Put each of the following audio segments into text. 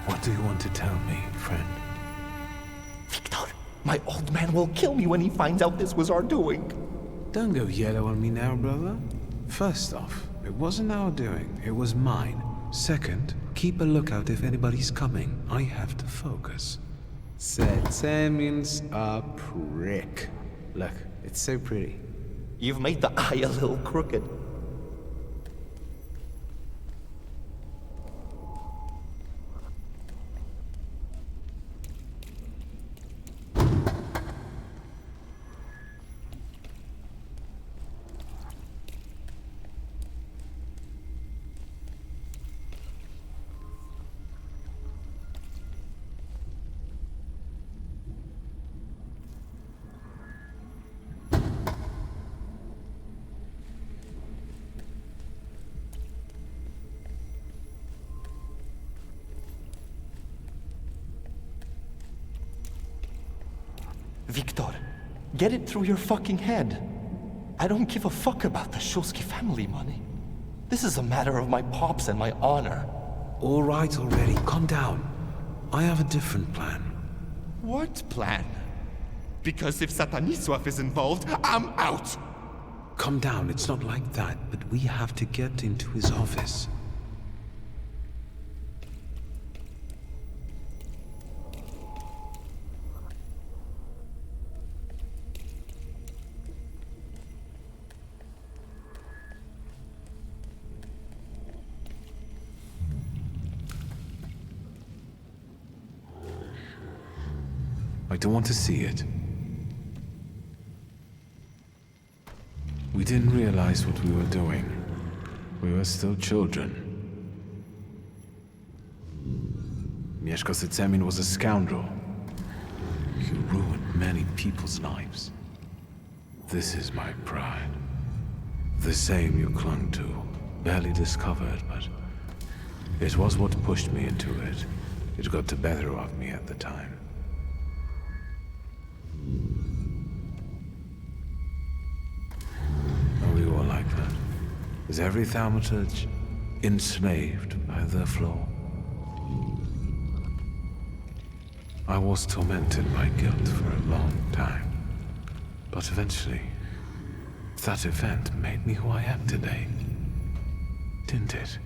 What do you want to tell me, friend? Victor, my old man will kill me when he finds out this was our doing. Don't go yellow on me now, brother. First off, it wasn't our doing, it was mine. Second, keep a lookout if anybody's coming. I have to focus. Semin's a prick. Look, it's so pretty. You've made the eye a little crooked. Victor, get it through your fucking head. I don't give a fuck about the Shulsky family money. This is a matter of my pops and my honor. All right already, calm down. I have a different plan. What plan? Because if Sataniswaf is involved, I'm out! Calm down, it's not like that, but we have to get into his office. I don't want to see it. We didn't realize what we were doing. We were still children. Mieszko Semin was a scoundrel. He ruined many people's lives. This is my pride. The same you clung to, barely discovered, but it was what pushed me into it. It got the better of me at the time. Are we all like that? Is every Thaumaturge enslaved by their flaw? I was tormented by guilt for a long time. But eventually, that event made me who I am today. Didn't it?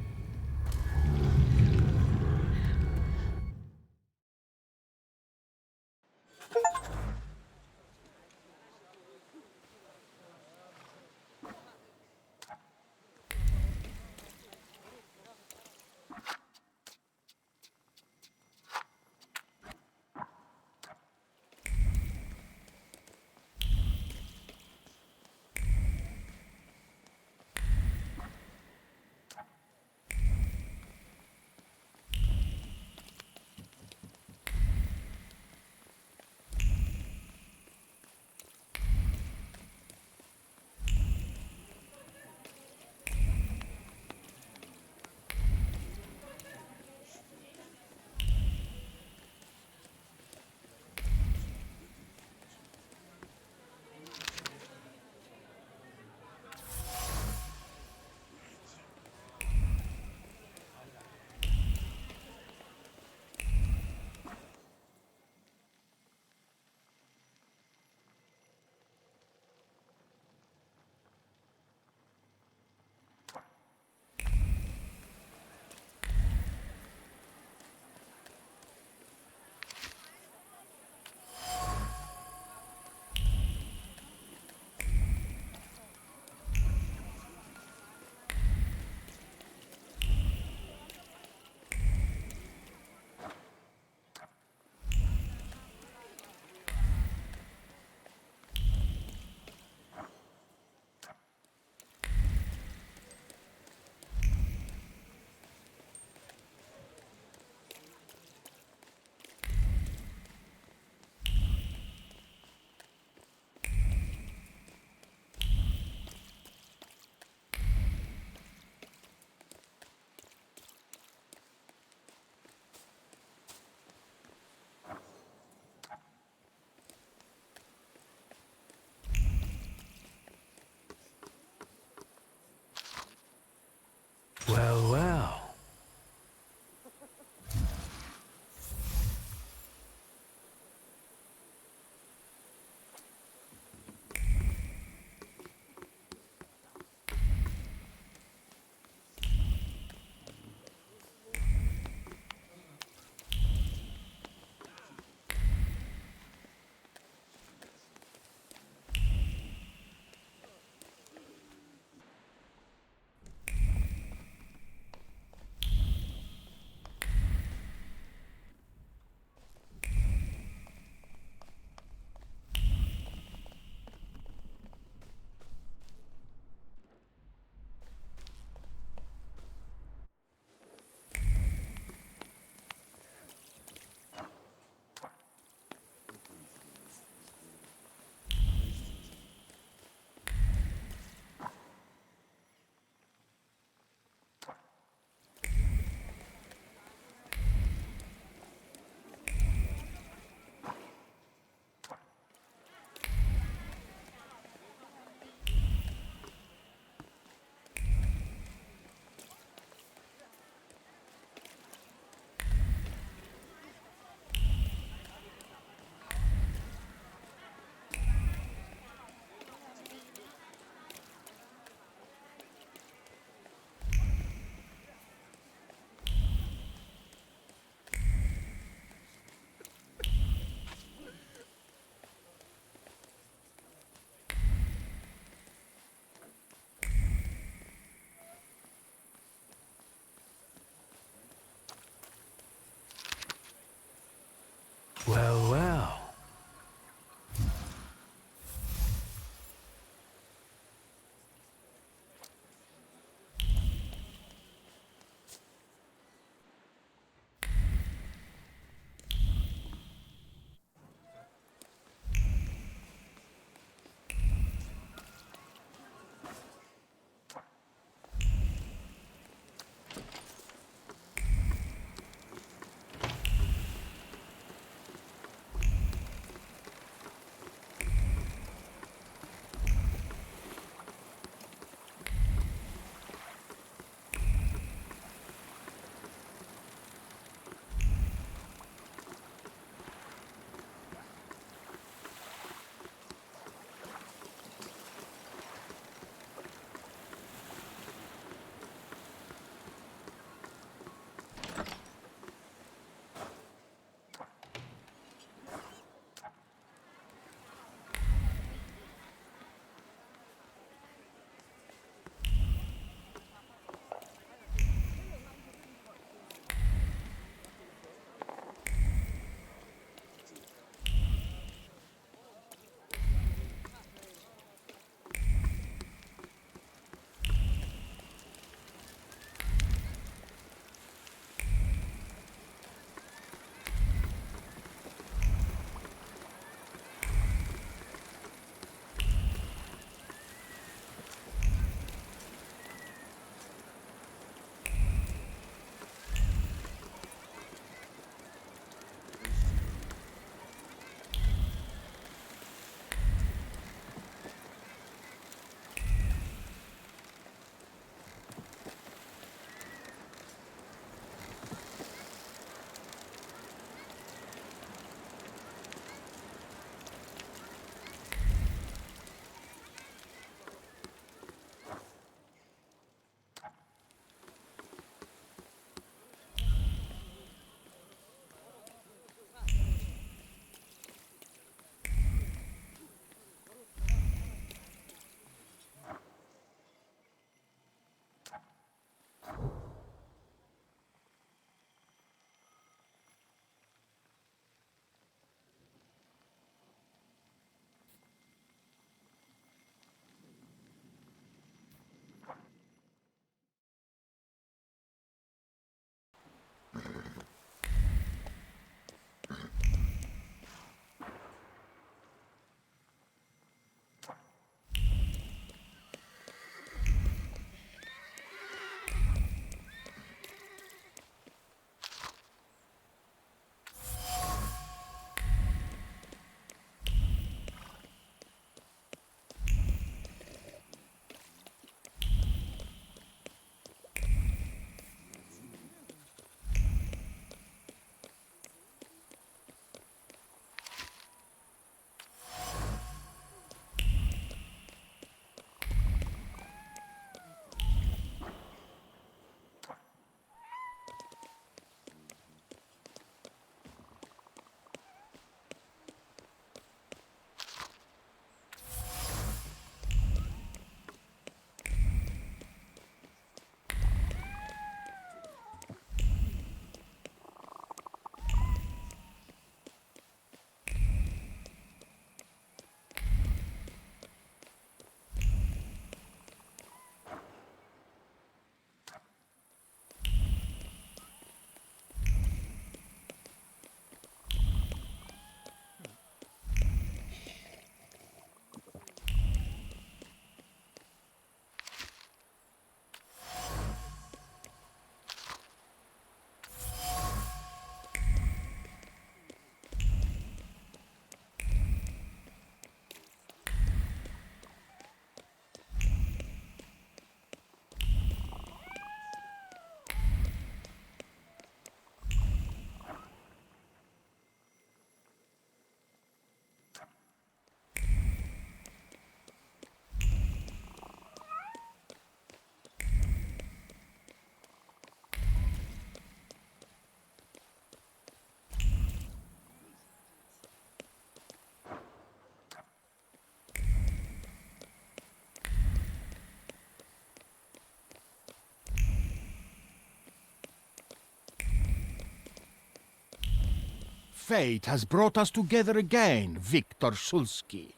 Fate has brought us together again, Victor Shulsky.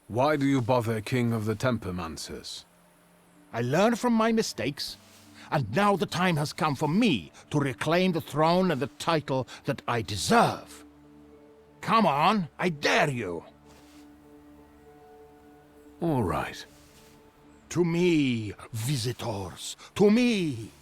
Why do you bother King of the Tempermancers? I learned from my mistakes, and now the time has come for me to reclaim the throne and the title that I deserve. Come on, I dare you. All right. To me, visitors, to me.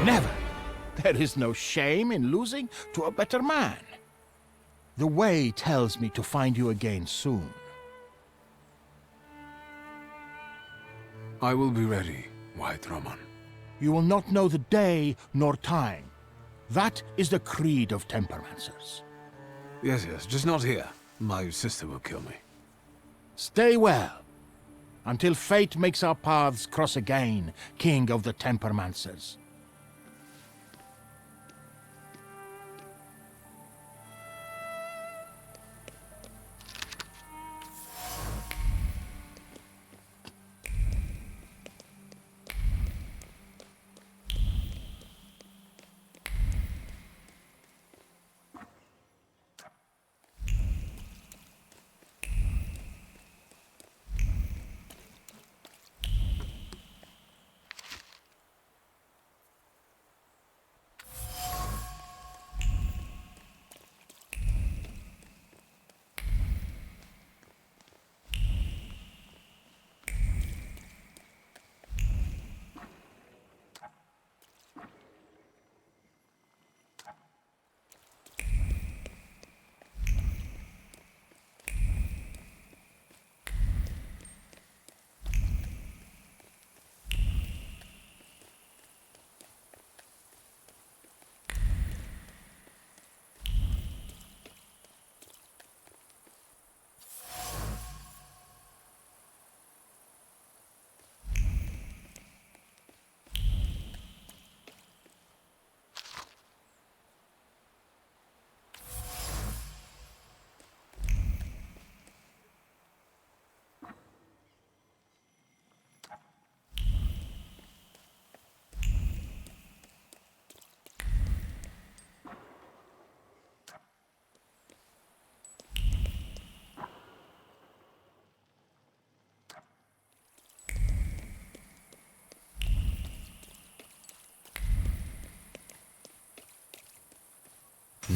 Never. There is no shame in losing to a better man. The way tells me to find you again soon. I will be ready, White Roman. You will not know the day nor time. That is the creed of Tempermancers. Yes, just not here. My sister will kill me. Stay well, until fate makes our paths cross again, King of the Tempermancers.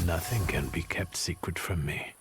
Nothing can be kept secret from me.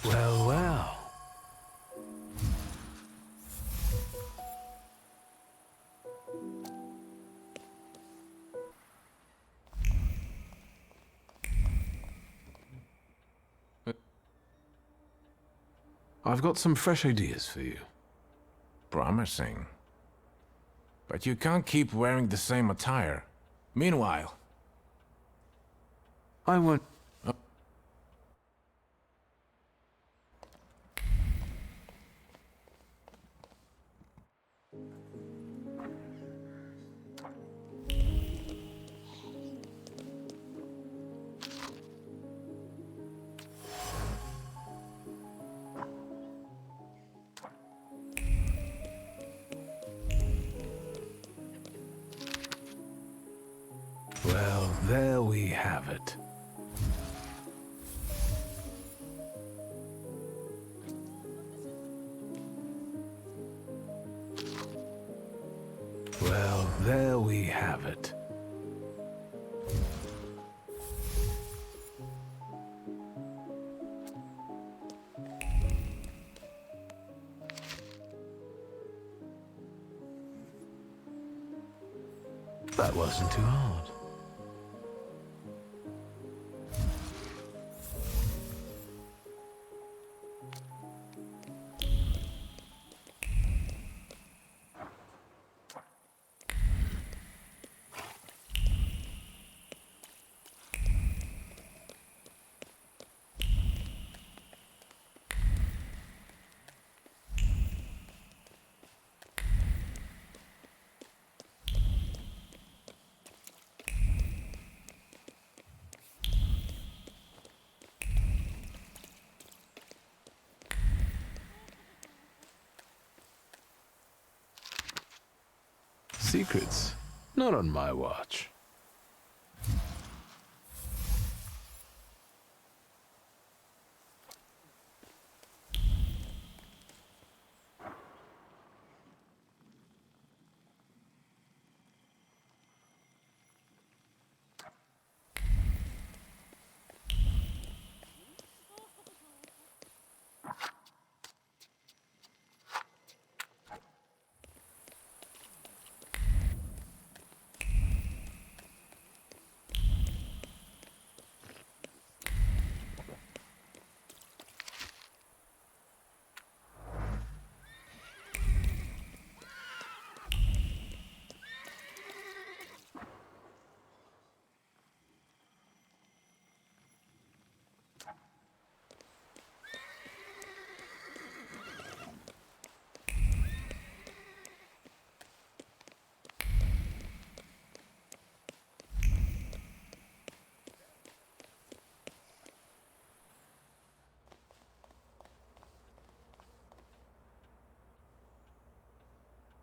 Well, well. I've got some fresh ideas for you. Promising. But you can't keep wearing the same attire. Meanwhile... I won't... Well, there we have it. Well, there we have it. That wasn't too hard. Secrets? Not on my watch.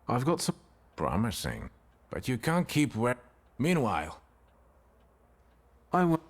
I've got some... Promising. But you can't keep wearing... Meanwhile... I will...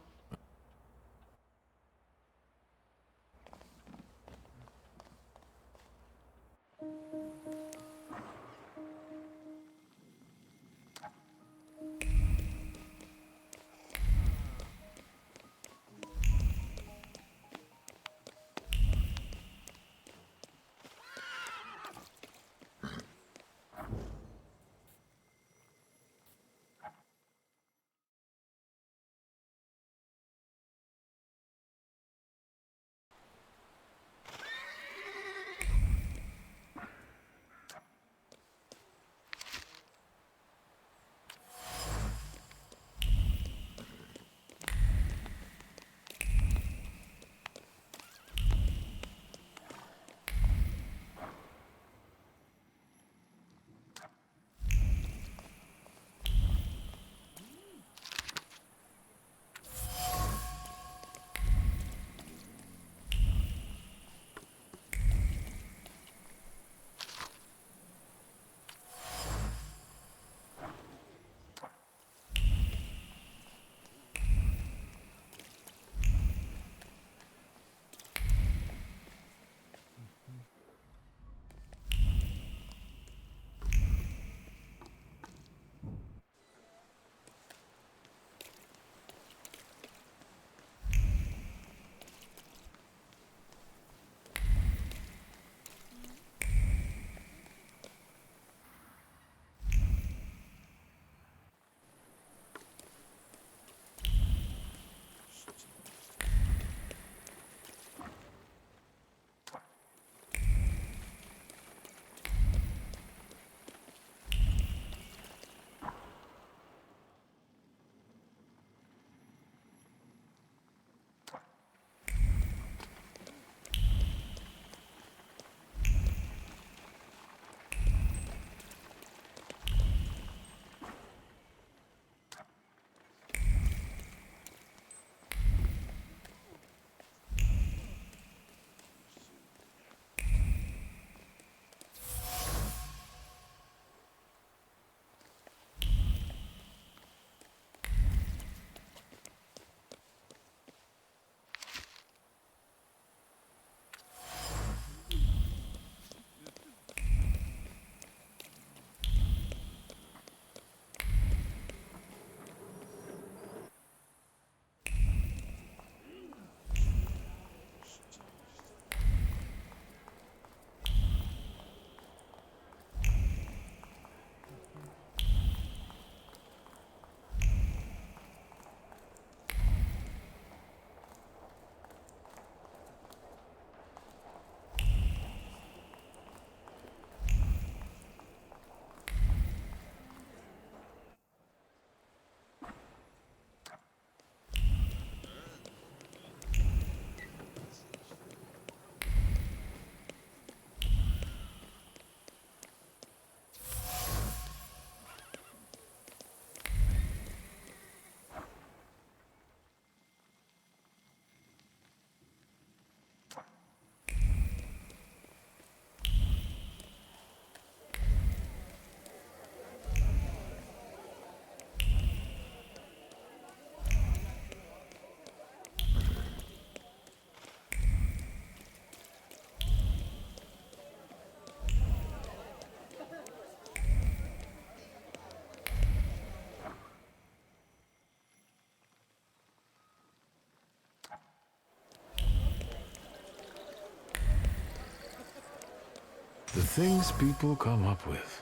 The things people come up with.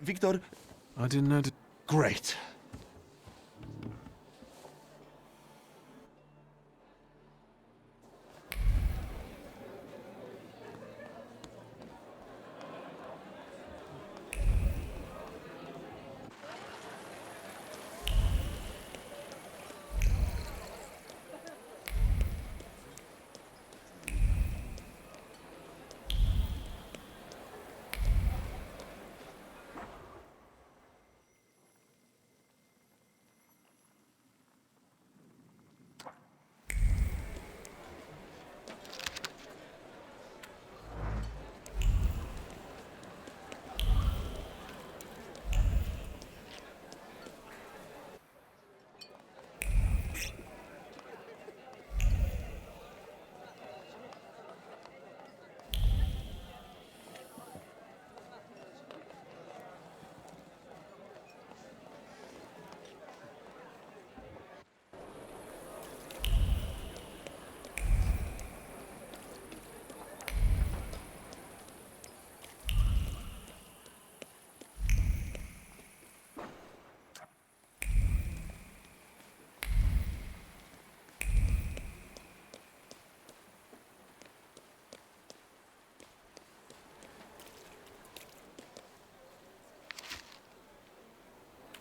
Victor, I didn't know to... Great.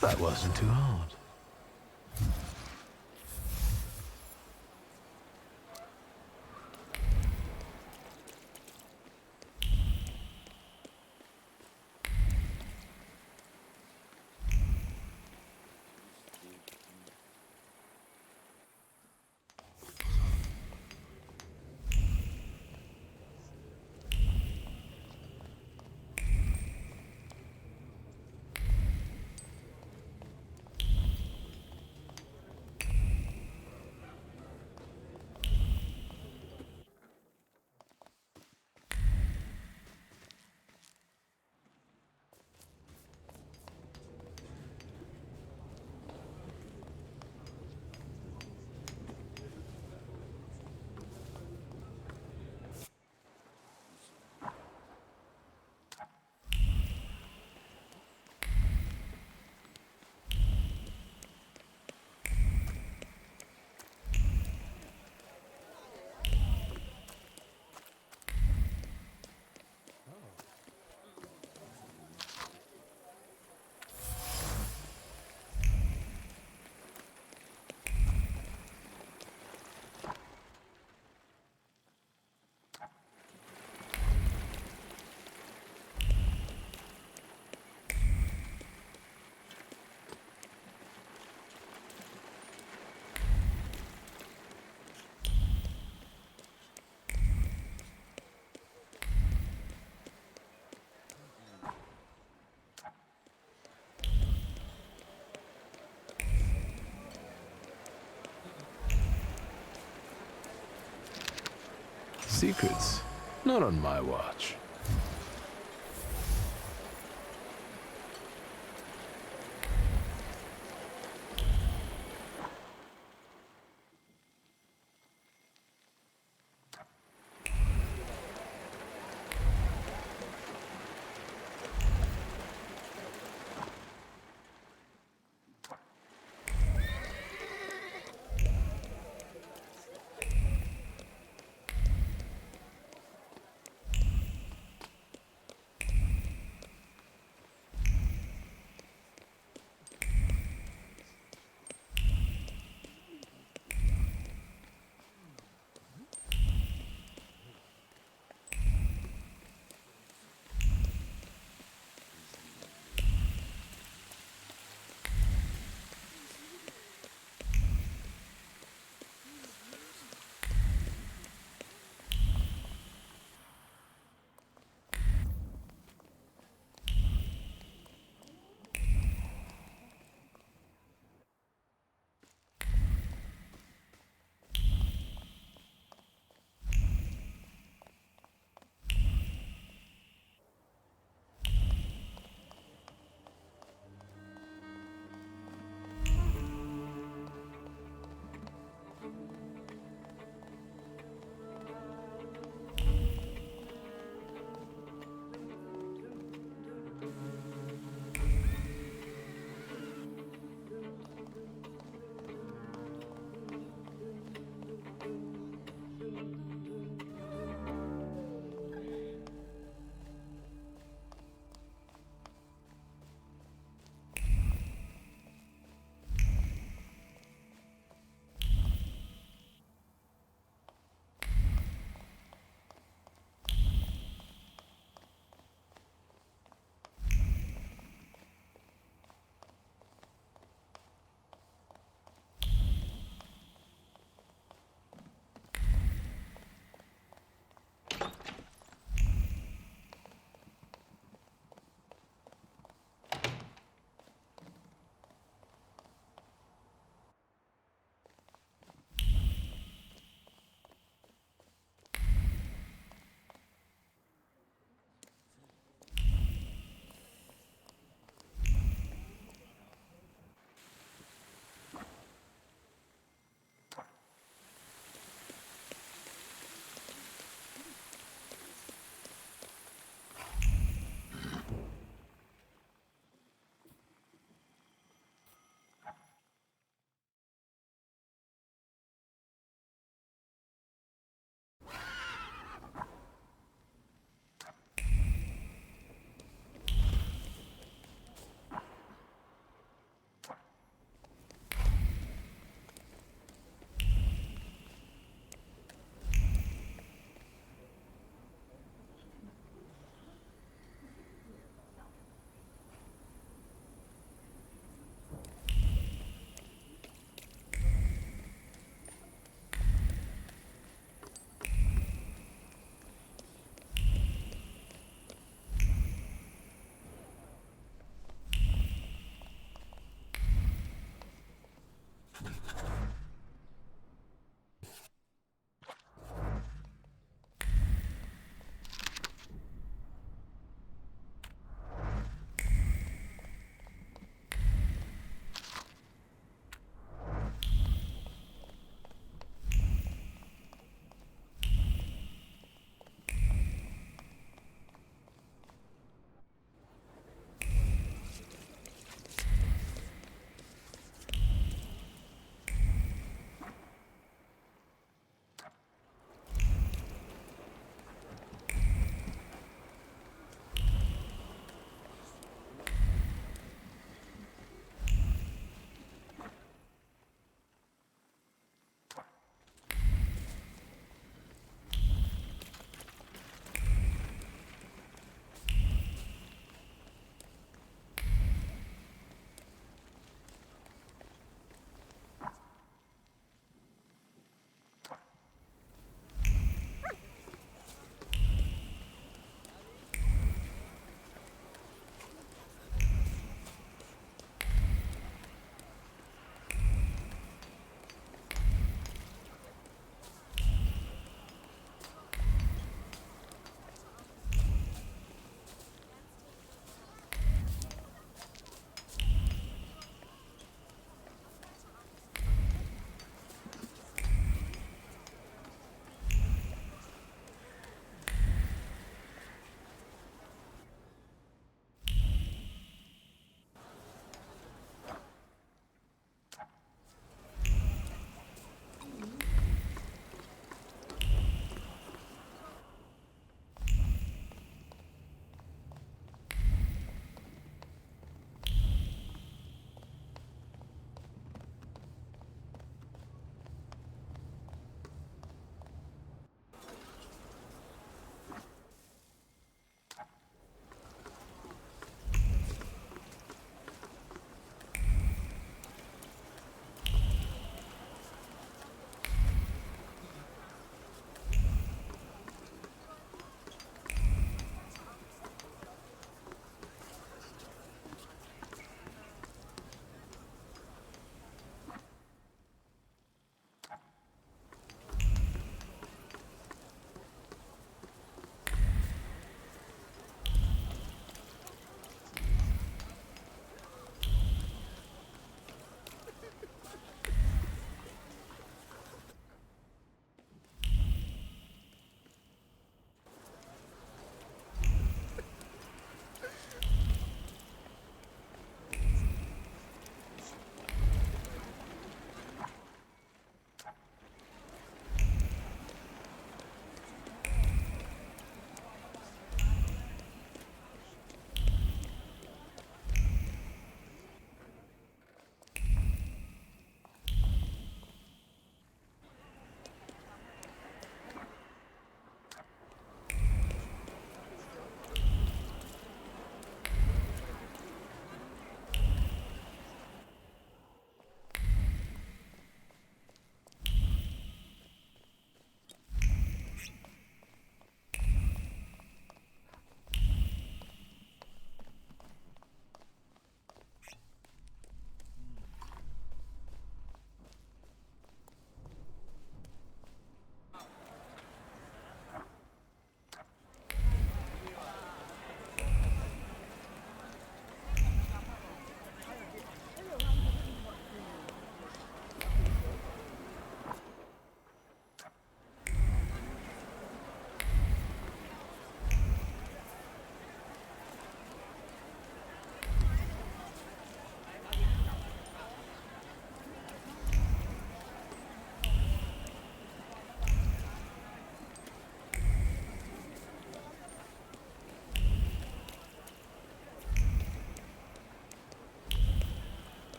That wasn't too hard. Secrets? Not on my watch.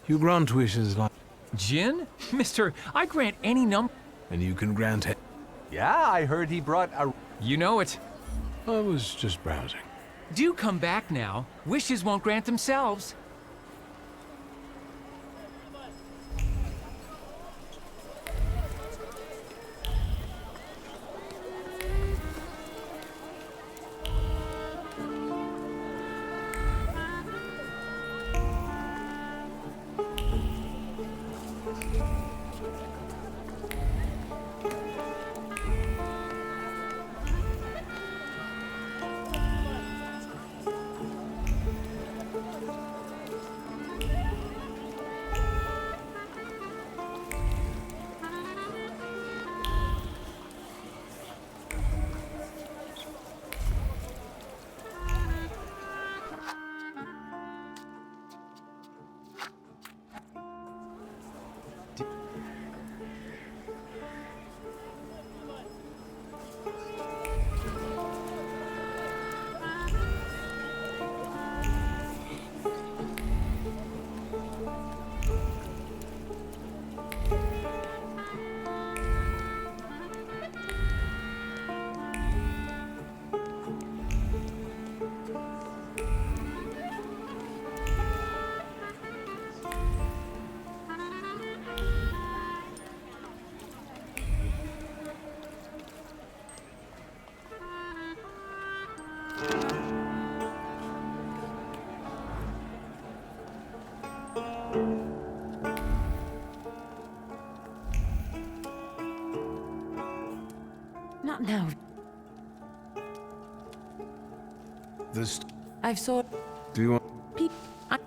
You grant wishes like... Jin? Mister, I grant any number. And you can grant it. Yeah, I heard he brought a... You know it. I was just browsing. Do come back now. Wishes won't grant themselves. Not now. This... I've saw... Do you want... Pe I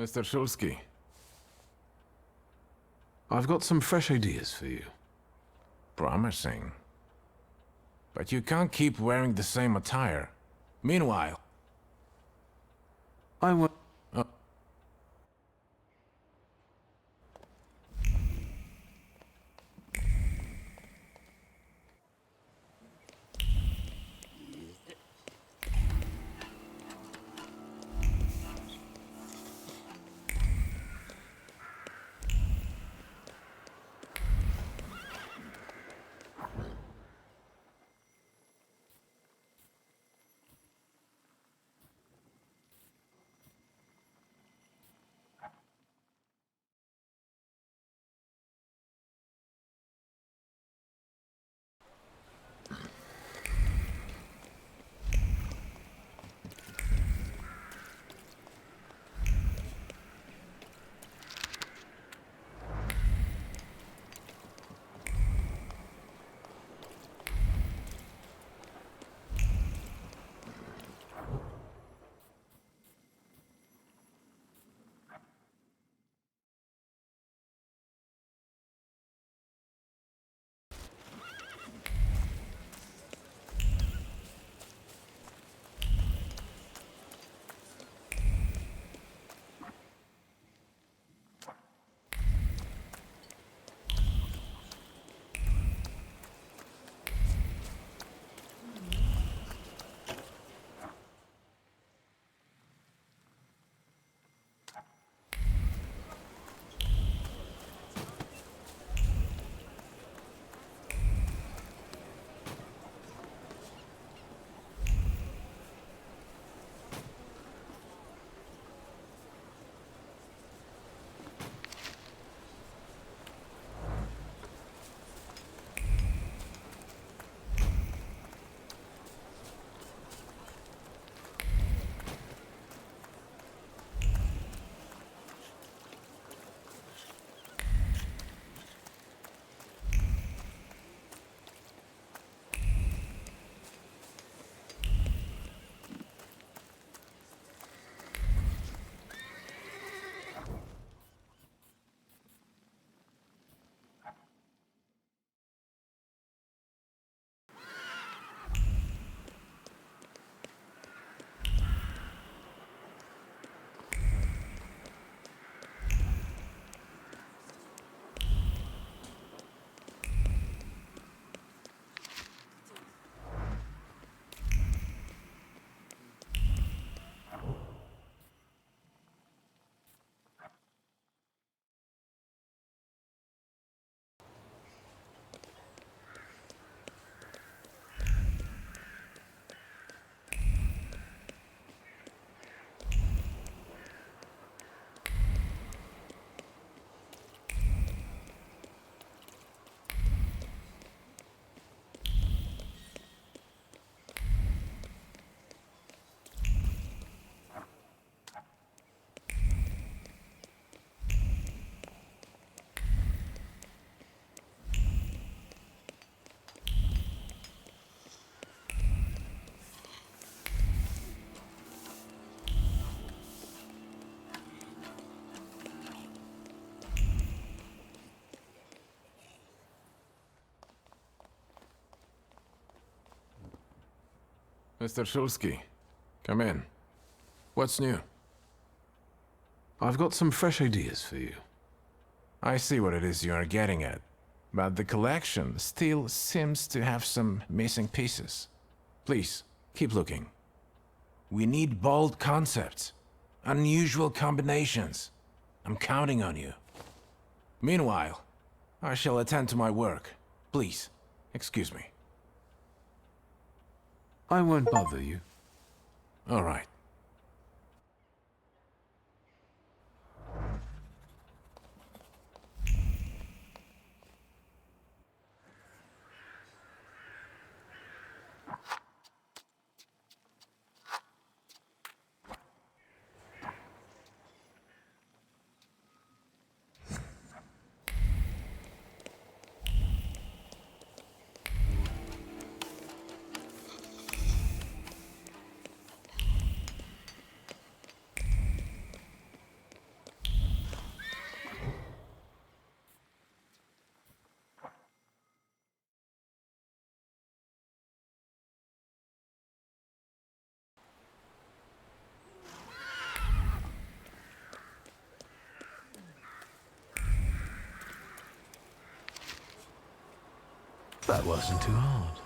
Mr. Shulsky. I've got some fresh ideas for you. Promising. But you can't keep wearing the same attire. Meanwhile... I want... Mr. Shulsky, come in. What's new? I've got some fresh ideas for you. I see what it is you are getting at, but the collection still seems to have some missing pieces. Please, keep looking. We need bold concepts, unusual combinations. I'm counting on you. Meanwhile, I shall attend to my work. Please, excuse me. I won't bother you. All right. That wasn't too hard.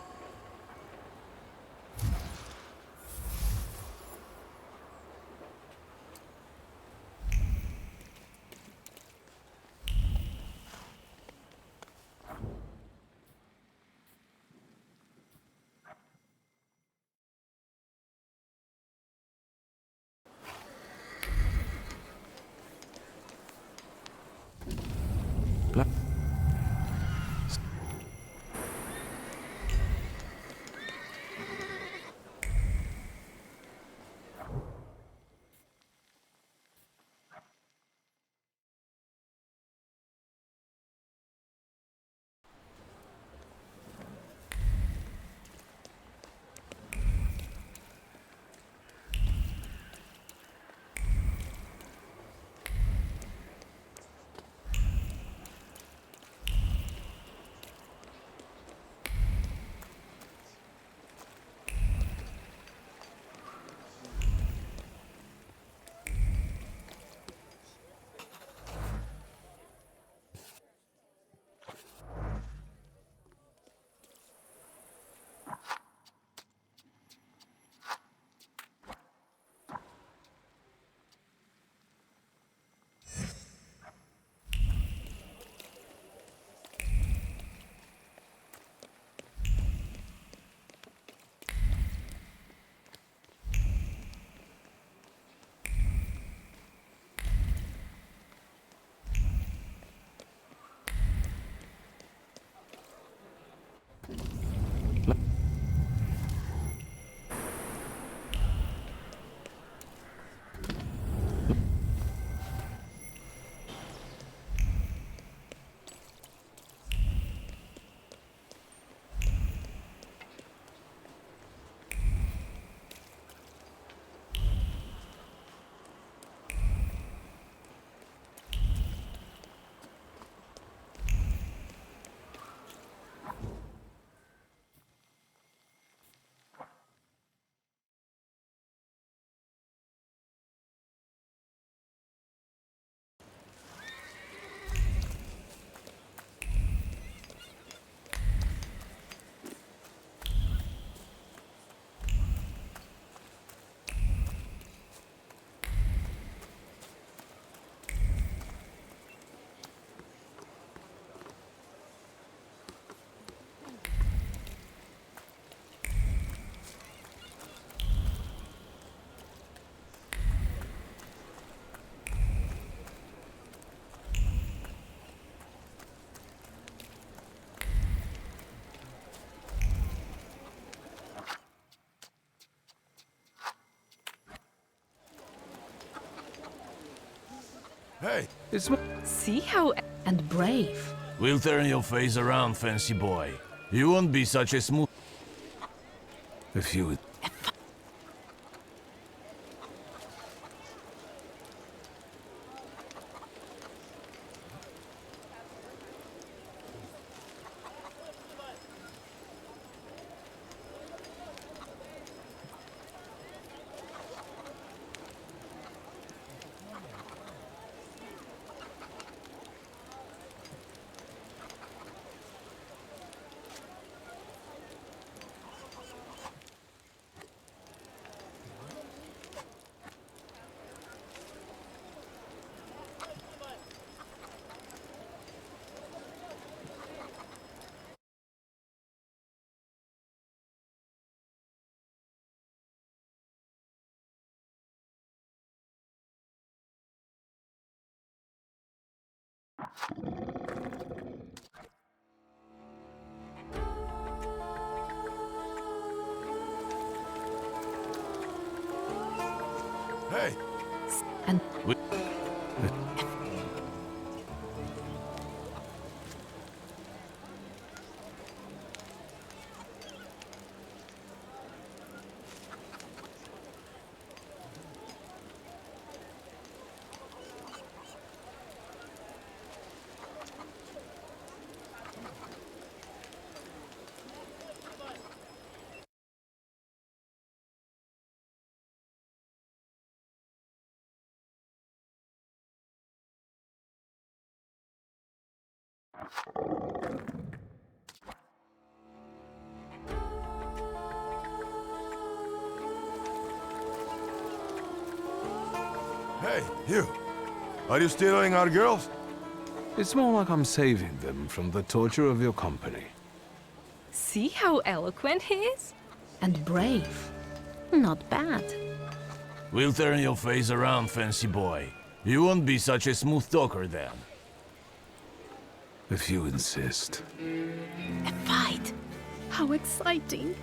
Hey, It's See how and brave. we'll turn your face around, fancy boy. You won't be such a smooth. if you would. Hey, And hey, you. Are you stealing our girls? It's more like I'm saving them from the torture of your company. see how eloquent he is? And brave. Not bad. We'll turn your face around, fancy boy. You won't be such a smooth talker then. If you insist. A fight. How exciting.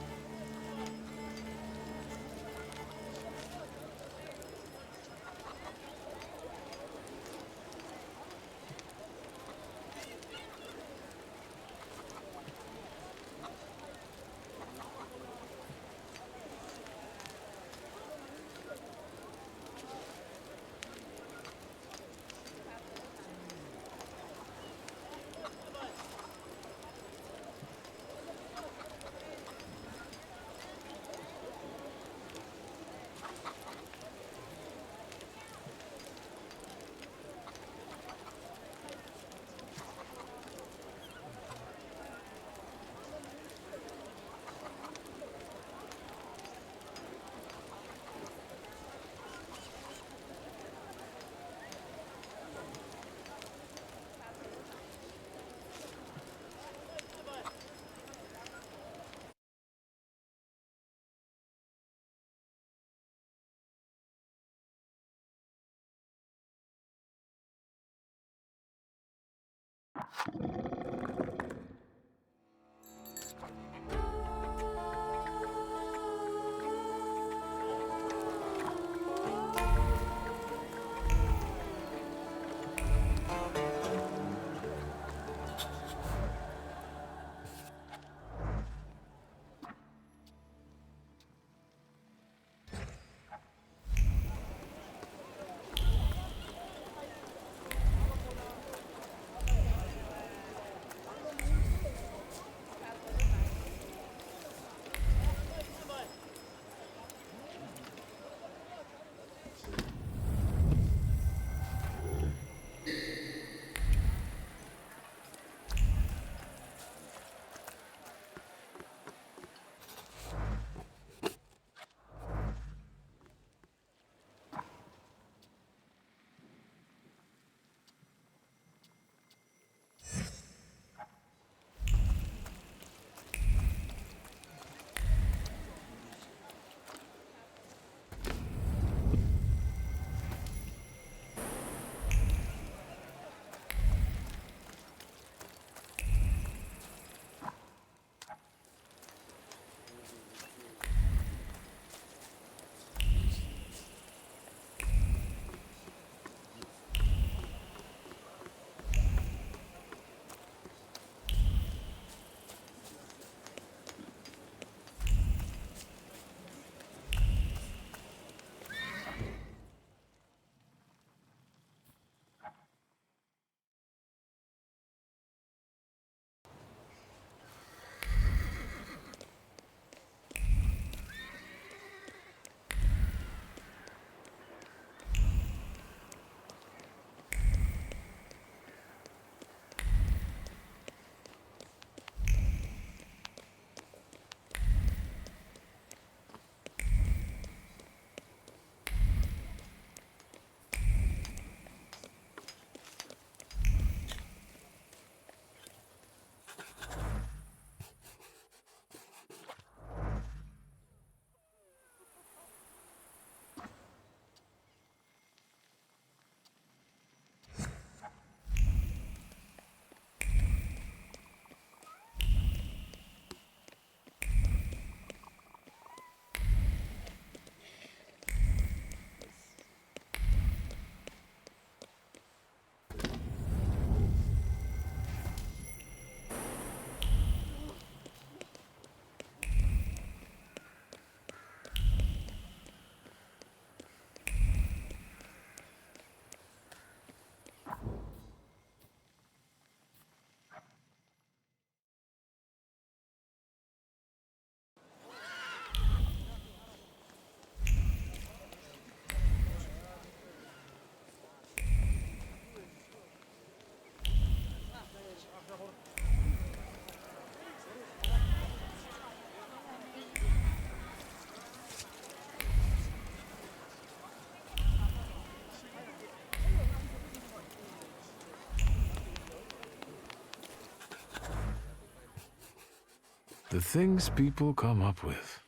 The things people come up with.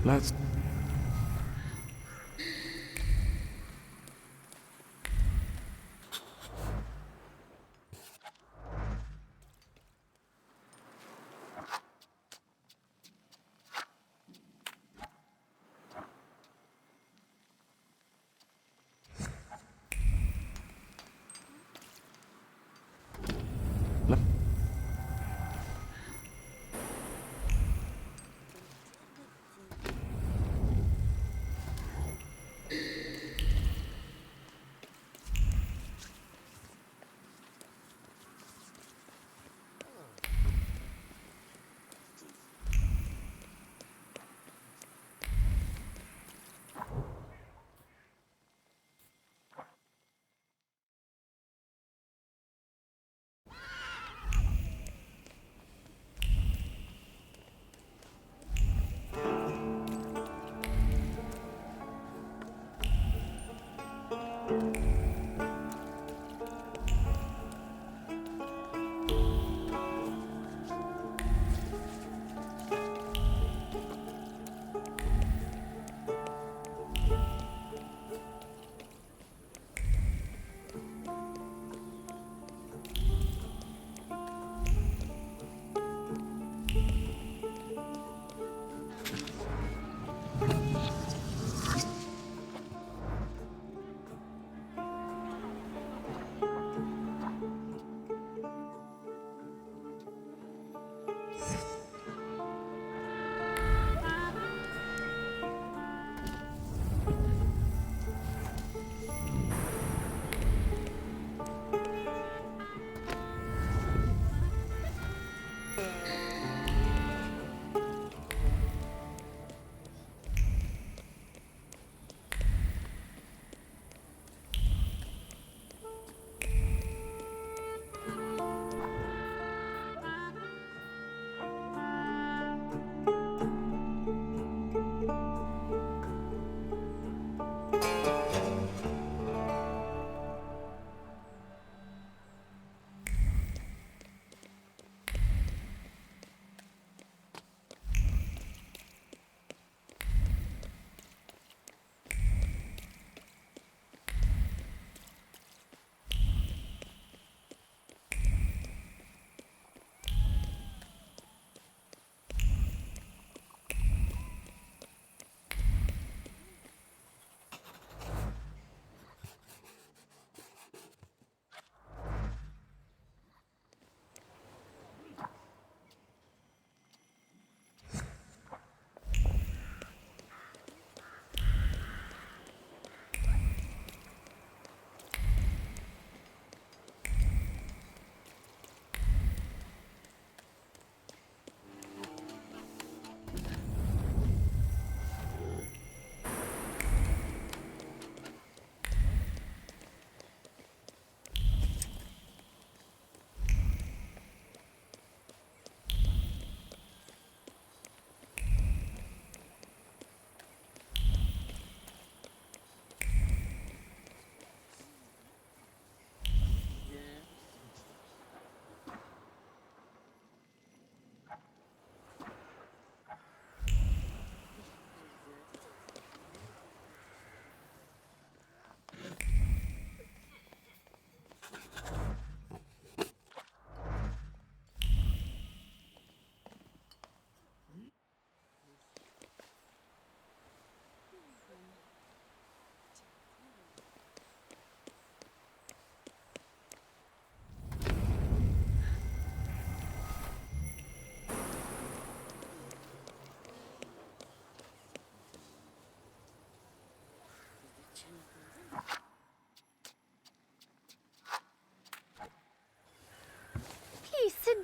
Let's...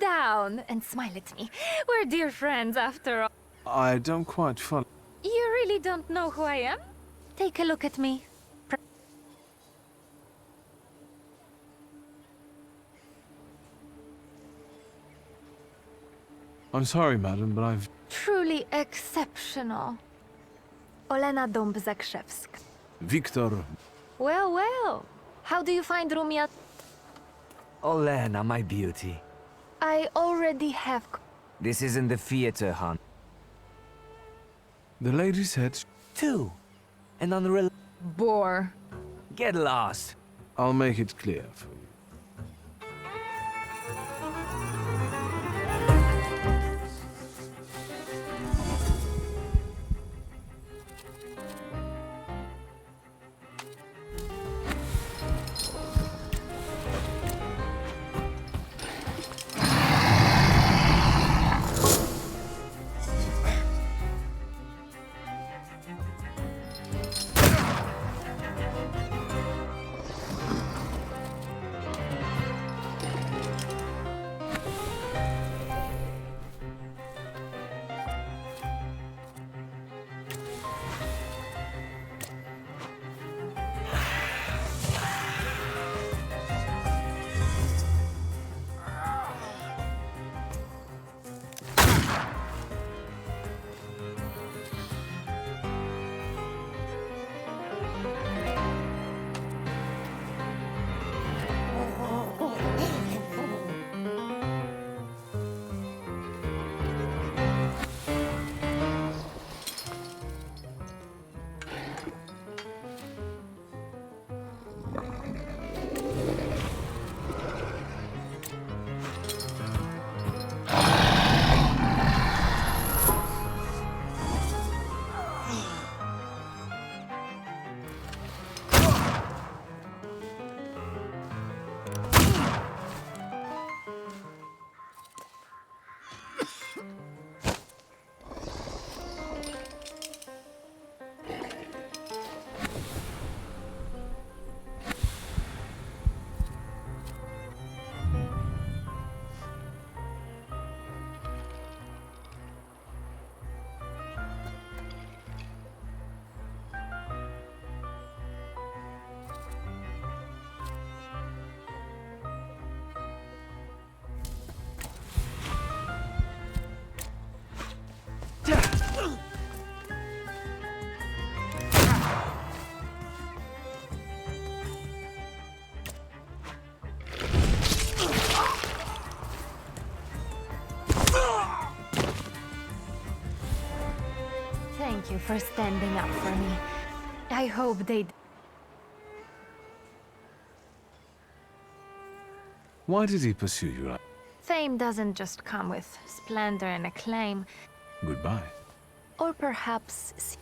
down and smile at me. We're dear friends after all. I don't quite follow. You really don't know who I am? Take a look at me. I'm sorry, madam, but I've... Truly exceptional. Olena Dąb-Zakrzewska. Victor... Well, well. How do you find Rumia? Olena, my beauty. I already have... This isn't the theater, hon. The lady said... Two. An unrel... Bore. Get lost. I'll make it clear for you. Thank you for standing up for me. I hope they... Why did he pursue you like... Fame doesn't just come with splendor and acclaim. Goodbye. Or perhaps...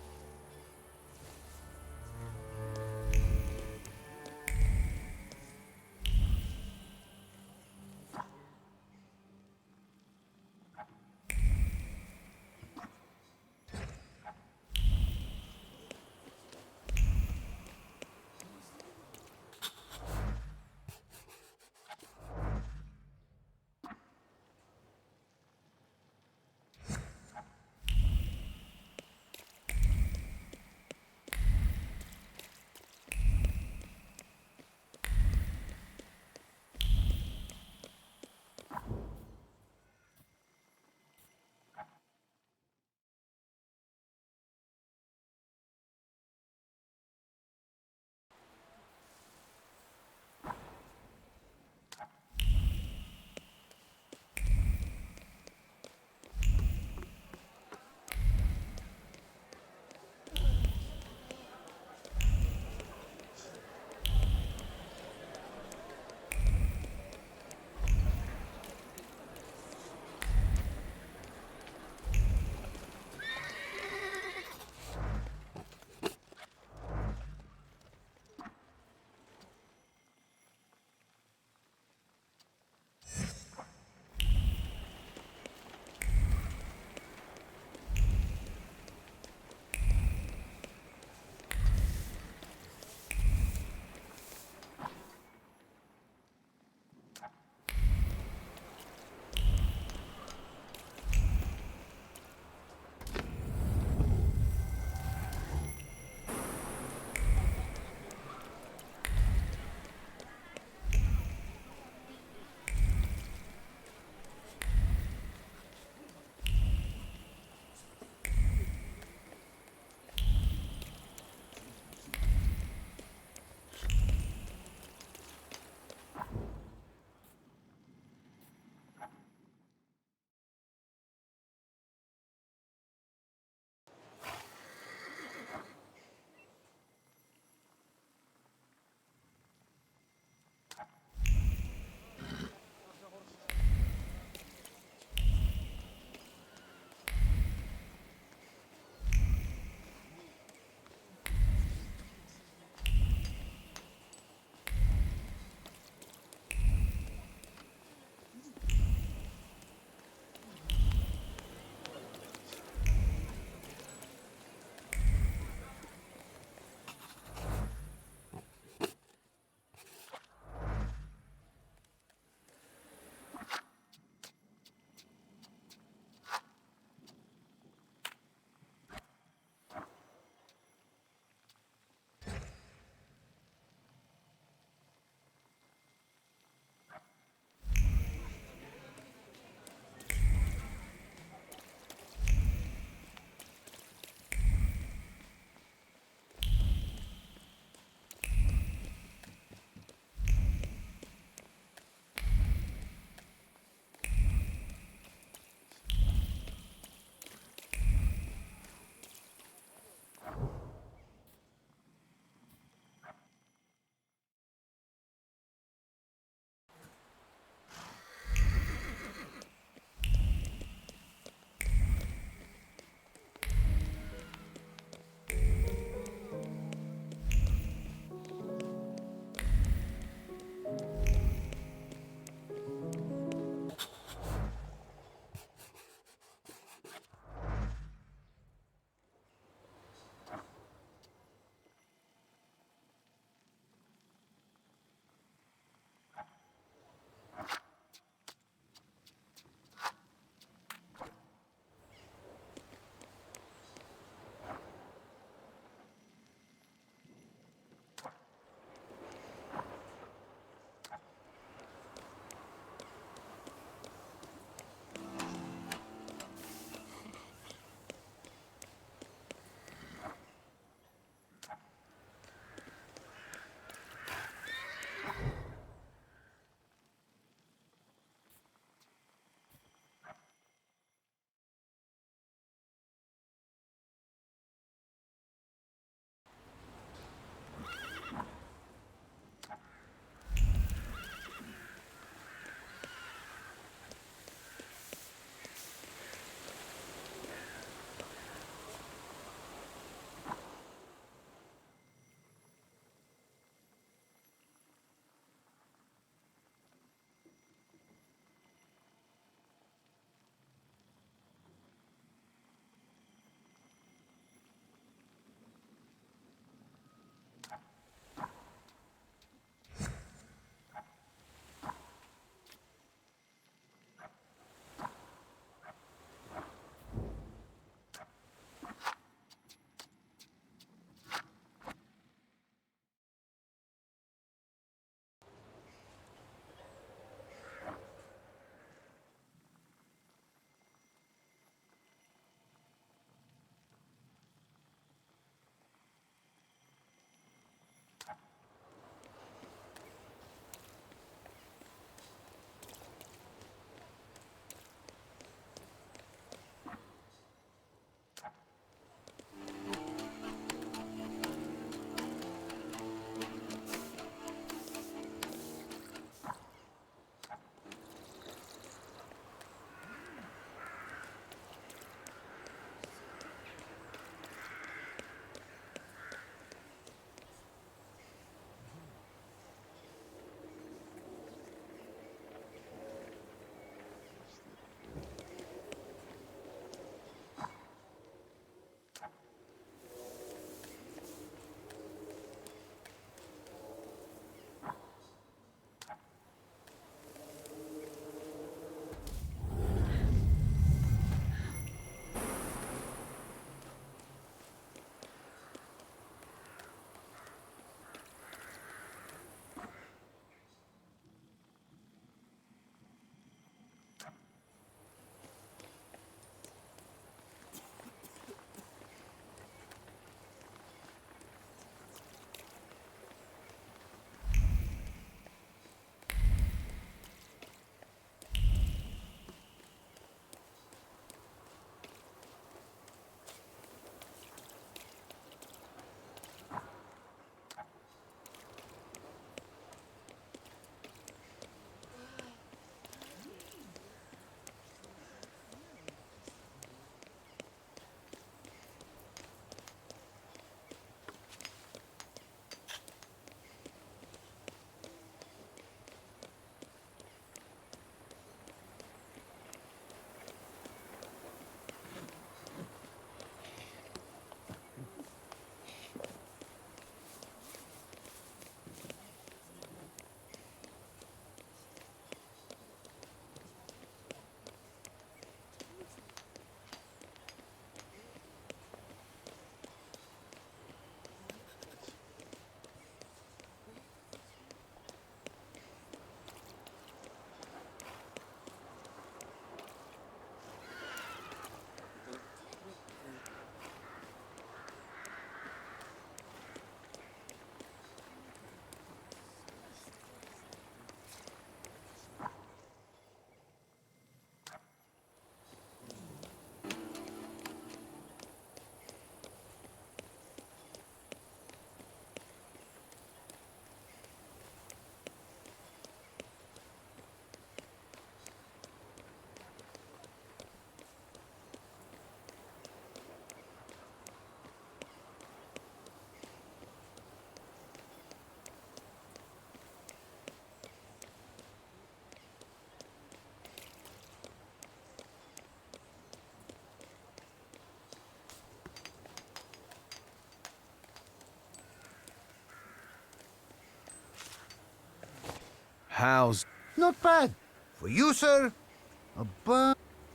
How's... Not bad. For you, sir.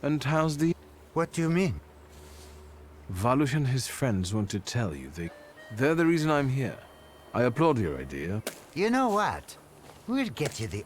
And how's the... What do you mean? Valush and his friends want to tell you they're the reason I'm here. I applaud your idea. You know what? We'll get you the...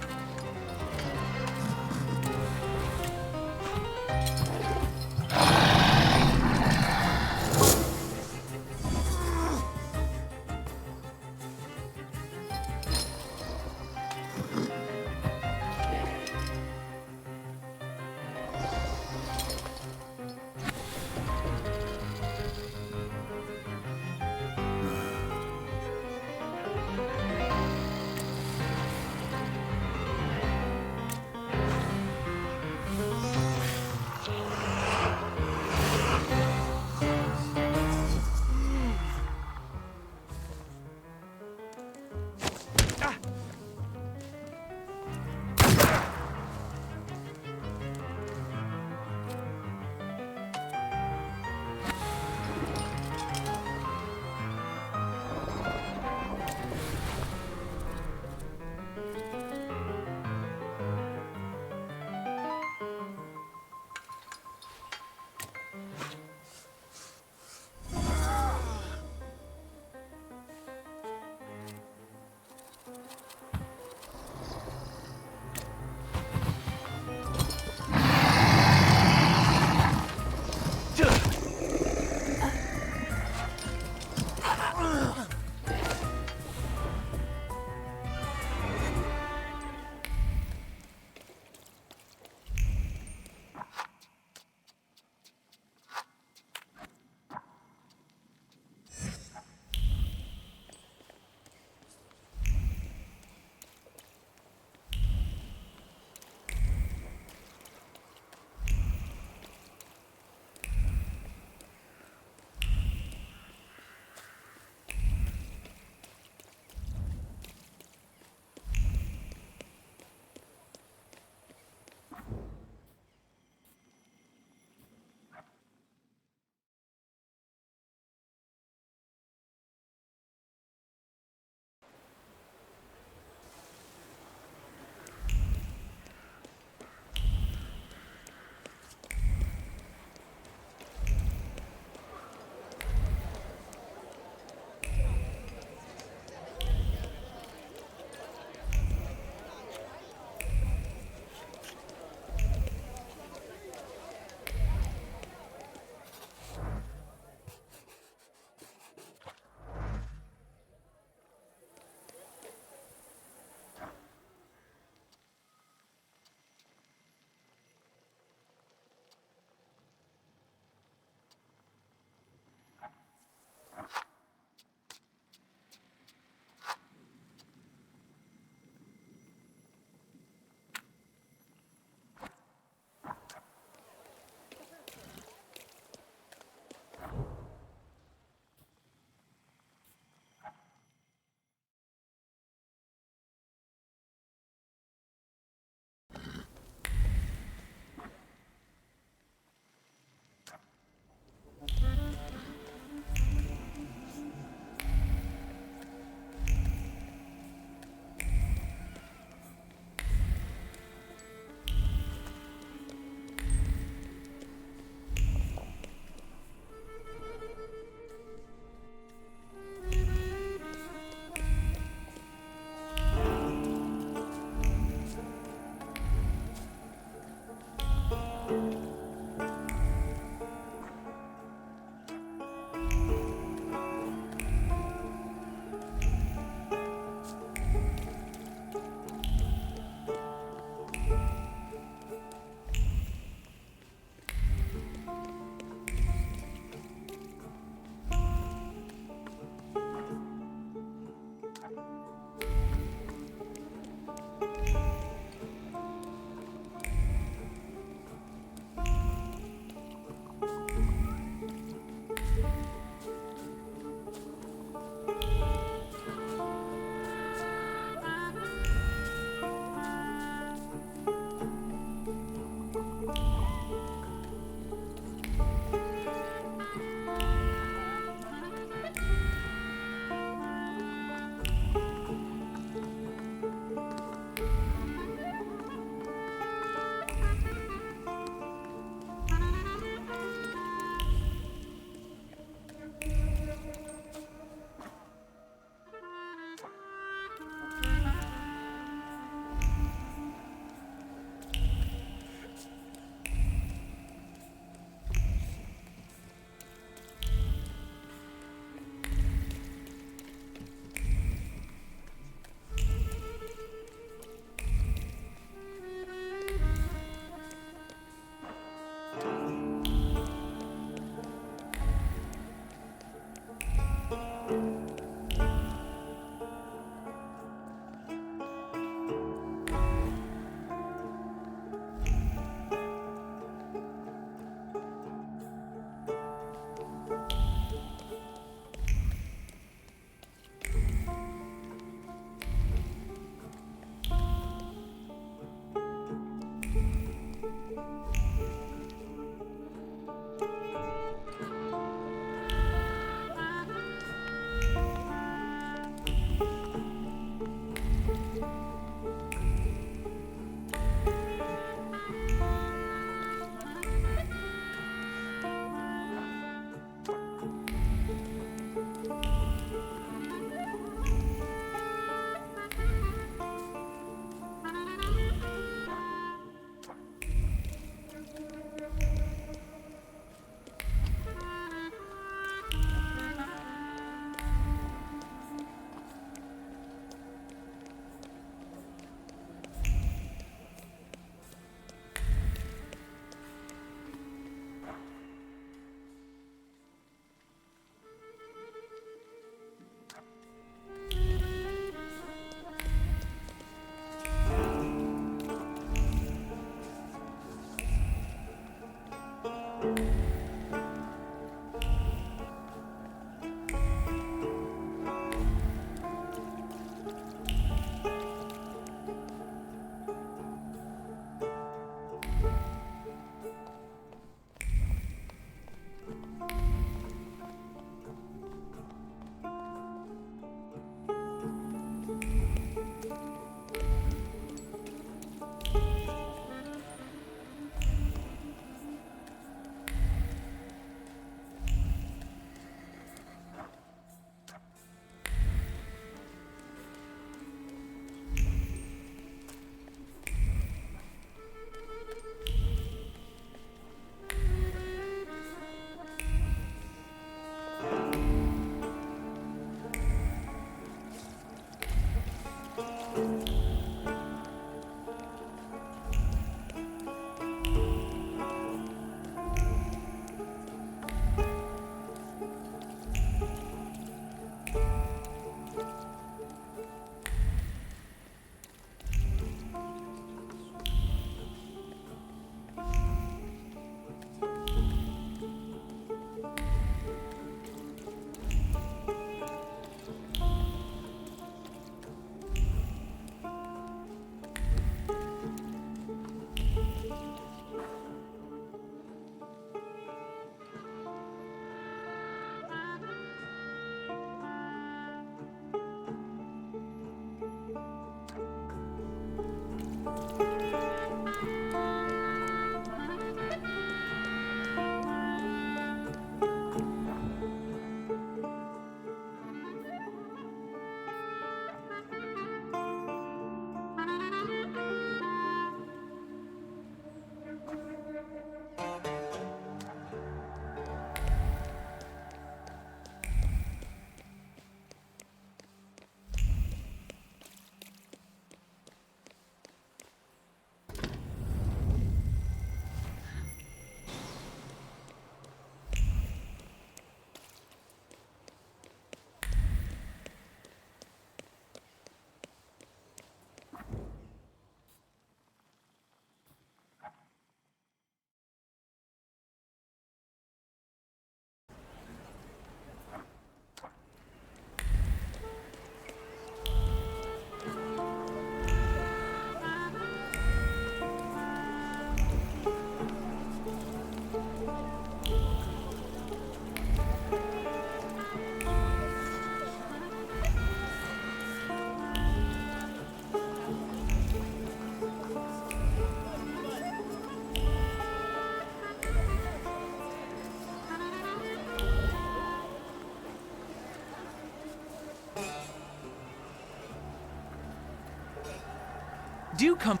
Do come.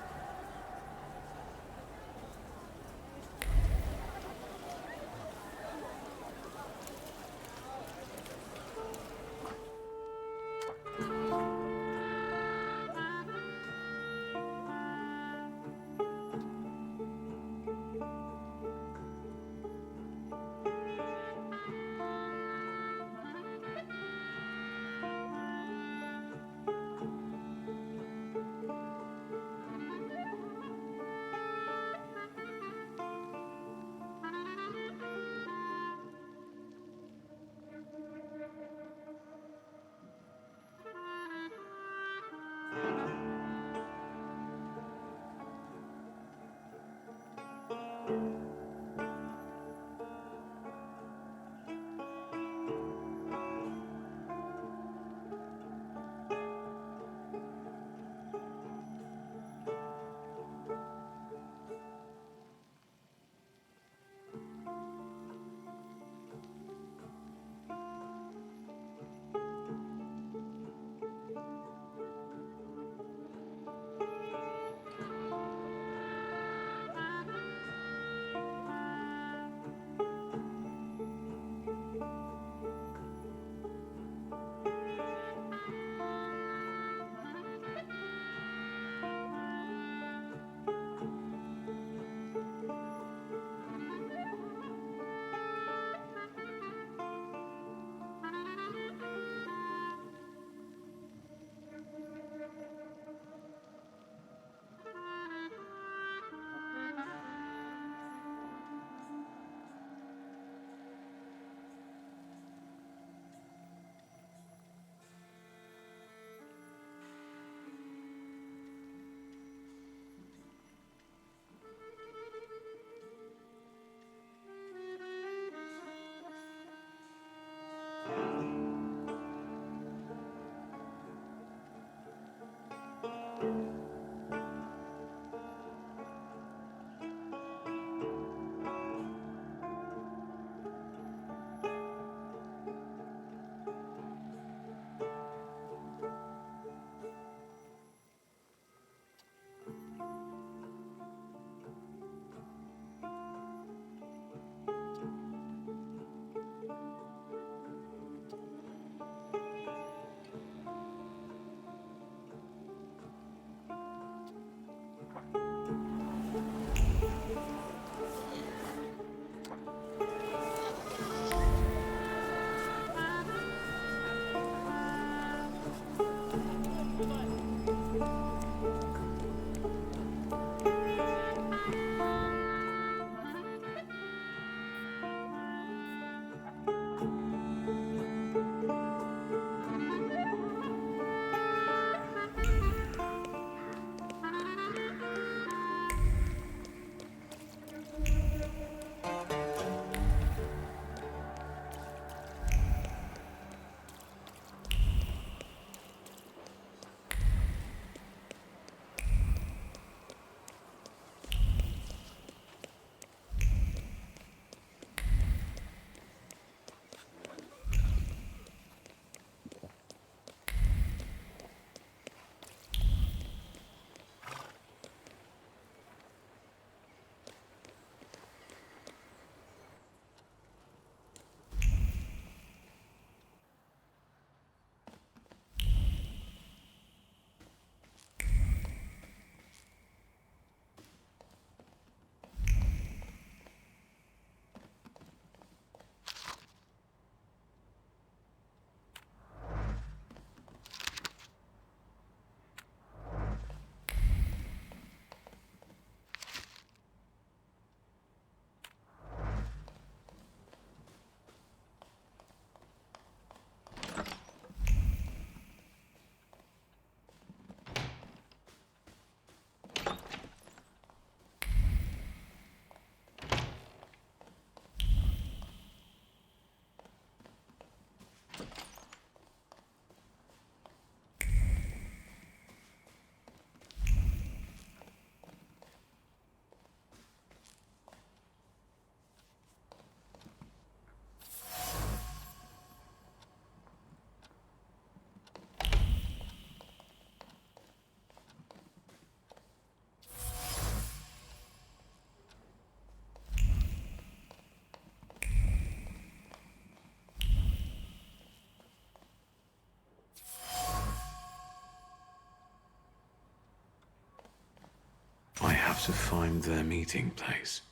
have to find their meeting place.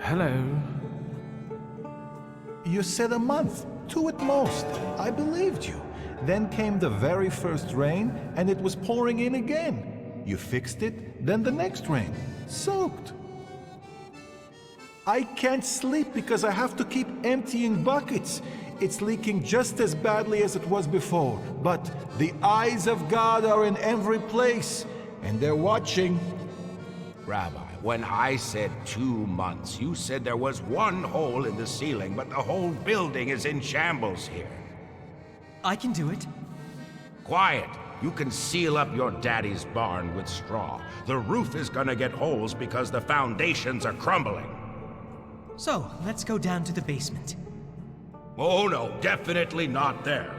Hello. You said a month, 2 at most. I believed you. Then came the very first rain, and it was pouring in again. You fixed it, then the next rain. Soaked. I can't sleep because I have to keep emptying buckets. It's leaking just as badly as it was before. But the eyes of God are in every place, and they're watching. Rabbi, when I said 2 months, you said there was one hole in the ceiling, but the whole building is in shambles here. I can do it. Quiet! You can seal up your daddy's barn with straw. The roof is gonna get holes because the foundations are crumbling. So, let's go down to the basement. Oh no, definitely not there.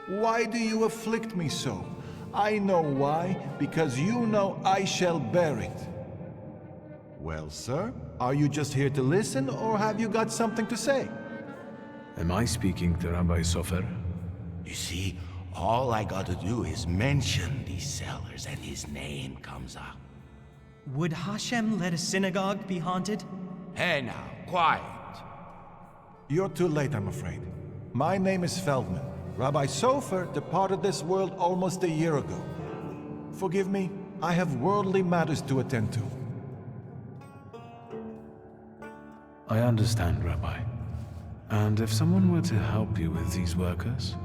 Why do you afflict me so? I know why, because you know I shall bear it. Well, sir, are you just here to listen, or have you got something to say? Am I speaking to Rabbi Sofer? You see, all I gotta do is mention these cellars and his name comes up. Would Hashem let a synagogue be haunted? Hey now, quiet. You're too late, I'm afraid. My name is Feldman. Rabbi Sofer departed this world almost a year ago. Forgive me, I have worldly matters to attend to. I understand, Rabbi. And if someone were to help you with these workers?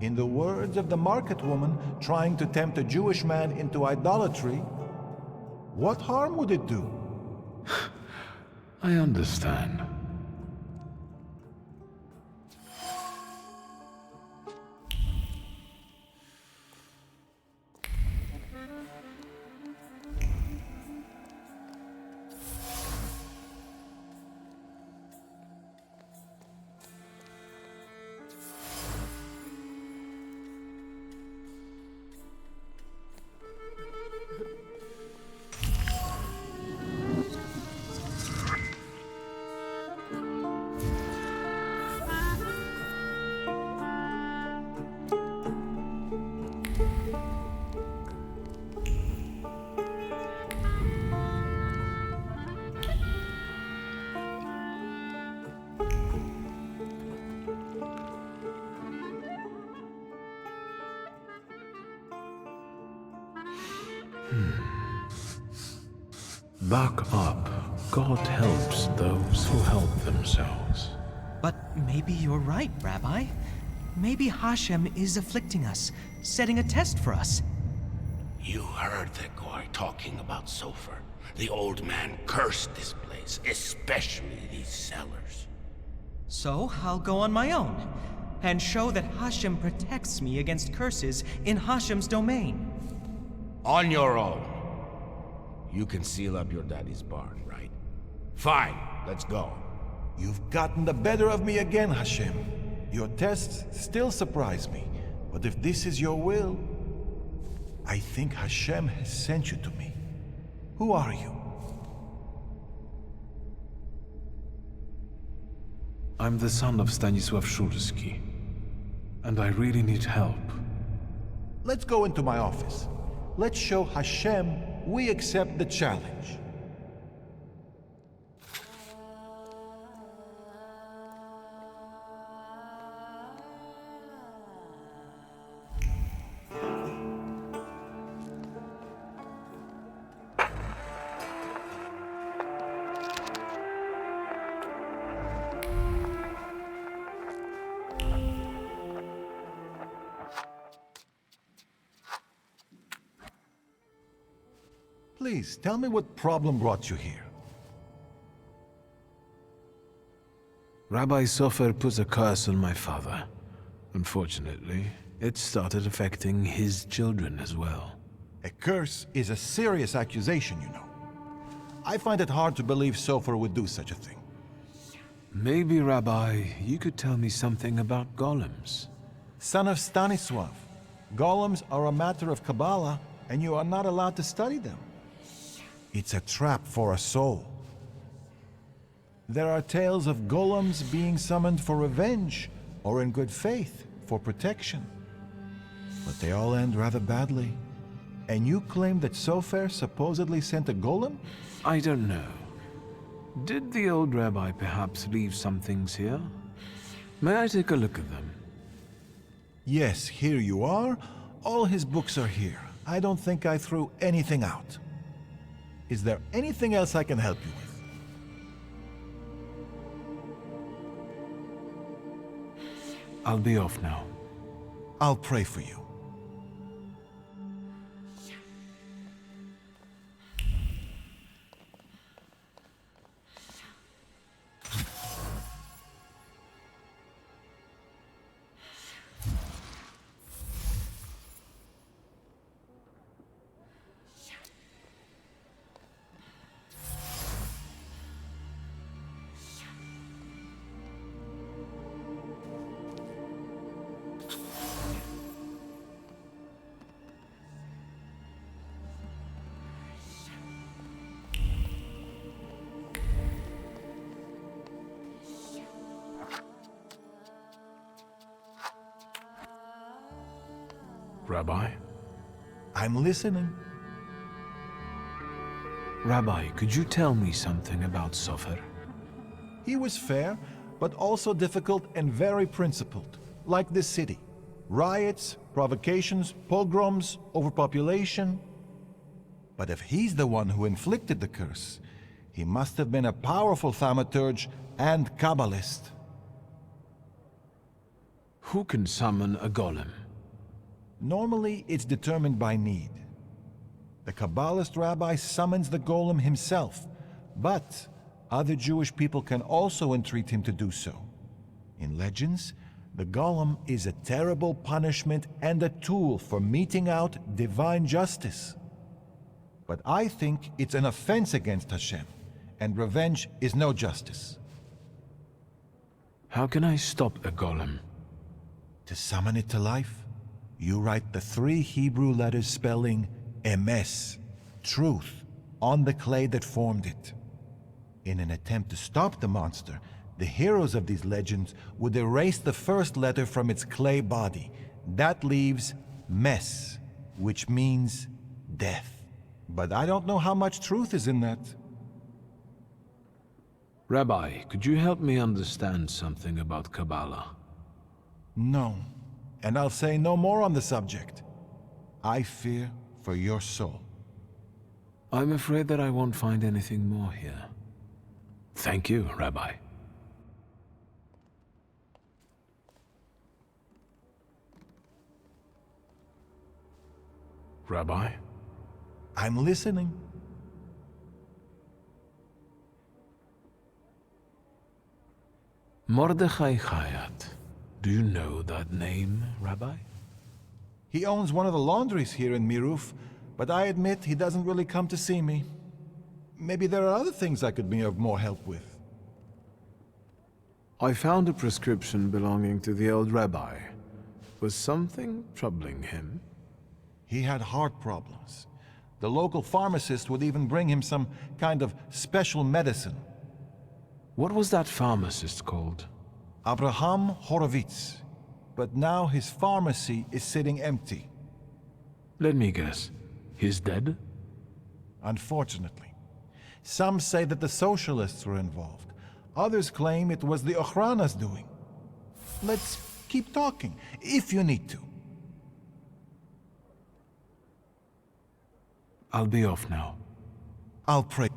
In the words of the market woman trying to tempt a Jewish man into idolatry, what harm would it do? I understand. Back up. God helps those who help themselves. But maybe you're right, Rabbi. Maybe Hashem is afflicting us, setting a test for us. You heard the guy talking about Sofer. The old man cursed this place, especially these cellars. So I'll go on my own and show that Hashem protects me against curses in Hashem's domain. On your own. You can seal up your daddy's barn, right? Fine, let's go. You've gotten the better of me again, Hashem. Your tests still surprise me, but if this is your will, I think Hashem has sent you to me. Who are you? I'm the son of Stanisław Szulski, and I really need help. Let's go into my office. Let's show Hashem we accept the challenge. Please, tell me what problem brought you here. Rabbi Sofer put a curse on my father. Unfortunately, it started affecting his children as well. A curse is a serious accusation, you know. I find it hard to believe Sofer would do such a thing. Maybe, Rabbi, you could tell me something about golems. Son of Stanisław, golems are a matter of Kabbalah, and you are not allowed to study them. It's a trap for a soul. There are tales of golems being summoned for revenge, or in good faith, for protection. But they all end rather badly. And you claim that Sofer supposedly sent a golem? I don't know. Did the old rabbi perhaps leave some things here? May I take a look at them? Yes, here you are. All his books are here. I don't think I threw anything out. Is there anything else I can help you with? I'll be off now. I'll pray for you. Rabbi? I'm listening. Rabbi, could you tell me something about Sofer? He was fair, but also difficult and very principled, like this city. Riots, provocations, pogroms, overpopulation. But if he's the one who inflicted the curse, he must have been a powerful Thaumaturge and Kabbalist. Who can summon a golem? Normally, it's determined by need. The Kabbalist rabbi summons the golem himself, but other Jewish people can also entreat him to do so. In legends, the golem is a terrible punishment and a tool for meting out divine justice. But I think it's an offense against Hashem, and revenge is no justice. How can I stop a golem? To summon it to life, you write the 3 Hebrew letters spelling emes, truth, on the clay that formed it. In an attempt to stop the monster, the heroes of these legends would erase the first letter from its clay body. That leaves mes, which means death. But I don't know how much truth is in that. Rabbi, could you help me understand something about Kabbalah? No, and I'll say no more on the subject. I fear for your soul. I'm afraid that I won't find anything more here. Thank you, Rabbi. Rabbi? I'm listening. Mordechai Chayat. Do you know that name, Rabbi? He owns one of the laundries here in Miruf, but I admit he doesn't really come to see me. Maybe there are other things I could be of more help with. I found a prescription belonging to the old rabbi. Was something troubling him? He had heart problems. The local pharmacist would even bring him some kind of special medicine. What was that pharmacist called? Abraham Horowitz. But now his pharmacy is sitting empty. Let me guess. He's dead? Unfortunately. Some say that the socialists were involved. Others claim it was the Ochrana's doing. Let's keep talking, if you need to. I'll be off now. I'll pray.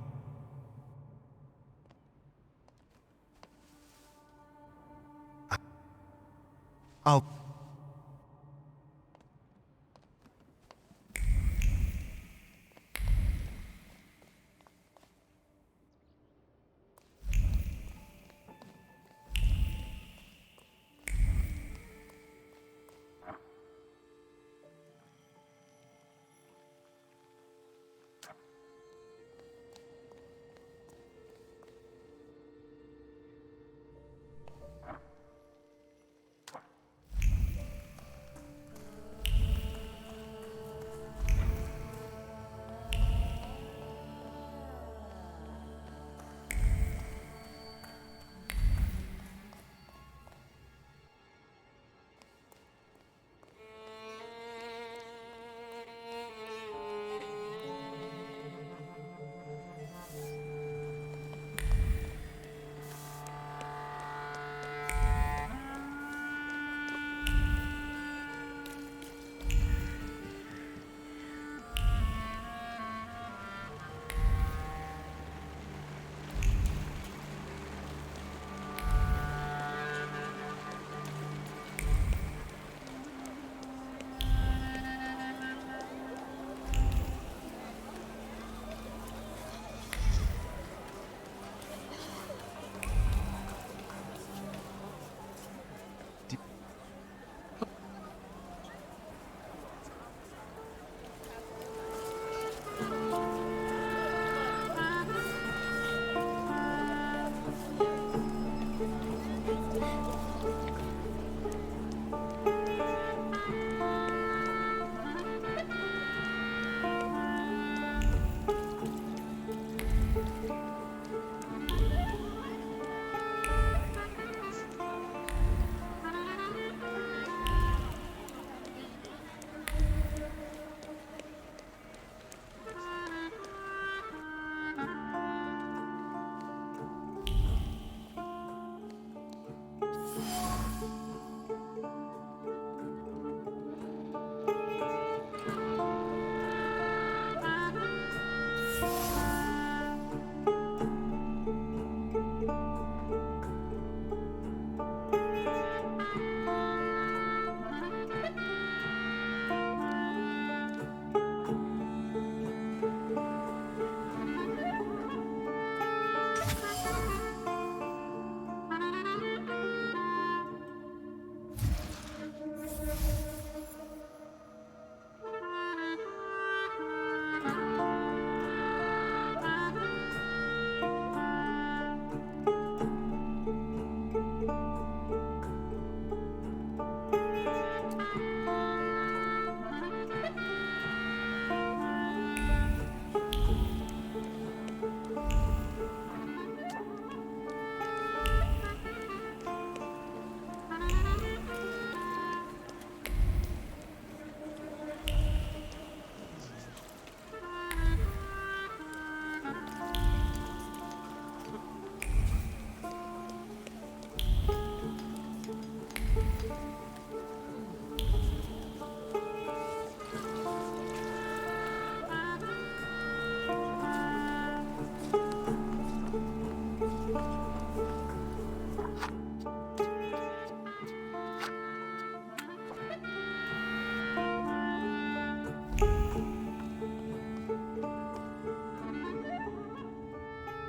I'll...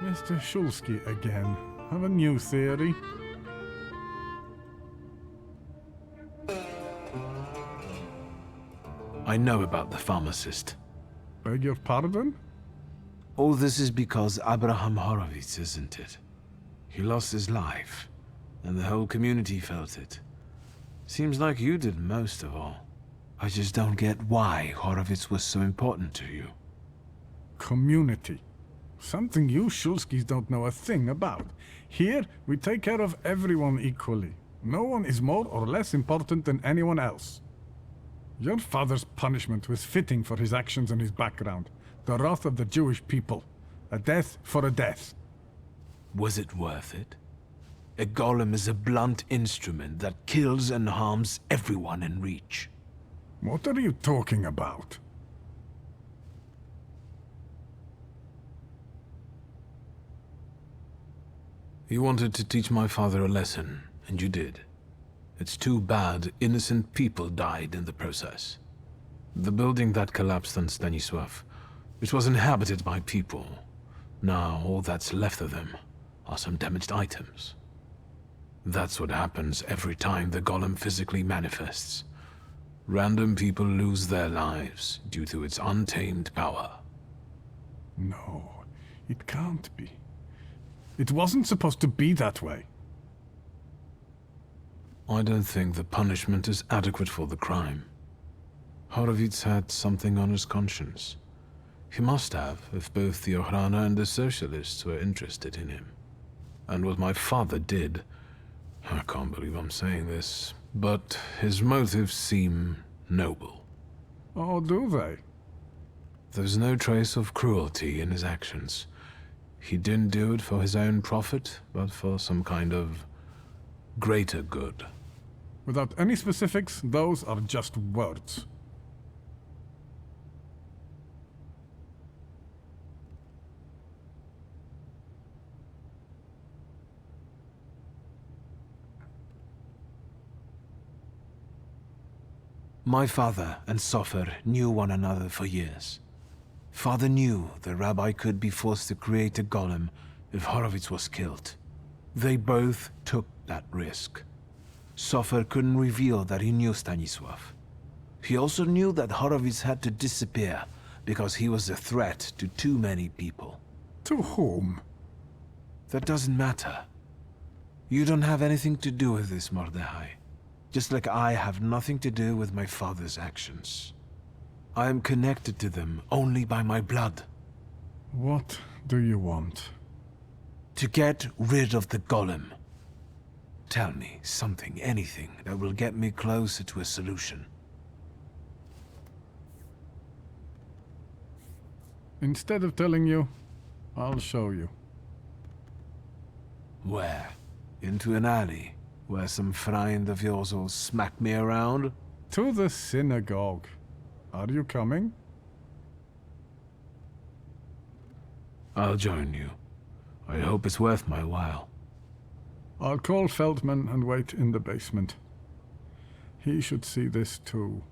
Mr. Shulsky again. Have a new theory? I know about the pharmacist. Beg your pardon? All this is because Abraham Horowitz, isn't it? He lost his life, and the whole community felt it. Seems like you did most of all. I just don't get why Horowitz was so important to you. Community. Something you Shulskis don't know a thing about. Here, we take care of everyone equally. No one is more or less important than anyone else. Your father's punishment was fitting for his actions and his background. The wrath of the Jewish people. A death for a death. Was it worth it? A golem is a blunt instrument that kills and harms everyone in reach. What are you talking about? You wanted to teach my father a lesson, and you did. It's too bad innocent people died in the process. The building that collapsed on Stanisław, it was inhabited by people. Now all that's left of them are some damaged items. That's what happens every time the golem physically manifests. Random people lose their lives due to its untamed power. No, it can't be. It wasn't supposed to be that way. I don't think the punishment is adequate for the crime. Horowitz had something on his conscience. He must have, if both the Ochrana and the Socialists were interested in him. And what my father did, I can't believe I'm saying this, but his motives seem noble. Oh, do they? There's no trace of cruelty in his actions. He didn't do it for his own profit, but for some kind of greater good. Without any specifics, those are just words. My father and Sofer knew one another for years. Father knew the rabbi could be forced to create a golem if Horowitz was killed. They both took that risk. Sofer couldn't reveal that he knew Stanisław. He also knew that Horowitz had to disappear because he was a threat to too many people. To whom? That doesn't matter. You don't have anything to do with this, Mordechai. Just like I have nothing to do with my father's actions. I am connected to them only by my blood. What do you want? To get rid of the golem. Tell me something, anything, that will get me closer to a solution. Instead of telling you, I'll show you. Where? Into an alley, where some friend of yours will smack me around? To the synagogue. Are you coming? I'll join you. I hope it's worth my while. I'll call Feldman and wait in the basement. He should see this too.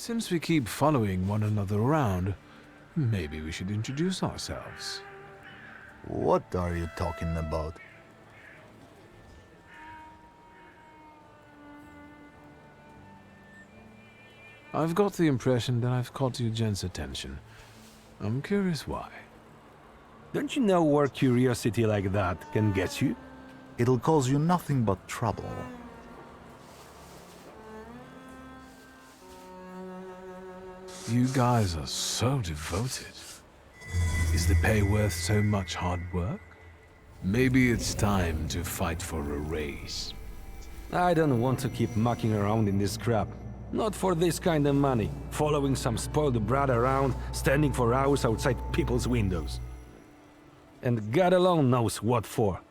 Since we keep following one another around, maybe we should introduce ourselves. What are you talking about? I've got the impression that I've caught Eugen's attention. I'm curious why. Don't you know where curiosity like that can get you? It'll cause you nothing but trouble. You guys are so devoted. Is the pay worth so much hard work? Maybe it's time to fight for a raise. I don't want to keep mucking around in this crap. Not for this kind of money. Following some spoiled brat around, standing for hours outside people's windows. And God alone knows what for.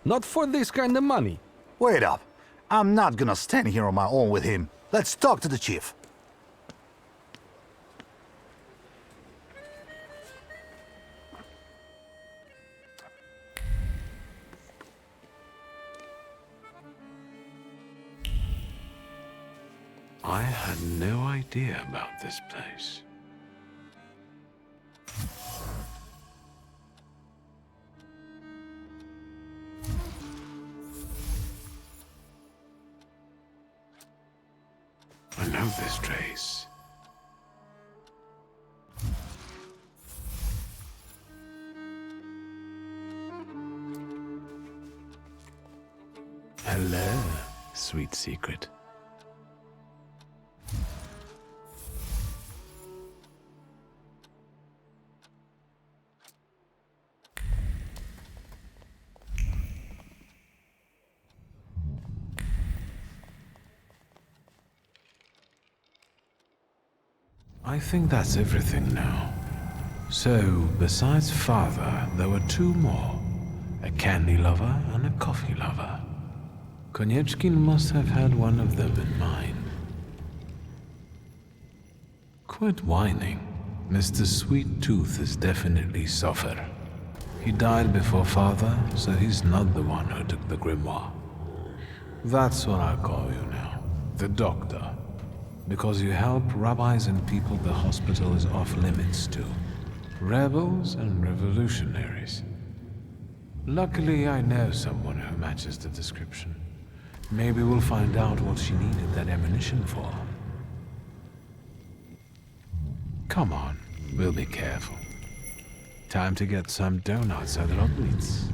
Not for this kind of money. Wait up. I'm not gonna stand here on my own with him. Let's talk to the chief. I had no idea about this place. I know this trace. Hello, sweet secret. I think that's everything now. So, besides father, there were two more. A candy lover and a coffee lover. Konieczkin must have had one of them in mind. Quit whining. Mr. Sweet Tooth is definitely suffer. He died before father, so he's not the one who took the grimoire. That's what I call you now. The doctor. Because you help rabbis and people the hospital is off limits to. Rebels and revolutionaries. Luckily, I know someone who matches the description. Maybe we'll find out what she needed that ammunition for. Come on, we'll be careful. Time to get some donuts at Roblitz.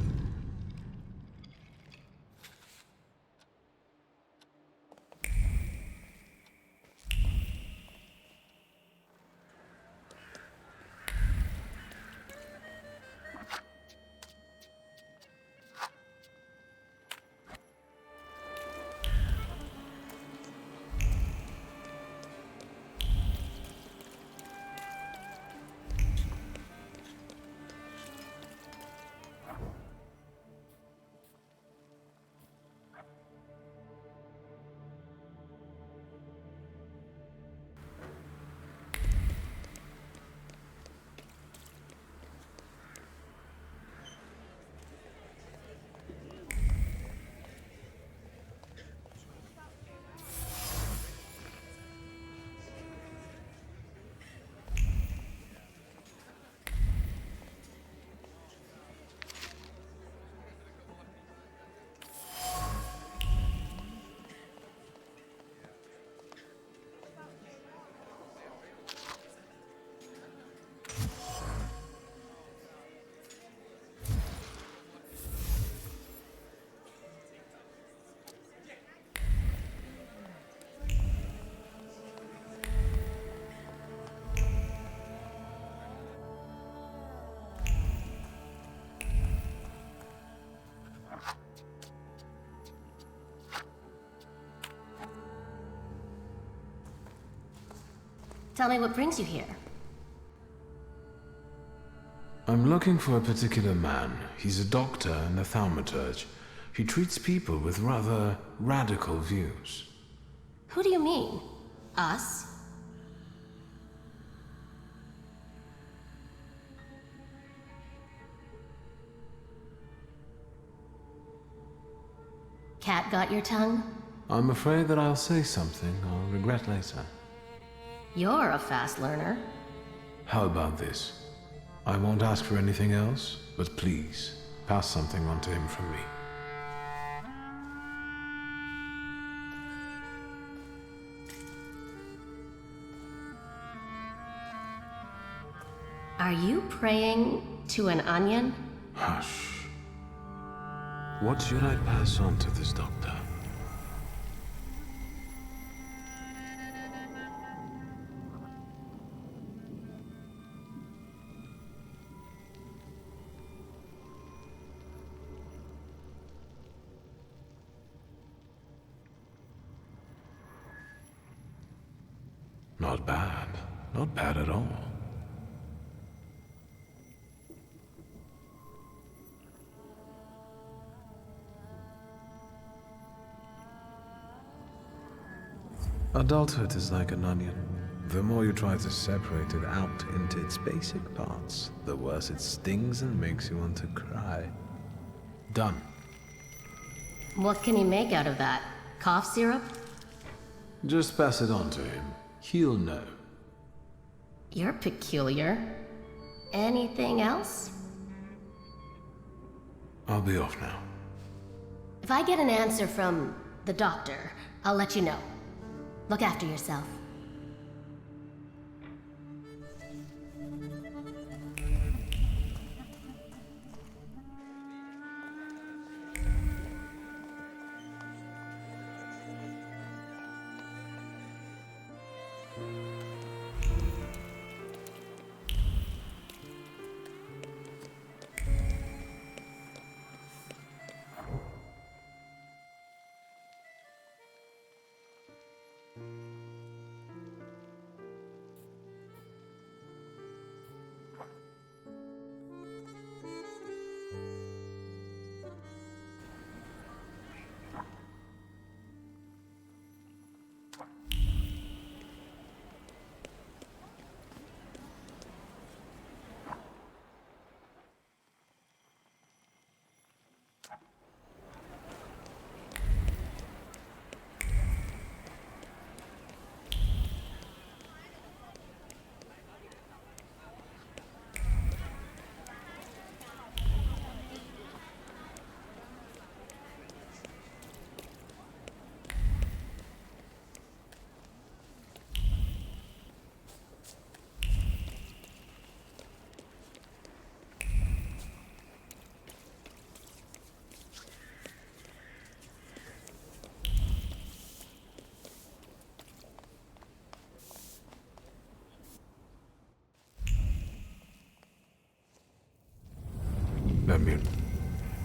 Tell me what brings you here. I'm looking for a particular man. He's a doctor and a thaumaturge. He treats people with rather radical views. Who do you mean? Us? Cat got your tongue? I'm afraid that I'll say something I'll regret later. You're a fast learner. How about this? I won't ask for anything else, but please, pass something on to him from me. Are you praying to an onion? Hush. What should I pass on to this doctor? Not bad. Not bad at all. Adulthood is like an onion. The more you try to separate it out into its basic parts, the worse it stings and makes you want to cry. Done. What can you make out of that? Cough syrup? Just pass it on to him. He'll know. You're peculiar. Anything else? I'll be off now. If I get an answer from the doctor, I'll let you know. Look after yourself.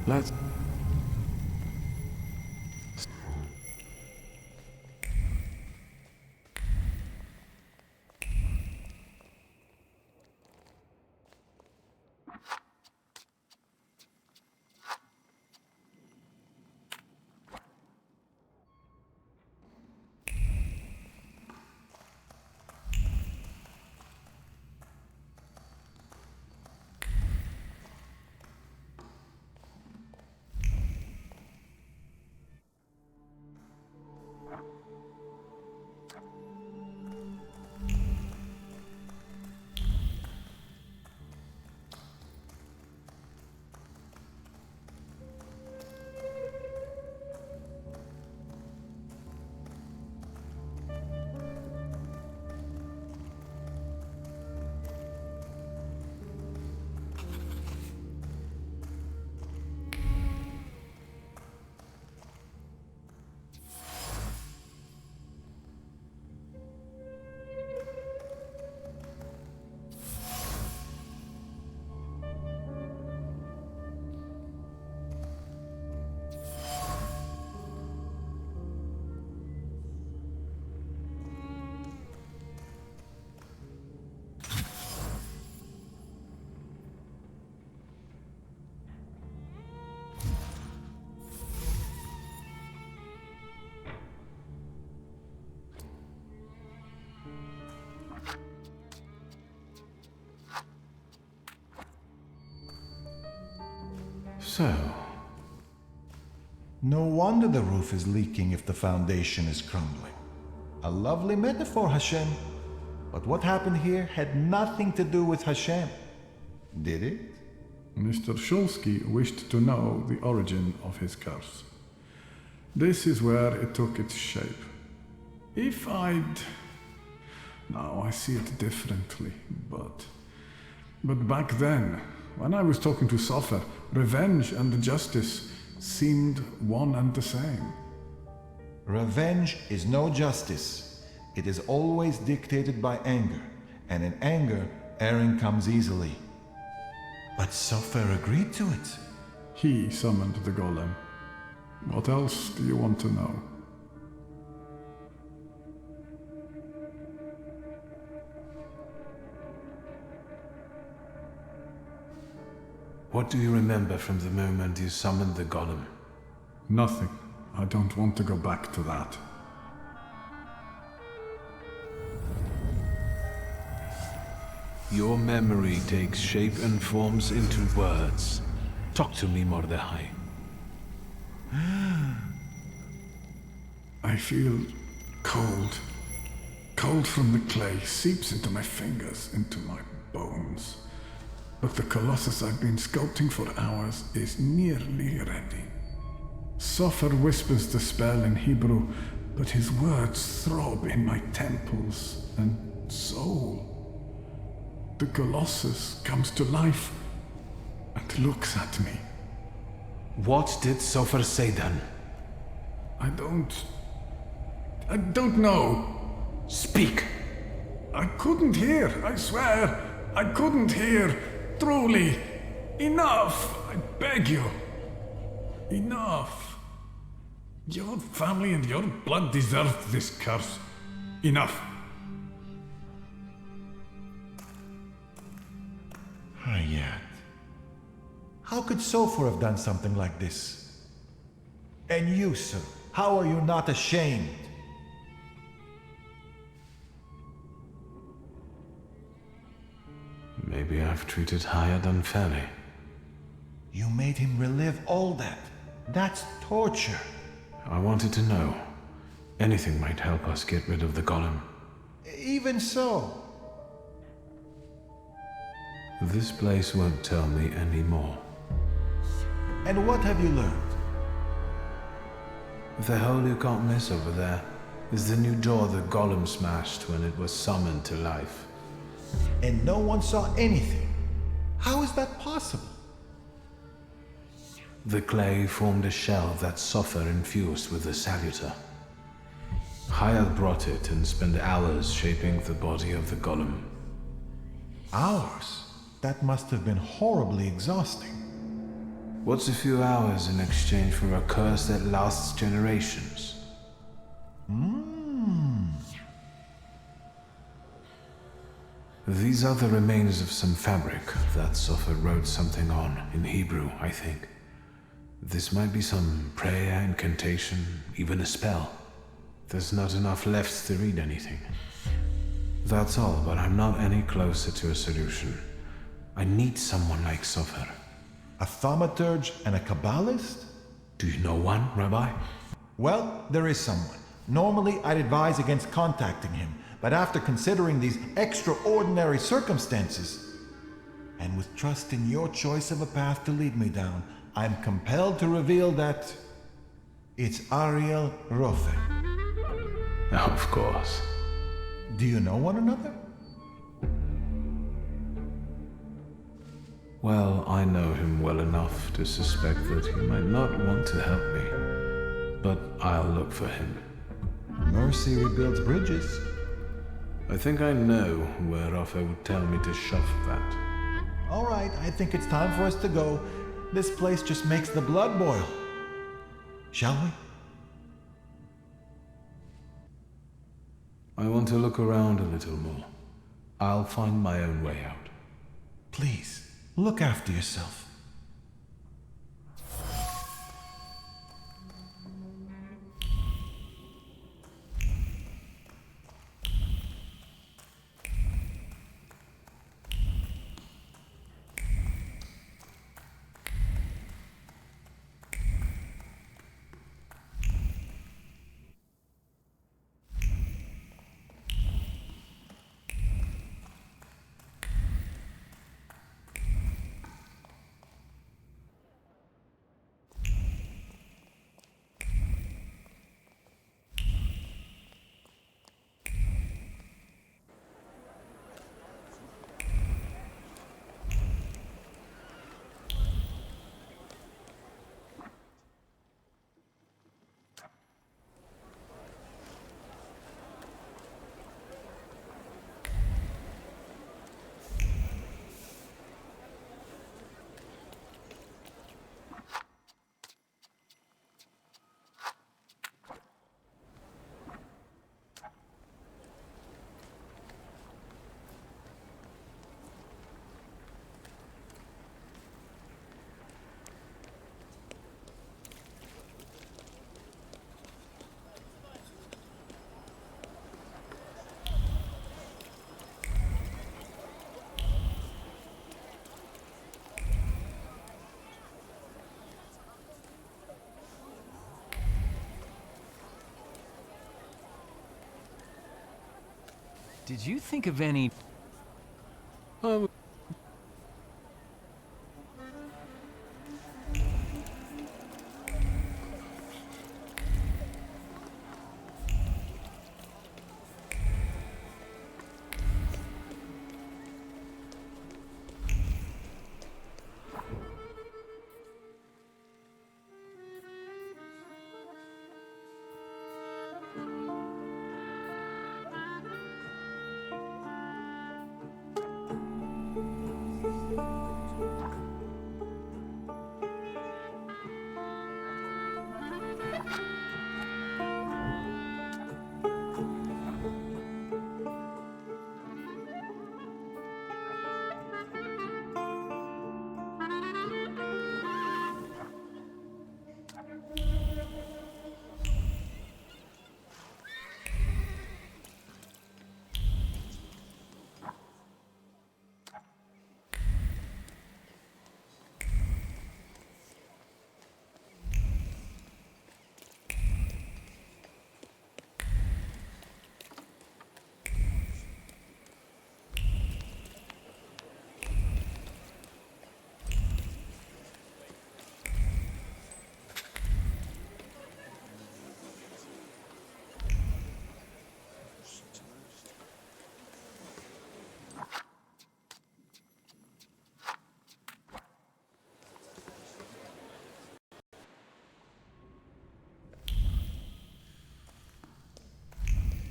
Let's... So... No wonder the roof is leaking if the foundation is crumbling. A lovely metaphor, Hashem. But what happened here had nothing to do with Hashem. Did it? Mr. Shulsky wished to know the origin of his curse. This is where it took its shape. If I'd... Now I see it differently, but back then, when I was talking to Sofer, revenge and justice seemed one and the same. Revenge is no justice. It is always dictated by anger, and in anger, erring comes easily. But Sofer agreed to it. He summoned the golem. What else do you want to know? What do you remember from the moment you summoned the golem? Nothing. I don't want to go back to that. Your memory takes shape and forms into words. Talk to me, Mordechai. I feel cold. Cold from the clay seeps into my fingers, into my bones. But the Colossus I've been sculpting for hours is nearly ready. Sofer whispers the spell in Hebrew, but his words throb in my temples and soul. The Colossus comes to life and looks at me. What did Sofer say then? I don't know. Speak! I couldn't hear, I swear. I couldn't hear. Truly. Enough, I beg you. Enough. Your family and your blood deserved this curse. Enough. Hayat. How could Sofer have done something like this? And you, sir, how are you not ashamed? Maybe I've treated Hayat unfairly. You made him relive all that. That's torture. I wanted to know. Anything might help us get rid of the golem. Even so. This place won't tell me any more. And what have you learned? The hole you can't miss over there is the new door the golem smashed when it was summoned to life. And no one saw anything. How is that possible? The clay formed a shell that Sofer infused with the saluter. Hayat brought it and spent hours shaping the body of the golem. Hours? That must have been horribly exhausting. What's a few hours in exchange for a curse that lasts generations? These are the remains of some fabric that Sofer wrote something on, in Hebrew, I think. This might be some prayer, incantation, even a spell. There's not enough left to read anything. That's all, but I'm not any closer to a solution. I need someone like Sofer. A thaumaturge and a Kabbalist? Do you know one, Rabbi? Well, there is someone. Normally, I'd advise against contacting him, but after considering these extraordinary circumstances, and with trust in your choice of a path to lead me down, I'm compelled to reveal that it's Ariel Rofe. Of course. Do you know one another? Well, I know him well enough to suspect that he might not want to help me, but I'll look for him. Mercy rebuilds bridges. I think I know where Rafa would tell me to shove that. All right, I think it's time for us to go. This place just makes the blood boil. Shall we? I want to look around a little more. I'll find my own way out. Please, look after yourself. Did you think of any...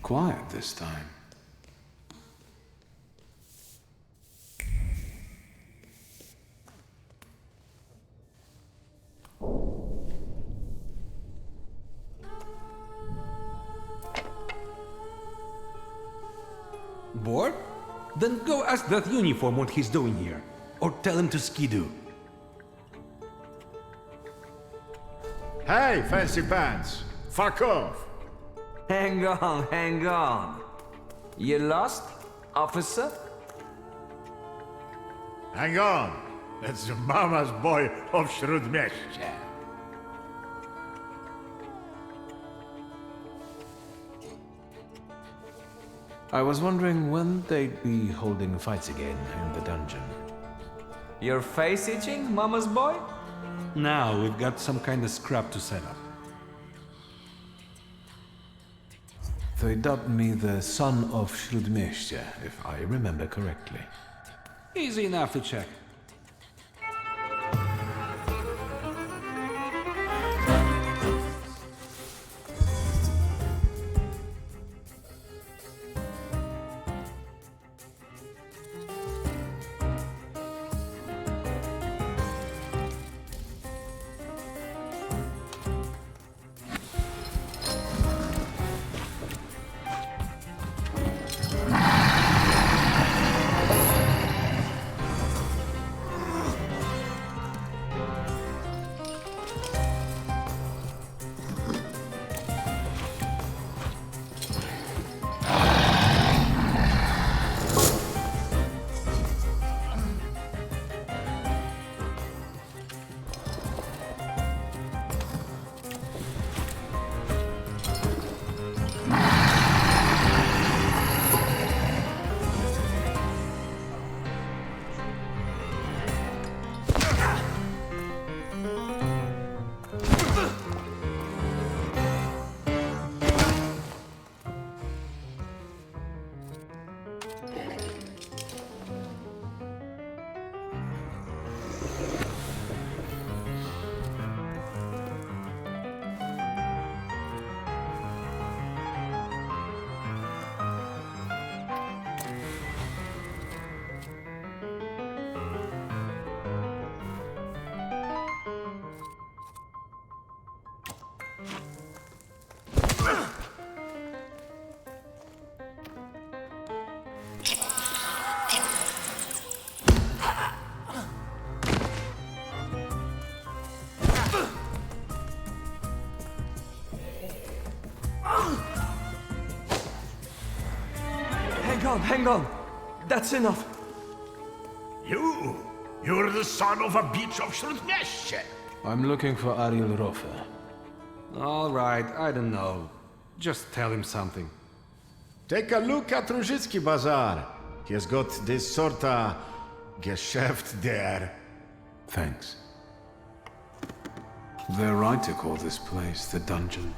Quiet this time. Bored? Then go ask that uniform what he's doing here. Or tell him to skidoo. Hey, fancy pants! Fuck off! Hang on, hang on. You lost, officer? Hang on! That's the mama's boy of Śródmieście. I was wondering when they'd be holding fights again in the dungeon. Your face itching, mama's boy? Now we've got some kind of scrap to set up. They dubbed me the son of Śródmieście, if I remember correctly. Easy enough to check. Hang on. That's enough. You're the son of a bitch of Śródmieście. I'm looking for Ariel Rofer. All right, I don't know. Just tell him something. Take a look at Ruzhitsky Bazaar. He has got this sorta Geschäft there. Thanks. They're right to call this place the dungeon.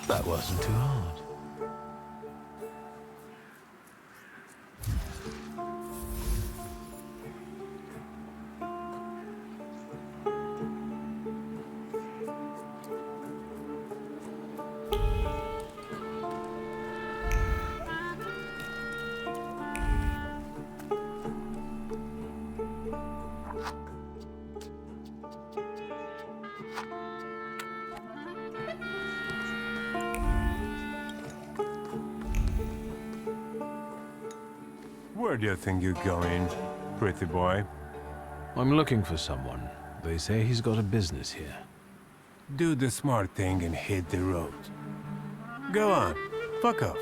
That wasn't too hard. Where do you think you're going, pretty boy? I'm looking for someone. They say he's got a business here. Do the smart thing and hit the road. Go on, fuck off.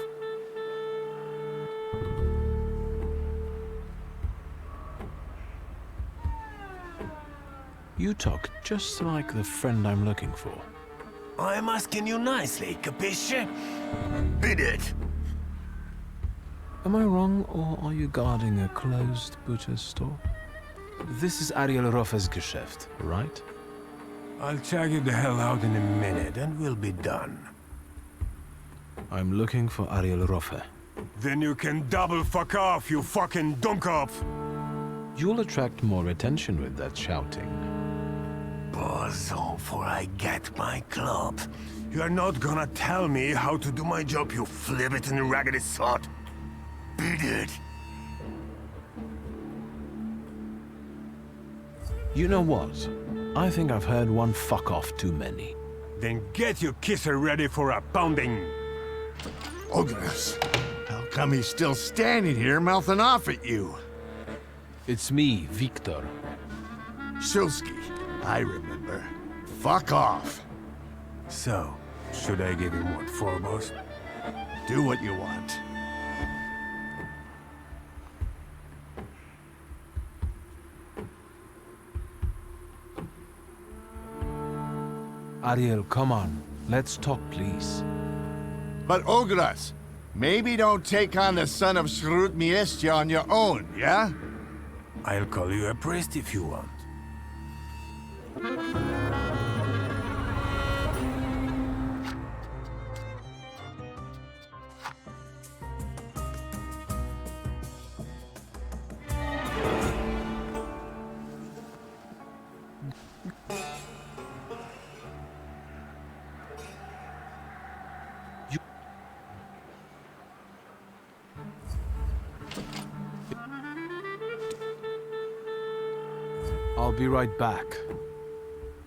You talk just like the friend I'm looking for. I'm asking you nicely, capisce? Beat it! Am I wrong, or are you guarding a closed butcher store? This is Ariel Roffe's Geschäft, right? I'll check you the hell out in a minute, and we'll be done. I'm looking for Ariel Roffe. Then you can double fuck off, you fucking dummkopf! You'll attract more attention with that shouting. Bozo, for I get my club. You're not gonna tell me how to do my job, you flibbertin' raggedy sod. Beat it! You know what? I think I've heard one fuck off too many. Then get your kisser ready for a pounding! Ogres, how come he's still standing here mouthing off at you? It's me, Victor. Shulsky, I remember. Fuck off. So, should I give him what for, boss? Do what you want. Ariel, come on. Let's talk, please. But Ogres, maybe don't take on the son of Shrut Miestia on your own, yeah? I'll call you a priest if you want. I'll be right back.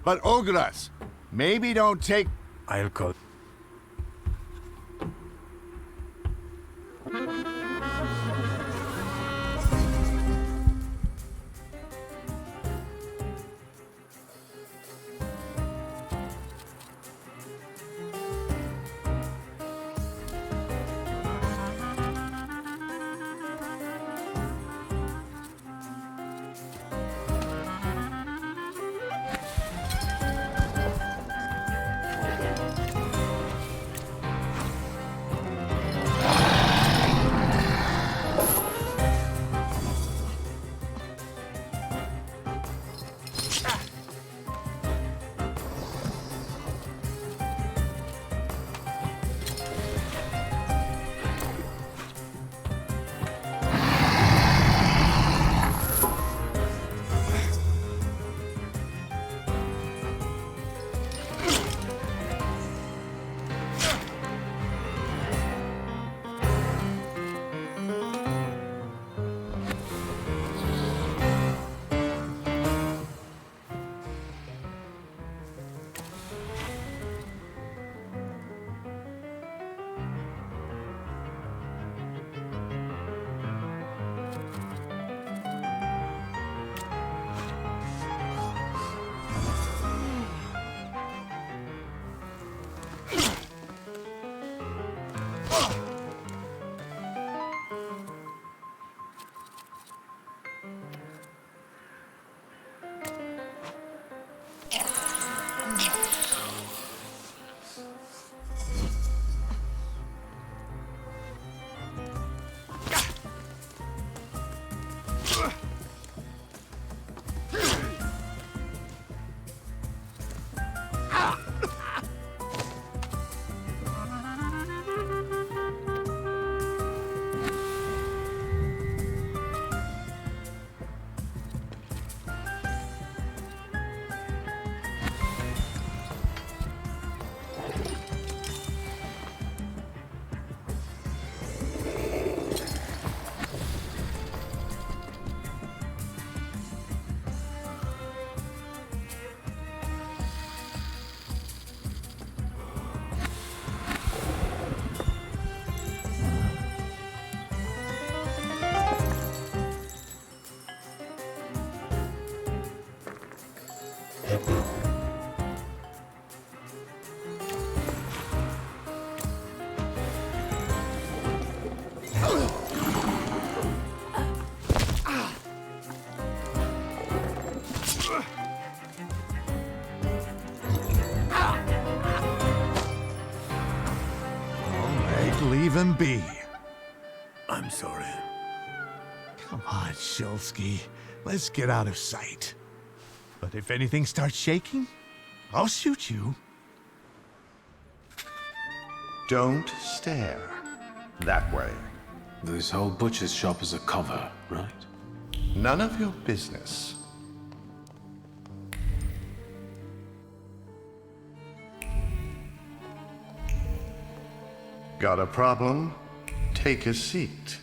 But Ogres, maybe don't take... I'll call... Leave him be. I'm sorry. Come on, Shulsky. Let's get out of sight. But if anything starts shaking, I'll shoot you. Don't stare. That way. This whole butcher's shop is a cover, right? None of your business. Got a problem? Take a seat.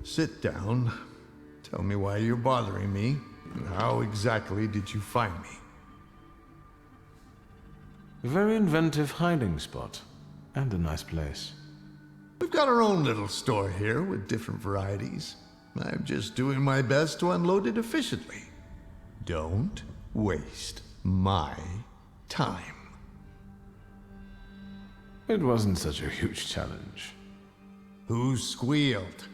Sit down. Tell me why you're bothering me. How exactly did you find me? A very inventive hiding spot. And a nice place. We've got our own little store here with different varieties. I'm just doing my best to unload it efficiently. Don't waste my time. It wasn't such a huge challenge. Who squealed?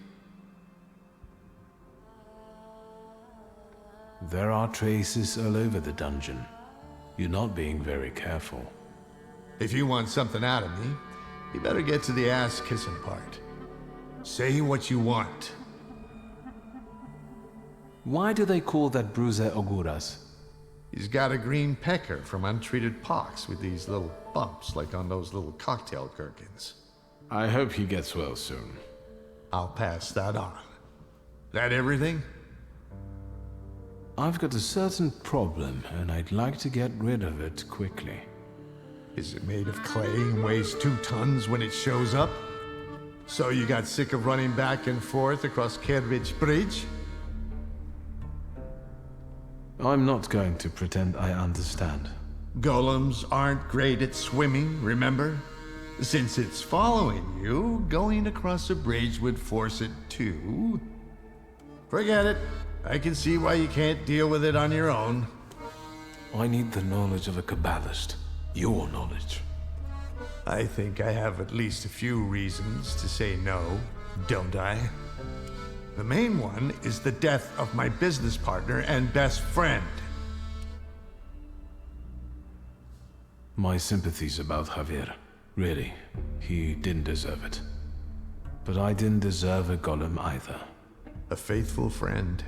There are traces all over the dungeon. You're not being very careful. If you want something out of me, you better get to the ass-kissing part. Say what you want. Why do they call that bruiser Oguras? He's got a green pecker from untreated pox with these little bumps like on those little cocktail gherkins. I hope he gets well soon. I'll pass that on. That everything? I've got a certain problem, and I'd like to get rid of it quickly. Is it made of clay and weighs 2 tons when it shows up? So you got sick of running back and forth across Kerridge Bridge? I'm not going to pretend I understand. Golems aren't great at swimming, remember? Since it's following you, going across a bridge would force it to... Forget it. I can see why you can't deal with it on your own. I need the knowledge of a Kabbalist. Your knowledge. I think I have at least a few reasons to say no, don't I? The main one is the death of my business partner and best friend. My sympathies about Javier. Really, he didn't deserve it. But I didn't deserve a golem either. A faithful friend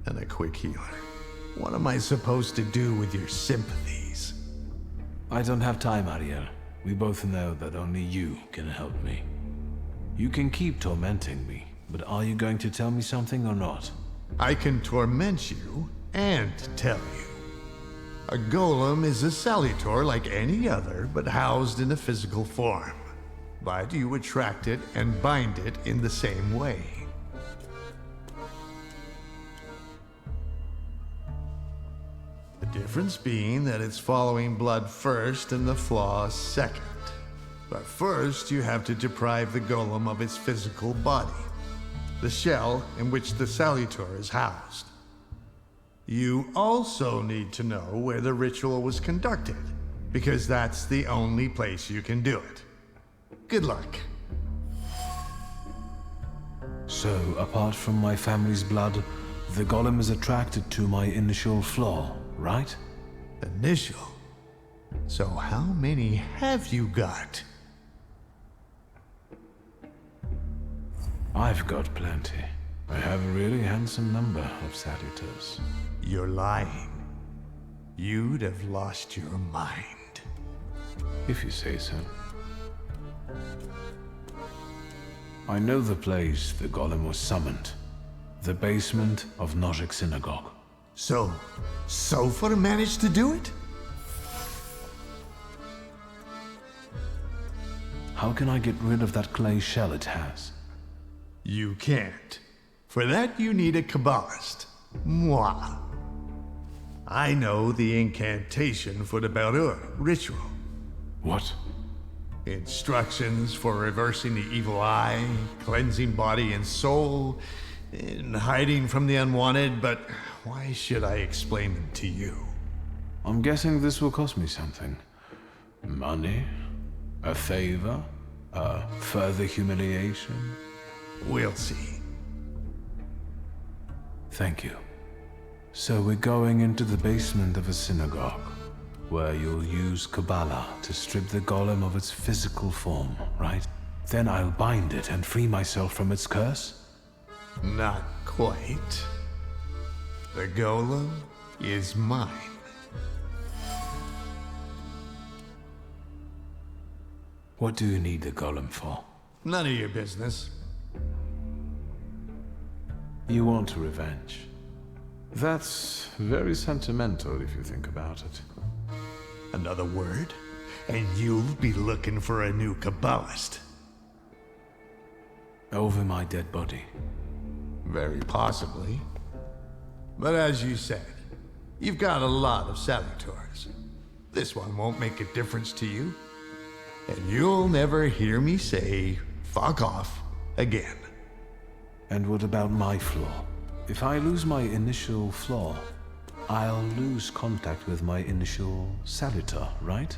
and a quick healer. What am I supposed to do with your sympathies? I don't have time, Ariel. We both know that only you can help me. You can keep tormenting me, but are you going to tell me something or not? I can torment you and tell you. A golem is a salutor like any other, but housed in a physical form. But you attract it and bind it in the same way. The difference being that it's following blood first and the flaws second. But first, you have to deprive the golem of its physical body, the shell in which the salutor is housed. You also need to know where the ritual was conducted, because that's the only place you can do it. Good luck. So, apart from my family's blood, the golem is attracted to my initial flaw, right? Initial? So how many have you got? I've got plenty. I have a really handsome number of salutors. You're lying. You'd have lost your mind. If you say so. I know the place the golem was summoned. The basement of Nozick Synagogue. So, Sofer managed to do it? How can I get rid of that clay shell it has? You can't. For that you need a Kabbalist. Moi. I know the incantation for the Berur ritual. What? Instructions for reversing the evil eye, cleansing body and soul, and hiding from the unwanted, but why should I explain them to you? I'm guessing this will cost me something. Money? A favor? A further humiliation? We'll see. Thank you. So we're going into the basement of a synagogue, where you'll use Kabbalah to strip the golem of its physical form, right? Then I'll bind it and free myself from its curse? Not quite. The golem is mine. What do you need the golem for? None of your business. You want revenge. That's very sentimental if you think about it. Another word, and you'll be looking for a new Kabbalist. Over my dead body. Very possibly. But as you said, you've got a lot of Thaumaturges. This one won't make a difference to you. And you'll never hear me say, fuck off, again. And what about my flaw? If I lose my initial flaw, I'll lose contact with my initial salutor, right?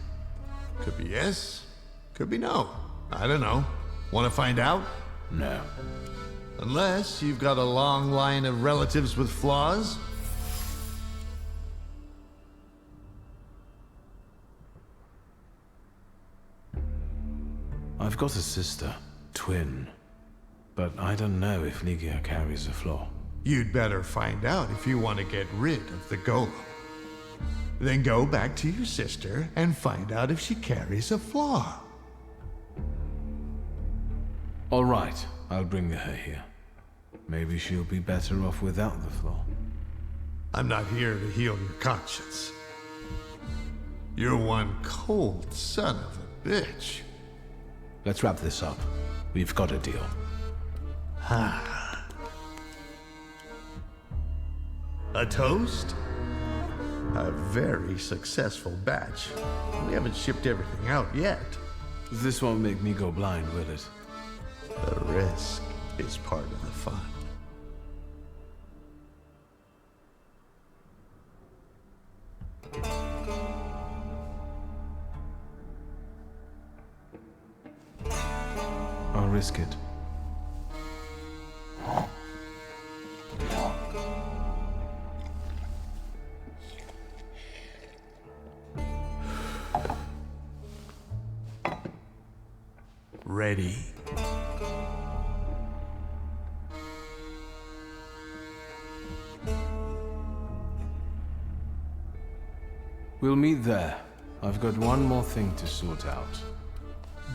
Could be yes, could be no. I don't know. Want to find out? No. Unless you've got a long line of relatives with flaws. I've got a sister, twin, but I don't know if Ligia carries a flaw. You'd better find out if you want to get rid of the golem. Then go back to your sister and find out if she carries a flaw. All right, I'll bring her here. Maybe she'll be better off without the flaw. I'm not here to heal your conscience. You're one cold son of a bitch. Let's wrap this up. We've got a deal. A toast? A very successful batch. We haven't shipped everything out yet. This won't make me go blind, will it? The risk is part of the fun. I'll risk it. Ready? We'll meet there. I've got one more thing to sort out.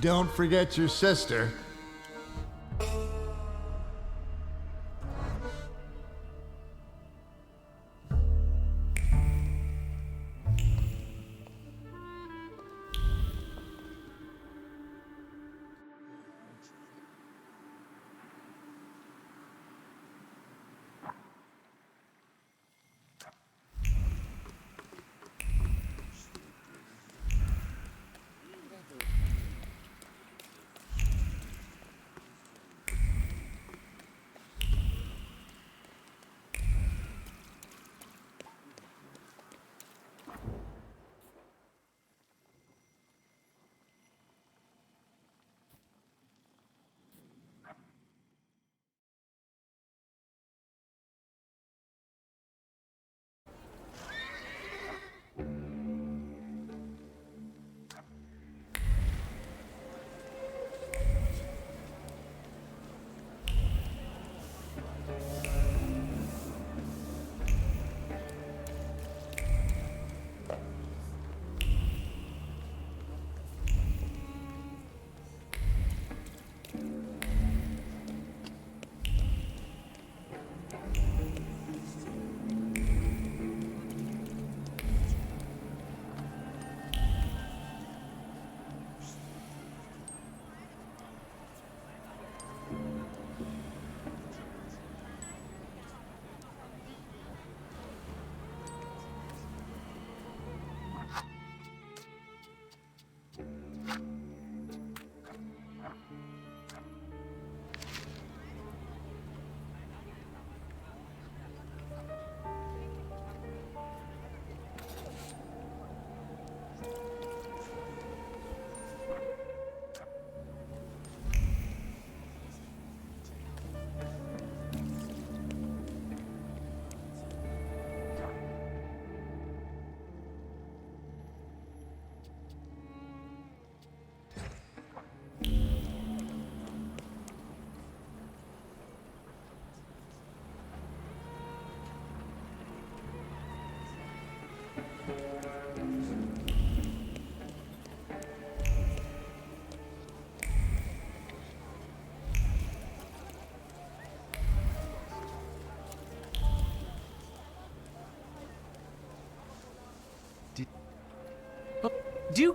Don't forget your sister. Do...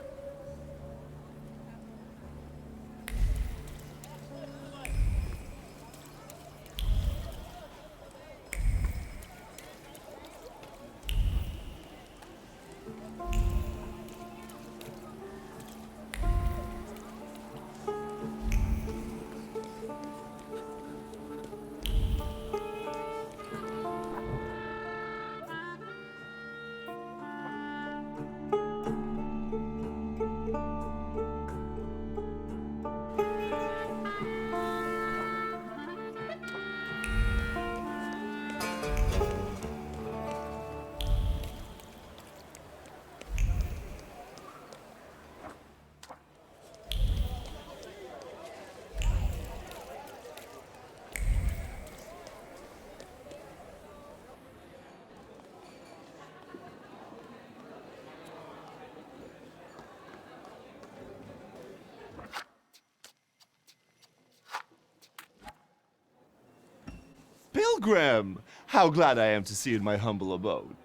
Graham! How glad I am to see you in my humble abode.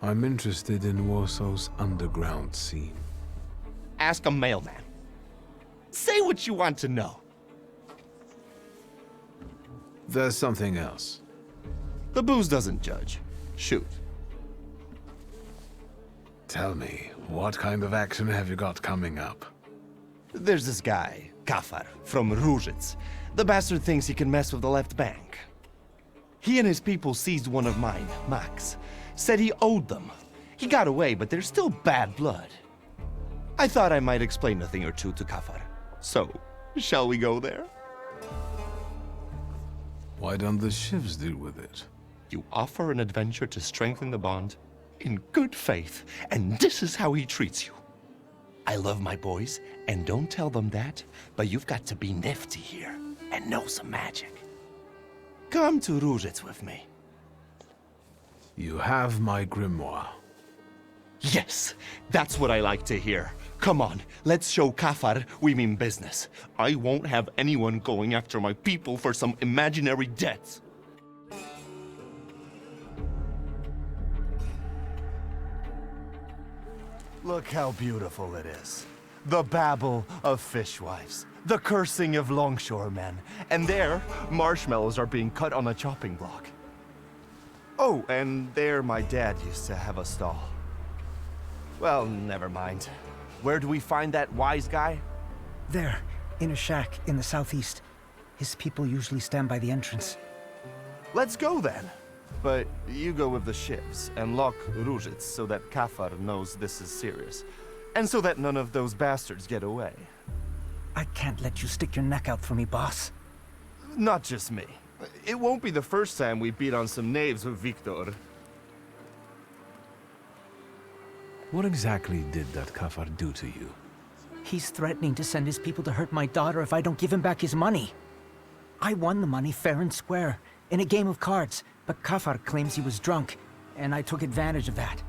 I'm interested in Warsaw's underground scene. Ask a mailman. Say what you want to know. There's something else. The booze doesn't judge. Shoot. Tell me, what kind of action have you got coming up? There's this guy, Kafar, from Ruzhitz. The bastard thinks he can mess with the left bank. He and his people seized one of mine, Max. Said he owed them. He got away, but there's still bad blood. I thought I might explain a thing or two to Kafar. So, shall we go there? Why don't the shivs deal with it? You offer an adventure to strengthen the bond in good faith, and this is how he treats you. I love my boys, and don't tell them that, but you've got to be nifty here and know some magic. Come to Ruzhitz with me. You have my grimoire. Yes, that's what I like to hear. Come on, let's show Kafar we mean business. I won't have anyone going after my people for some imaginary debts. Look how beautiful it is. The babble of fishwives, the cursing of longshoremen, and there, marshmallows are being cut on a chopping block. Oh, and there my dad used to have a stall. Well, never mind. Where do we find that wise guy? There, in a shack in the southeast. His people usually stand by the entrance. Let's go then. But you go with the shivs and lock Ruzhitz so that Kafar knows this is serious. And so that none of those bastards get away. I can't let you stick your neck out for me, boss. Not just me. It won't be the first time we beat on some knaves with Victor. What exactly did that Kafar do to you? He's threatening to send his people to hurt my daughter if I don't give him back his money. I won the money fair and square, in a game of cards, but Kafar claims he was drunk, and I took advantage of that.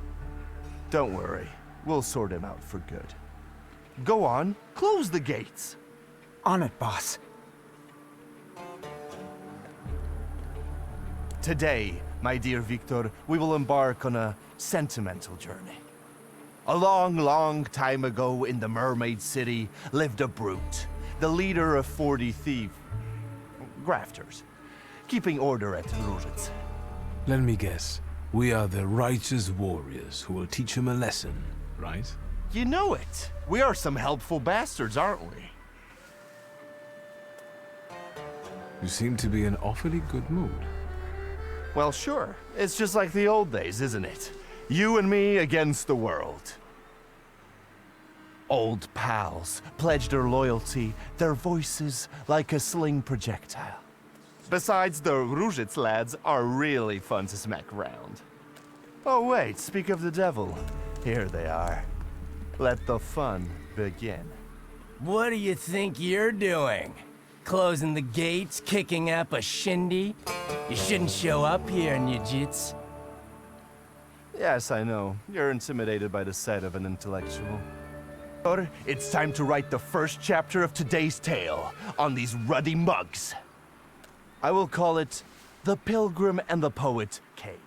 Don't worry. We'll sort him out for good. Go on, close the gates. On it, boss. Today, my dear Victor, we will embark on a sentimental journey. A long, long time ago in the Mermaid City lived a brute, the leader of 40 grafters, keeping order at Ruzhitz. Let me guess. We are the righteous warriors who will teach him a lesson, right? You know it. We are some helpful bastards, aren't we? You seem to be in awfully good mood. Well, sure. It's just like the old days, isn't it? You and me against the world. Old pals pledged their loyalty, their voices like a sling projectile. Besides, the Ruzhitz lads are really fun to smack around. Oh wait, speak of the devil. Here they are. Let the fun begin. What do you think you're doing? Closing the gates, kicking up a shindy? You shouldn't show up here in your jits. Yes, I know. You're intimidated by the sight of an intellectual. But it's time to write the first chapter of today's tale on these ruddy mugs. I will call it The Pilgrim and the Poet Cave.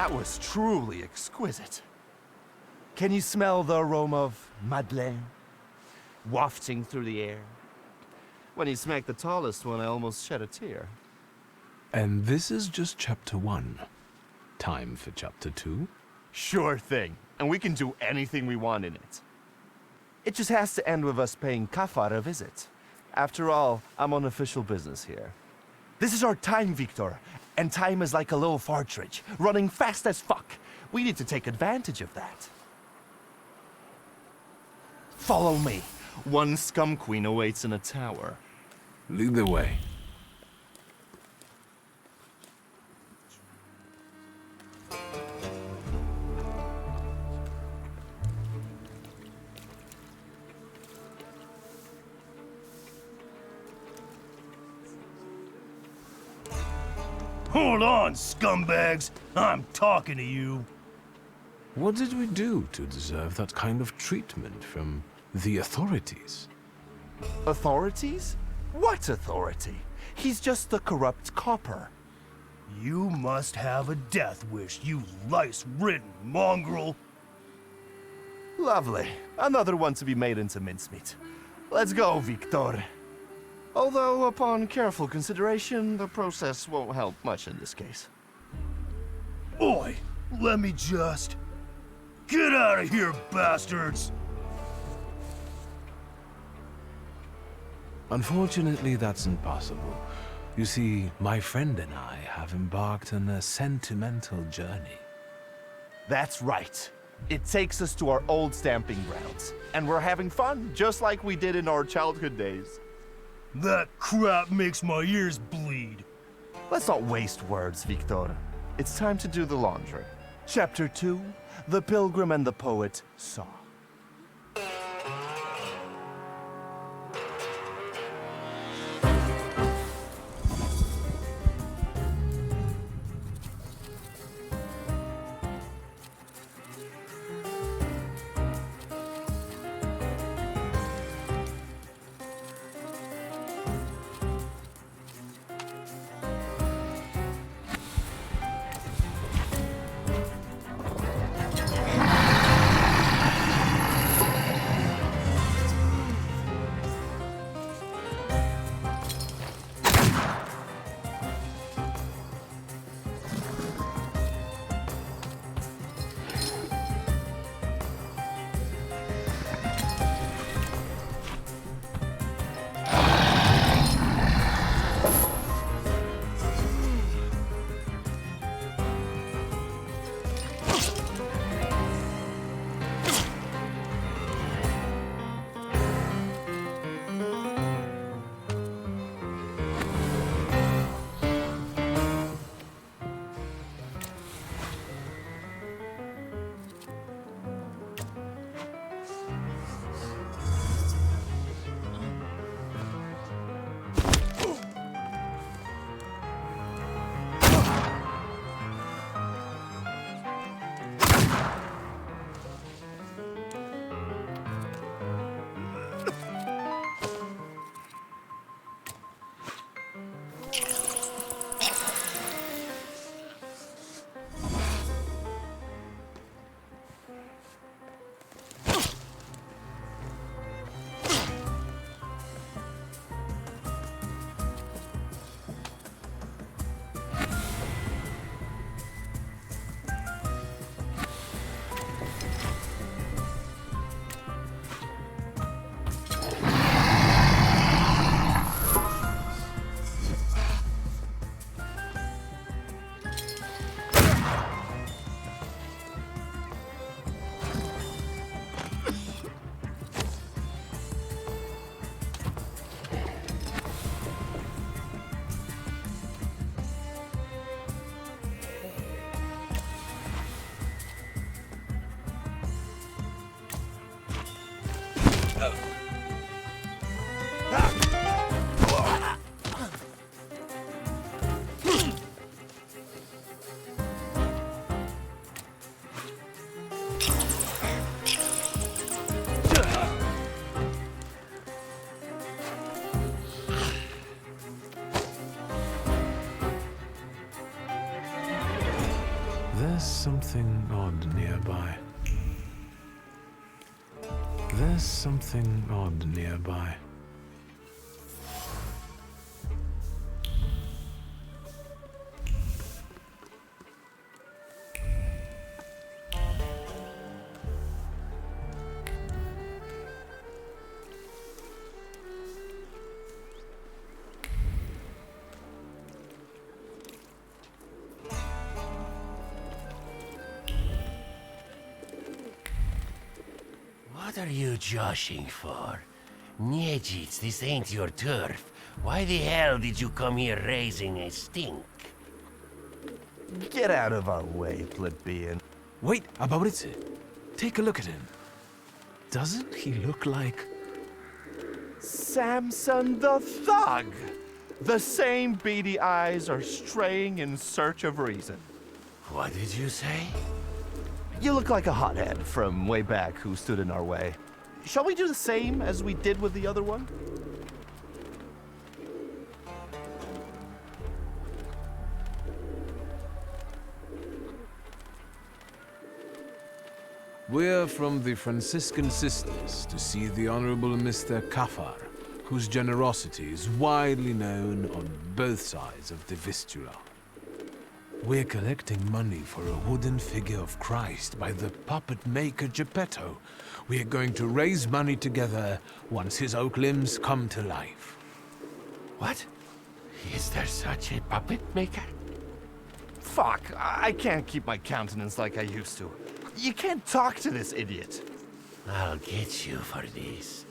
That was truly exquisite. Can you smell the aroma of Madeleine wafting through the air? When you smacked the tallest one, I almost shed a tear. And this is just chapter 1. Time for chapter 2? Sure thing. And we can do anything we want in it. It just has to end with us paying Kafar a visit. After all, I'm on official business here. This is our time, Victor. And time is like a little partridge, running fast as fuck. We need to take advantage of that. Follow me. One scum queen awaits in a tower. Lead the way. Hold on, scumbags! I'm talking to you. What did we do to deserve that kind of treatment from the authorities? Authorities? What authority? He's just a corrupt copper. You must have a death wish, you lice-ridden mongrel. Lovely. Another one to be made into mincemeat. Let's go, Victor. Although, upon careful consideration, the process won't help much in this case. Oi, let me just... Get out of here, bastards! Unfortunately, that's impossible. You see, my friend and I have embarked on a sentimental journey. That's right. It takes us to our old stamping grounds. And we're having fun, just like we did in our childhood days. That crap makes my ears bleed. Let's not waste words, Victor. It's time to do the laundry. Chapter 2, The Pilgrim and the Poet Saw. something odd nearby. There's something odd nearby. What are you joshing for? Niedzits, this ain't your turf. Why the hell did you come here raising a stink? Get out of our way, plebeian. Wait, Abauritze. Take a look at him. Doesn't he look like... Samson the Thug! The same beady eyes are straying in search of reason. What did you say? You look like a hothead from way back who stood in our way. Shall we do the same as we did with the other one? We're from the Franciscan Sisters to see the Honorable Mr. Kafar, whose generosity is widely known on both sides of the Vistula. We're collecting money for a wooden figure of Christ by the puppet maker Geppetto. We're going to raise money together once his oak limbs come to life. What? Is there such a puppet maker? Fuck, I can't keep my countenance like I used to. You can't talk to this idiot. I'll get you for this.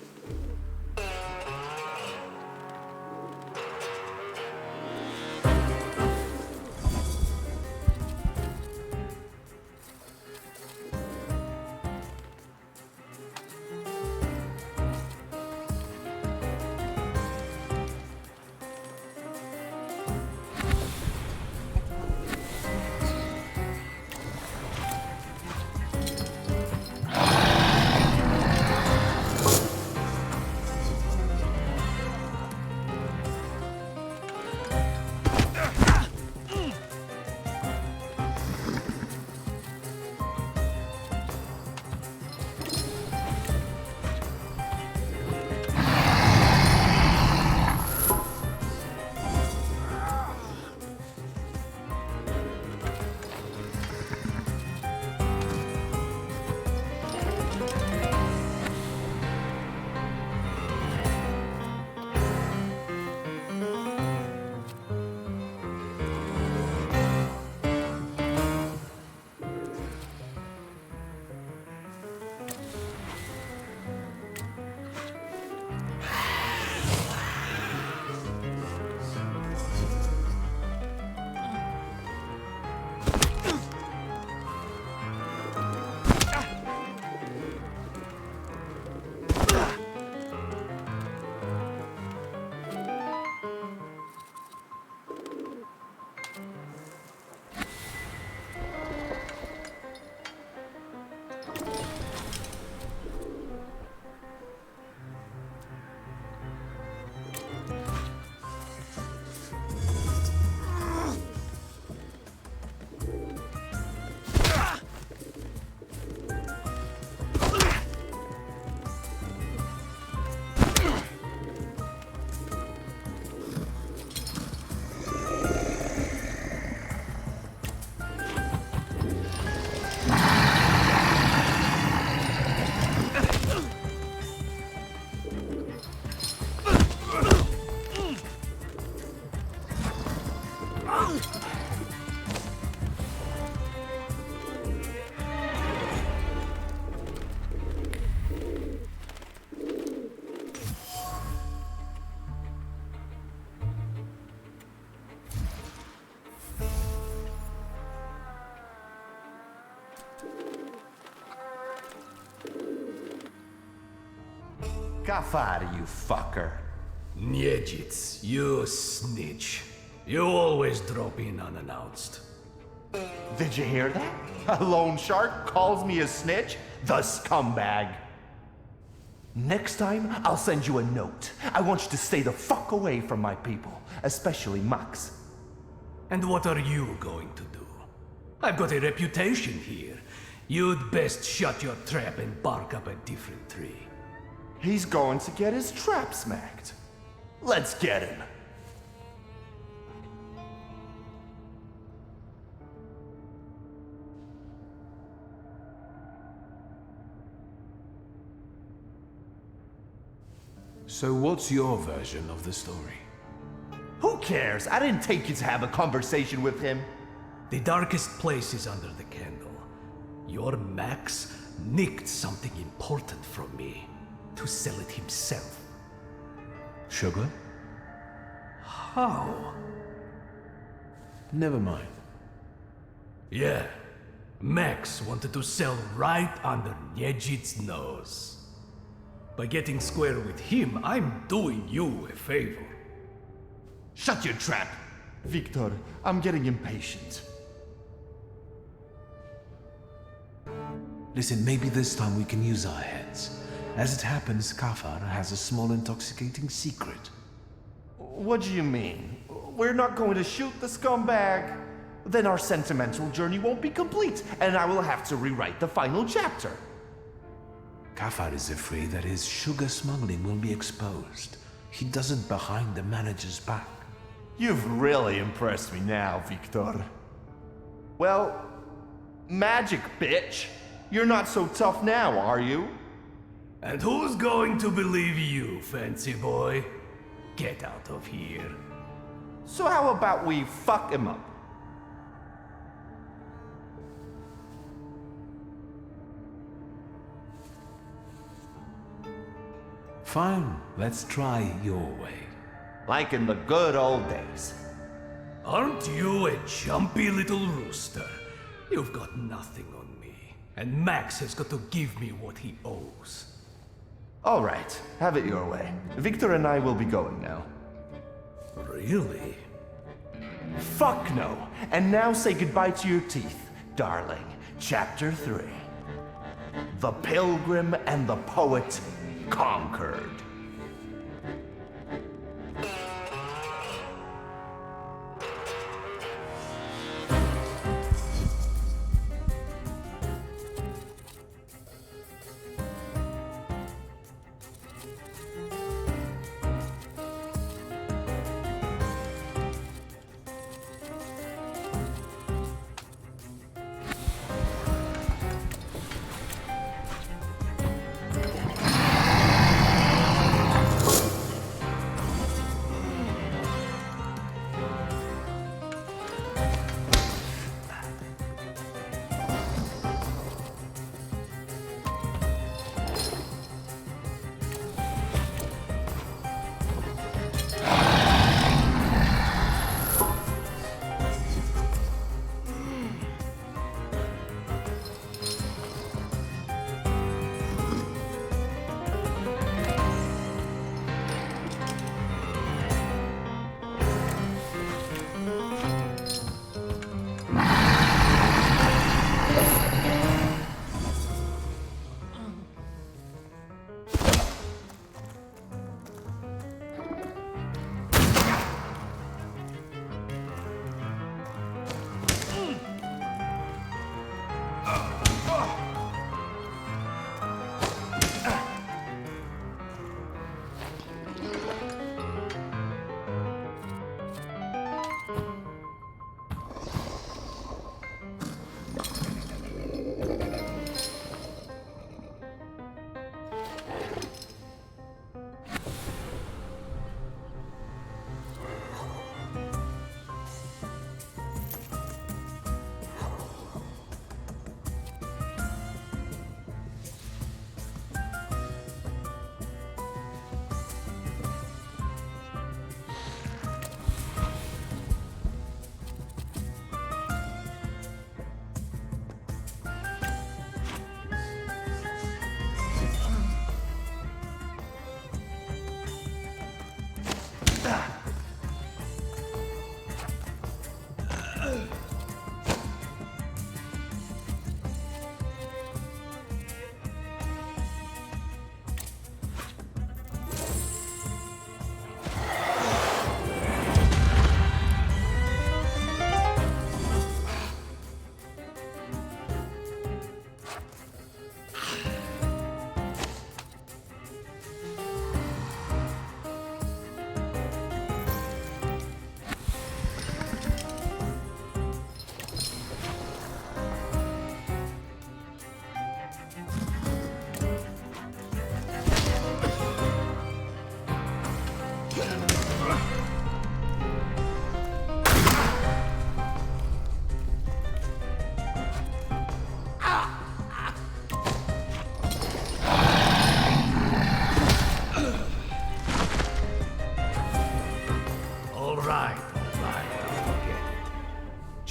Kafar, you fucker. Niedzits, you snitch. You always drop in unannounced. Did you hear that? A loan shark calls me a snitch? The scumbag. Next time, I'll send you a note. I want you to stay the fuck away from my people, especially Max. And what are you going to do? I've got a reputation here. You'd best shut your trap and bark up a different tree. He's going to get his trap smacked. Let's get him. So what's your version of the story? Who cares? I didn't take you to have a conversation with him. The darkest place is under the candle. Your Max nicked something important from me to sell it himself. Sugar? How? Never mind. Yeah, Max wanted to sell right under Niedzit's nose. By getting square with him, I'm doing you a favor. Shut your trap! Victor, I'm getting impatient. Listen, maybe this time we can use our heads. As it happens, Kafar has a small intoxicating secret. What do you mean? We're not going to shoot the scumbag? Then our sentimental journey won't be complete, and I will have to rewrite the final chapter. Kafar is afraid that his sugar smuggling will be exposed. He does it behind the manager's back. You've really impressed me now, Victor. Well, magic, bitch. You're not so tough now, are you? And who's going to believe you, fancy boy? Get out of here. So how about we fuck him up? Fine, let's try your way. Like in the good old days. Aren't you a jumpy little rooster? You've got nothing on me, and Max has got to give me what he owes. All right, have it your way. Victor and I will be going now. Really? Fuck no. And now say goodbye to your teeth, darling. Chapter 3. The Pilgrim and the Poet conquered.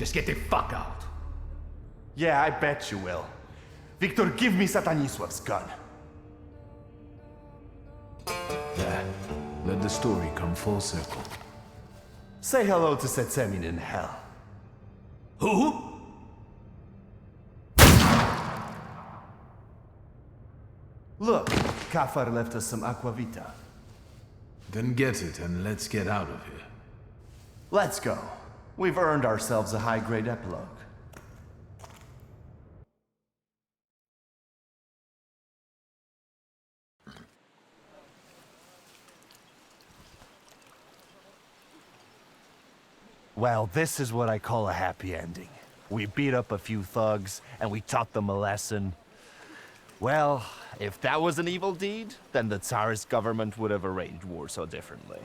Just get the fuck out. Yeah, I bet you will. Victor, give me Satanislav's gun. There. Let the story come full circle. Say hello to Setsemin in hell. Who? Look, Kafar left us some aquavita. Then get it and let's get out of here. Let's go. We've earned ourselves a high-grade epilogue. Well, this is what I call a happy ending. We beat up a few thugs, and we taught them a lesson. Well, if that was an evil deed, then the Tsarist government would have arranged war so differently.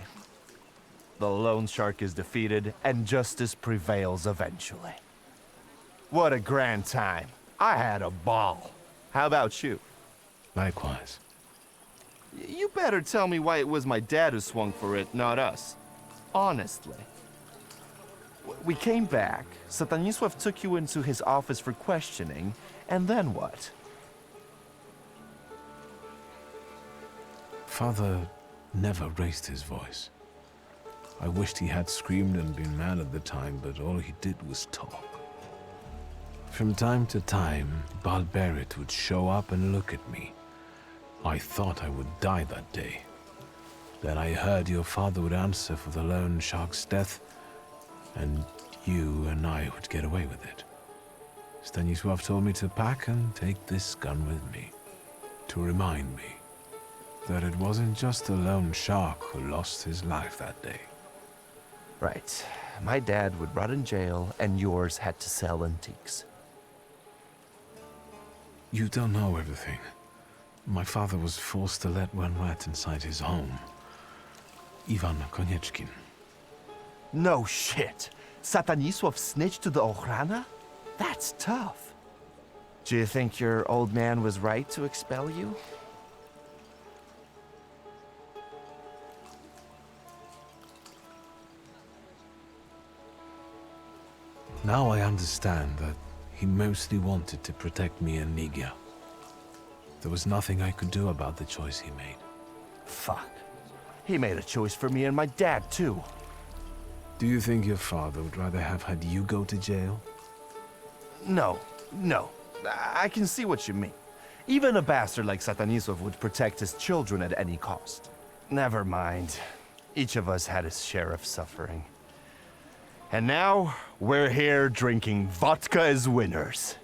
The loan shark is defeated, and justice prevails eventually. What a grand time. I had a ball. How about you? Likewise. You better tell me why it was my dad who swung for it, not us. Honestly. We came back, Satanisław took you into his office for questioning, and then what? Father never raised his voice. I wished he had screamed and been mad at the time, but all he did was talk. From time to time, Balberit would show up and look at me. I thought I would die that day. Then I heard your father would answer for the loan shark's death, and you and I would get away with it. Stanisław told me to pack and take this gun with me, to remind me that it wasn't just a lone shark who lost his life that day. Right. My dad would rot in jail, and yours had to sell antiques. You don't know everything. My father was forced to let one rat inside his home. Ivan Konieczkin. No shit. Satanisław snitched to the Ochrana? That's tough. Do you think your old man was right to expel you? Now I understand that he mostly wanted to protect me and Nigia. There was nothing I could do about the choice he made. Fuck. He made a choice for me and my dad, too. Do you think your father would rather have had you go to jail? No. I can see what you mean. Even a bastard like Satanisław would protect his children at any cost. Never mind. Each of us had his share of suffering. And now, we're here drinking vodka as winners.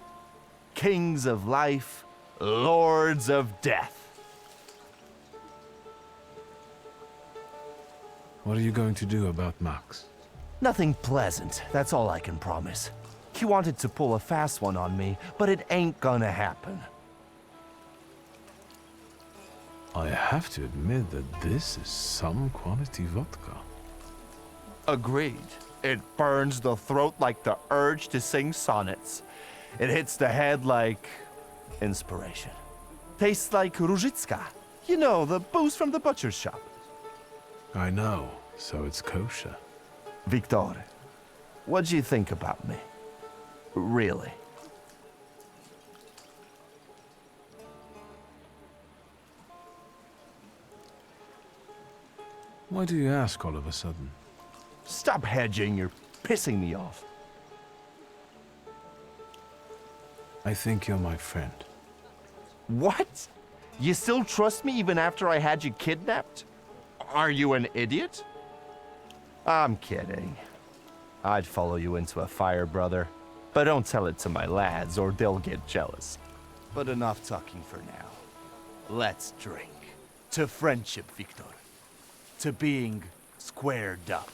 Kings of life, lords of death. What are you going to do about Max? Nothing pleasant, that's all I can promise. He wanted to pull a fast one on me, but it ain't gonna happen. I have to admit that this is some quality vodka. Agreed. It burns the throat like the urge to sing sonnets. It hits the head like inspiration. Tastes like Różycka. You know, the booze from the butcher's shop. I know, so it's kosher. Victor, what do you think about me? Really? Why do you ask all of a sudden? Stop hedging, you're pissing me off. I think you're my friend. What? You still trust me even after I had you kidnapped? Are you an idiot? I'm kidding. I'd follow you into a fire, brother. But don't tell it to my lads or they'll get jealous. But enough talking for now. Let's drink. To friendship, Victor. To being squared up.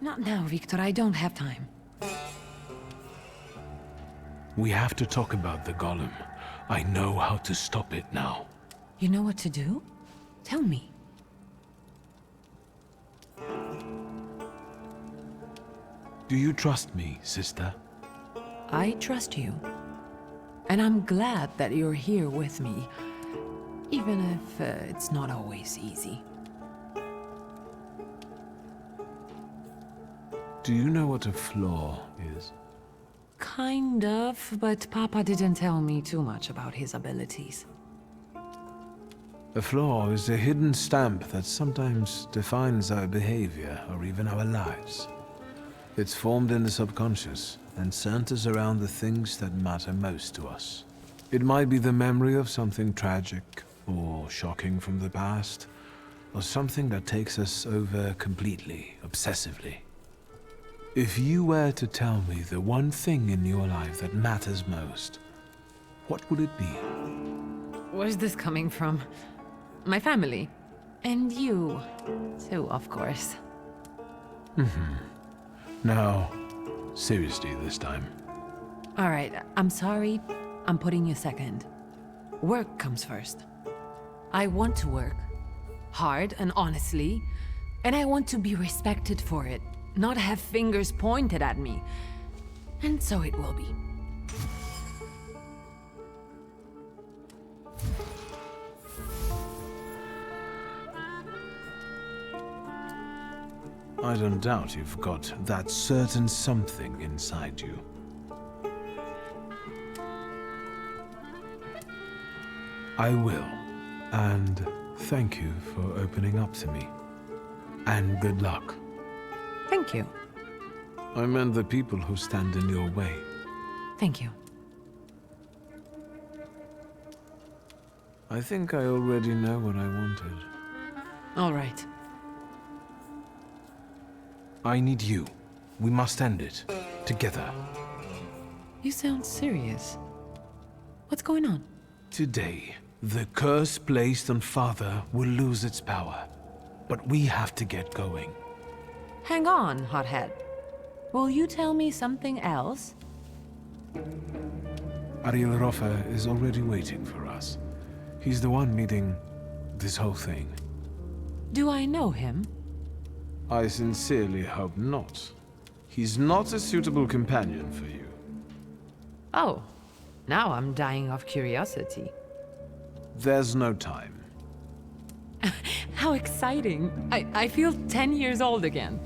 Not now, Victor. I don't have time. We have to talk about the golem. I know how to stop it now. You know what to do? Tell me. Do you trust me, sister? I trust you. And I'm glad that you're here with me, even if it's not always easy. Do you know what a flaw is? Kind of, but Papa didn't tell me too much about his abilities. A flaw is a hidden stamp that sometimes defines our behavior or even our lives. It's formed in the subconscious and centers around the things that matter most to us. It might be the memory of something tragic or shocking from the past, or something that takes us over completely, obsessively. If you were to tell me the one thing in your life that matters most, what would it be? Where's this coming from? My family. And you, too, of course. Now, seriously this time. All right, I'm sorry. I'm putting you second. Work comes first. I want to work. Hard and honestly. And I want to be respected for it. Not have fingers pointed at me. And so it will be. I don't doubt you've got that certain something inside you. I will. And thank you for opening up to me. And good luck. Thank you. I meant the people who stand in your way. Thank you. I think I already know what I wanted. All right. I need you. We must end it. Together. You sound serious. What's going on? Today, the curse placed on Father will lose its power. But we have to get going. Hang on, hothead. Will you tell me something else? Ariel Roffa is already waiting for us. He's the one leading this whole thing. Do I know him? I sincerely hope not. He's not a suitable companion for you. Oh, now I'm dying of curiosity. There's no time. How exciting! I feel 10 years old again.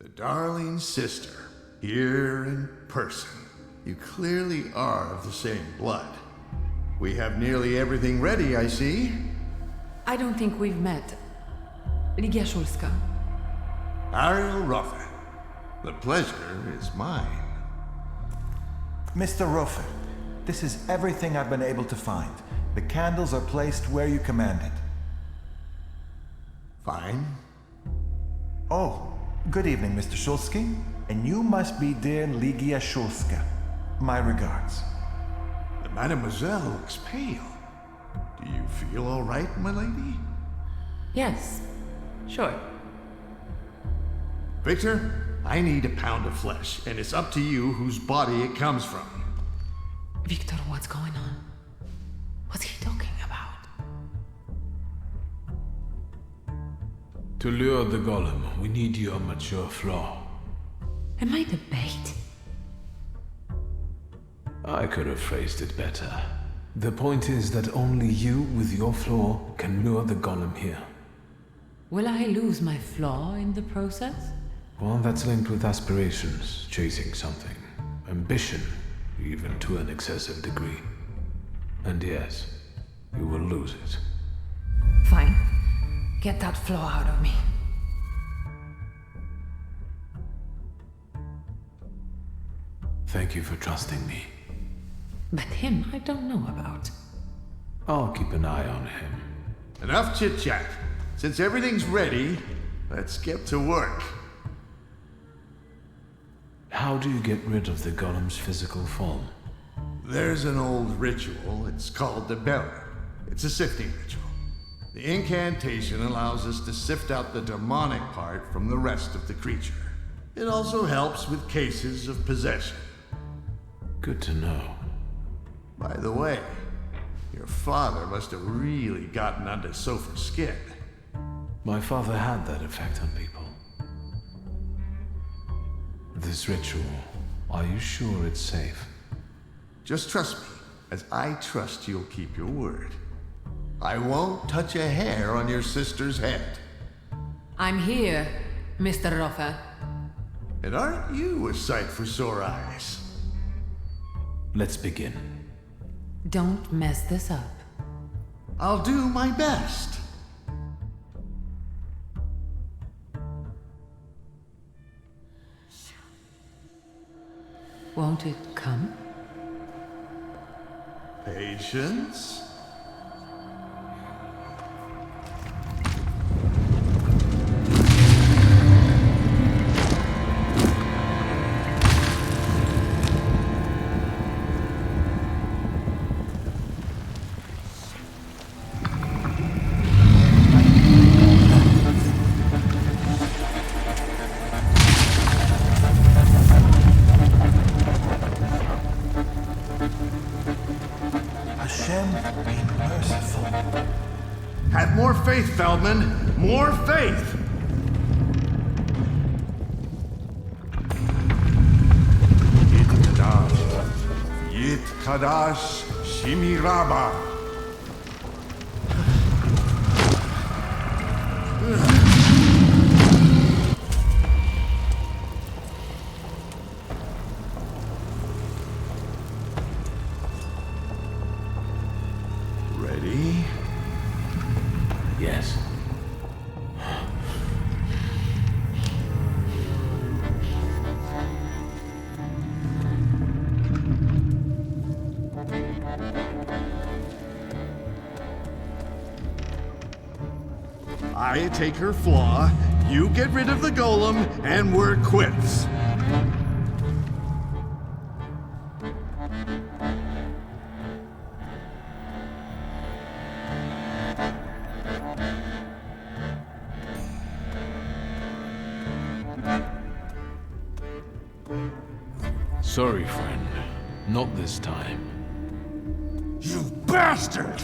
The darling sister, here in person. You clearly are of the same blood. We have nearly everything ready, I see. I don't think we've met. Ligia Szulska. Ariel Roffa. The pleasure is mine. Mr. Roffa, this is everything I've been able to find. The candles are placed where you commanded. Fine. Oh, good evening, Mr. Szulski. And you must be dear Ligia Szulska. My regards. The Mademoiselle looks pale. Do you feel all right, my lady? Yes, sure. Victor, I need a pound of flesh, and it's up to you whose body it comes from. Victor, what's going on? What's he talking about? To lure the golem, we need your mature flaw. Am I the bait? I could have phrased it better. The point is that only you with your flaw can lure the golem here. Will I lose my flaw in the process? One that's linked with aspirations, chasing something. Ambition, even to an excessive degree. And yes, you will lose it. Fine. Get that flaw out of me. Thank you for trusting me. But him, I don't know about. I'll keep an eye on him. Enough chit-chat. Since everything's ready, let's get to work. How do you get rid of the golem's physical form? There's an old ritual. It's called the Beller. It's a sifting ritual. The incantation allows us to sift out the demonic part from the rest of the creature. It also helps with cases of possession. Good to know. By the way, your father must have really gotten under Sopher's skin. My father had that effect on people. This ritual, are you sure it's safe? Just trust me, as I trust you'll keep your word. I won't touch a hair on your sister's head. I'm here, Mr. Roffer. And aren't you a sight for sore eyes? Let's begin. Don't mess this up. I'll do my best. Won't it come? Patience. Have more faith, Feldman. More faith! Yit Kadash Shimiraba. Ready? Yes. I take her flaw, you get rid of the golem, and we're quits. Sorry, friend. Not this time. You bastard!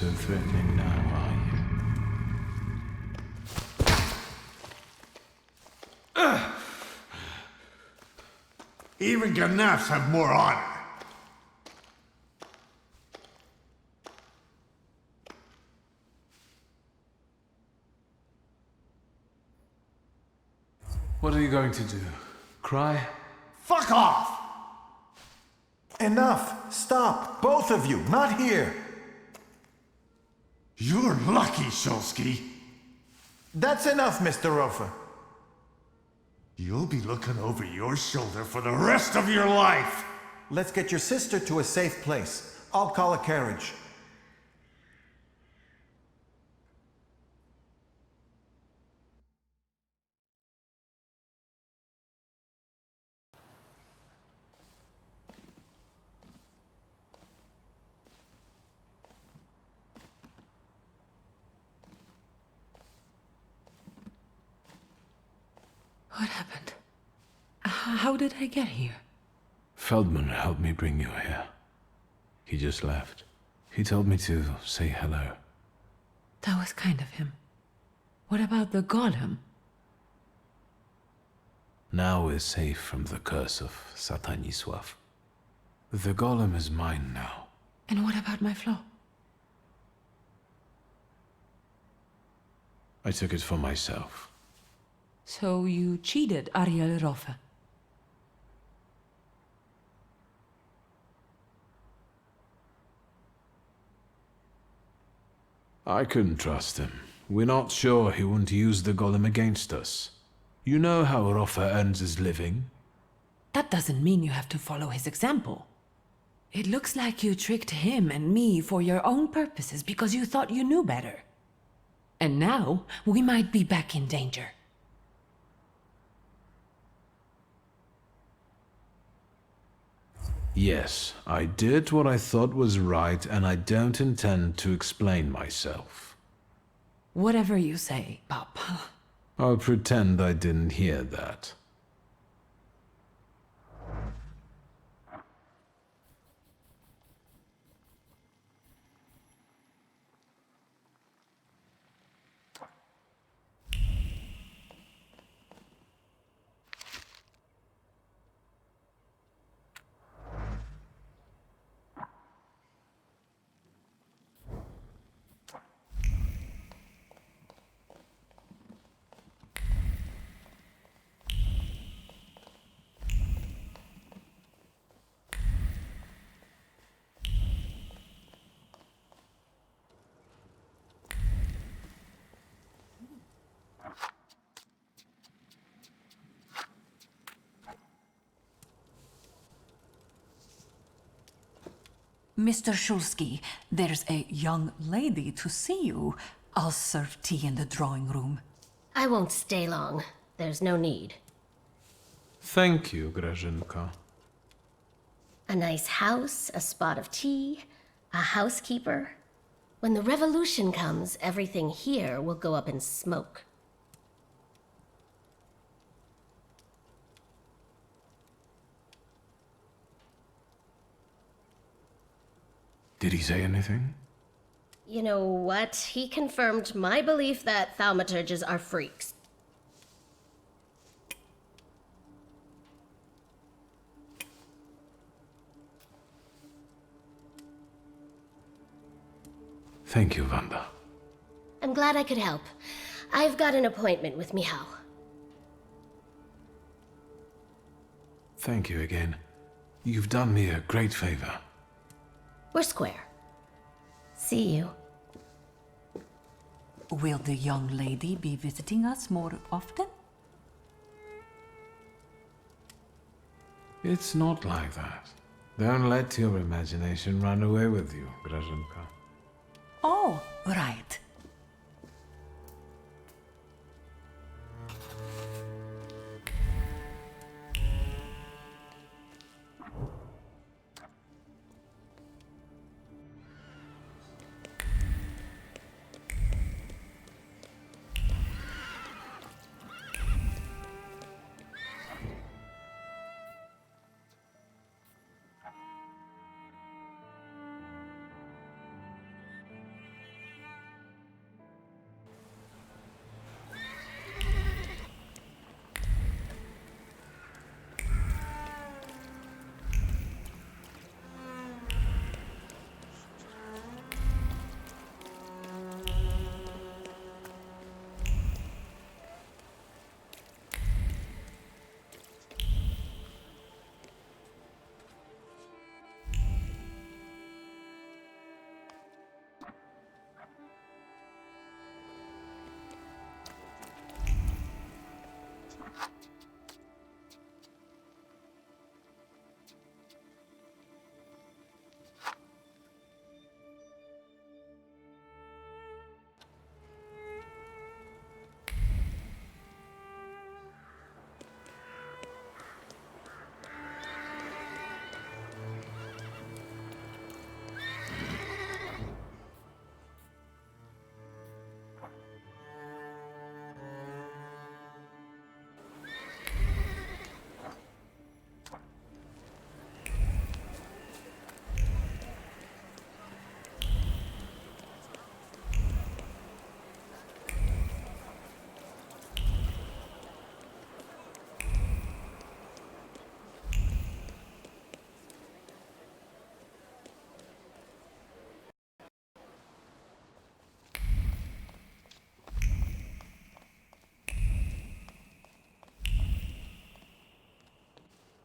so threatening now, are you? Even Ganafs have more honor. What are you going to do? Cry? Fuck off! Enough! Stop! Both of you! Not here! You're lucky, Shulsky. That's enough, Mr. Rofa. You'll be looking over your shoulder for the rest of your life! Let's get your sister to a safe place. I'll call a carriage. What happened? How did I get here? Feldman helped me bring you here. He just left. He told me to say hello. That was kind of him. What about the golem? Now we're safe from the curse of Satanisław. The golem is mine now. And what about my flaw? I took it for myself. So you cheated Ariel Rofa. I couldn't trust him. We're not sure he wouldn't use the golem against us. You know how Rofa earns his living? That doesn't mean you have to follow his example. It looks like you tricked him and me for your own purposes because you thought you knew better. And now, we might be back in danger. Yes, I did what I thought was right, and I don't intend to explain myself. Whatever you say, Pop. I'll pretend I didn't hear that. Mr. Shulsky, there's a young lady to see you. I'll serve tea in the drawing room. I won't stay long. There's no need. Thank you, Grażynka. A nice house, a spot of tea, a housekeeper. When the revolution comes, everything here will go up in smoke. Did he say anything? You know what? He confirmed my belief that Thaumaturges are freaks. Thank you, Wanda. I'm glad I could help. I've got an appointment with Michał. Thank you again. You've done me a great favor. We're square. See you. Will the young lady be visiting us more often? It's not like that. Don't let your imagination run away with you, Grażynka. Oh, right.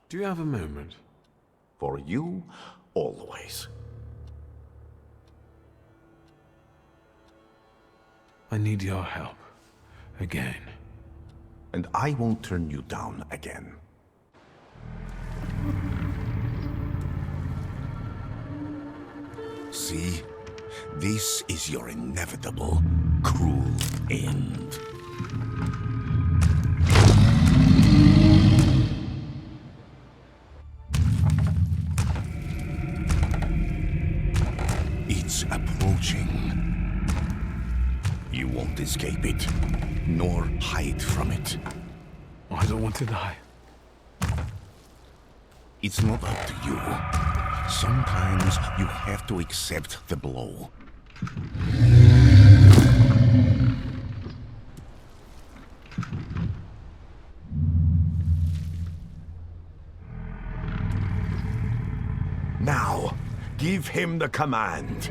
Do you have a moment? For you, always. I need your help. Again. And I won't turn you down again. See? This is your inevitable, cruel end. It's approaching. You won't escape it, nor hide from it. I don't want to die. It's not up to you. Sometimes you have to accept the blow. Now, give him the command.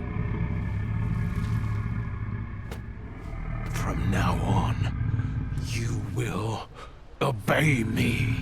From now on, you will obey me.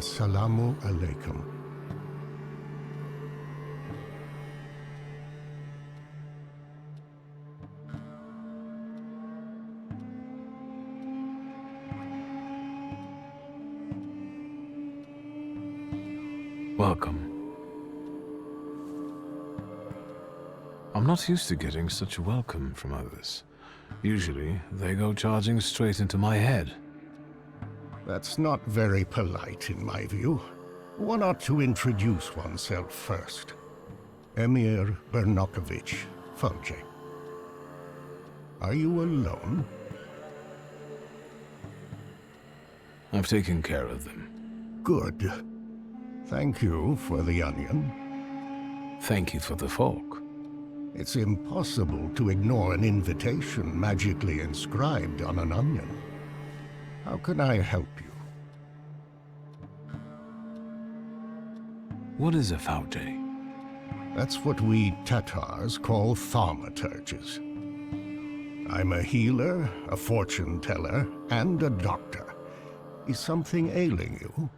Assalamu alaikum. Welcome. I'm not used to getting such a welcome from others. Usually, they go charging straight into my head. That's not very polite in my view. One ought to introduce oneself first. Emir Bernakovich, Folje. Are you alone? I've taken care of them. Good. Thank you for the onion. Thank you for the fork. It's impossible to ignore an invitation magically inscribed on an onion. How can I help you? What is a Thaumaturge? That's what we Tatars call Thaumaturges. I'm a healer, a fortune teller, and a doctor. Is something ailing you?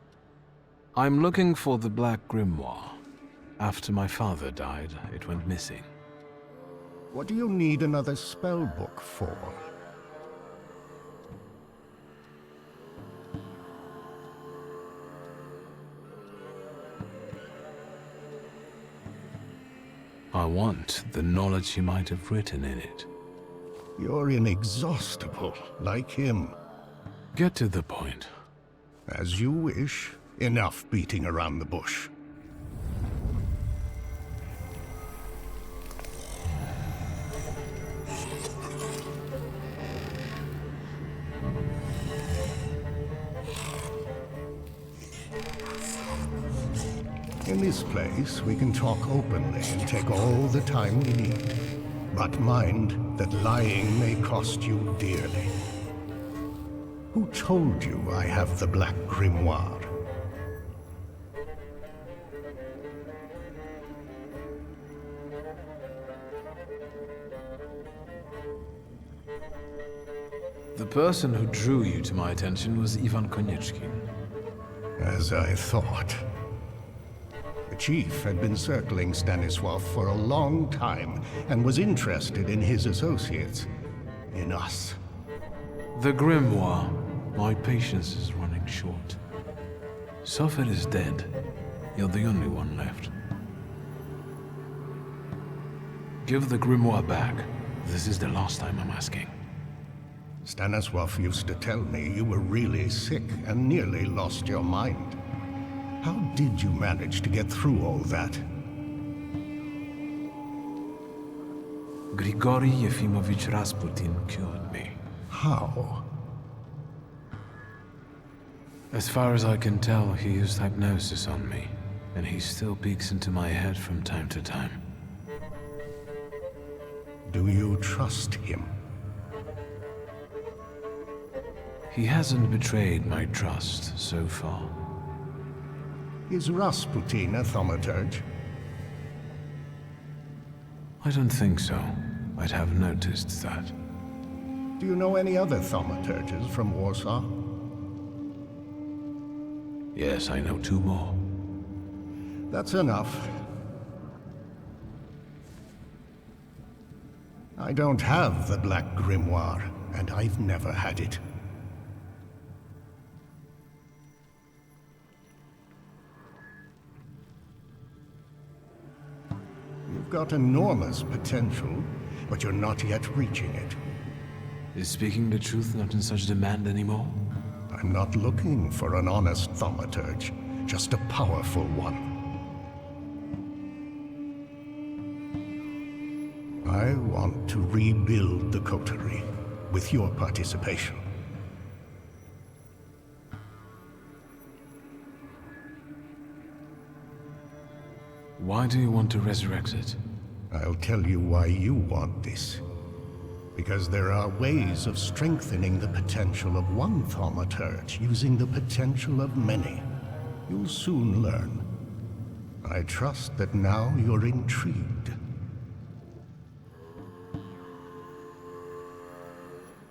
I'm looking for the Black Grimoire. After my father died, it went missing. What do you need another spell book for? I want the knowledge he might have written in it. You're inexhaustible, like him. Get to the point. As you wish. Enough beating around the bush. In this place, we can talk openly and take all the time we need. But mind that lying may cost you dearly. Who told you I have the Black Grimoire? The person who drew you to my attention was Ivan Konieczkin. As I thought. The chief had been circling Stanisław for a long time and was interested in his associates. In us. The Grimoire. My patience is running short. Sofet is dead. You're the only one left. Give the Grimoire back. This is the last time I'm asking. Stanisław used to tell me you were really sick and nearly lost your mind. How did you manage to get through all that? Grigory Yefimovich Rasputin cured me. How? As far as I can tell, he used hypnosis on me, and he still peeks into my head from time to time. Do you trust him? He hasn't betrayed my trust so far. Is Rasputin a Thaumaturge? I don't think so. I'd have noticed that. Do you know any other Thaumaturges from Warsaw? Yes, I know 2 more. That's enough. I don't have the Black Grimoire, and I've never had it. You've got enormous potential, but you're not yet reaching it. Is speaking the truth not in such demand anymore? I'm not looking for an honest Thaumaturge, just a powerful one. I want to rebuild the coterie, with your participation. Why do you want to resurrect it? I'll tell you why you want this. Because there are ways of strengthening the potential of one Thaumaturge using the potential of many. You'll soon learn. I trust that now you're intrigued.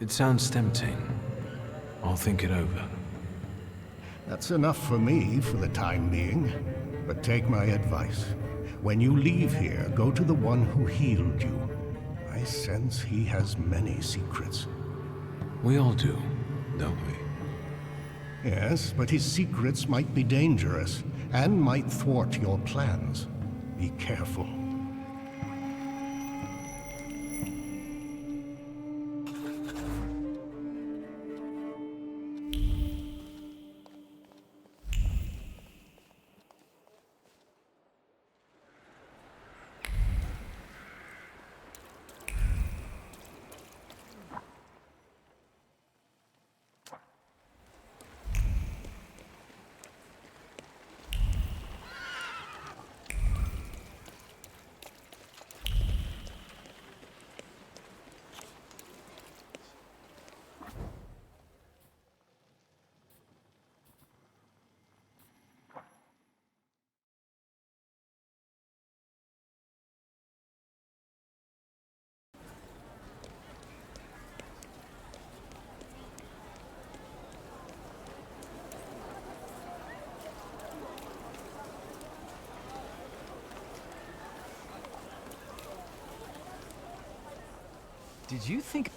It sounds tempting. I'll think it over. That's enough for me for the time being. But take my advice. When you leave here, go to the one who healed you. I sense he has many secrets. We all do, don't we? Yes, but his secrets might be dangerous, and might thwart your plans. Be careful. Did you think...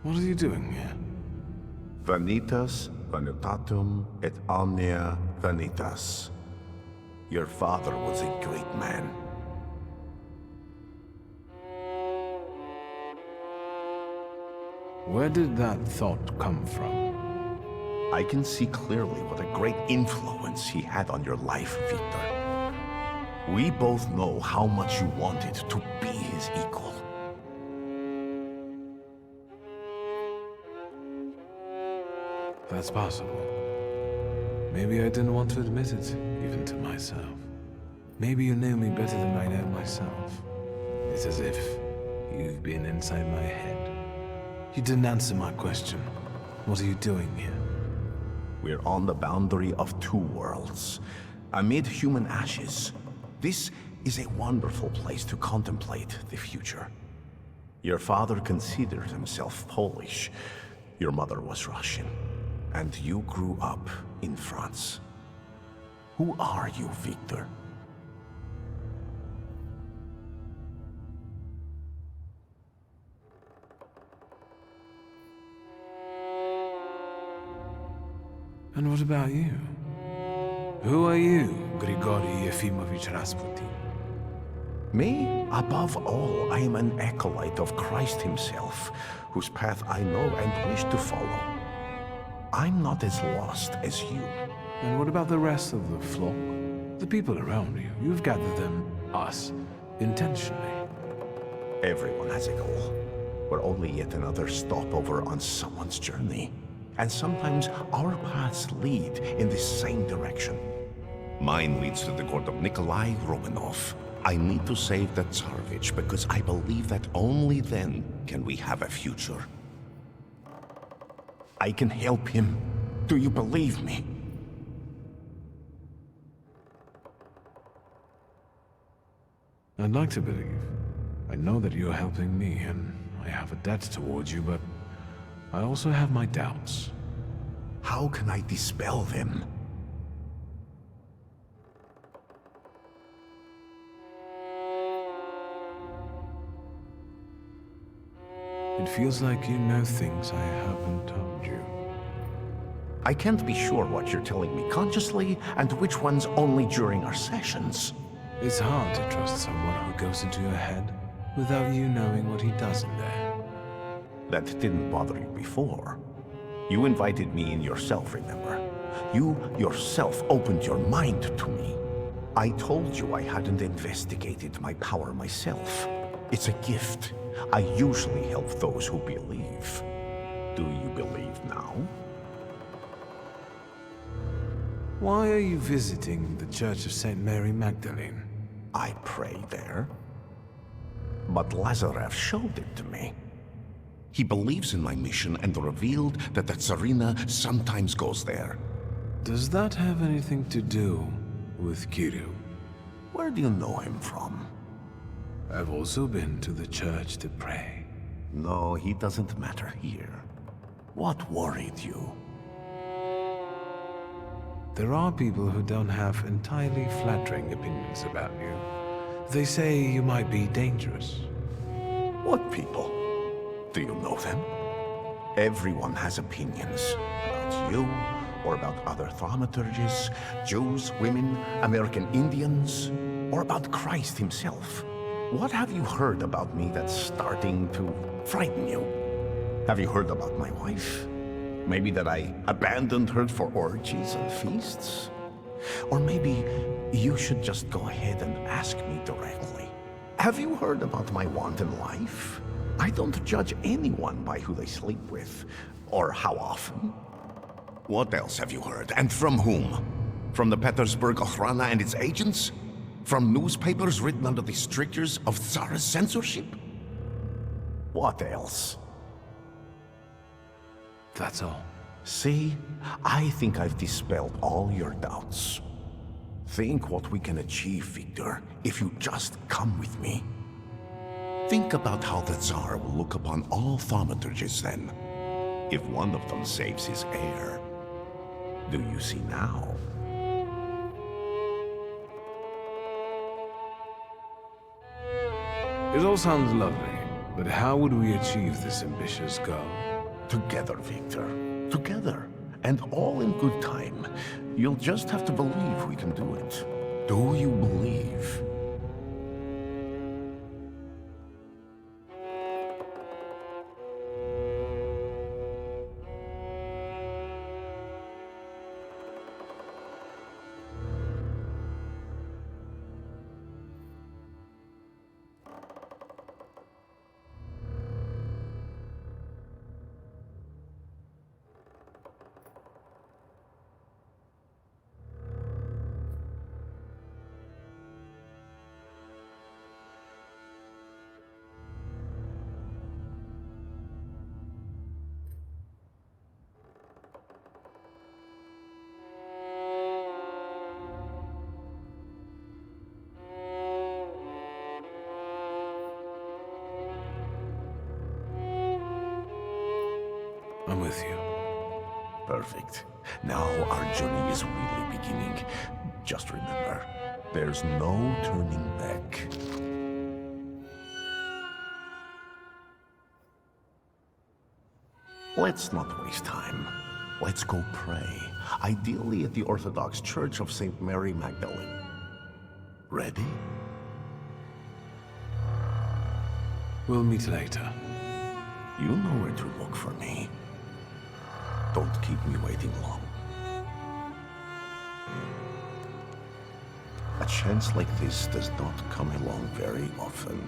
What are you doing here? Vanitas, vanitatum, et omnia vanitas. Your father was a great man. Where did that thought come from? I can see clearly what a great influence he had on your life, Victor. We both know how much you wanted to be his equal. That's possible. Maybe I didn't want to admit it, even to myself. Maybe you know me better than I know myself. It's as if you've been inside my head. You didn't answer my question. What are you doing here? We're on the boundary of two worlds, amid human ashes. This is a wonderful place to contemplate the future. Your father considered himself Polish. Your mother was Russian. And you grew up in France. Who are you, Victor? And what about you? Who are you, Grigory Yefimovich Rasputin? Me? Above all, I am an acolyte of Christ himself, whose path I know and wish to follow. I'm not as lost as you. And what about the rest of the flock? The people around you. You've gathered them, us, intentionally. Everyone has a goal. We're only yet another stopover on someone's journey. And sometimes our paths lead in the same direction. Mine leads to the court of Nikolai Romanov. I need to save the Tsarevich because I believe that only then can we have a future. I can help him. Do you believe me? I'd like to believe. I know that you're helping me, and I have a debt towards you, but I also have my doubts. How can I dispel them? It feels like you know things I haven't told you. I can't be sure what you're telling me consciously and which ones only during our sessions. It's hard to trust someone who goes into your head without you knowing what he does in there. That didn't bother you before. You invited me in yourself, remember? You yourself opened your mind to me. I told you I hadn't investigated my power myself. It's a gift. I usually help those who believe. Do you believe now? Why are you visiting the Church of St. Mary Magdalene? I pray there. But Lazarev showed it to me. He believes in my mission and revealed that the Tsarina sometimes goes there. Does that have anything to do with Kiryu? Where do you know him from? I've also been to the church to pray. No, he doesn't matter here. What worried you? There are people who don't have entirely flattering opinions about you. They say you might be dangerous. What people? Do you know them? Everyone has opinions about you, or about other thaumaturges, Jews, women, American Indians, or about Christ himself. What have you heard about me that's starting to frighten you? Have you heard about my wife? Maybe that I abandoned her for orgies and feasts? Or maybe you should just go ahead and ask me directly. Have you heard about my wanton life? I don't judge anyone by who they sleep with, or how often. What else have you heard, and from whom? From the Petersburg Okhrana and its agents? From newspapers written under the strictures of Tsarist censorship? What else? That's all. See, I think I've dispelled all your doubts. Think what we can achieve, Victor, if you just come with me. Think about how the Tsar will look upon all thaumaturges then, if one of them saves his heir. Do you see now? It all sounds lovely, but how would we achieve this ambitious goal? Together, Victor. Together. And all in good time. You'll just have to believe we can do it. Do you believe? I'm with you. Perfect. Now our journey is really beginning. Just remember, there's no turning back. Let's not waste time. Let's go pray. Ideally at the Orthodox Church of St. Mary Magdalene. Ready? We'll meet later. You know where to look for me. Don't keep me waiting long. A chance like this does not come along very often.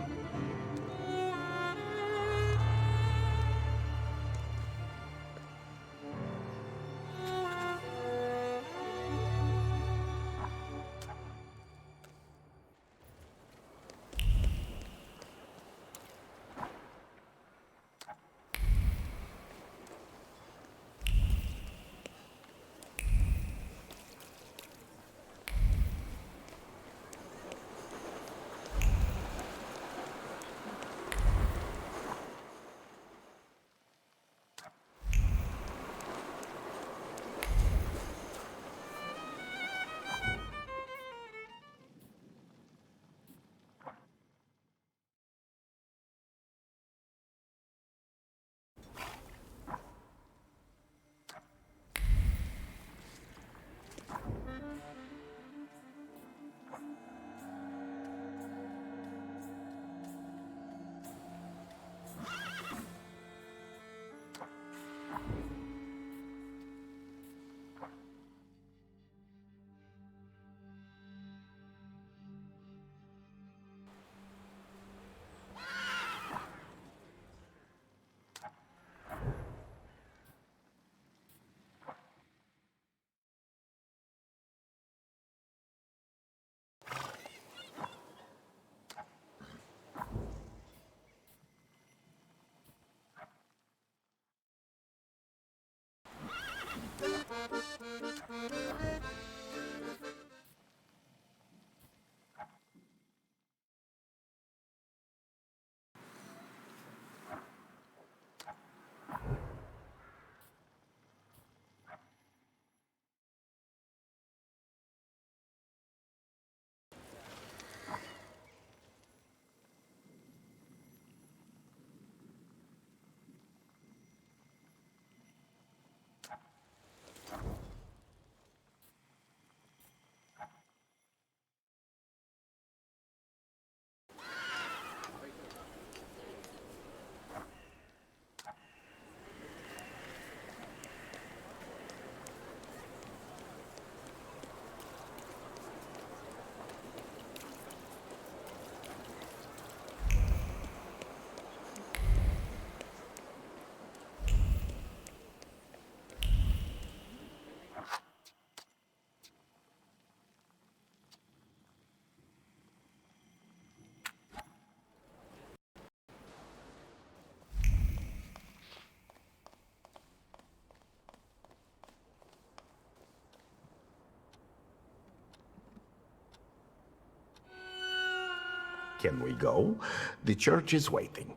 Can we go? The church is waiting.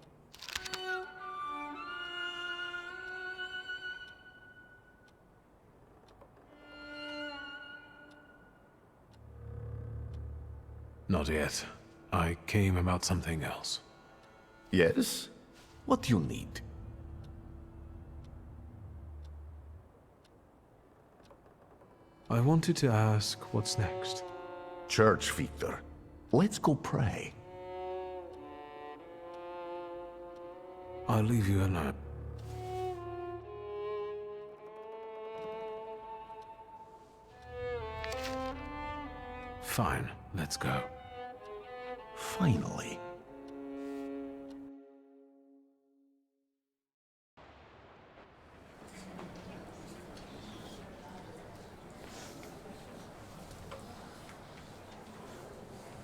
Not yet. I came about something else. Yes? What do you need? I wanted to ask what's next. Church, Victor. Let's go pray. I'll leave you alone. Fine, let's go. Finally.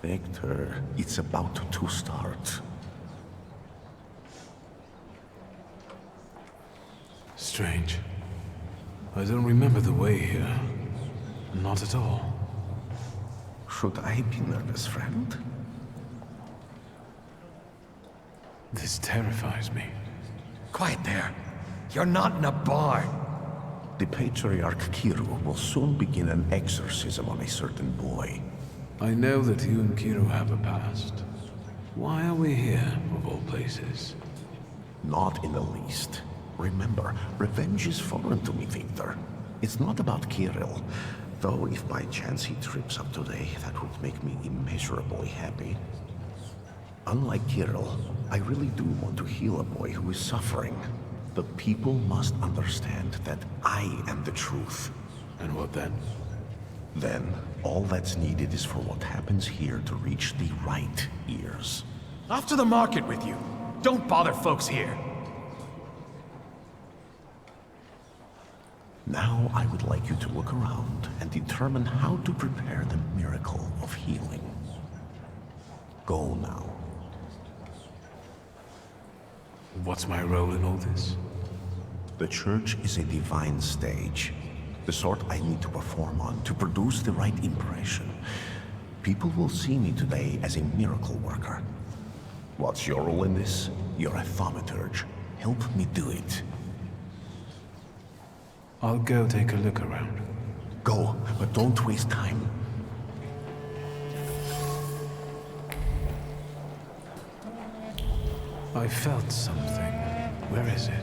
Victor, it's about to start. Strange. I don't remember the way here. Not at all. Should I be nervous, friend? This terrifies me. Quiet there. You're not in a bar. The Patriarch Kiru will soon begin an exorcism on a certain boy. I know that you and Kiru have a past. Why are we here, of all places? Not in the least. Remember, revenge is foreign to me, Victor. It's not about Kirill. Though if by chance he trips up today, that would make me immeasurably happy. Unlike Kirill, I really do want to heal a boy who is suffering. The people must understand that I am the truth. And what then? Then, all that's needed is for what happens here to reach the right ears. Off to the market with you. Don't bother folks here. Now I would like you to look around and determine how to prepare the miracle of healing. Go now. What's my role in all this? The church is a divine stage. The sort I need to perform on to produce the right impression. People will see me today as a miracle worker. What's your role in this? You're a thaumaturge. Help me do it. I'll go take a look around. Go, but don't waste time. I felt something. Where is it?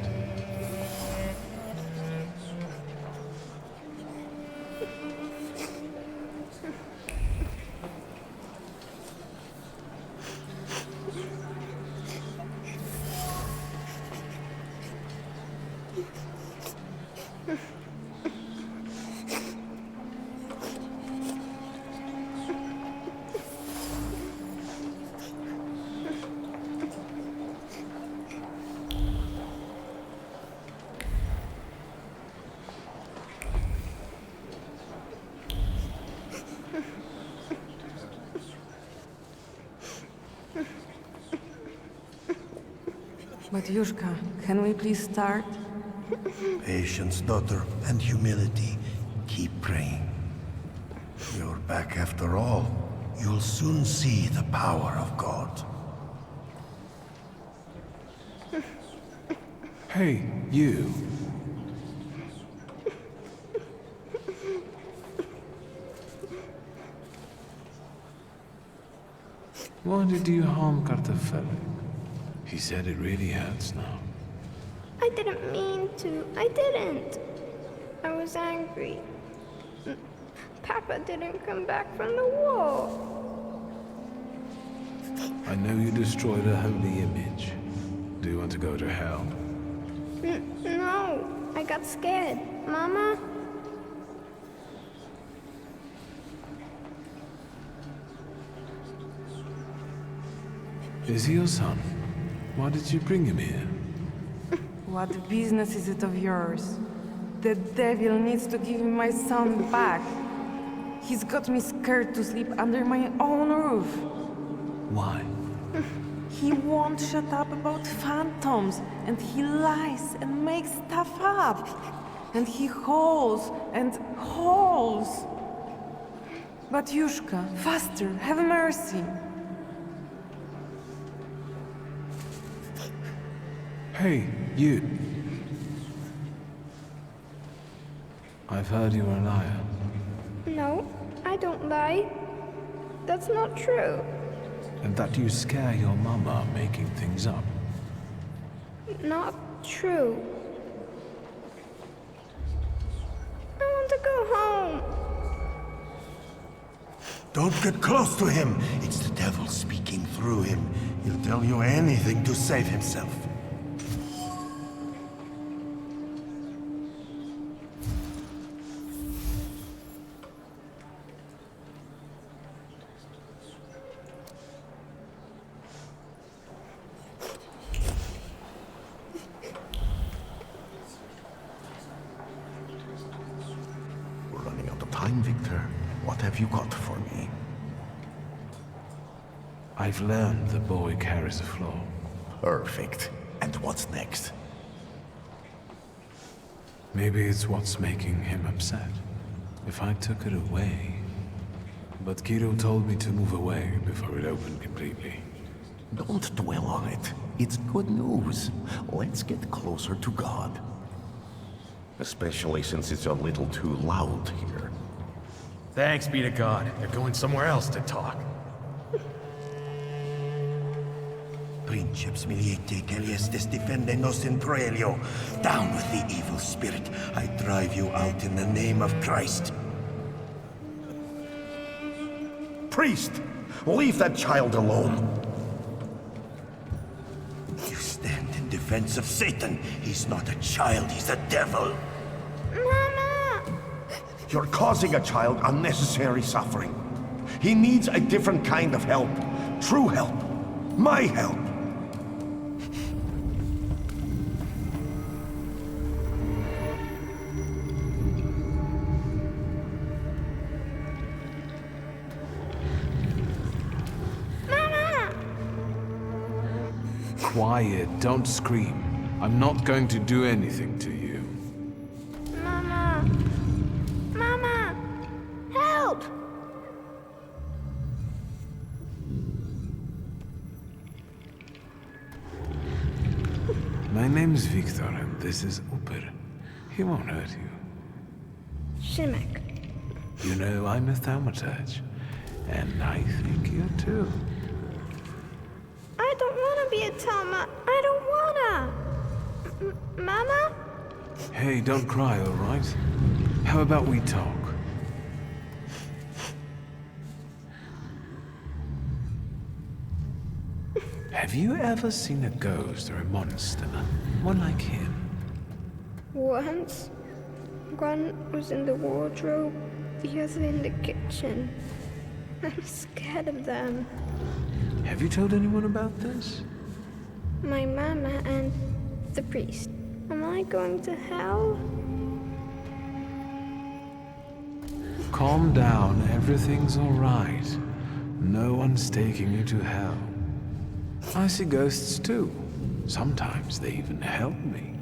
But Yushka, can we please start? Patience, daughter, and humility. Keep praying. You're back after all. You'll soon see the power of God. Hey, you. Why did you harm Kartafel? He said it really hurts now. I didn't mean to. I didn't. I was angry. Papa didn't come back from the war. I know you destroyed a holy image. Do you want to go to hell? No, I got scared. Mama? Is he your son? Why did you bring him here? What business is it of yours? The devil needs to give me my son back. He's got me scared to sleep under my own roof. Why? He won't shut up about phantoms, and he lies and makes stuff up. And he hauls and hauls. But Yushka, faster, have mercy. Hey, you. I've heard you're a liar. No, I don't lie. That's not true. And that you scare your mama making things up. Not true. I want to go home. Don't get close to him. It's the devil speaking through him. He'll tell you anything to save himself. We're running out of time, Victor. What have you got for me? I've learned the boy carries a flaw. Perfect. And what's next? Maybe it's what's making him upset. If I took it away... But Kiro told me to move away before it opened completely. Don't dwell on it. It's good news. Let's get closer to God. Especially since it's a little too loud here. Thanks be to God. They're going somewhere else to talk. Princeps miliete celiestes defendenos in proelio. Down with the evil spirit. I drive you out in the name of Christ. Priest! Leave that child alone! You stand in defense of Satan. He's not a child, he's a devil. Mama! You're causing a child unnecessary suffering. He needs a different kind of help. True help. My help. Quiet, don't scream. I'm not going to do anything to you. Mama! Mama! Help! My name's Victor, and this is Uper. He won't hurt you. Shimek. You know, I'm a Thaumaturge, and I think you too. I don't want to be a Thauma. I don't wanna. Mama? Hey, don't cry, all right? How about we talk? Have you ever seen a ghost or a monster? One like him? Once. One was in the wardrobe, the other in the kitchen. I'm scared of them. Have you told anyone about this? My mama and the priest. Am I going to hell? Calm down, everything's all right. No one's taking you to hell. I see ghosts too. Sometimes they even help me.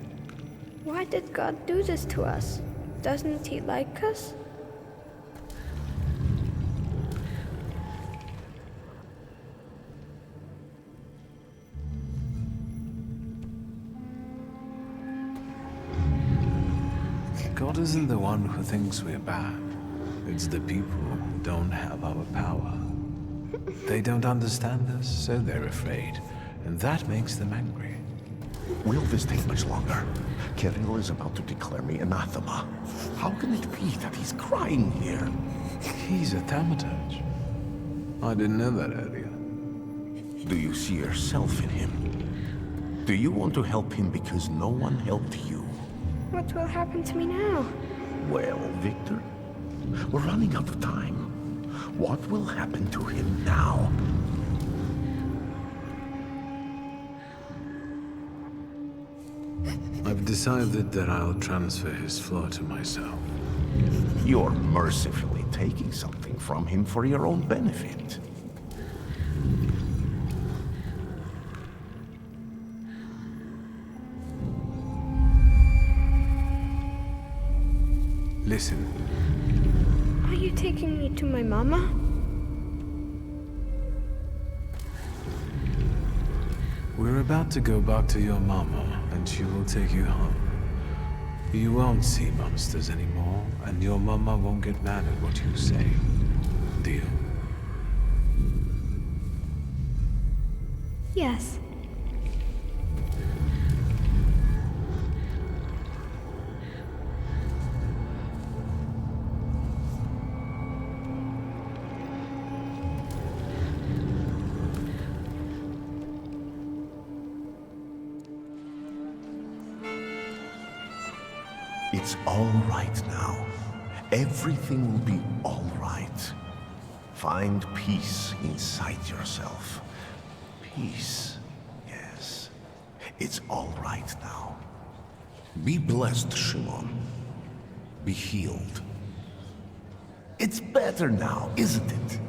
Why did God do this to us? Doesn't he like us? God isn't the one who thinks we're bad. It's the people who don't have our power. They don't understand us, so they're afraid. And that makes them angry. Will this take much longer? Kirill is about to declare me anathema. How can it be that he's crying here? He's a Thaumaturge. I didn't know that earlier. Do you see yourself in him? Do you want to help him because no one helped you? What will happen to me now? Well, Victor, we're running out of time. What will happen to him now? I've decided that I'll transfer his flaw to myself. You're mercifully taking something from him for your own benefit. Listen. Are you taking me to my mama? We're about to go back to your mama, and she will take you home. You won't see monsters anymore, and your mama won't get mad at what you say. Deal? Yes. It's all right now. Everything will be all right. Find peace inside yourself. Peace, yes. It's all right now. Be blessed, Shimon. Be healed. It's better now, isn't it?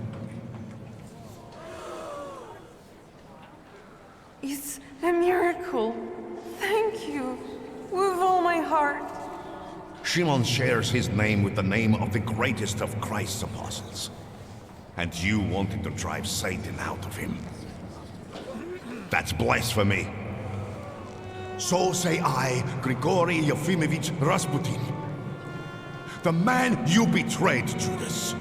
It's a miracle. Thank you. With all my heart. Shimon shares his name with the name of the greatest of Christ's apostles. And you wanted to drive Satan out of him. That's blasphemy. So say I, Grigory Yefimovich Rasputin. The man you betrayed, Judas.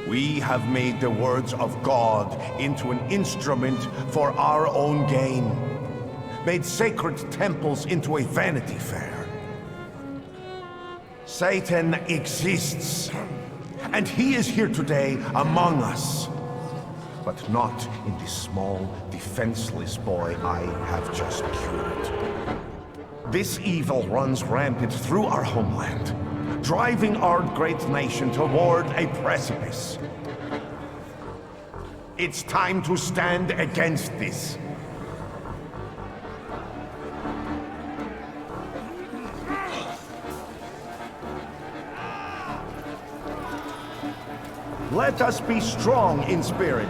We have made the words of God into an instrument for our own gain. Made sacred temples into a vanity fair. Satan exists, and he is here today among us. But not in this small, defenseless boy I have just cured. This evil runs rampant through our homeland, driving our great nation toward a precipice. It's time to stand against this. Let us be strong in spirit.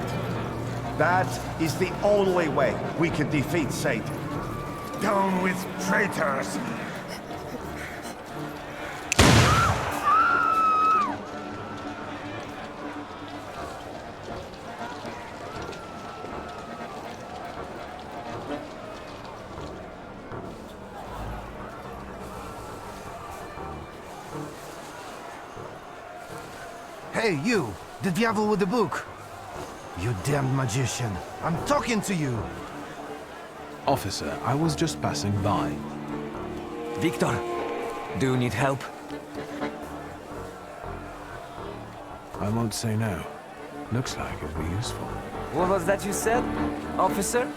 That is the only way we can defeat Satan. Down with traitors! Hey, you! The devil with the book! You damned magician! I'm talking to you! Officer, I was just passing by. Victor, do you need help? I won't say no. Looks like it'd be useful. What was that you said, officer?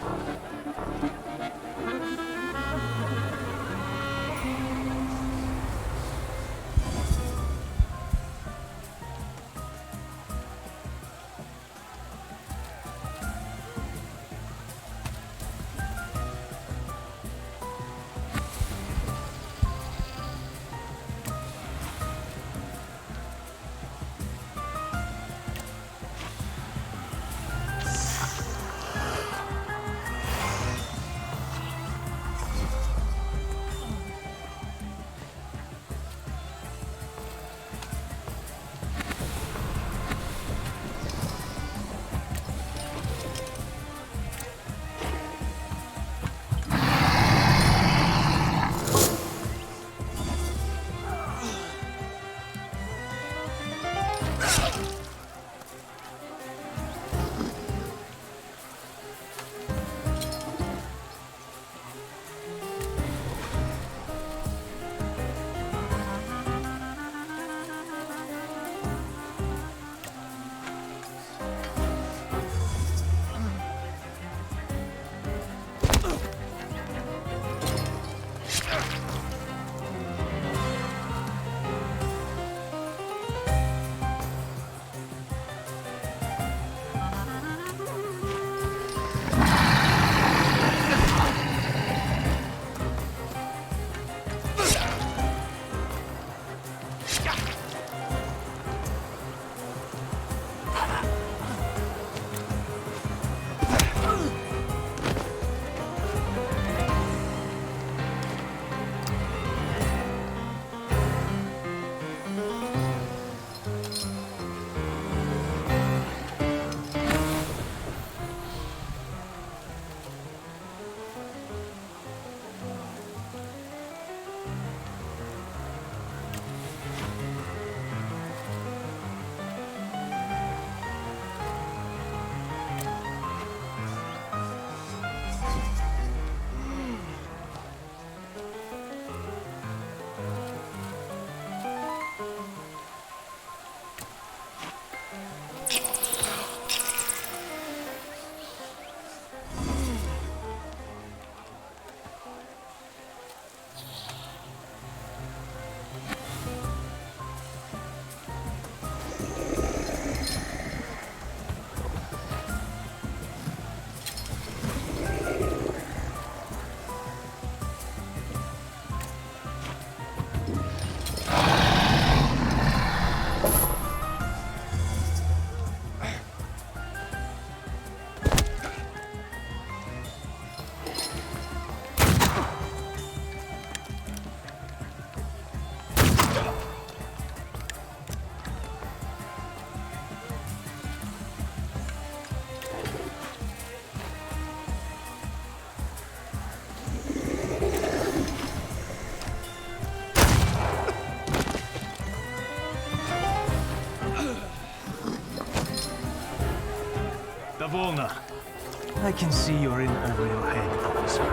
I can see you're in over your head, officer.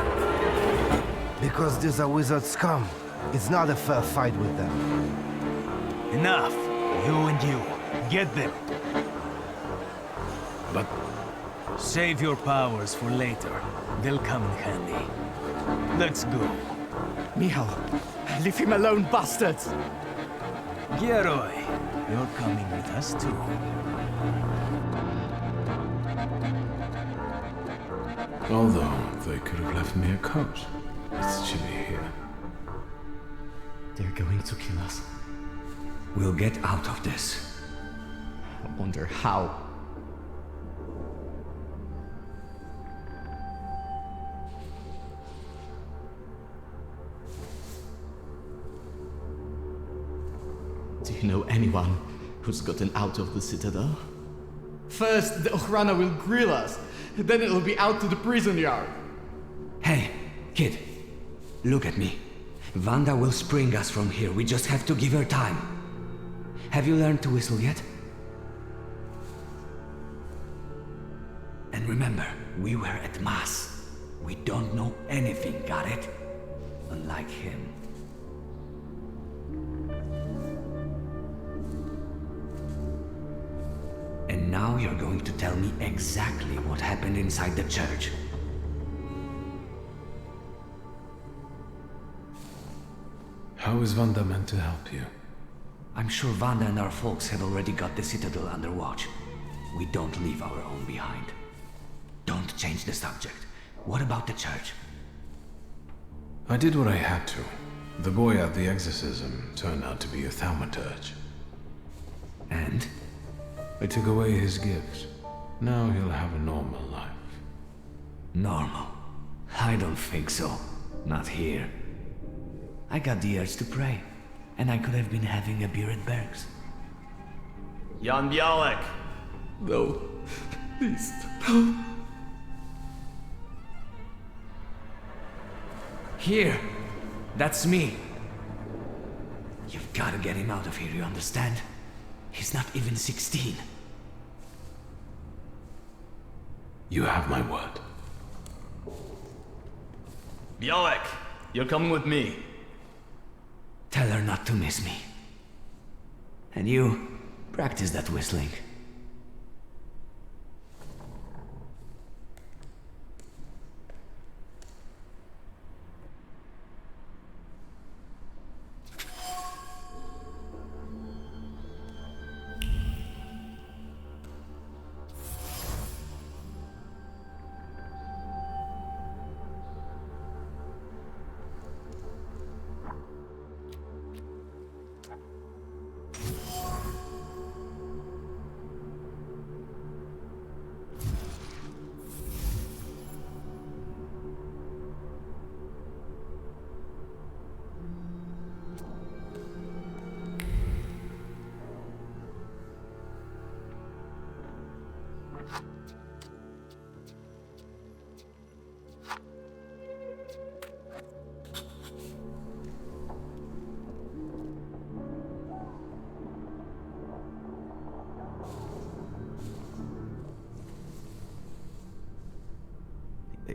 Because these are wizard scum. It's not a fair fight with them. Enough! You and you. Get them. But... Save your powers for later. They'll come in handy. Let's go. Michal, leave him alone, bastards! Gieroi, you're coming with us too. Although, they could have left me a coat. It's chilly here. They're going to kill us. We'll get out of this. I wonder how. Do you know anyone who's gotten out of the Citadel? First, the Ochrana will grill us, then it'll be out to the prison yard. Hey, kid. Look at me. Wanda will spring us from here. We just have to give her time. Have you learned to whistle yet? And remember, we were at Mass. We don't know anything, got it? Unlike him. And now you're going to tell me exactly what happened inside the church. How is Wanda meant to help you? I'm sure Wanda and our folks have already got the Citadel under watch. We don't leave our own behind. Don't change the subject. What about the church? I did what I had to. The boy at the exorcism turned out to be a Thaumaturge. And? I took away his gift. Now he'll have a normal life. Normal? I don't think so. Not here. I got the urge to pray, and I could have been having a beer at Berg's. Jan Bialek! No. Please, no. Here! That's me! You've gotta get him out of here, you understand? He's not even 16. You have my word. Bialek, you're coming with me. Tell her not to miss me. And you, practice that whistling.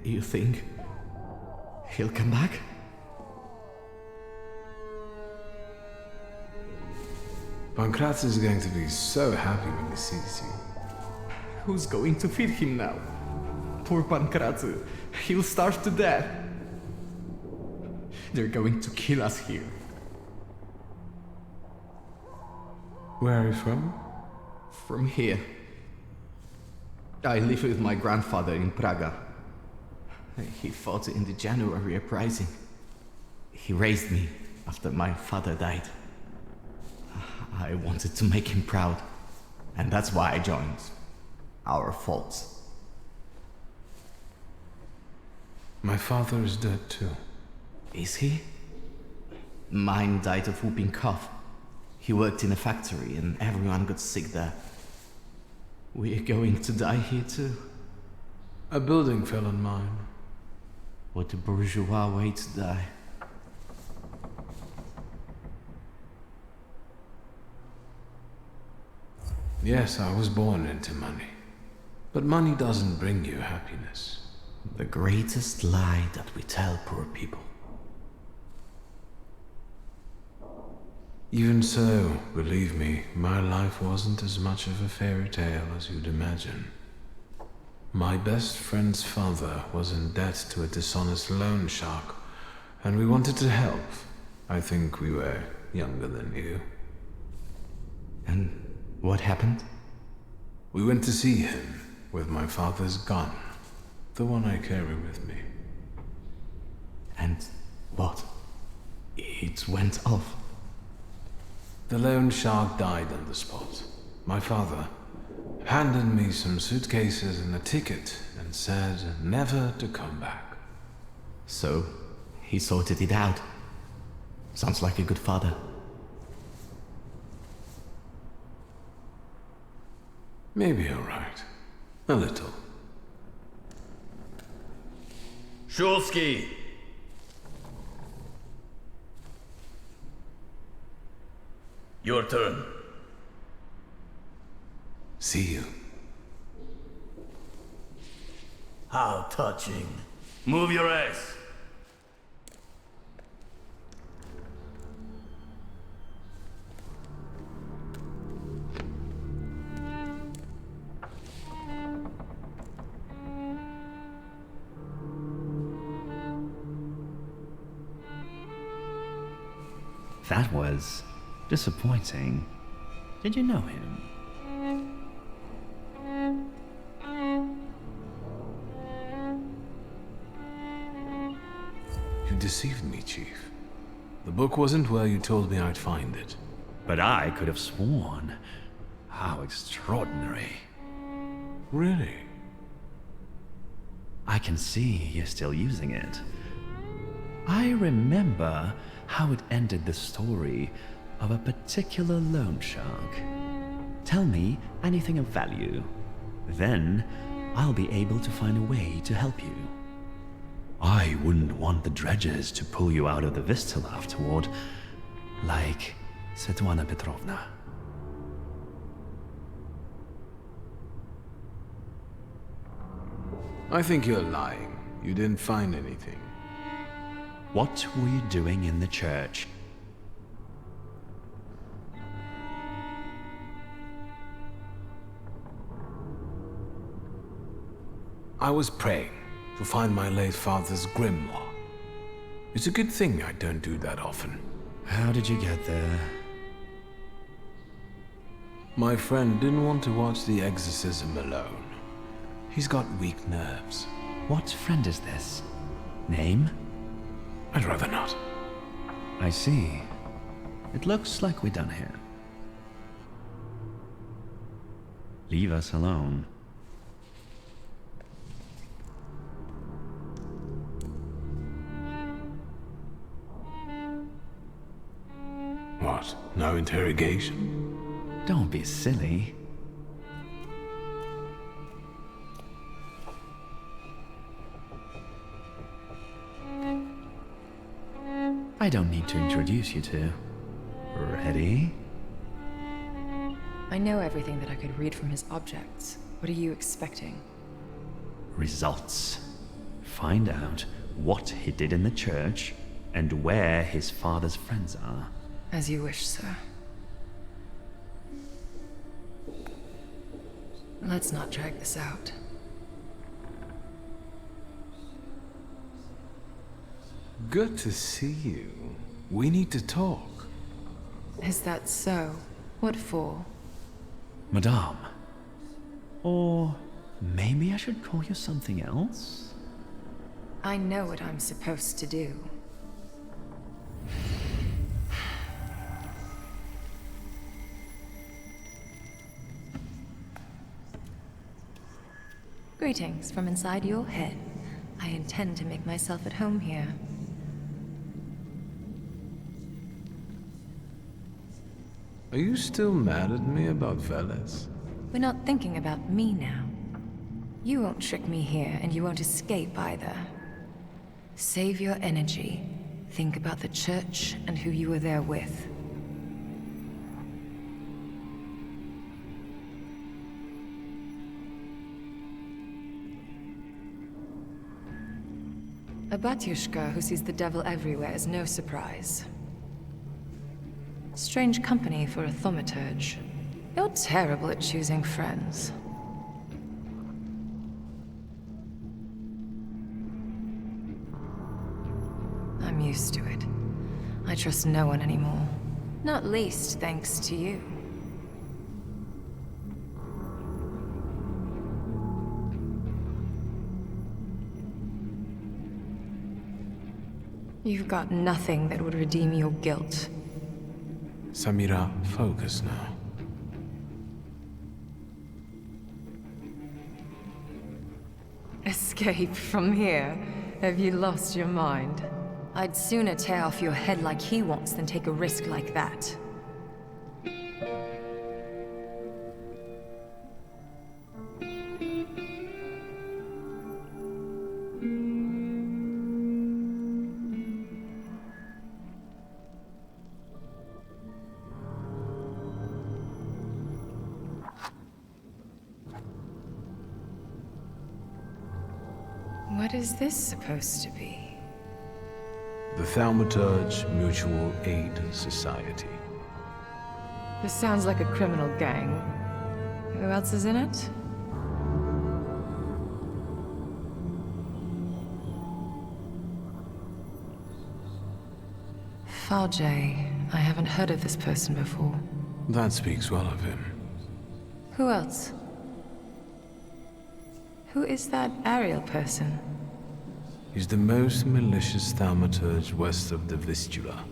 You think he'll come back? Pankratz is going to be so happy when he sees you. Who's going to feed him now? Poor Pankratz. He'll starve to death. They're going to kill us here. Where are you from? From here. I live with my grandfather in Praga. He fought in the January uprising. He raised me after my father died. I wanted to make him proud, and that's why I joined our folks. My father is dead too. Is he? Mine died of whooping cough. He worked in a factory and everyone got sick there. We're going to die here too. A building fell on mine. What a bourgeois way to die. Yes, I was born into money. But money doesn't bring you happiness. The greatest lie that we tell poor people. Even so, believe me, my life wasn't as much of a fairy tale as you'd imagine. My best friend's father was in debt to a dishonest loan shark, and we wanted to help. I think we were younger than you. And what happened? We went to see him with my father's gun, the one I carry with me. And what? It went off. The loan shark died on the spot. My father handed me some suitcases and a ticket and said never to come back. So, he sorted it out. Sounds like a good father. Maybe you're right. A little. Shulsky! Your turn. See you. How touching. Move your ass. That was disappointing. Did you know him? You deceived me, Chief. The book wasn't where you told me I'd find it. But I could have sworn. How extraordinary. Really? I can see you're still using it. I remember how it ended the story of a particular loan shark. Tell me anything of value. Then I'll be able to find a way to help you. I wouldn't want the dredgers to pull you out of the Vistal afterward, like Svetlana Petrovna. I think you're lying. You didn't find anything. What were you doing in the church? I was praying to find my late father's grimoire. It's a good thing I don't do that often. How did you get there? My friend didn't want to watch the exorcism alone. He's got weak nerves. What friend is this? Name? I'd rather not. I see. It looks like we're done here. Leave us alone. What? No interrogation? Don't be silly. I don't need to introduce you to. Ready? I know everything that I could read from his objects. What are you expecting? Results. Find out what he did in the church and where his father's friends are. As you wish, sir. Let's not drag this out. Good to see you. We need to talk. Is that so? What for? Madame. Or maybe I should call you something else? I know what I'm supposed to do. Greetings from inside your head. I intend to make myself at home here. Are you still mad at me about Veles? We're not thinking about me now. You won't trick me here, and you won't escape either. Save your energy. Think about the church and who you were there with. A batyushka who sees the devil everywhere is no surprise. Strange company for a thaumaturge. You're terrible at choosing friends. I'm used to it. I trust no one anymore. Not least thanks to you. You've got nothing that would redeem your guilt. Samira, focus now. Escape from here? Have you lost your mind? I'd sooner tear off your head like he wants than take a risk like that. What is this supposed to be? The Thaumaturge Mutual Aid Society. This sounds like a criminal gang. Who else is in it? Thaumaturge. I haven't heard of this person before. That speaks well of him. Who else? Who is that Ariel person? He's the most malicious thaumaturge west of the Vistula.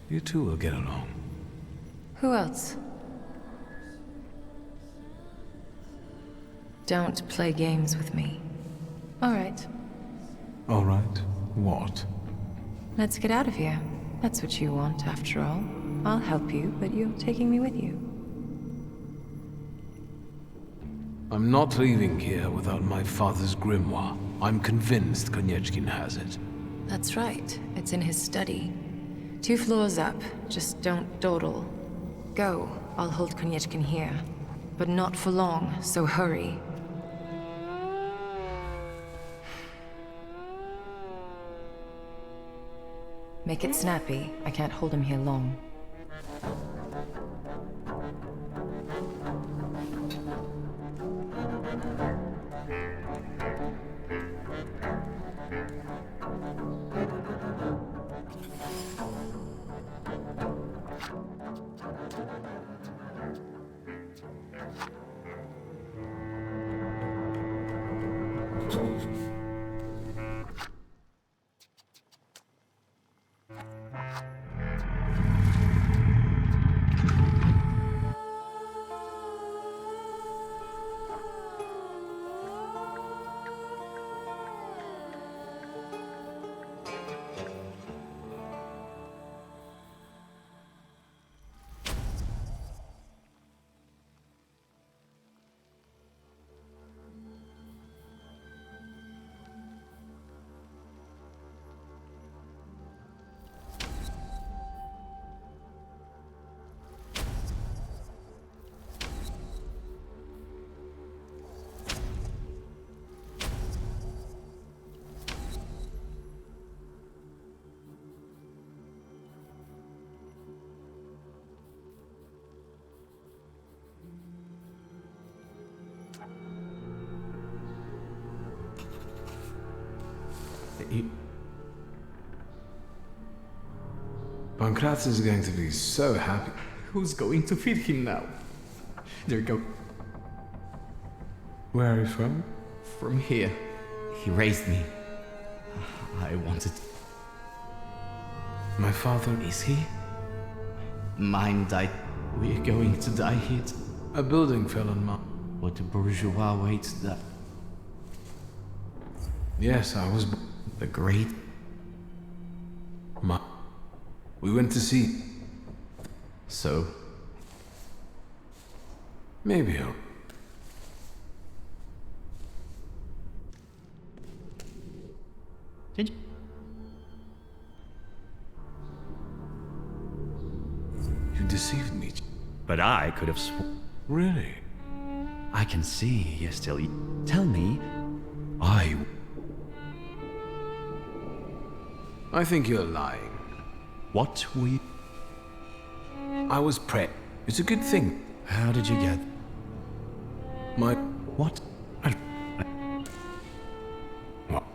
You two will get along. Who else? Don't play games with me. All right. All right. What? Let's get out of here. That's what you want, after all. I'll help you, but you're taking me with you. I'm not leaving here without my father's grimoire. I'm convinced Konieczkin has it. That's right. It's in his study. 2 floors up. Just don't dawdle. Go. I'll hold Konieczkin here. But not for long, so hurry. Make it snappy. I can't hold him here long. Pankratz is going to be so happy. Who's going to feed him now? There go. Where are you from? From here. He raised me. I wanted... My father... Is he? Mine died. We're going to die here. A building fell on my... What the bourgeois waits that... Yes, I was... The great... We went to see... So? Maybe I'll... Did you? You deceived me. But I could have Really? I can see you're still... Tell me... I think you're lying. What were you... I was prepped. It's a good thing. How did you get... My... What?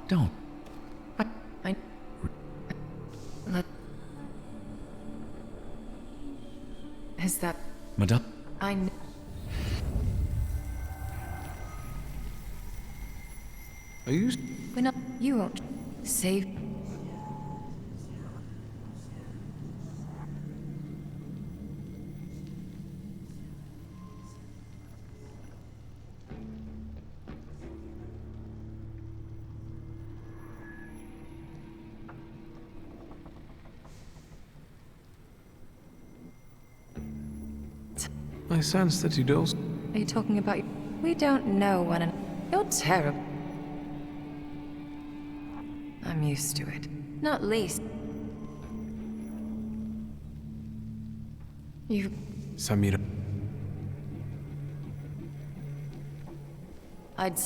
Don't. Is that... Madame? Are you... We're not... You won't... Save... I sense that you don't... Are you talking about... We don't know one another. You're terrible. I'm used to it. Not least... You... Samira... I'd...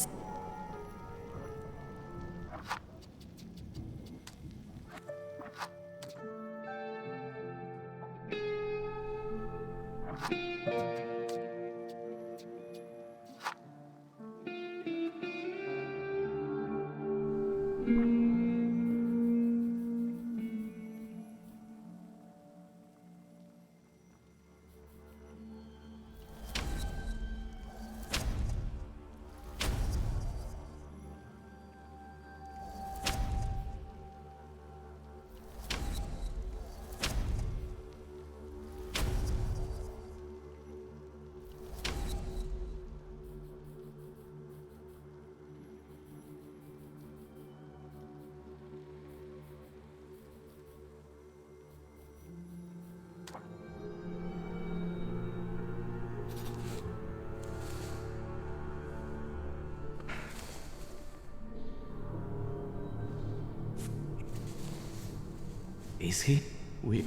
Is he? We...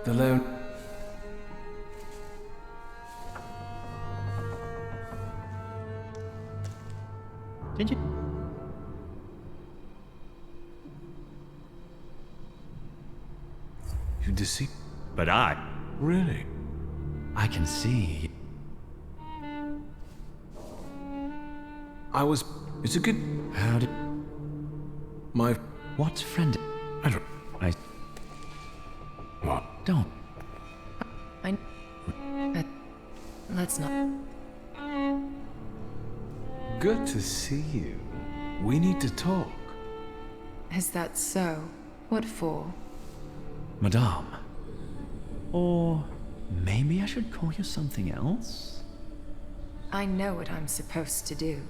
The lone... Did you... You deceive... But I... Really? I can see... I was... It's a good... How did... My... What friend... I don't... What? Don't... Let's not... Good to see you. We need to talk. Is that so? What for? Madame. Or... maybe I should call you something else? I know what I'm supposed to do.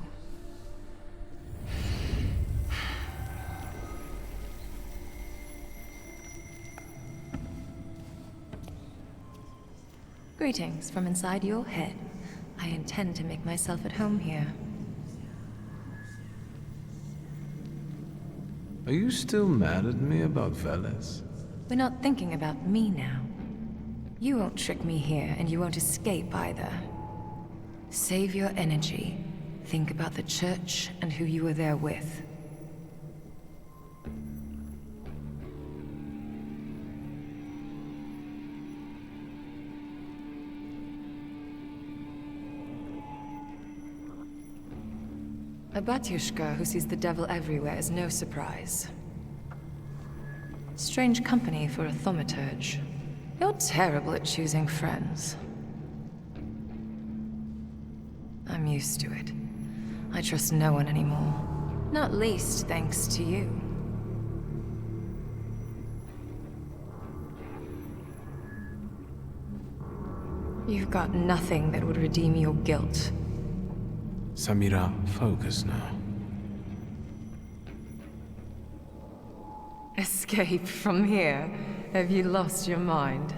Greetings from inside your head. I intend to make myself at home here. Are you still mad at me about Veles? We're not thinking about me now. You won't trick me here, and you won't escape either. Save your energy. Think about the church and who you were there with. A batyushka who sees the devil everywhere is no surprise. Strange company for a thaumaturge. You're terrible at choosing friends. I'm used to it. I trust no one anymore. Not least thanks to you. You've got nothing that would redeem your guilt. Samira, focus now. Escape from here? Have you lost your mind?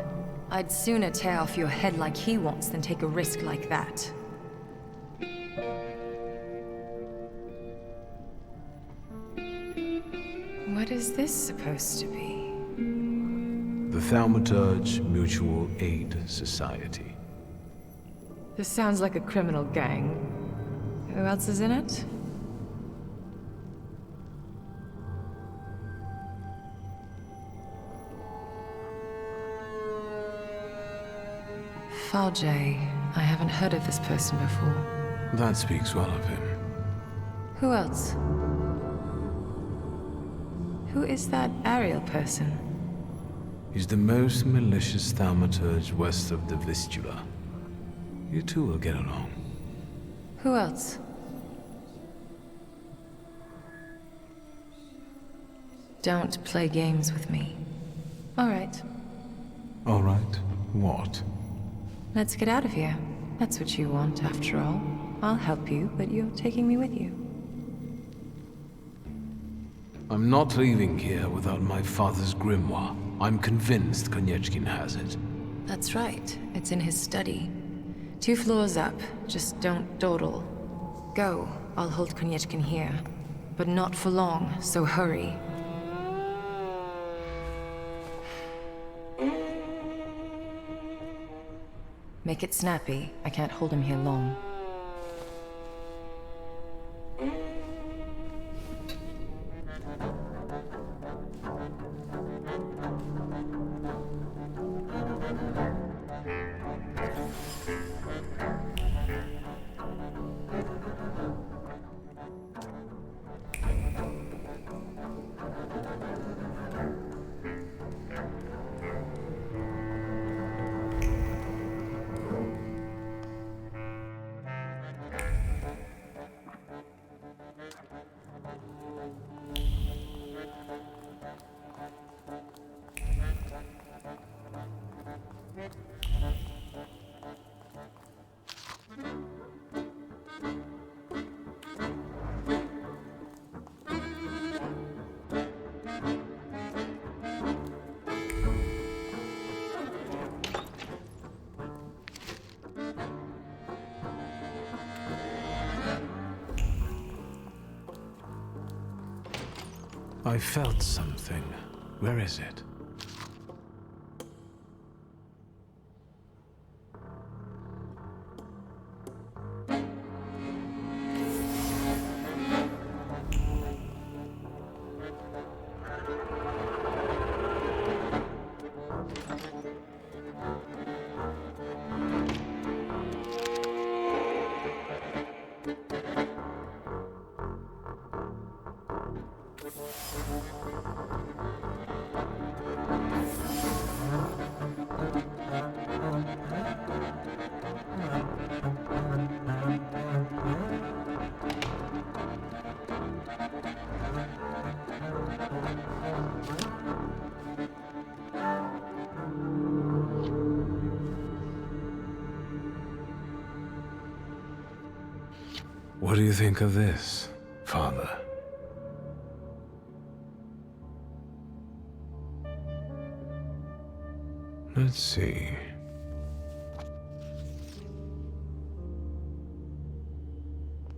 I'd sooner tear off your head like he wants than take a risk like that. What is this supposed to be? The Thaumaturge Mutual Aid Society. This sounds like a criminal gang. Who else is in it? Thaumaturge. I haven't heard of this person before. That speaks well of him. Who else? Who is that Ariel person? He's the most malicious thaumaturge west of the Vistula. You two will get along. Who else? Don't play games with me. All right. All right. What? Let's get out of here. That's what you want, after all. I'll help you, but you're taking me with you. I'm not leaving here without my father's grimoire. I'm convinced Konieczkin has it. That's right. It's in his study. 2 floors up. Just don't dawdle. Go. I'll hold Konieczkin here. But not for long, so hurry. Make it snappy. I can't hold him here long. I felt something. Where is it? What do you think of this, Father? Let's see.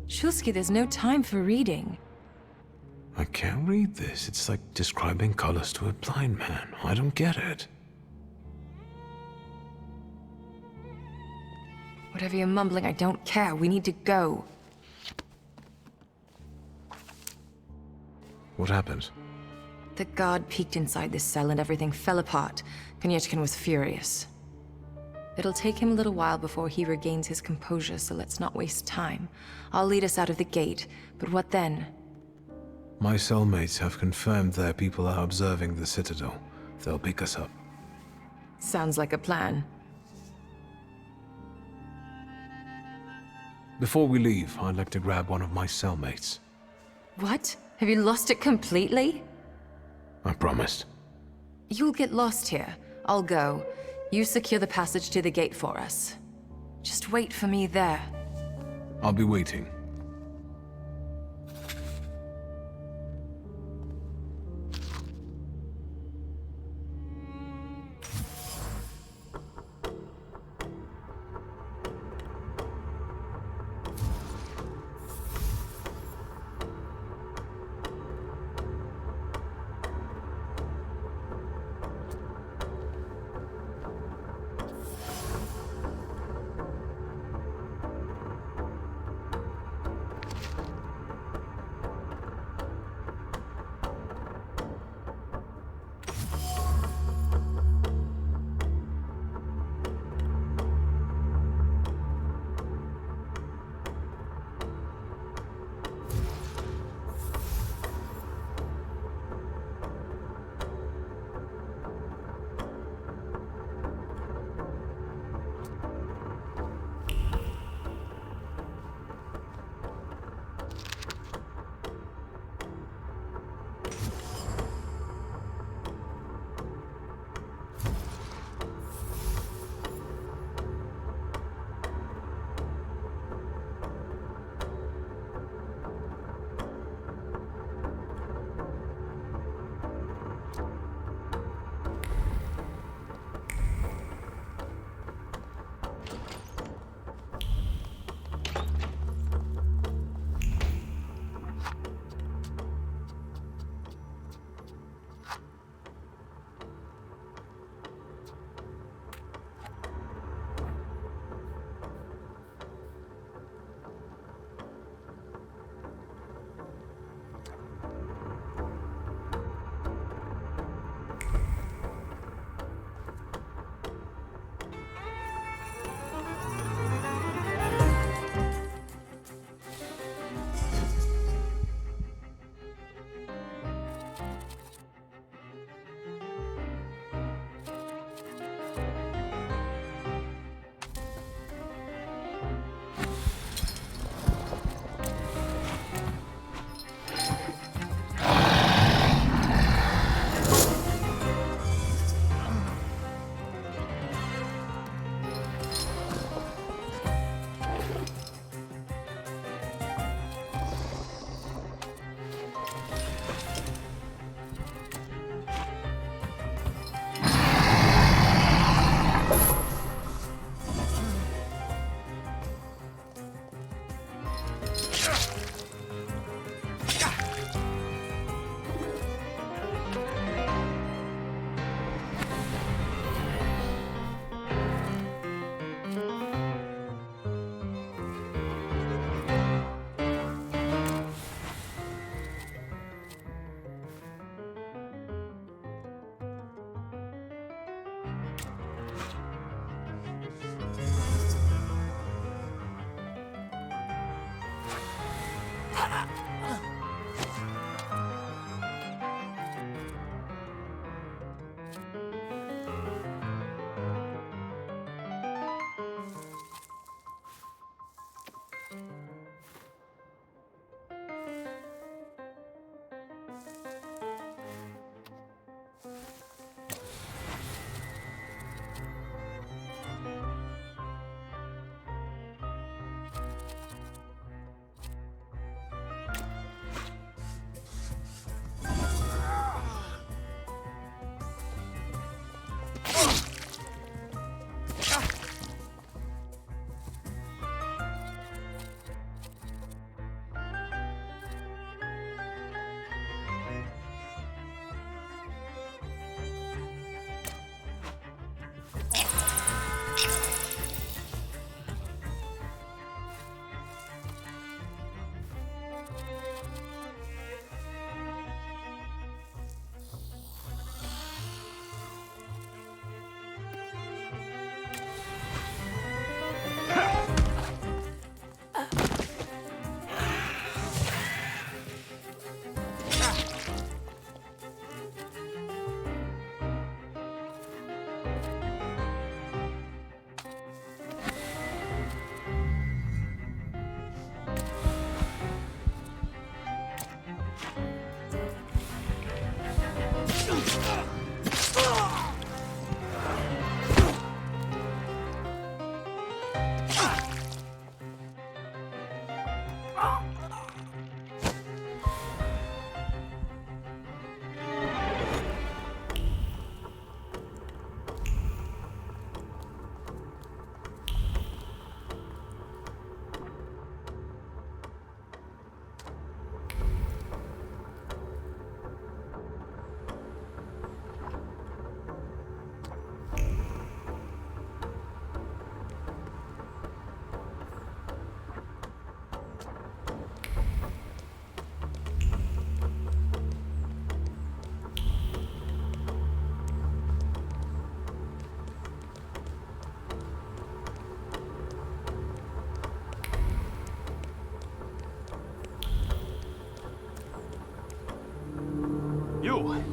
Shulsky, there's no time for reading. I can't read this. It's like describing colors to a blind man. I don't get it. Whatever you're mumbling, I don't care. We need to go. What happened? The guard peeked inside this cell and everything fell apart. Konieczkin was furious. It'll take him a little while before he regains his composure, so let's not waste time. I'll lead us out of the gate, but what then? My cellmates have confirmed their people are observing the Citadel. They'll pick us up. Sounds like a plan. Before we leave, I'd like to grab one of my cellmates. What? Have you lost it completely? I promised. You'll get lost here. I'll go. You secure the passage to the gate for us. Just wait for me there. I'll be waiting.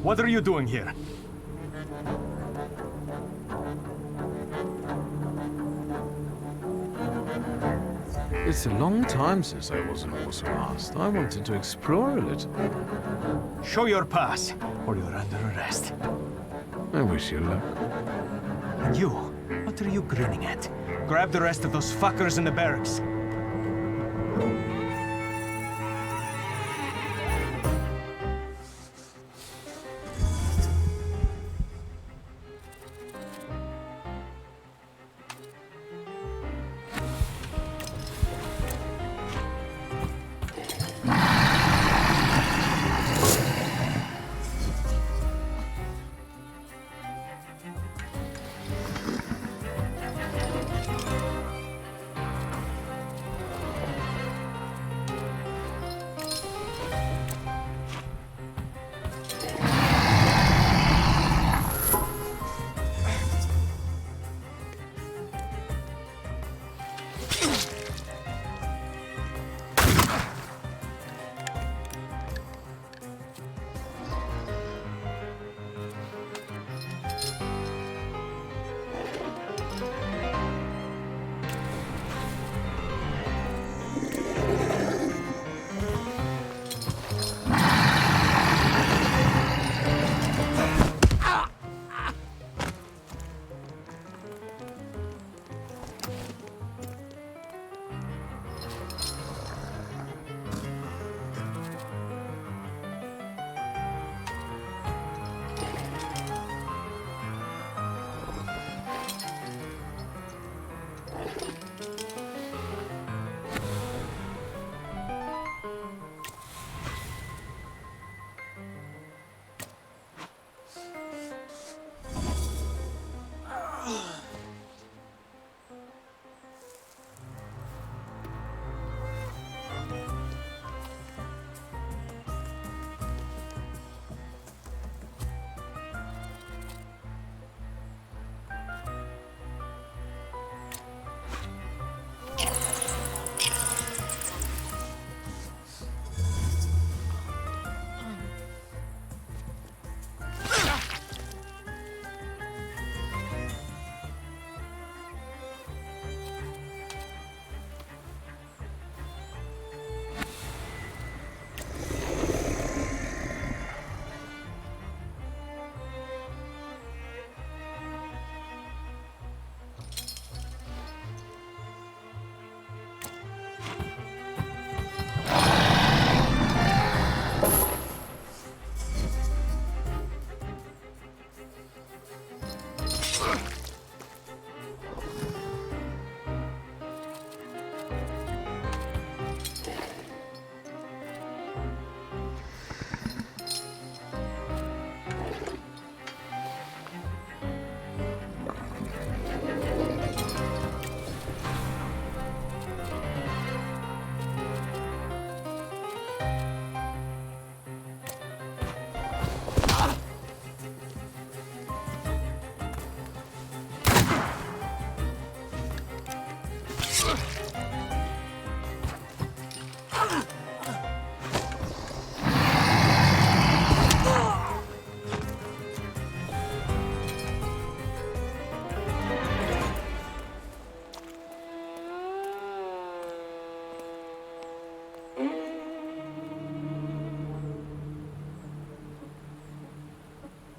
What are you doing here? It's a long time since I was in Warsaw last. I wanted to explore a little. Show your pass, or you're under arrest. I wish you luck. And you, what are you grinning at? Grab the rest of those fuckers in the barracks.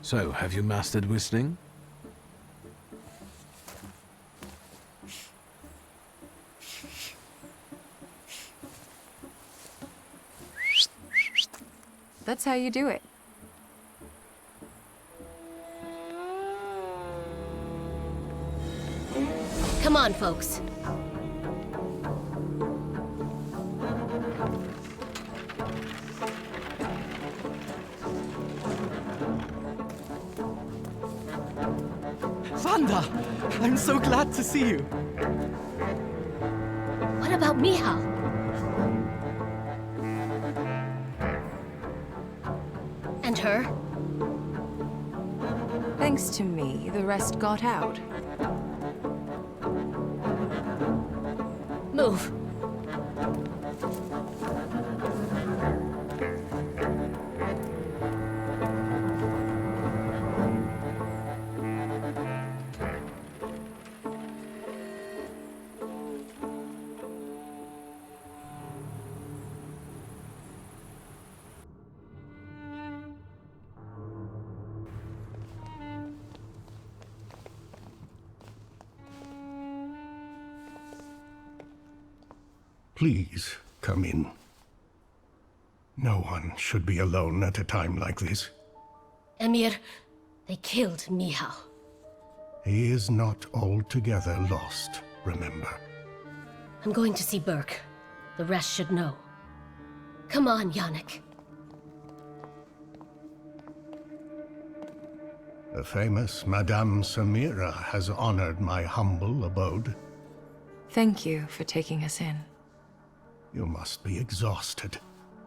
So, have you mastered whistling? That's how you do it. Come on, folks. Wanda! I'm so glad to see you. What about Michal? And her? Thanks to me, the rest got out. Move. Please, come in. No one should be alone at a time like this. Emir, they killed Mihal. He is not altogether lost, remember. I'm going to see Burke. The rest should know. Come on, Yannick. The famous Madame Samira has honored my humble abode. Thank you for taking us in. You must be exhausted.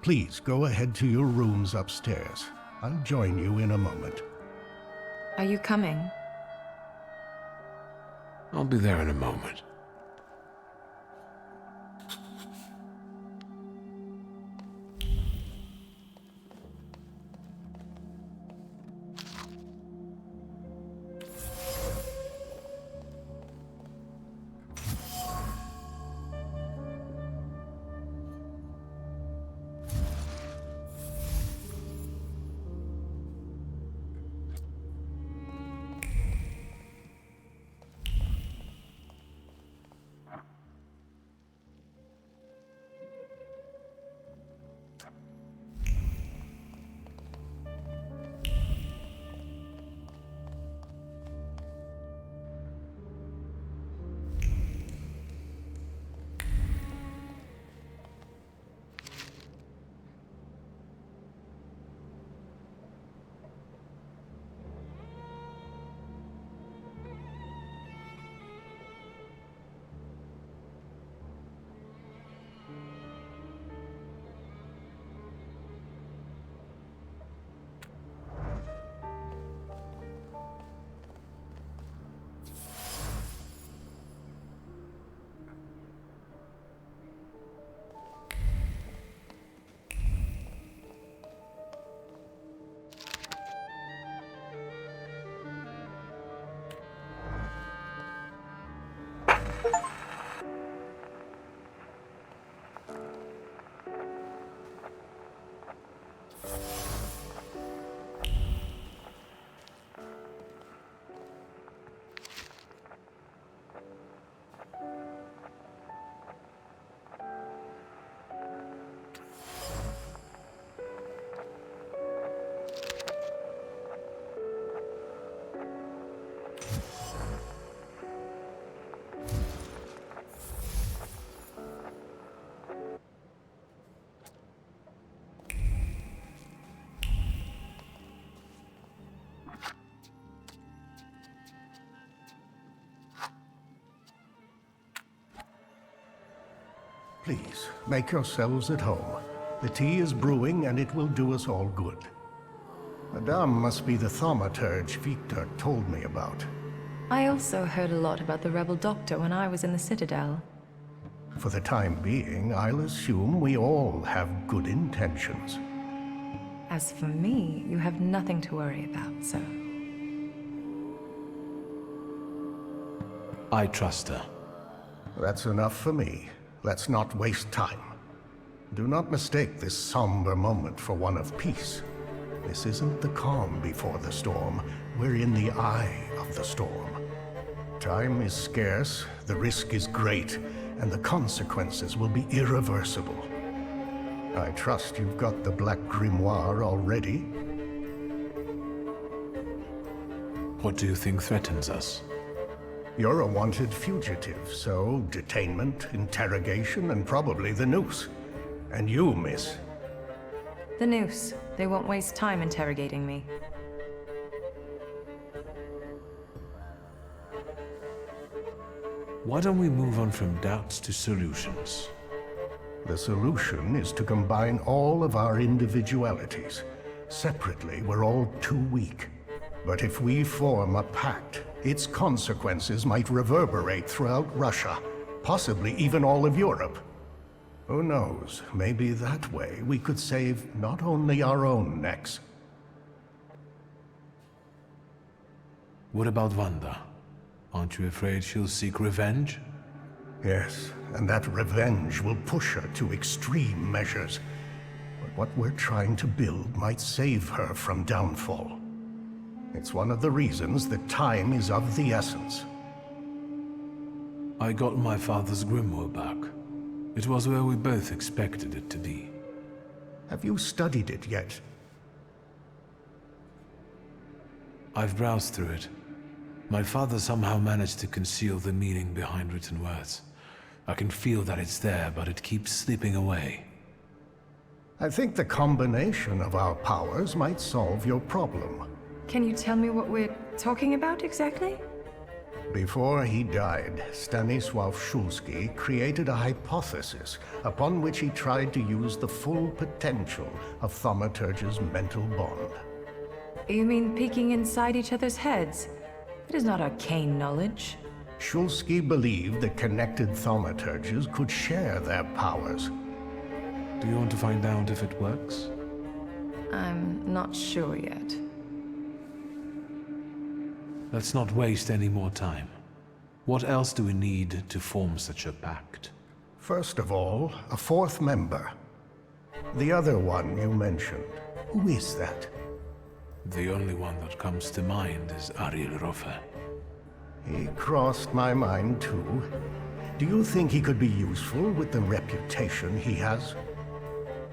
Please go ahead to your rooms upstairs. I'll join you in a moment. Are you coming? I'll be there in a moment. Please, make yourselves at home. The tea is brewing and it will do us all good. Madame must be the Thaumaturge Victor told me about. I also heard a lot about the rebel doctor when I was in the Citadel. For the time being, I'll assume we all have good intentions. As for me, you have nothing to worry about, so... I trust her. That's enough for me. Let's not waste time. Do not mistake this somber moment for one of peace. This isn't the calm before the storm. We're in the eye of the storm. Time is scarce, the risk is great, and the consequences will be irreversible. I trust you've got the Black Grimoire already. What do you think threatens us? You're a wanted fugitive, so detainment, interrogation, and probably the noose. And you, miss. The noose. They won't waste time interrogating me. Why don't we move on from doubts to solutions? The solution is to combine all of our individualities. Separately, we're all too weak. But if we form a pact, its consequences might reverberate throughout Russia, possibly even all of Europe. Who knows, maybe that way we could save not only our own necks. What about Wanda? Aren't you afraid she'll seek revenge? Yes, and that revenge will push her to extreme measures. But what we're trying to build might save her from downfall. It's one of the reasons that time is of the essence. I got my father's grimoire back. It was where we both expected it to be. Have you studied it yet? I've browsed through it. My father somehow managed to conceal the meaning behind written words. I can feel that it's there, but it keeps slipping away. I think the combination of our powers might solve your problem. Can you tell me what we're talking about exactly? Before he died, Stanisław Szulski created a hypothesis upon which he tried to use the full potential of Thaumaturge's mental bond. You mean peeking inside each other's heads? It is not arcane knowledge. Szulski believed that connected Thaumaturges could share their powers. Do you want to find out if it works? I'm not sure yet. Let's not waste any more time. What else do we need to form such a pact? First of all, a fourth member. The other one you mentioned. Who is that? The only one that comes to mind is Ariel Rofe. He crossed my mind too. Do you think he could be useful with the reputation he has?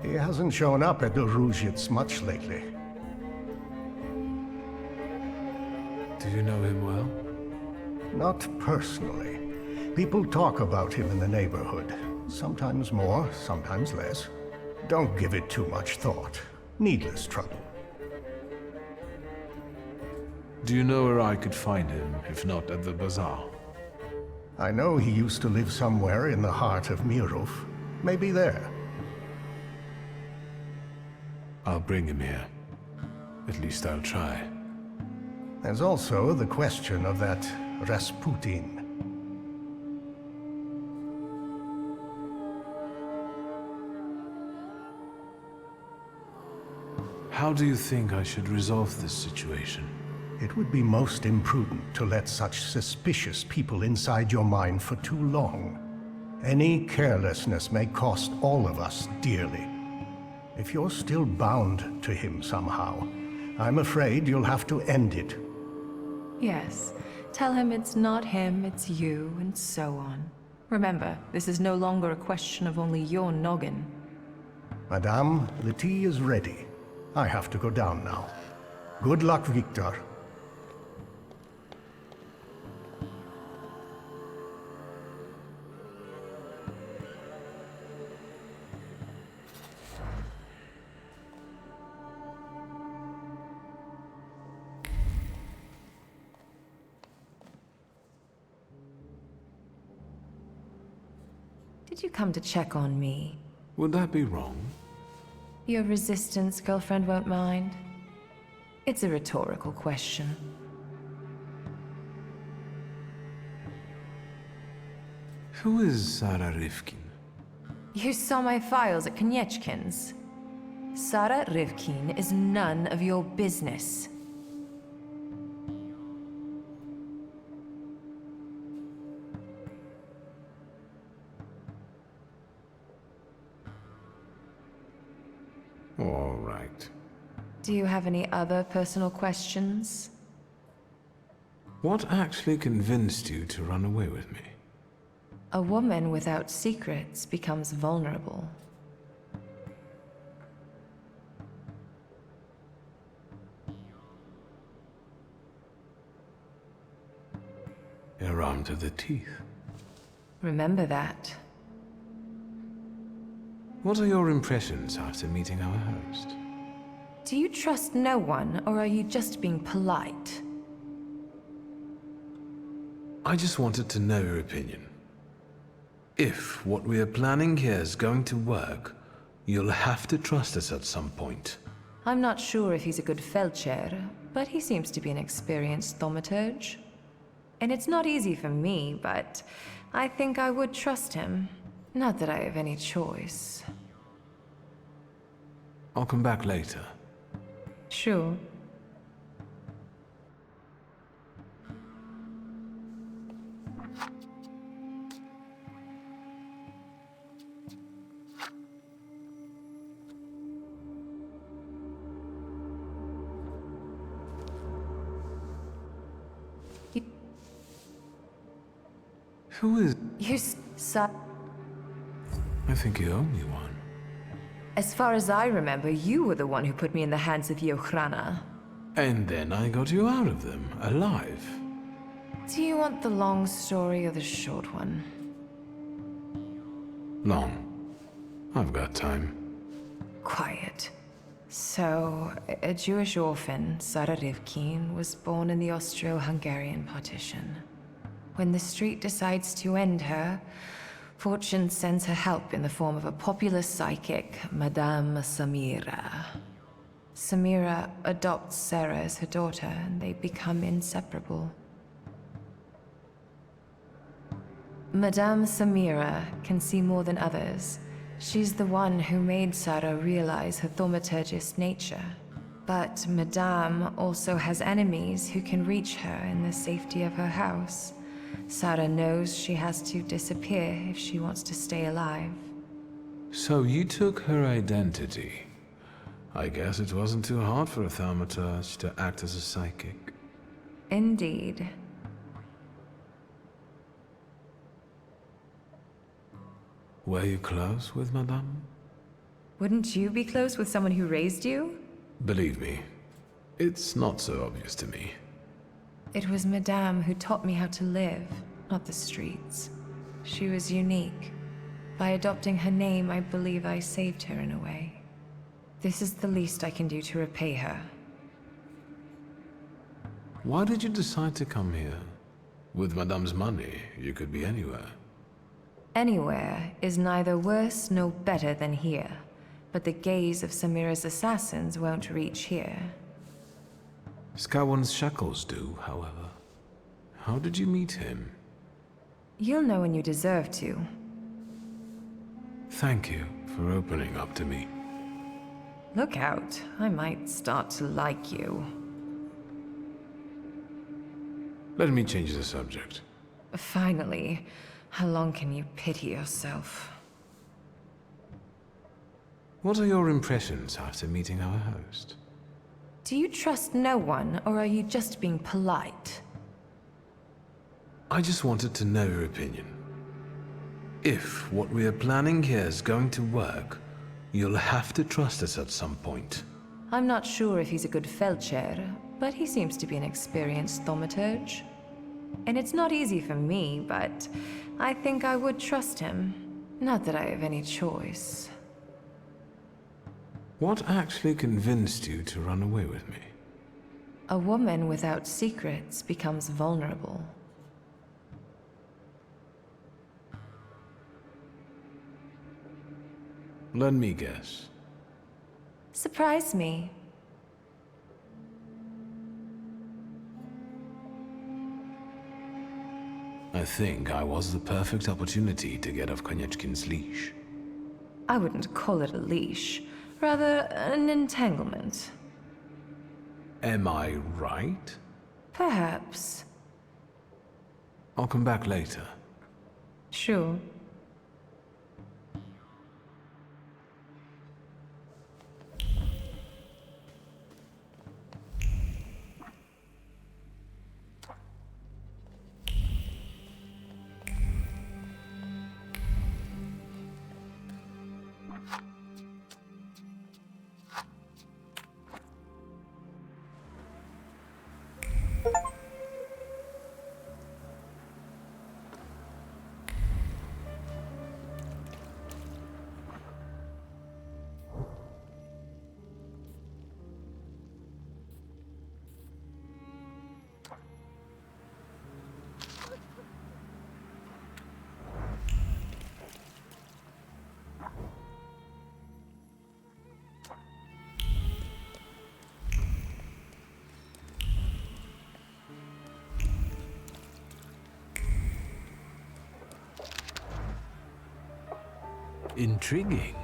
He hasn't shown up at the Ruzhitz much lately. Do you know him well? Not personally. People talk about him in the neighborhood. Sometimes more, sometimes less. Don't give it too much thought. Needless trouble. Do you know where I could find him, if not at the bazaar? I know he used to live somewhere in the heart of Mirov. Maybe there. I'll bring him here. At least I'll try. There's also the question of that Rasputin. How do you think I should resolve this situation? It would be most imprudent to let such suspicious people inside your mind for too long. Any carelessness may cost all of us dearly. If you're still bound to him somehow, I'm afraid you'll have to end it. Yes. Tell him it's not him, it's you, and so on. Remember, this is no longer a question of only your noggin. Madame, the tea is ready. I have to go down now. Good luck, Victor. Did you come to check on me? Would that be wrong? Your resistance girlfriend won't mind. It's a rhetorical question. Who is Sarah Rivkin? You saw my files at Konieczkin's. Sarah Rivkin is none of your business. All right. Do you have any other personal questions? What actually convinced you to run away with me? A woman without secrets becomes vulnerable. You're armed to the teeth. Remember that. What are your impressions after meeting our host? Do you trust no one, or are you just being polite? I just wanted to know your opinion. If what we are planning here is going to work, you'll have to trust us at some point. I'm not sure if he's a good Feldchair, but he seems to be an experienced Thaumaturge. And it's not easy for me, but I think I would trust him. Not that I have any choice. I'll come back later. Sure. Who is... You're I think you owe me one. As far as I remember, you were the one who put me in the hands of Yochrana. And then I got you out of them, alive. Do you want the long story or the short one? Long. I've got time. Quiet. So, a Jewish orphan, Sarah Rivkin, was born in the Austro-Hungarian partition. When the street decides to end her, Fortune sends her help in the form of a popular psychic, Madame Samira. Samira adopts Sarah as her daughter, and they become inseparable. Madame Samira can see more than others. She's the one who made Sarah realize her thaumaturgist nature. But Madame also has enemies who can reach her in the safety of her house. Sarah knows she has to disappear if she wants to stay alive. So you took her identity. I guess it wasn't too hard for a Thaumaturge to act as a psychic. Indeed. Were you close with Madame? Wouldn't you be close with someone who raised you? Believe me, it's not so obvious to me. It was Madame who taught me how to live, not the streets. She was unique. By adopting her name, I believe I saved her in a way. This is the least I can do to repay her. Why did you decide to come here? With Madame's money, you could be anywhere. Anywhere is neither worse nor better than here, but the gaze of Samira's assassins won't reach here. Skawan's shackles do, however. How did you meet him? You'll know when you deserve to. Thank you for opening up to me. Look out, I might start to like you. Let me change the subject. Finally, how long can you pity yourself? What are your impressions after meeting our host? Do you trust no one, or are you just being polite? I just wanted to know your opinion. If what we are planning here is going to work, you'll have to trust us at some point. I'm not sure if he's a good Felcher, but he seems to be an experienced Thaumaturge. And it's not easy for me, but I think I would trust him. Not that I have any choice. What actually convinced you to run away with me? A woman without secrets becomes vulnerable. Let me guess. Surprise me. I think I was the perfect opportunity to get off Konieczkin's leash. I wouldn't call it a leash, rather an entanglement. Am I right? Perhaps. I'll come back later. Sure. Intriguing.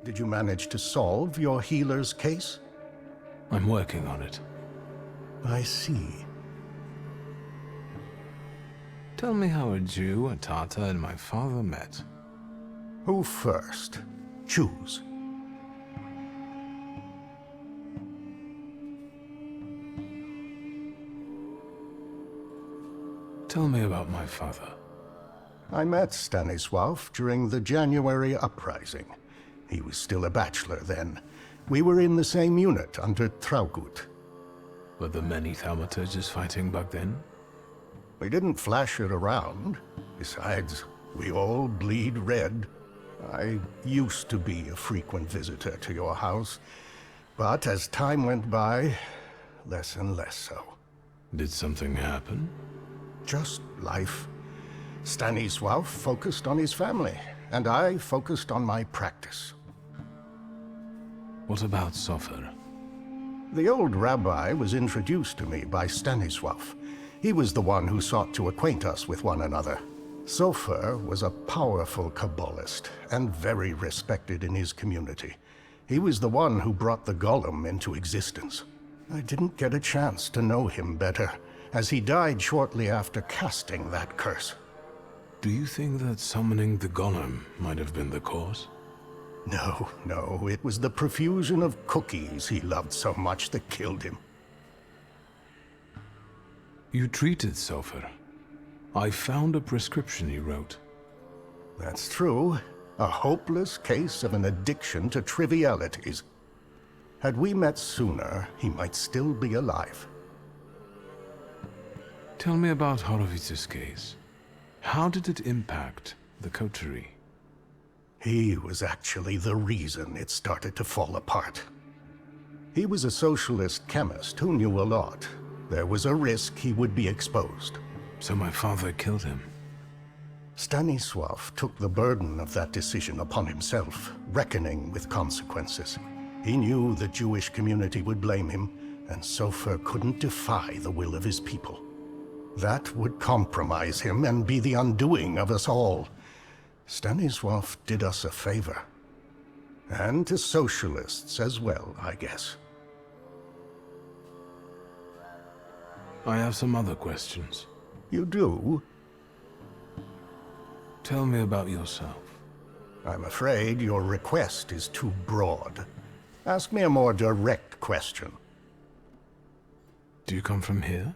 Did you manage to solve your healer's case? I'm working on it. I see. Tell me how a Jew, a Tatar, and my father met. Who first? Choose. Tell me about my father. I met Stanisław during the January uprising. He was still a bachelor then. We were in the same unit under Traugott. Were there many Thaumaturges fighting back then? We didn't flash it around. Besides, we all bleed red. I used to be a frequent visitor to your house, but as time went by, less and less so. Did something happen? Just life. Stanisław focused on his family, and I focused on my practice. What about Sofer? The old rabbi was introduced to me by Stanisław. He was the one who sought to acquaint us with one another. Sofer was a powerful Kabbalist and very respected in his community. He was the one who brought the golem into existence. I didn't get a chance to know him better, as he died shortly after casting that curse. Do you think that summoning the golem might have been the cause? No, it was the profusion of cookies he loved so much that killed him. You treated Sofer. I found a prescription he wrote. That's true. A hopeless case of an addiction to trivialities. Had we met sooner, he might still be alive. Tell me about Horovic's case. How did it impact the coterie? He was actually the reason it started to fall apart. He was a socialist chemist who knew a lot. There was a risk he would be exposed. So my father killed him. Stanisław took the burden of that decision upon himself, reckoning with consequences. He knew the Jewish community would blame him, and Sofer couldn't defy the will of his people. That would compromise him and be the undoing of us all. Stanisław did us a favor. And to socialists as well, I guess. I have some other questions. You do? Tell me about yourself. I'm afraid your request is too broad. Ask me a more direct question. Do you come from here?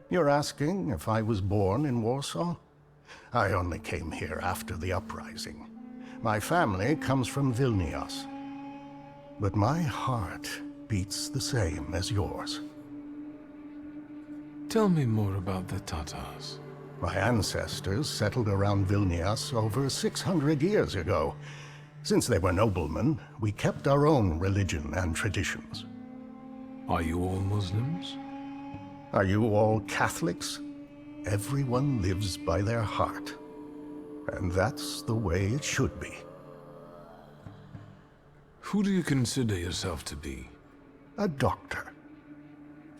You're asking if I was born in Warsaw? I only came here after the uprising. My family comes from Vilnius. But my heart beats the same as yours. Tell me more about the Tatars. My ancestors settled around Vilnius over 600 years ago. Since they were noblemen, we kept our own religion and traditions. Are you all Muslims? Are you all Catholics? Everyone lives by their heart. And that's the way it should be. Who do you consider yourself to be? A doctor.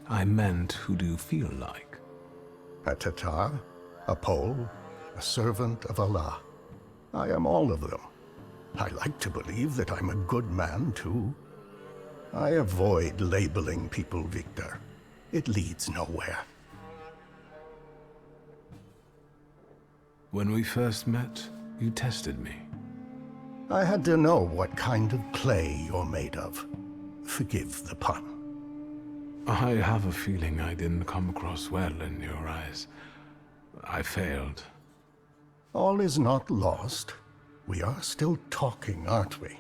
I meant, who do you feel like? A Tatar, a Pole, a servant of Allah. I am all of them. I like to believe that I'm a good man, too. I avoid labeling people, Victor. It leads nowhere. When we first met, you tested me. I had to know what kind of clay you're made of. Forgive the pun. I have a feeling I didn't come across well in your eyes. I failed. All is not lost. We are still talking, aren't we?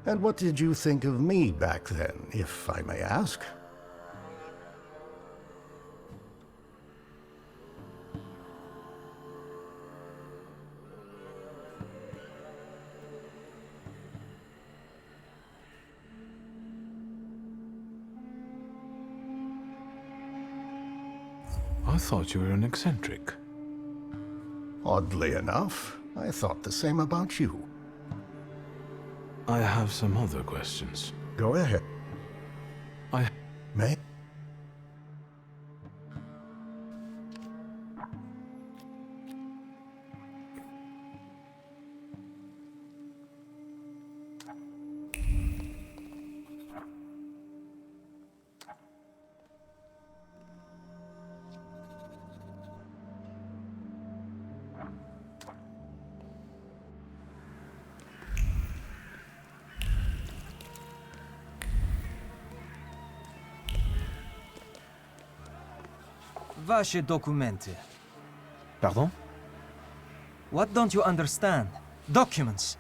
And what did you think of me back then, if I may ask? I thought you were an eccentric. Oddly enough, I thought the same about you. I have some other questions. Go ahead. May? Ваши документы. Pardon? What don't you understand? Documents.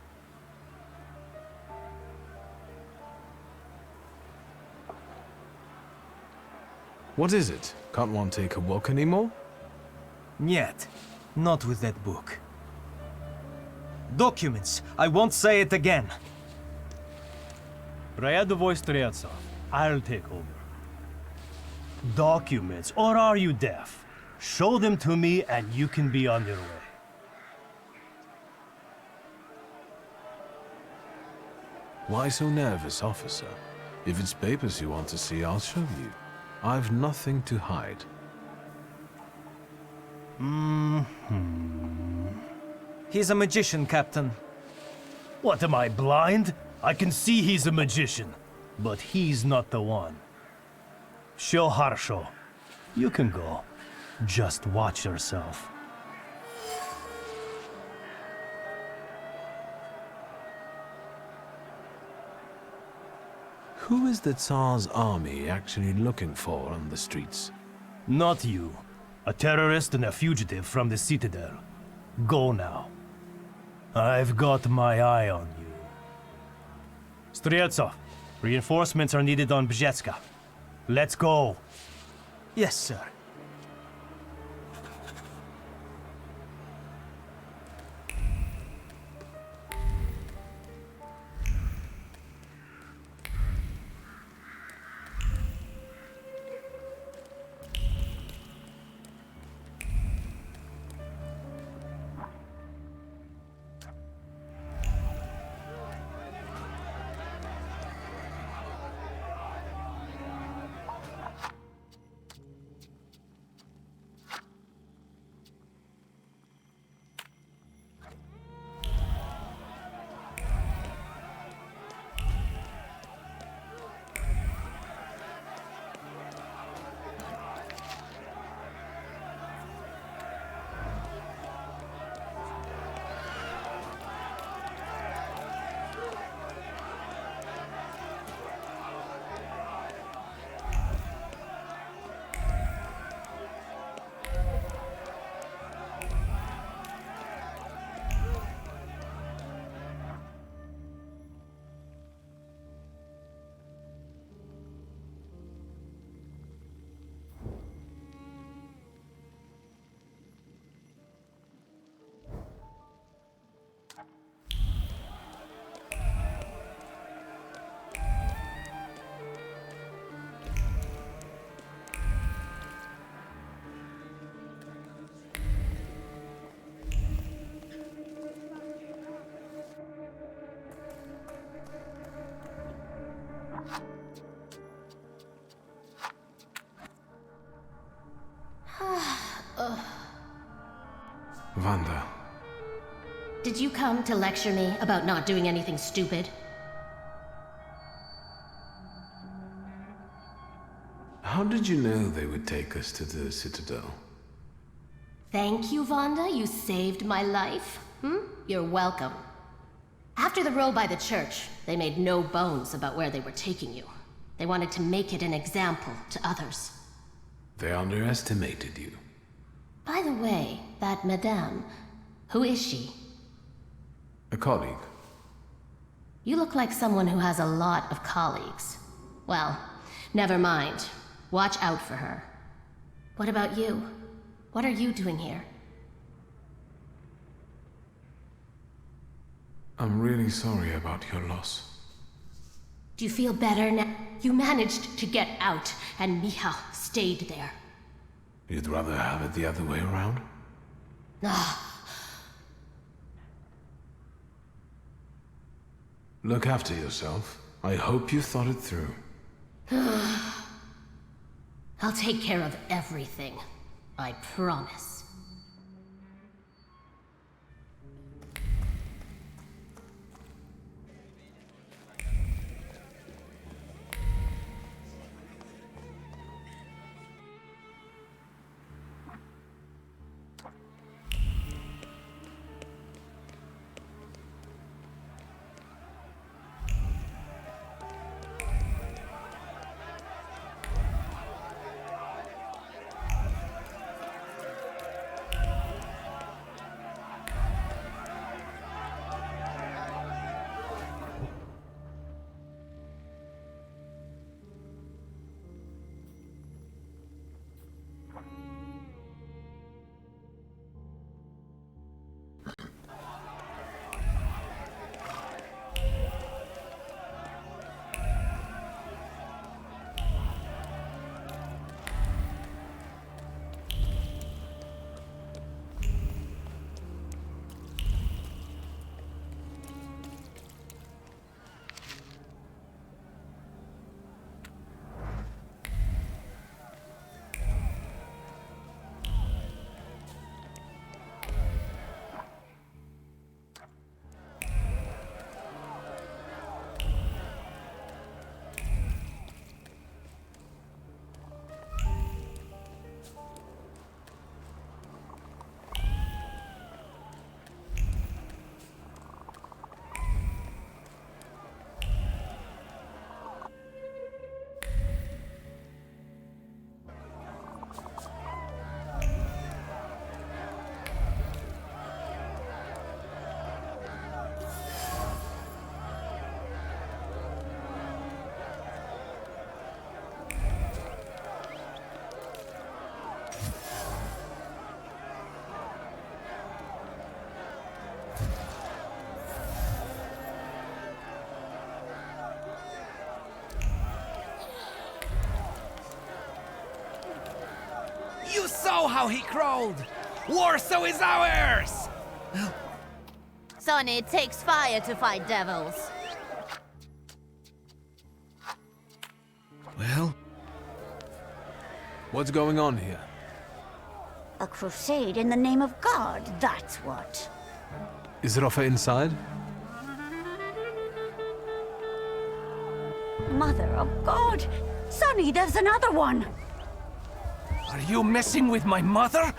What is it? Can't one take a walk anymore? Нет, not with that book. Documents. I won't say it again. Рядовой Стрелцов, I'll take over. Documents, or are you deaf? Show them to me and you can be on your way. Why so nervous, officer? If it's papers you want to see, I'll show you. I've nothing to hide. He's a magician, Captain. What, am I blind? I can see he's a magician, but he's not the one. Всё хорошо. You can go. Just watch yourself. Who is the Tsar's army actually looking for on the streets? Not you. A terrorist and a fugitive from the Citadel. Go now. I've got my eye on you. Streltsov, reinforcements are needed on Bzetska. Let's go. Yes, sir. Wanda. Did you come to lecture me about not doing anything stupid? How did you know they would take us to the Citadel? Thank you, Vonda. You saved my life. You're welcome. After the row by the church, they made no bones about where they were taking you. They wanted to make it an example to others. They underestimated you. By the way, that madame, who is she? A colleague. You look like someone who has a lot of colleagues. Well, never mind. Watch out for her. What about you? What are you doing here? I'm really sorry about your loss. Do you feel better now? You managed to get out, and Michał stayed there. You'd rather have it the other way around? Look after yourself. I hope you thought it through. I'll take care of everything. I promise. know how he crawled! Warsaw is ours! Son, it takes fire to fight devils. Well? What's going on here? A crusade in the name of God, that's what. Is Rafa inside? Mother of God! Sonny, there's another one! Are you messing with my mother?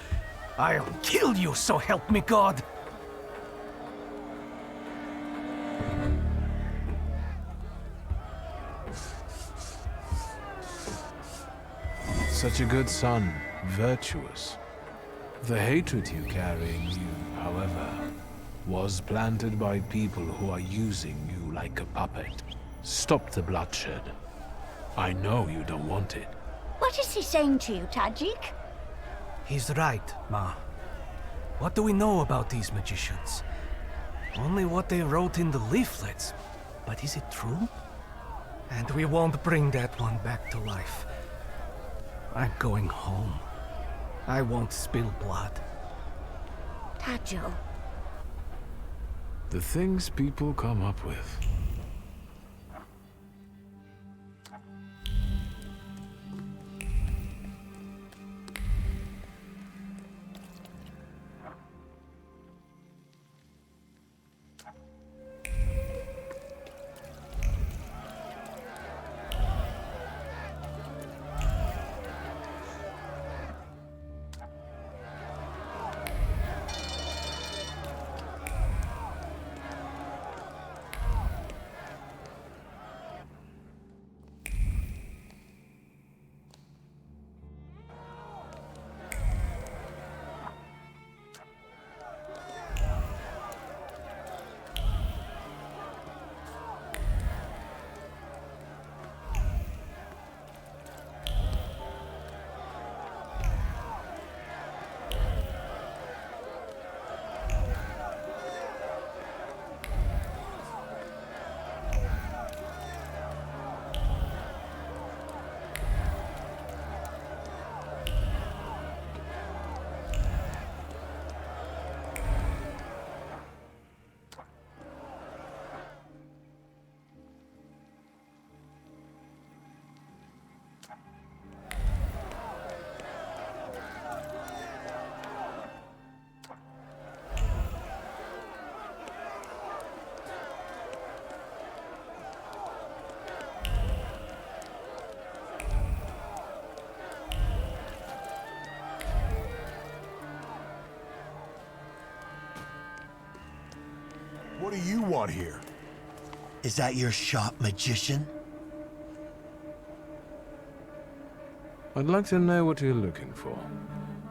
I'll kill you, so help me God! Such a good son, virtuous. The hatred you carry in you, however, was planted by people who are using you like a puppet. Stop the bloodshed. I know you don't want it. What is he saying to you, Tajik? He's right, Ma. What do we know about these magicians? Only what they wrote in the leaflets. But is it true? And we won't bring that one back to life. I'm going home. I won't spill blood. Tajo. The things people come up with. What do you want here? Is that your shop, magician? I'd like to know what you're looking for.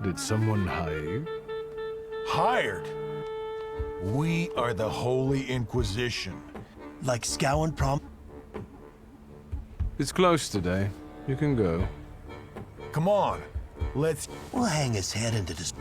Did someone hire you? Hired? We are the Holy Inquisition. Like Scow and Prom? It's closed today. You can go. Come on, let's... We'll hang his head into this...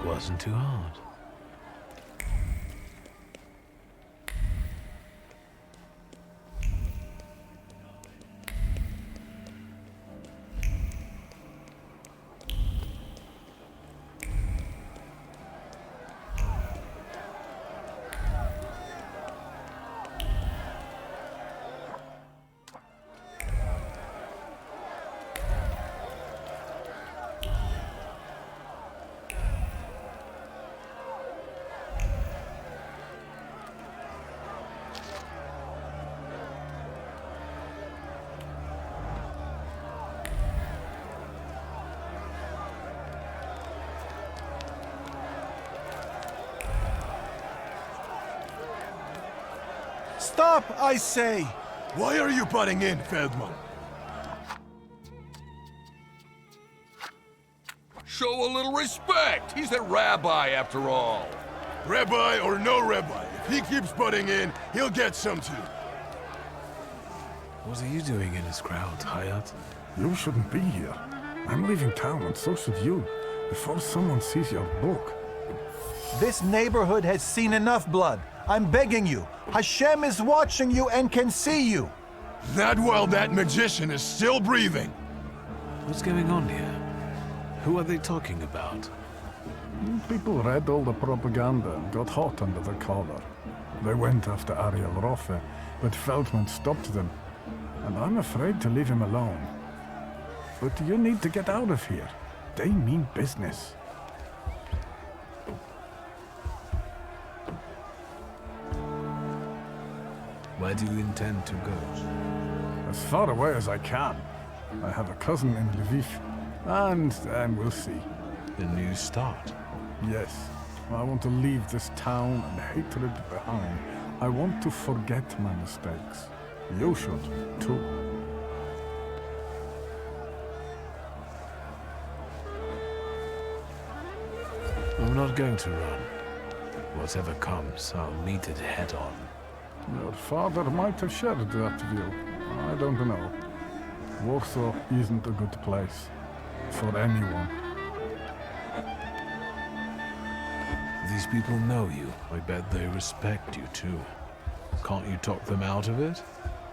wasn't too hard. Stop, I say! Why are you butting in, Feldman? Show a little respect. He's a rabbi, after all. Rabbi or no rabbi, if he keeps butting in, he'll get some too. What are you doing in this crowd, Hayat? You shouldn't be here. I'm leaving town, and so should you, before someone sees your book. This neighborhood has seen enough blood. I'm begging you. Hashem is watching you and can see you. Not while that magician is still breathing. What's going on here? Who are they talking about? People read all the propaganda and got hot under the collar. They went after Ariel Rofe, but Feldman stopped them. And I'm afraid to leave him alone. But you need to get out of here. They mean business. Where do you intend to go? As far away as I can. I have a cousin in Lviv, and we'll see. A new start? Yes. I want to leave this town and hatred behind. I want to forget my mistakes. You should, too. I'm not going to run. Whatever comes, I'll meet it head on. Your father might have shared that view. I don't know. Warsaw isn't a good place. For anyone. These people know you. I bet they respect you, too. Can't you talk them out of it?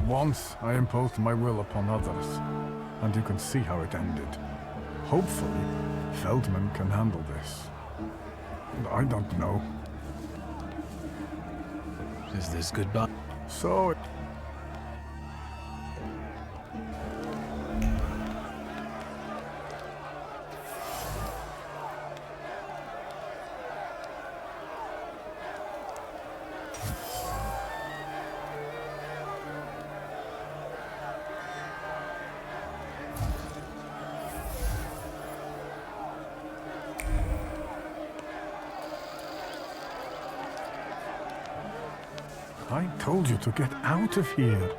Once I imposed my will upon others, and you can see how it ended. Hopefully, Feldman can handle this. And I don't know. Is this goodbye? So... I told you to get out of here.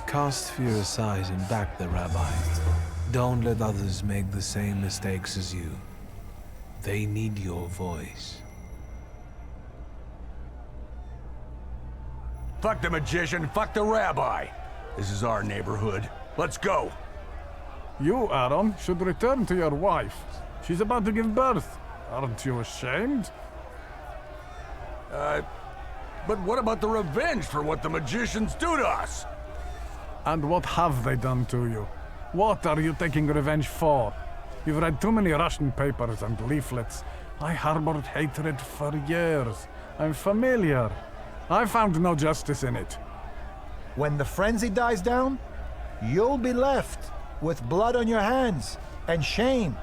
Cast fear aside and back the rabbi. Don't let others make the same mistakes as you. They need your voice. Fuck the magician, fuck the rabbi. This is our neighborhood. Let's go. You, Aaron, should return to your wife. She's about to give birth. Aren't you ashamed? But what about the revenge for what the magicians do to us? And what have they done to you? What are you taking revenge for? You've read too many Russian papers and leaflets. I harbored hatred for years. I'm familiar. I found no justice in it. When the frenzy dies down, you'll be left with blood on your hands and shame.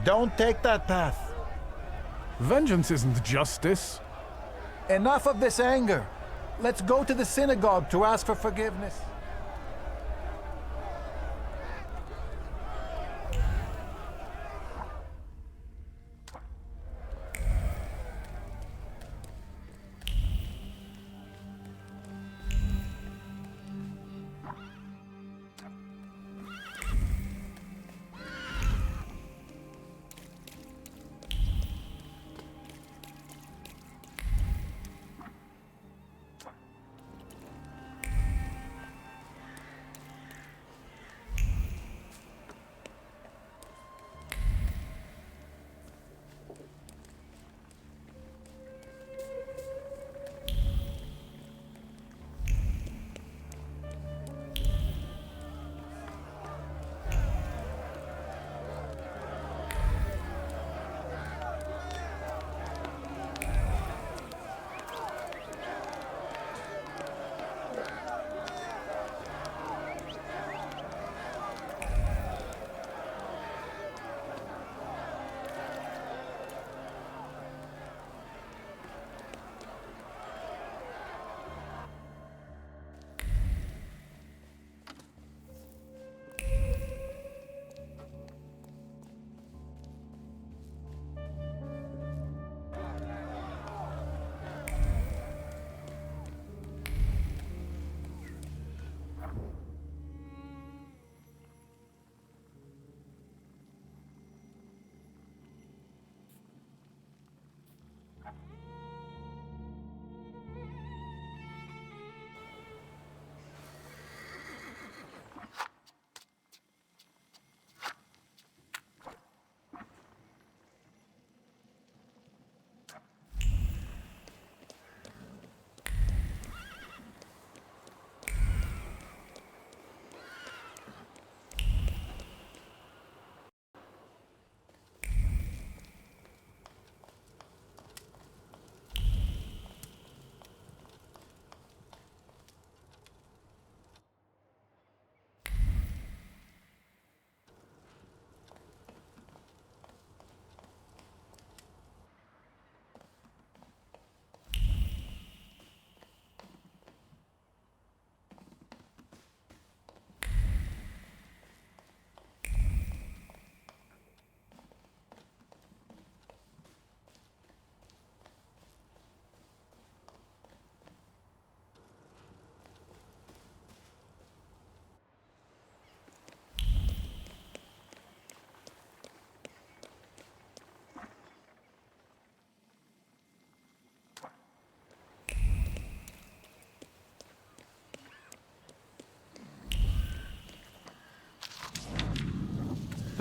Don't take that path. Vengeance isn't justice. Enough of this anger. Let's go to the synagogue to ask for forgiveness.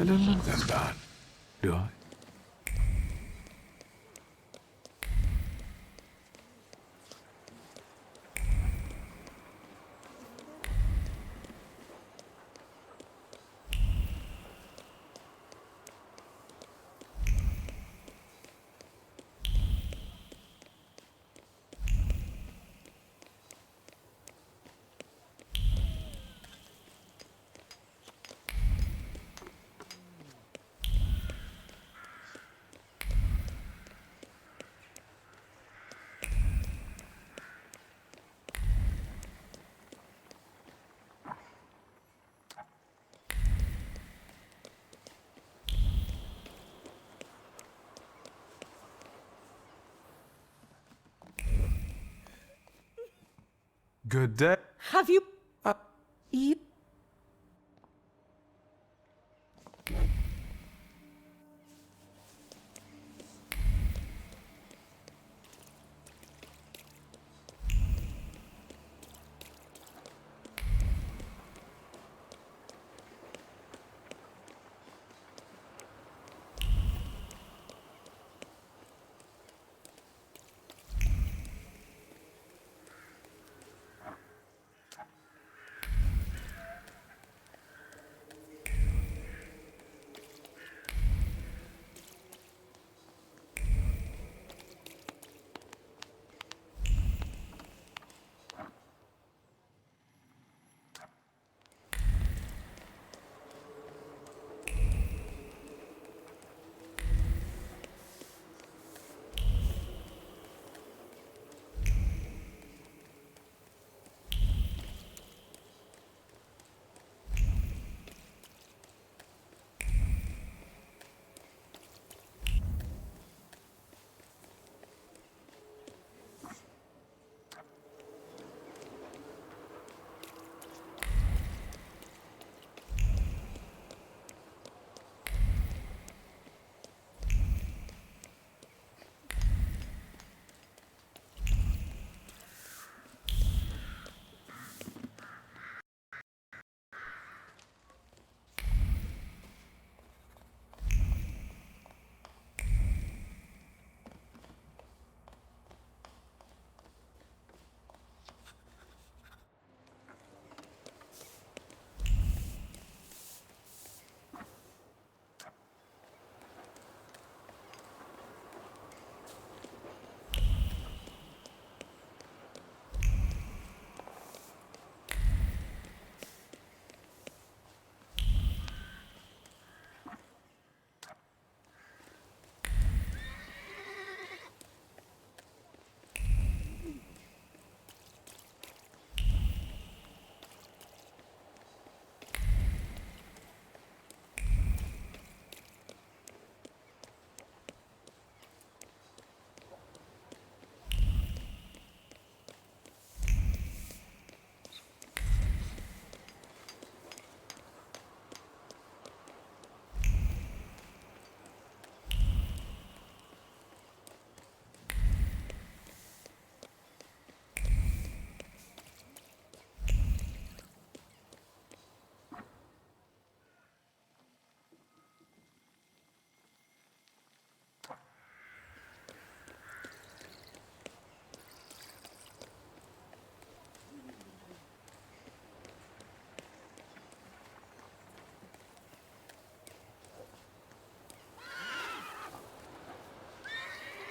I don't look that bad, do I? Good day. Have you... You...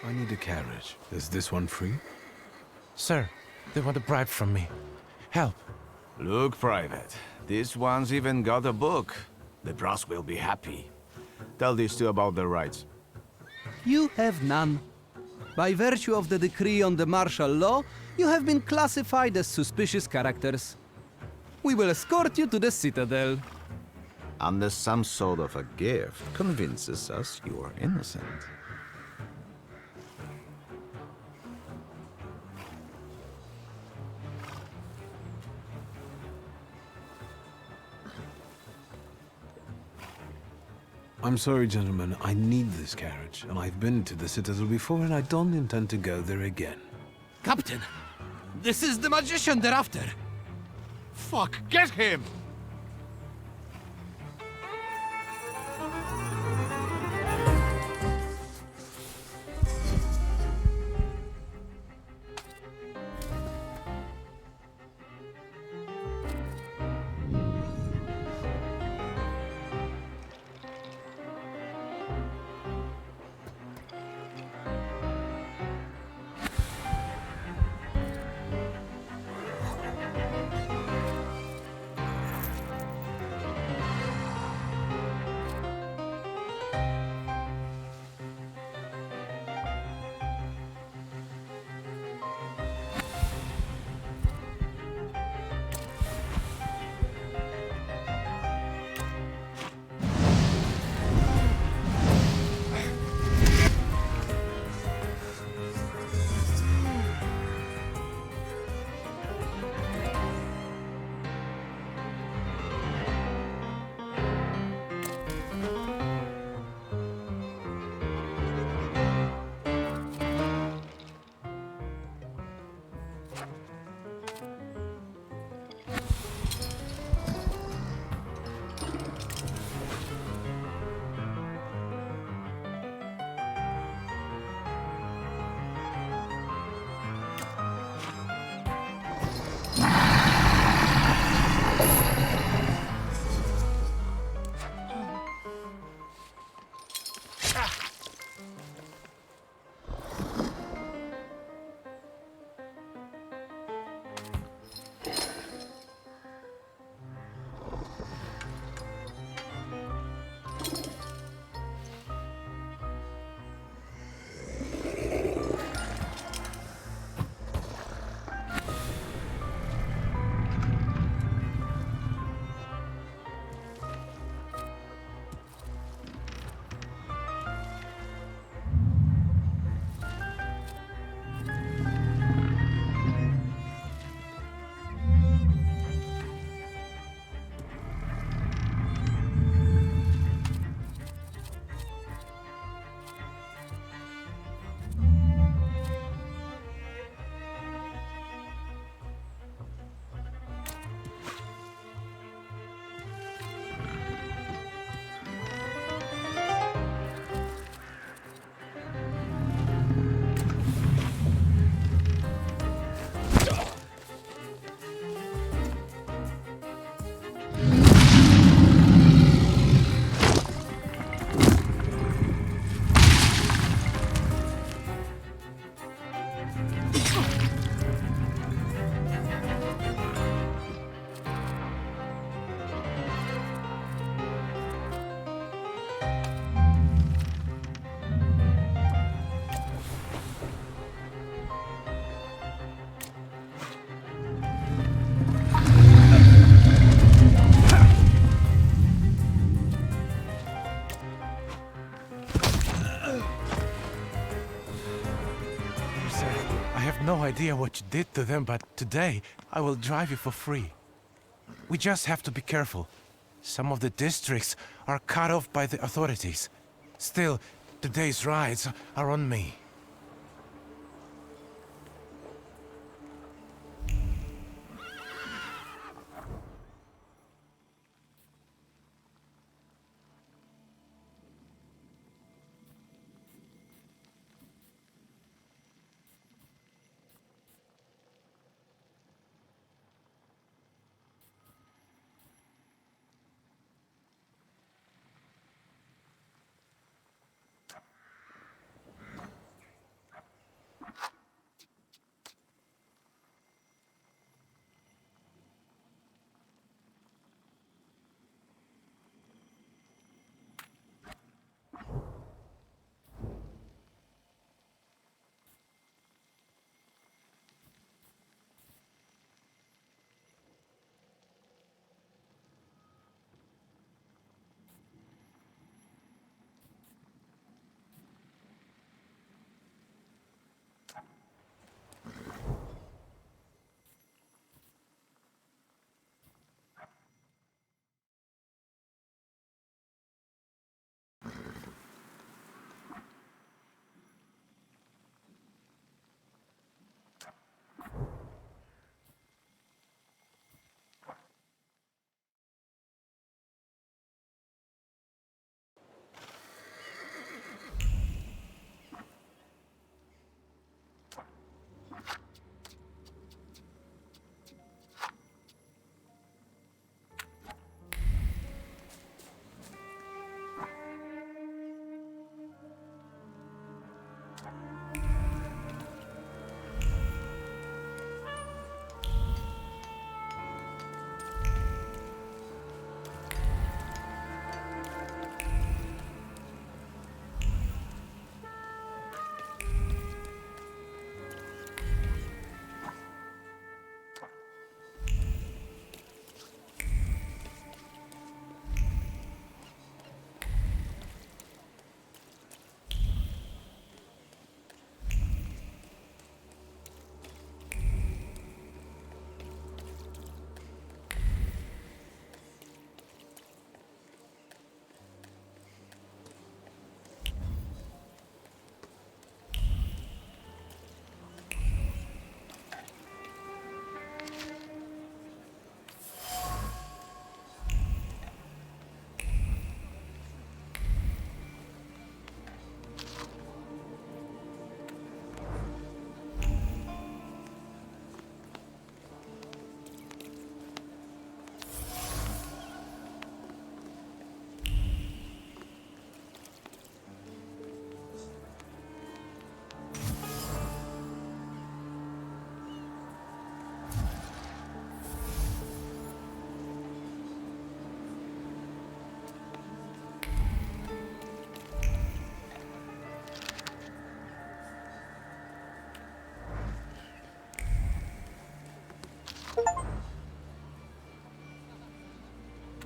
I need a carriage. Is this one free? Sir, they want a bribe from me. Help. Look, Private. This one's even got a book. The brass will be happy. Tell these two about their rights. You have none. By virtue of the decree on the martial law, you have been classified as suspicious characters. We will escort you to the Citadel. Unless some sort of a gift convinces us you are innocent. I'm sorry, gentlemen. I need this carriage, and I've been to the Citadel before, and I don't intend to go there again. Captain, this is the magician they're after. Fuck, get him! No idea what you did to them, but today I will drive you for free. We just have to be careful. Some of the districts are cut off by the authorities. Still, today's rides are on me.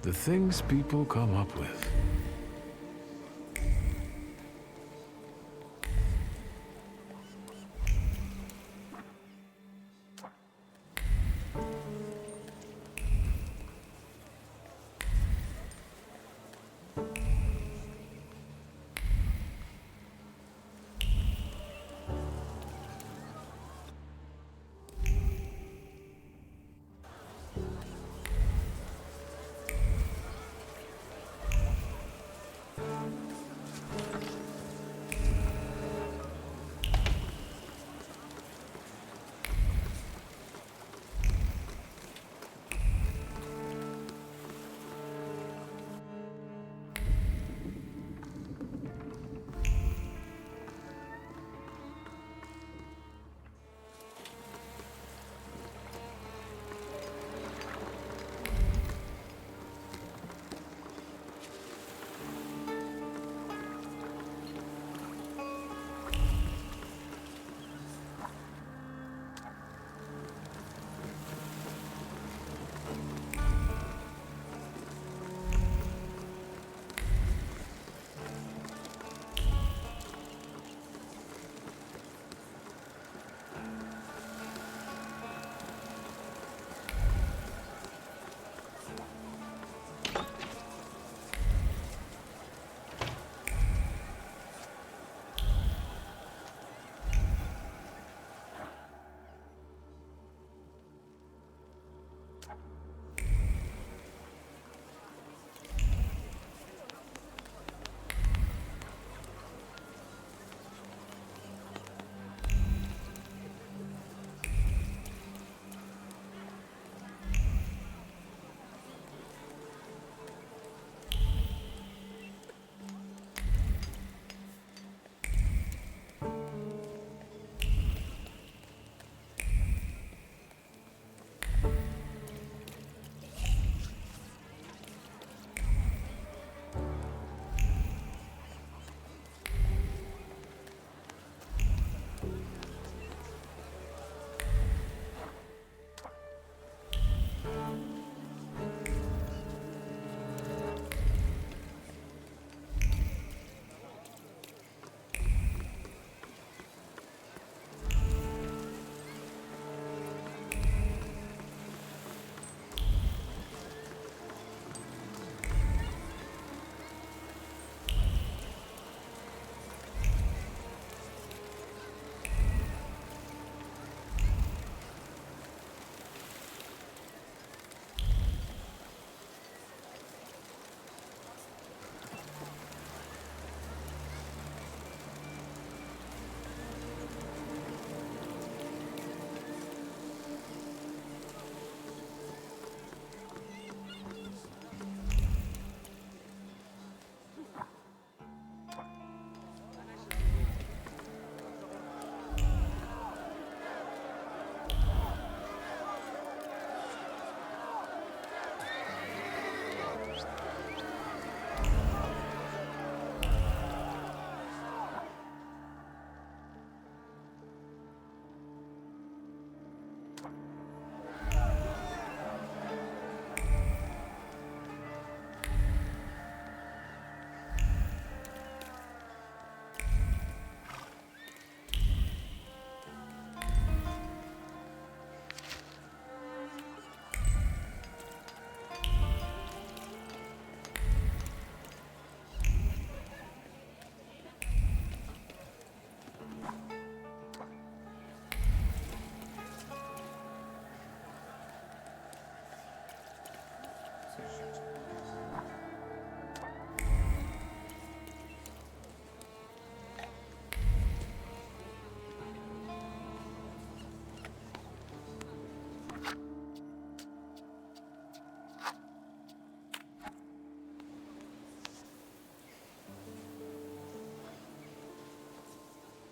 The things people come up with.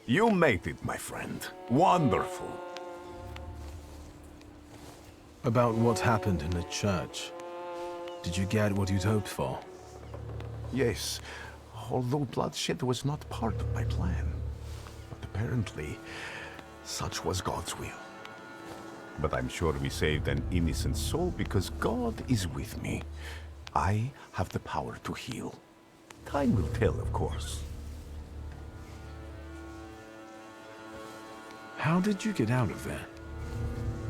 You made it, my friend. Wonderful. About what happened in the church. Did you get what you'd hoped for? Yes, although bloodshed was not part of my plan. But apparently, such was God's will. But I'm sure we saved an innocent soul because God is with me. I have the power to heal. Time will tell, of course. How did you get out of there?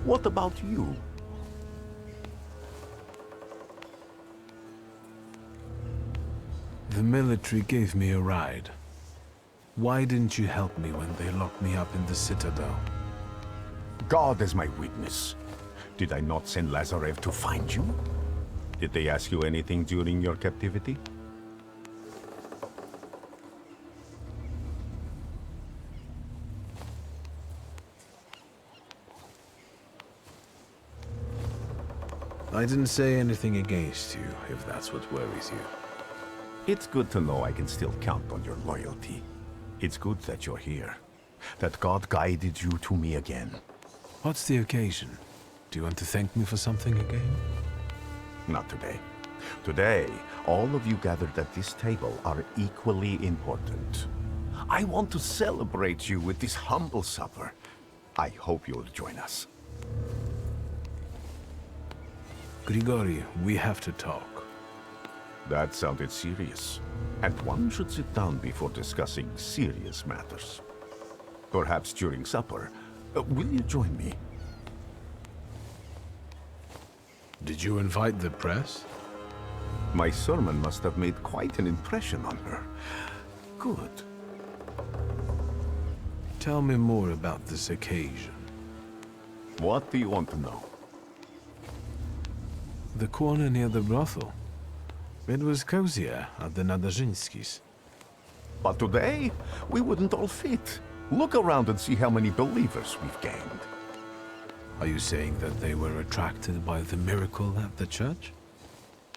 What about you? The military gave me a ride. Why didn't you help me when they locked me up in the Citadel? God is my witness. Did I not send Lazarev to find you? Did they ask you anything during your captivity? I didn't say anything against you, if that's what worries you. It's good to know I can still count on your loyalty. It's good that you're here. That God guided you to me again. What's the occasion? Do you want to thank me for something again? Not today. Today, all of you gathered at this table are equally important. I want to celebrate you with this humble supper. I hope you'll join us. Grigori, we have to talk. That sounded serious. And one should sit down before discussing serious matters. Perhaps during supper. Will you join me? Did you invite the press? My sermon must have made quite an impression on her. Good. Tell me more about this occasion. What do you want to know? The corner near the brothel. It was cozier at the Nadazhinskis. But today, we wouldn't all fit. Look around and see how many believers we've gained. Are you saying that they were attracted by the miracle at the church?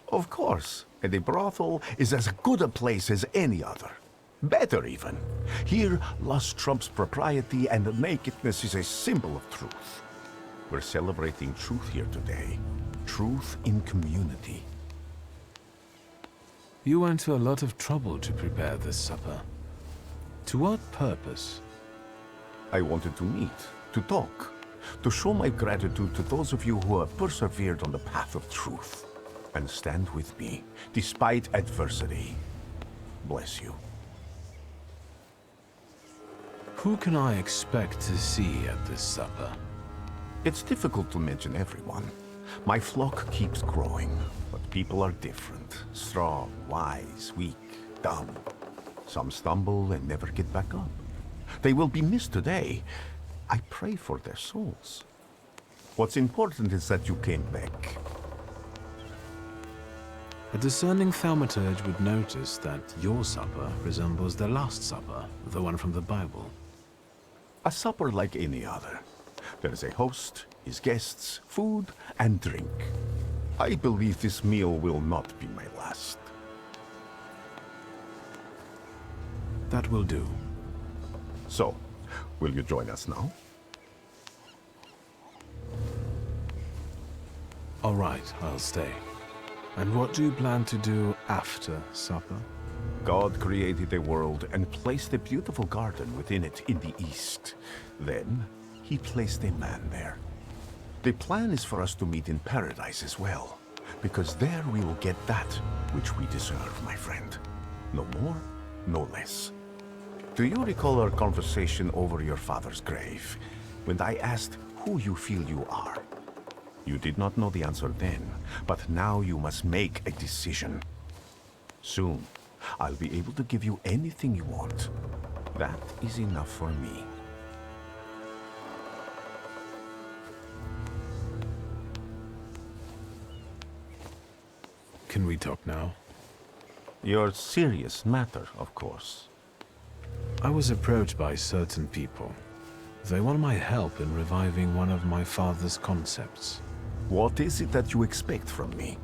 Of course. And a brothel is as good a place as any other. Better even. Here, lust trumps propriety and nakedness is a symbol of truth. We're celebrating truth here today. Truth in community. You went to a lot of trouble to prepare this supper. To what purpose? I wanted to meet, to talk, to show my gratitude to those of you who have persevered on the path of truth and stand with me, despite adversity. Bless you. Who can I expect to see at this supper? It's difficult to mention everyone. My flock keeps growing, but people are different. Strong, wise, weak, dumb. Some stumble and never get back up. They will be missed today. I pray for their souls. What's important is that you came back. A discerning thaumaturge would notice that your supper resembles the Last Supper, the one from the Bible. A supper like any other. There is a host, his guests, food, and drink. I believe this meal will not be my last. That will do. So, will you join us now? All right, I'll stay. And what do you plan to do after supper? God created a world and placed a beautiful garden within it in the east. Then, he placed a man there. The plan is for us to meet in paradise as well, because there we will get that which we deserve, my friend. No more, no less. Do you recall our conversation over your father's grave, when I asked who you feel you are? You did not know the answer then, but now you must make a decision. Soon, I'll be able to give you anything you want. That is enough for me. Can we talk now? Your serious matter, of course. I was approached by certain people. They want my help in reviving one of my father's concepts. What is it that you expect from me?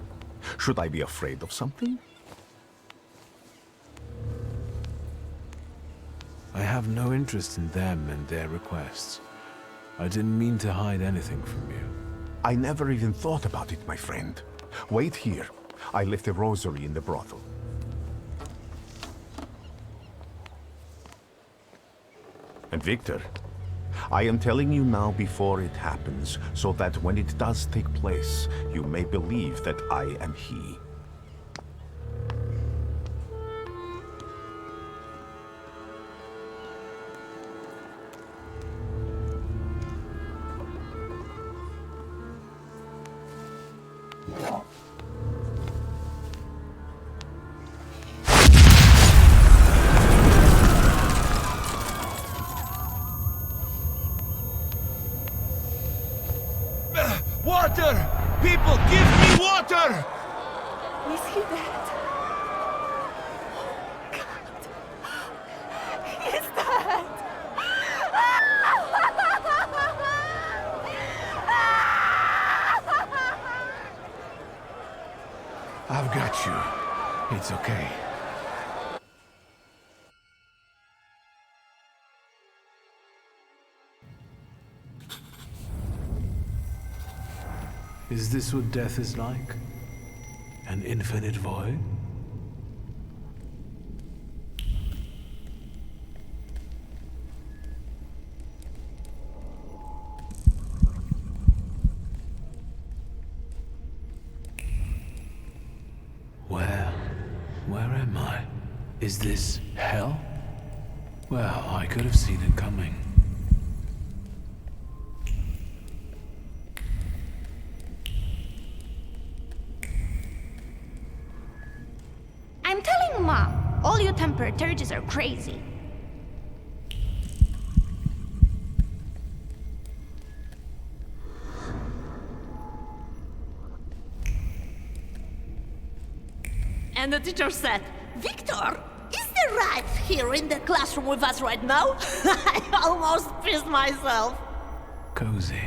Should I be afraid of something? I have no interest in them and their requests. I didn't mean to hide anything from you. I never even thought about it, my friend. Wait here. I left a rosary in the brothel. And Victor, I am telling you now before it happens, so that when it does take place, you may believe that I am he. Water! People, give me water! Is he dead? He's dead! I've got you. It's okay. Is this what death is like? An infinite void? Where am I? Is this hell? Well, I could have seen it coming. I'm telling Mom, all you Thaumaturges are crazy. And the teacher said, Victor, is the Rife here in the classroom with us right now? I almost pissed myself. Cozy.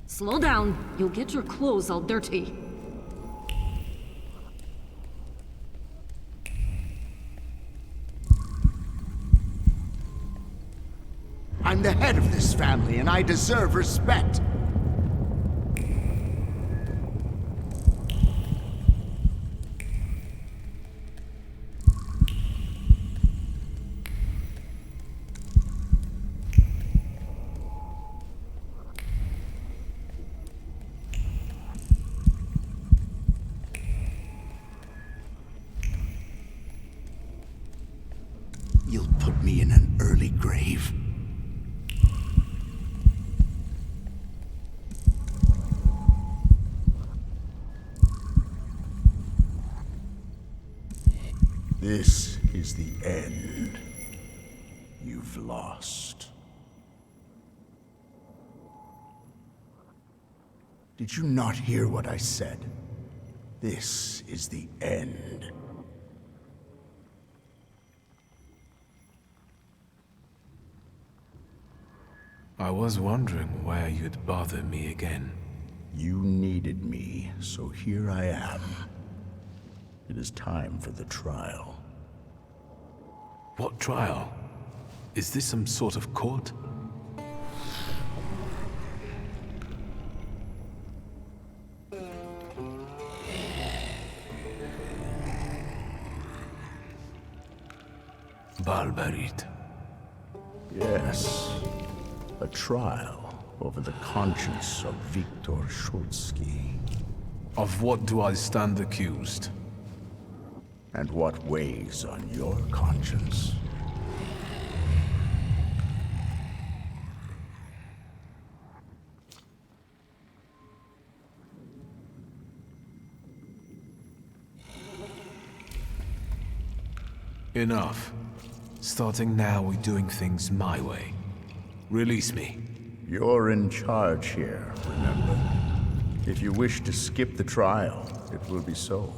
Slow down. You'll get your clothes all dirty. I'm the head of this family, and I deserve respect. You'll put me in an early grave. This is the end. You've lost. Did you not hear what I said? This is the end. I was wondering why you'd bother me again. You needed me, so here I am. It is time for the trial. What trial? Is this some sort of court? Barbarit. Yes. A trial over the conscience of Viktor Shulsky. Of what do I stand accused? And what weighs on your conscience? Enough. Starting now, we're doing things my way. Release me. You're in charge here, remember? If you wish to skip the trial, it will be so.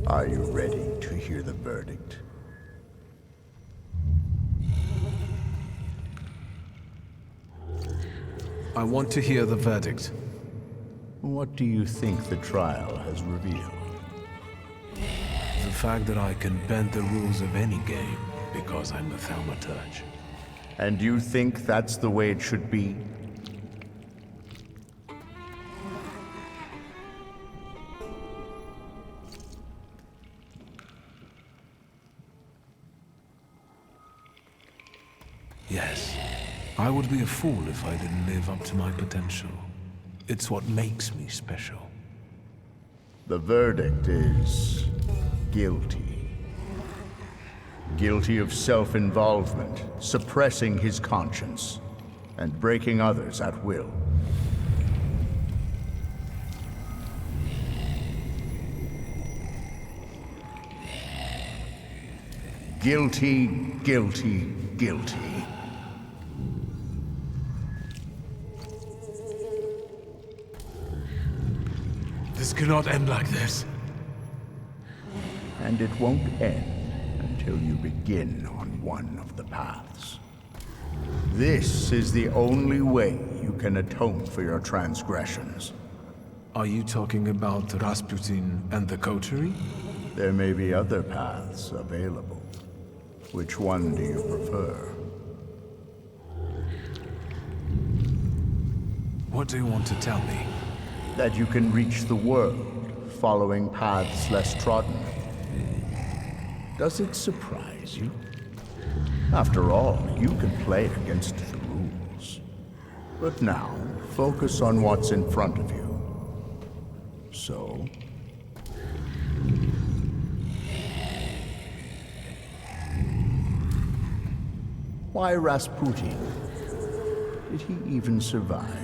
Are you ready to hear the verdict? I want to hear the verdict. What do you think the trial has revealed? The fact that I can bend the rules of any game because I'm a Thaumaturge. And you think that's the way it should be? Yes. I would be a fool if I didn't live up to my potential. It's what makes me special. The verdict is guilty. Guilty of self-involvement, suppressing his conscience, and breaking others at will. Guilty, guilty, guilty. This cannot end like this. And it won't end until you begin on one of the paths. This is the only way you can atone for your transgressions. Are you talking about Rasputin and the coterie? There may be other paths available. Which one do you prefer? What do you want to tell me? That you can reach the world, following paths less trodden. Does it surprise you? After all, you can play against the rules. But now, focus on what's in front of you. So? Why Rasputin? Did he even survive?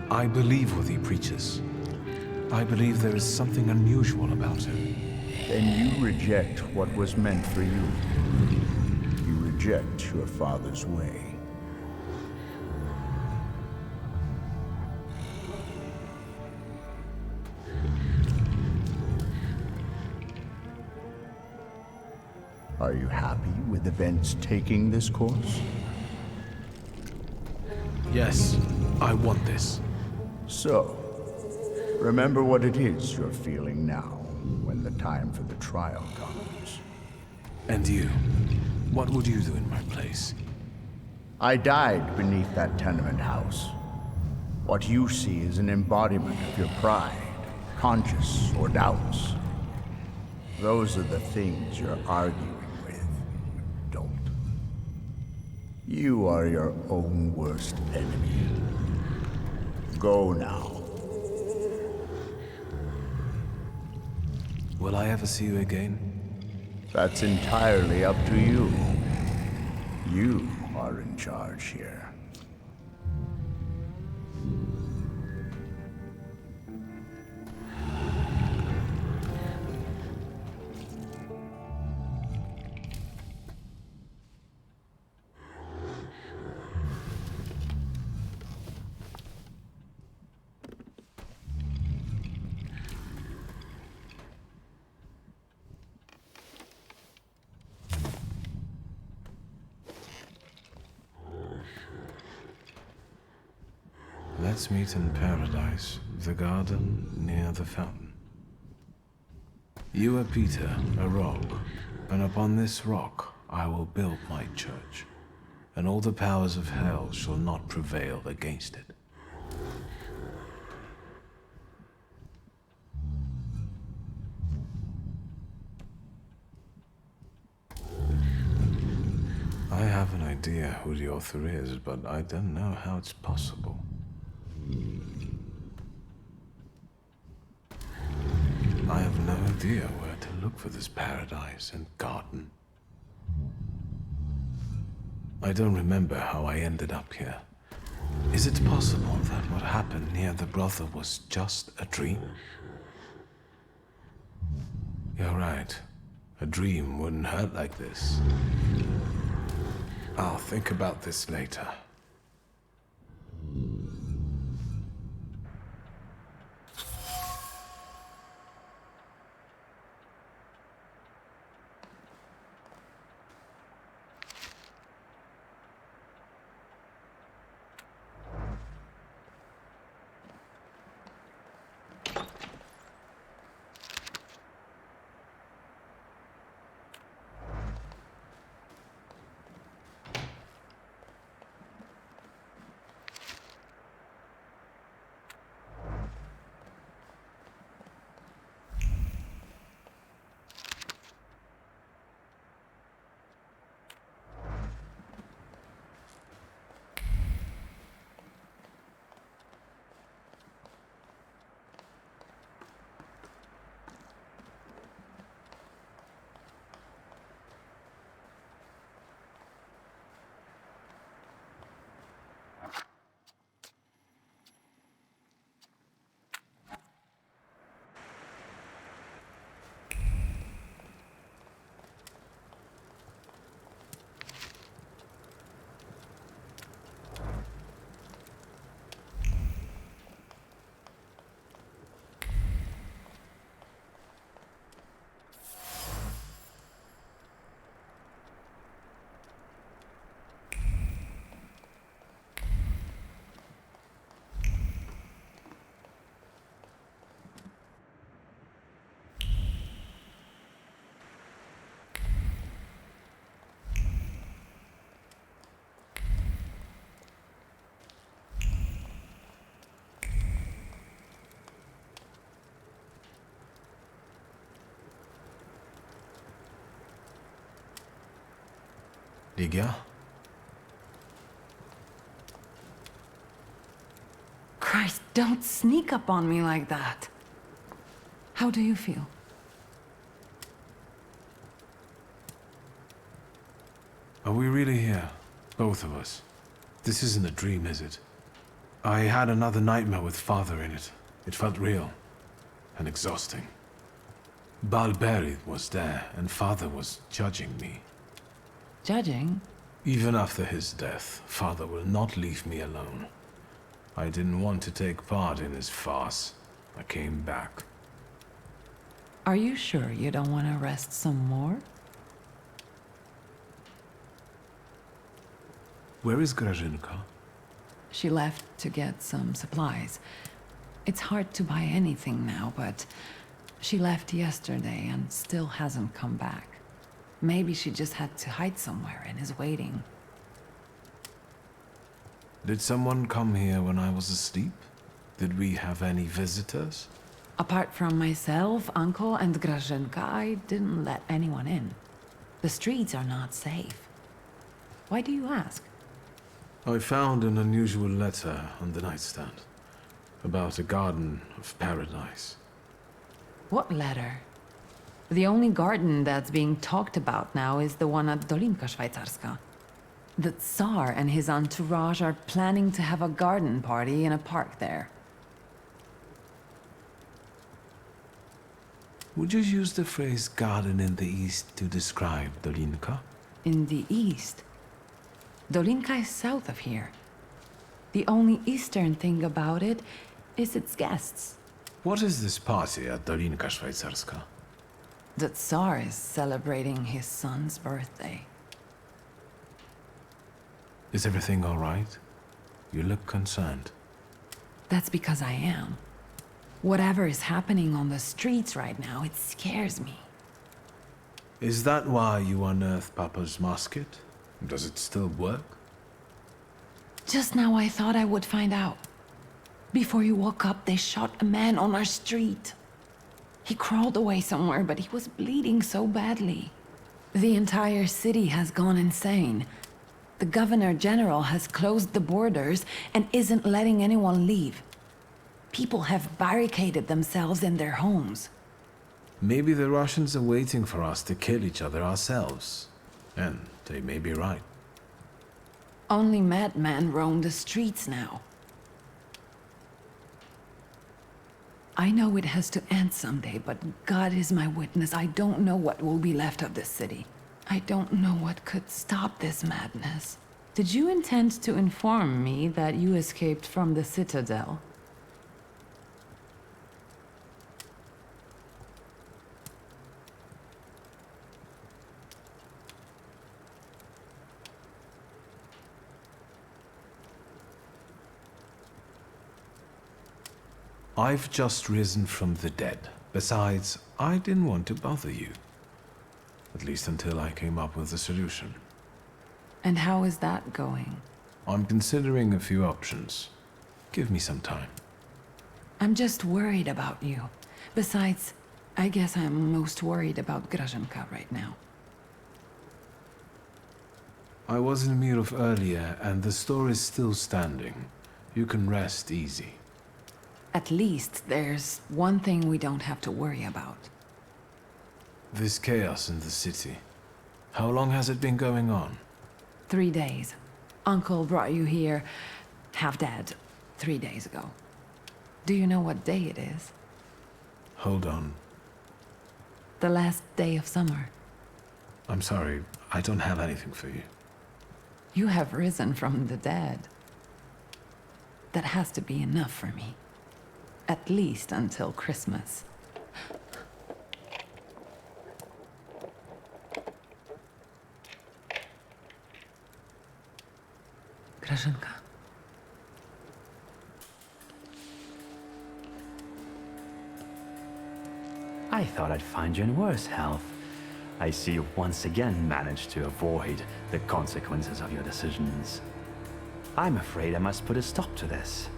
I believe what he preaches. I believe there is something unusual about him. Then you reject what was meant for you. You reject your father's way. Are you happy with events taking this course? Yes, I want this. So, remember what it is you're feeling now, when the time for the trial comes. And you? What would you do in my place? I died beneath that tenement house. What you see is an embodiment of your pride, conscience, or doubts. Those are the things you're arguing with. Don't. You are your own worst enemy. Go now. Will I ever see you again? That's entirely up to you. You are in charge here. Let's meet in paradise, the garden near the fountain. You are Peter, a rock, and upon this rock I will build my church, and all the powers of hell shall not prevail against it. I have an idea who the author is, but I don't know how it's possible. I have no idea where to look for this paradise and garden. I don't remember how I ended up here. Is it possible that what happened near the brothel was just a dream? You're right. A dream wouldn't hurt like this. I'll think about this later. Ligia? Christ, don't sneak up on me like that. How do you feel? Are we really here? Both of us? This isn't a dream, is it? I had another nightmare with Father in it. It felt real. And exhausting. Balberi was there, and Father was judging me. Judging? Even after his death, Father will not leave me alone. I didn't want to take part in his farce. I came back. Are you sure you don't want to rest some more? Where is Grażynka? She left to get some supplies. It's hard to buy anything now, but she left yesterday and still hasn't come back. Maybe she just had to hide somewhere and is waiting. Did someone come here when I was asleep? Did we have any visitors? Apart from myself, Uncle, and Grażynka, I didn't let anyone in. The streets are not safe. Why do you ask? I found an unusual letter on the nightstand. About a garden of paradise. What letter? The only garden that's being talked about now is the one at Dolinka Szwajcarska. The Tsar and his entourage are planning to have a garden party in a park there. Would you use the phrase garden in the east to describe Dolinka? In the east? Dolinka is south of here. The only eastern thing about it is its guests. What is this party at Dolinka Szwajcarska? The Tsar is celebrating his son's birthday. Is everything all right? You look concerned. That's because I am. Whatever is happening on the streets right now, it scares me. Is that why you unearthed Papa's musket? Does it still work? Just now I thought I would find out. Before you woke up, they shot a man on our street. He crawled away somewhere, but he was bleeding so badly. The entire city has gone insane. The Governor General has closed the borders and isn't letting anyone leave. People have barricaded themselves in their homes. Maybe the Russians are waiting for us to kill each other ourselves. And they may be right. Only madmen roam the streets now. I know it has to end someday, but God is my witness. I don't know what will be left of this city. I don't know what could stop this madness. Did you intend to inform me that you escaped from the Citadel? I've just risen from the dead. Besides, I didn't want to bother you. At least until I came up with a solution. And how is that going? I'm considering a few options. Give me some time. I'm just worried about you. Besides, I guess I'm most worried about Grażynka right now. I was in Mirov earlier, and the store is still standing. You can rest easy. At least there's one thing we don't have to worry about. This chaos in the city. How long has it been going on? 3 days. Uncle brought you here, half dead, 3 days ago. Do you know what day it is? Hold on. The last day of summer. I'm sorry, I don't have anything for you. You have risen from the dead. That has to be enough for me. At least until Christmas. Grażynka. I thought I'd find you in worse health. I see you once again managed to avoid the consequences of your decisions. I'm afraid I must put a stop to this.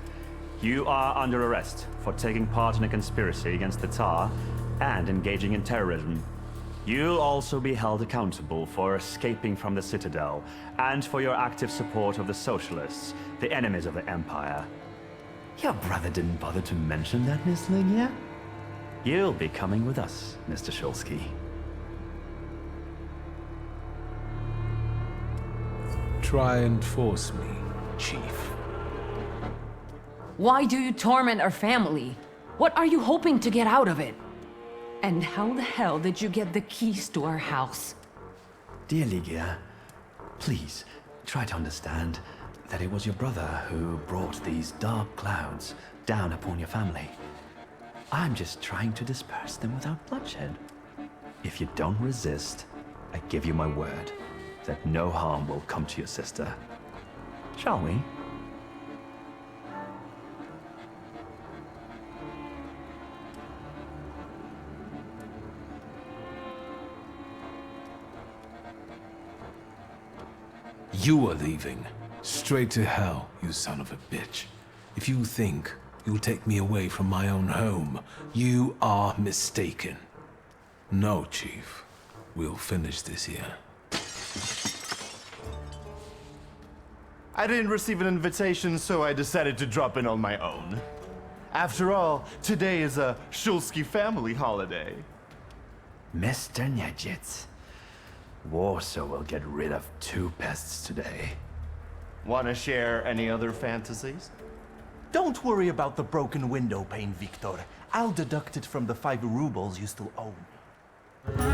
You are under arrest for taking part in a conspiracy against the Tsar and engaging in terrorism. You'll also be held accountable for escaping from the Citadel, and for your active support of the Socialists, the enemies of the Empire. Your brother didn't bother to mention that, Miss Lygia? You'll be coming with us, Mr. Shulsky. Try and force me, Chief. Why do you torment our family? What are you hoping to get out of it? And how the hell did you get the keys to our house? Dear Lygia, please, try to understand that it was your brother who brought these dark clouds down upon your family. I'm just trying to disperse them without bloodshed. If you don't resist, I give you my word that no harm will come to your sister. Shall we? You are leaving. Straight to hell, you son of a bitch. If you think you'll take me away from my own home, you are mistaken. No, Chief. We'll finish this here. I didn't receive an invitation, so I decided to drop in on my own. After all, today is a Shulsky family holiday. Mr. Nejits, Warsaw will get rid of 2 pests today. Want to share any other fantasies? Don't worry about the broken window pane, Victor. I'll deduct it from the 5 rubles you still owe me.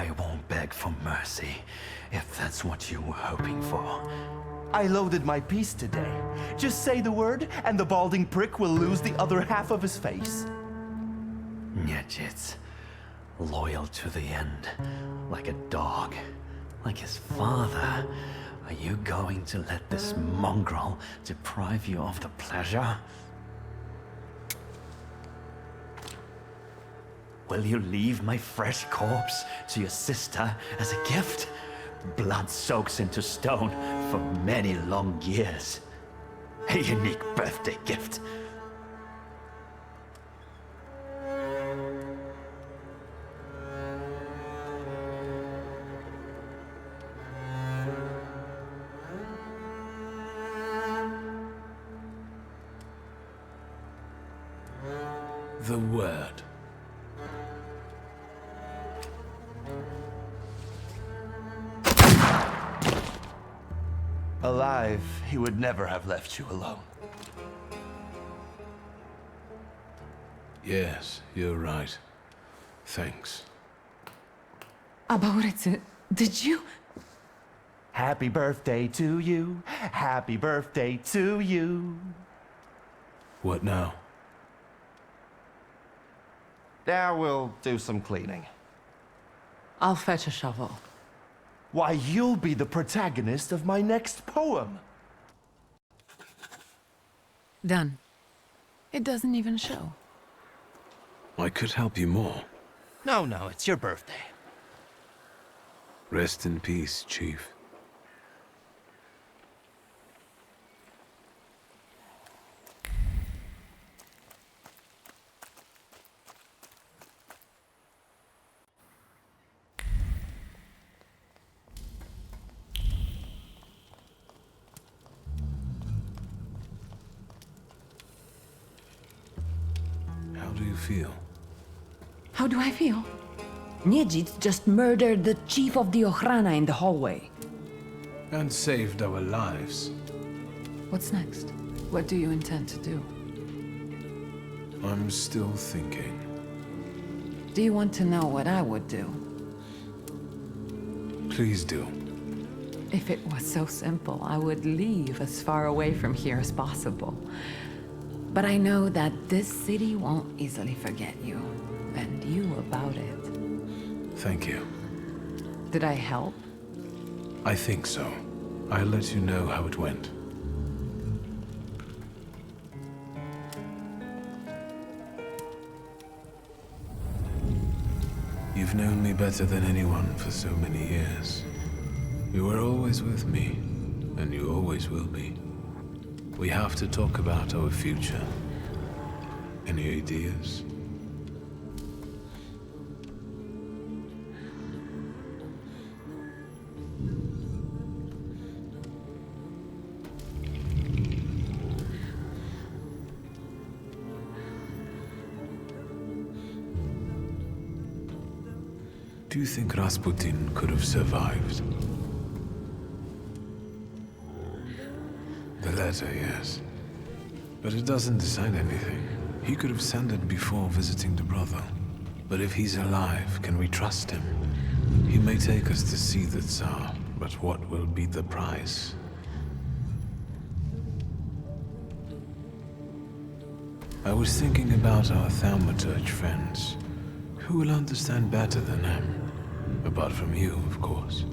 I won't beg for mercy, if that's what you were hoping for. I loaded my piece today. Just say the word, and the balding prick will lose the other half of his face. Nyejits, loyal to the end, like a dog, like his father. Are you going to let this mongrel deprive you of the pleasure? Will you leave my fresh corpse to your sister as a gift? Blood soaks into stone for many long years. A unique birthday gift. The word. Alive, he would never have left you alone. Yes, you're right. Thanks. About did you? Happy birthday to you. Happy birthday to you. What now? Now we'll do some cleaning. I'll fetch a shovel. Why, you'll be the protagonist of my next poem. Done. It doesn't even show. I could help you more. No, it's your birthday. Rest in peace, Chief. How do you feel? How do I feel? Nyejits just murdered the chief of the Ochrana in the hallway. And saved our lives. What's next? What do you intend to do? I'm still thinking. Do you want to know what I would do? Please do. If it was so simple, I would leave as far away from here as possible. But I know that this city won't easily forget you, and you about it. Thank you. Did I help? I think so. I'll let you know how it went. You've known me better than anyone for so many years. You were always with me, and you always will be. We have to talk about our future. Any ideas? Do you think Rasputin could have survived? The letter, yes. But it doesn't decide anything. He could have sent it before visiting the brothel. But if he's alive, can we trust him? He may take us to see the Tsar, but what will be the price? I was thinking about our Thaumaturge friends. Who will understand better than him? Apart from you, of course.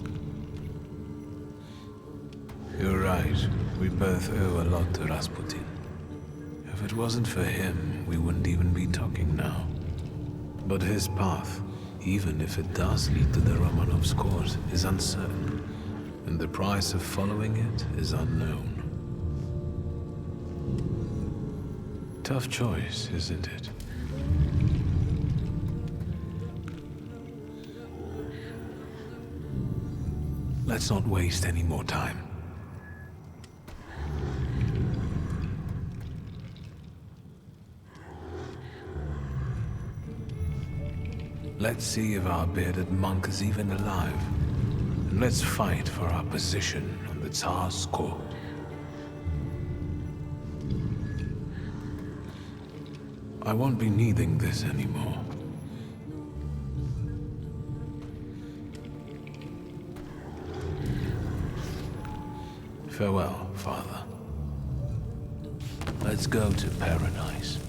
You're right. We both owe a lot to Rasputin. If it wasn't for him, we wouldn't even be talking now. But his path, even if it does lead to the Romanovs' court, is uncertain. And the price of following it is unknown. Tough choice, isn't it? Let's not waste any more time. Let's see if our bearded monk is even alive. And let's fight for our position on the Tsar's court. I won't be needing this anymore. Farewell, Father. Let's go to paradise.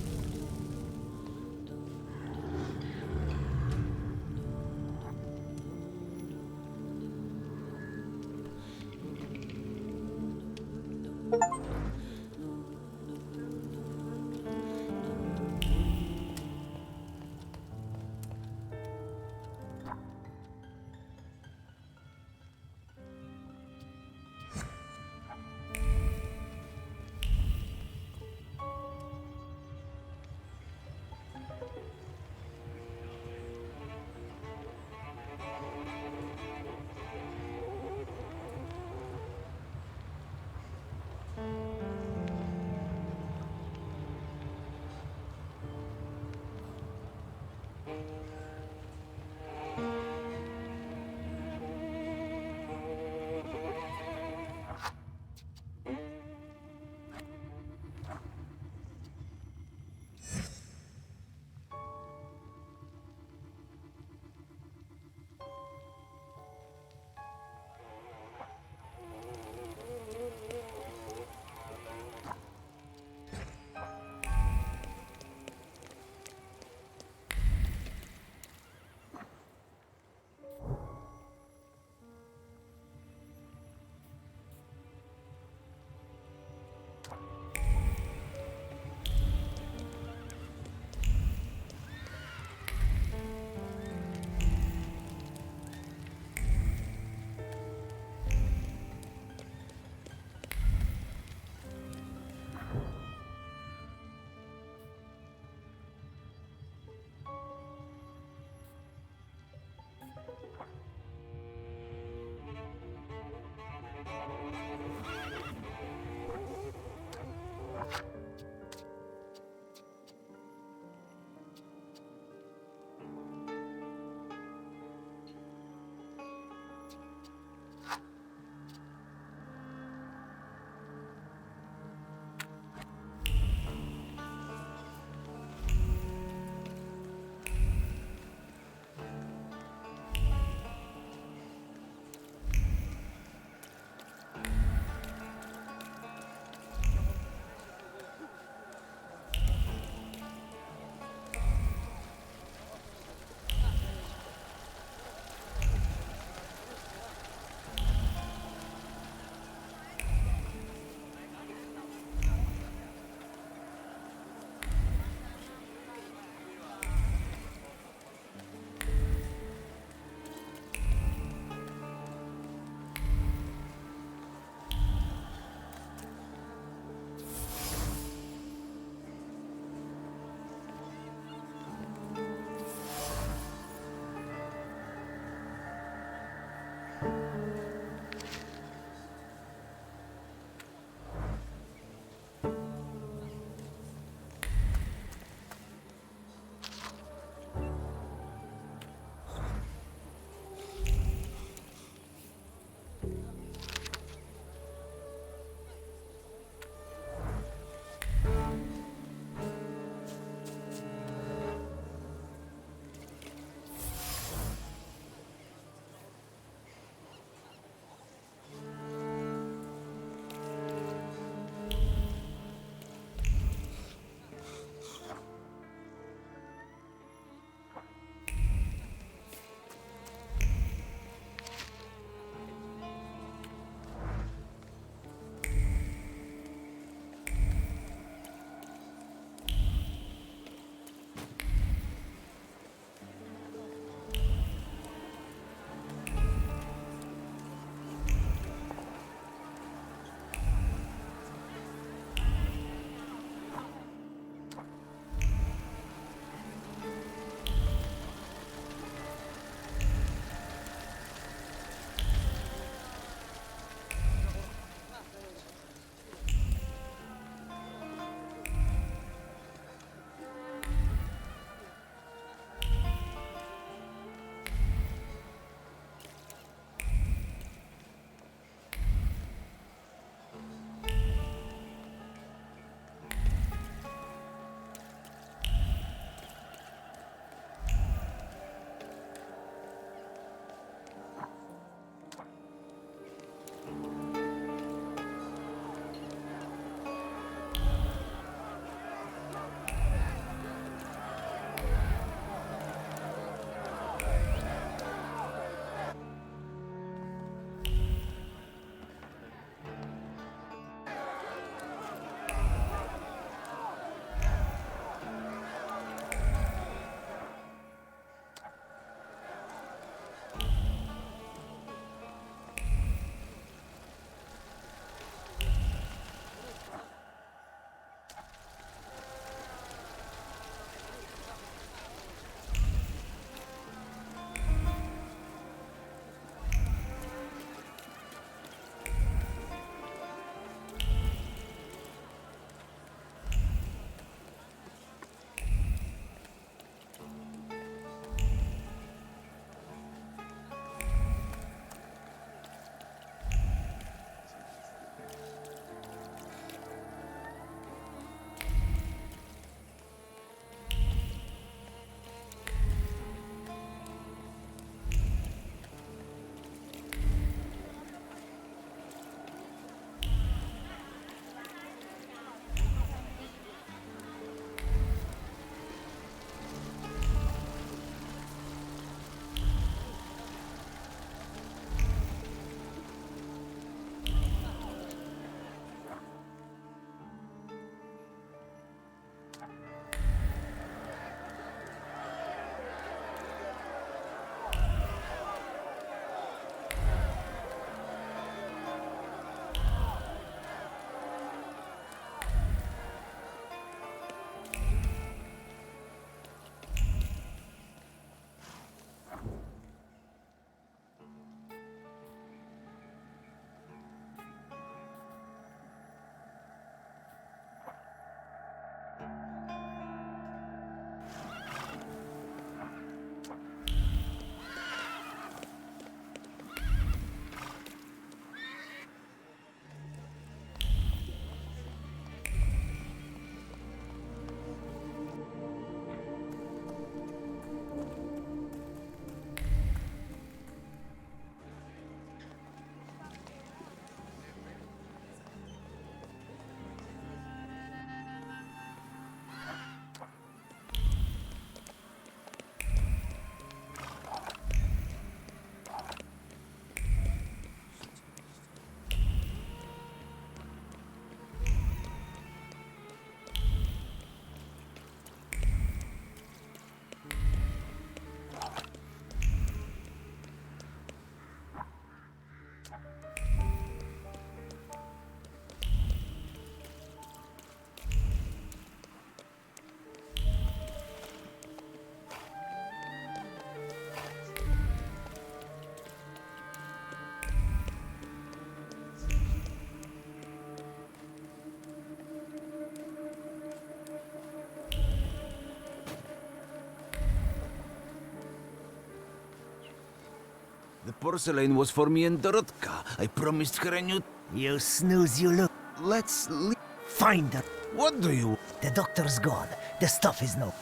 porcelain was for me and Dorotka. I promised her a new... You snooze, you look. Let's leave. Find her. What do you... The doctor's gone. The stuff is no...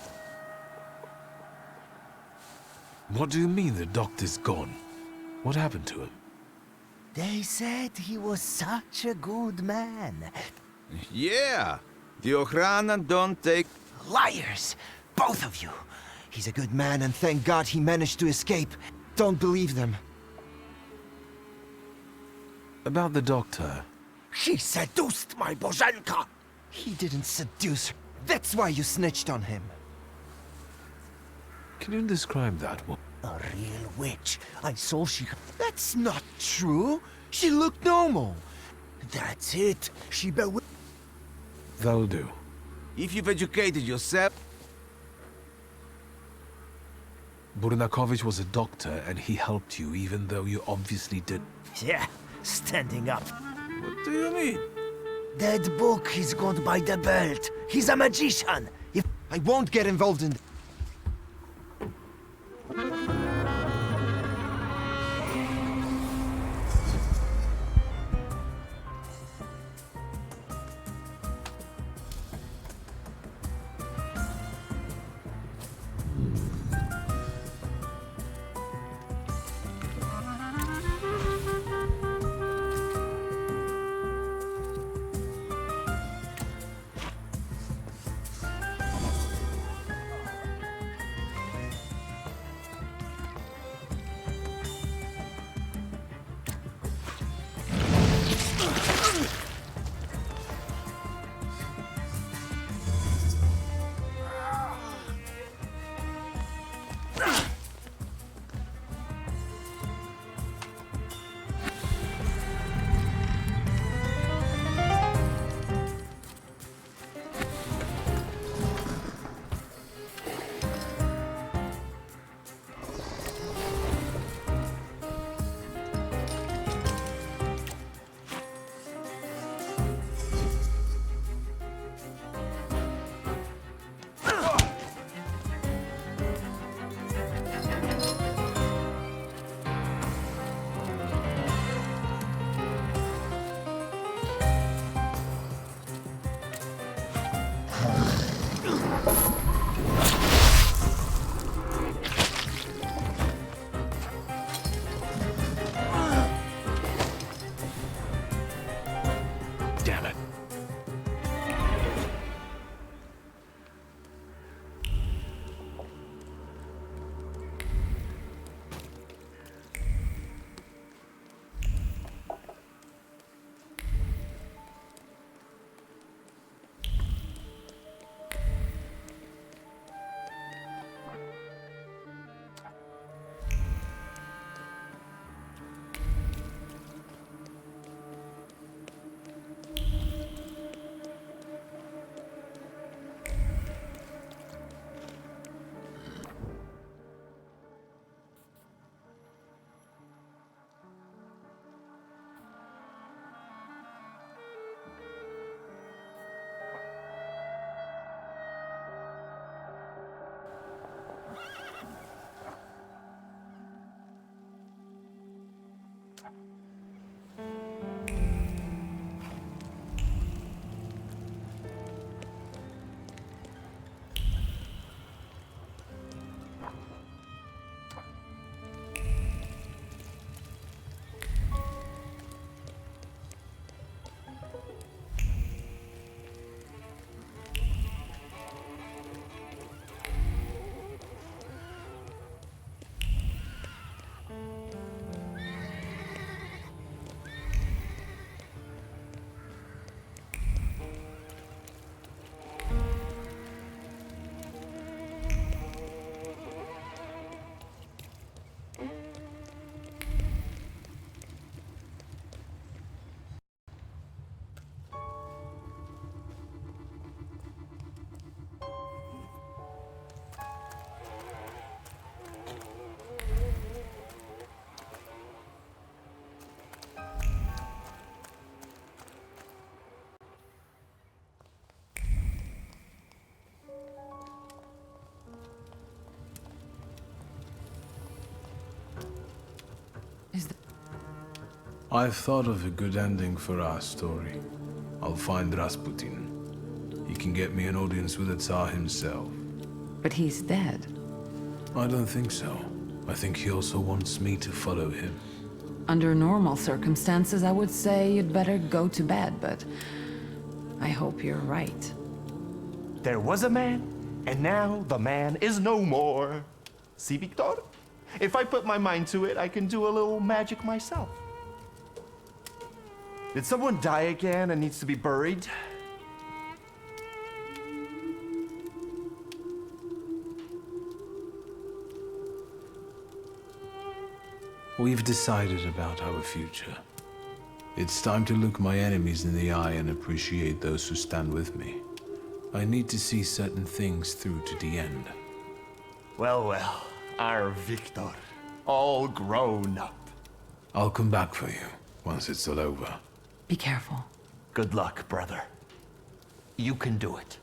What do you mean the doctor's gone? What happened to him? They said he was such a good man. Yeah. The Ochrana don't take... Liars! Both of you! He's a good man, and thank God he managed to escape. Don't believe them. About the doctor. She seduced my Bozhenka! He didn't seduce her. That's why you snitched on him. Can you describe that one? A real witch. I saw she... That's not true. She looked normal. That's it. She That'll do. If you've educated yourself... Burnakovich was a doctor and he helped you even though you obviously did. Yeah, standing up. What do you mean? That book he's got by the belt. He's a magician. If I won't get involved in... I've thought of a good ending for our story. I'll find Rasputin. He can get me an audience with the Tsar himself. But he's dead. I don't think so. I think he also wants me to follow him. Under normal circumstances, I would say you'd better go to bed, but I hope you're right. There was a man, and now the man is no more. See, Victor? If I put my mind to it, I can do a little magic myself. Did someone die again and needs to be buried? We've decided about our future. It's time to look my enemies in the eye and appreciate those who stand with me. I need to see certain things through to the end. Well, well, our Victor, all grown up. I'll come back for you once it's all over. Be careful. Good luck, brother. You can do it.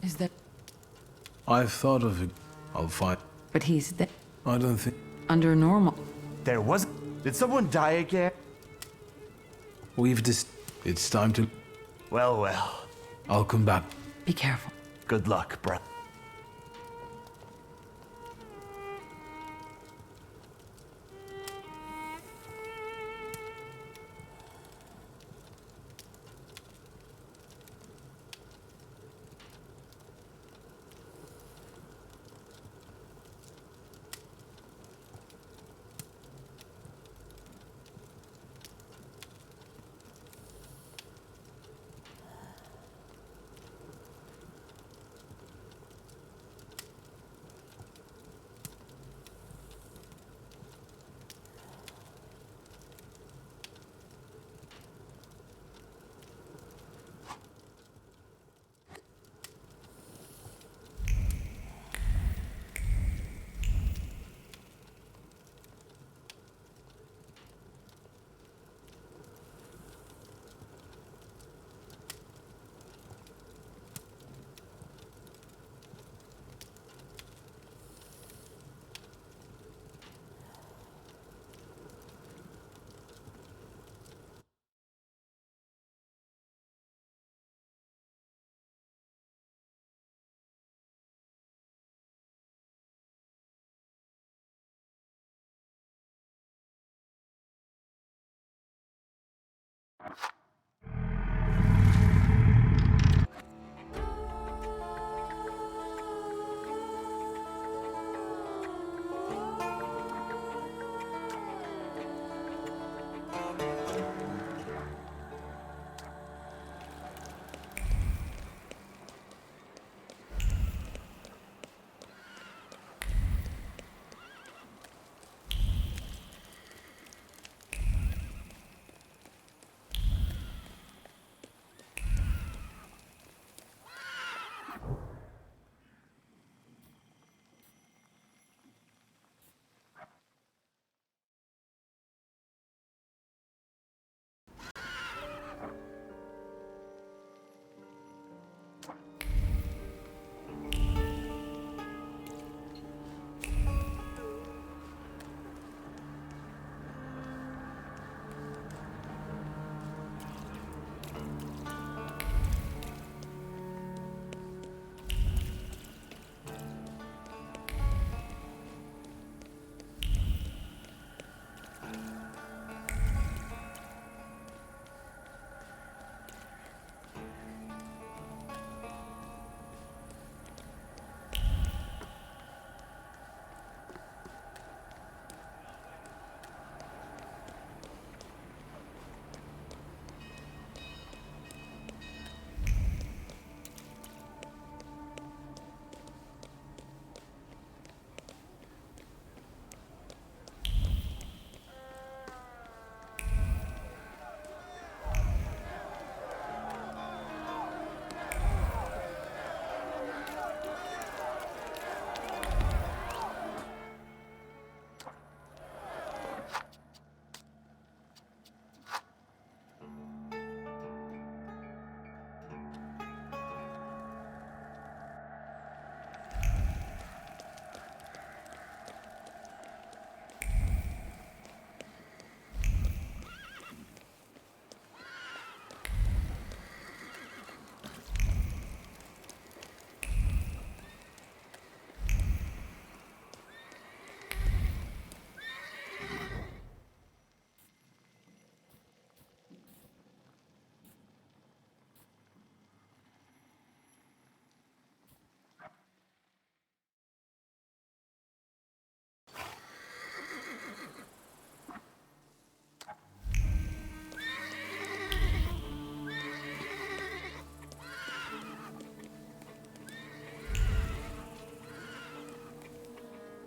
Is that... I've thought of it. I'll find... But he's dead. I don't think... Under normal. There was... Did someone die again? We've just... It's time to... Well, well. I'll come back. Be careful. Good luck, bro.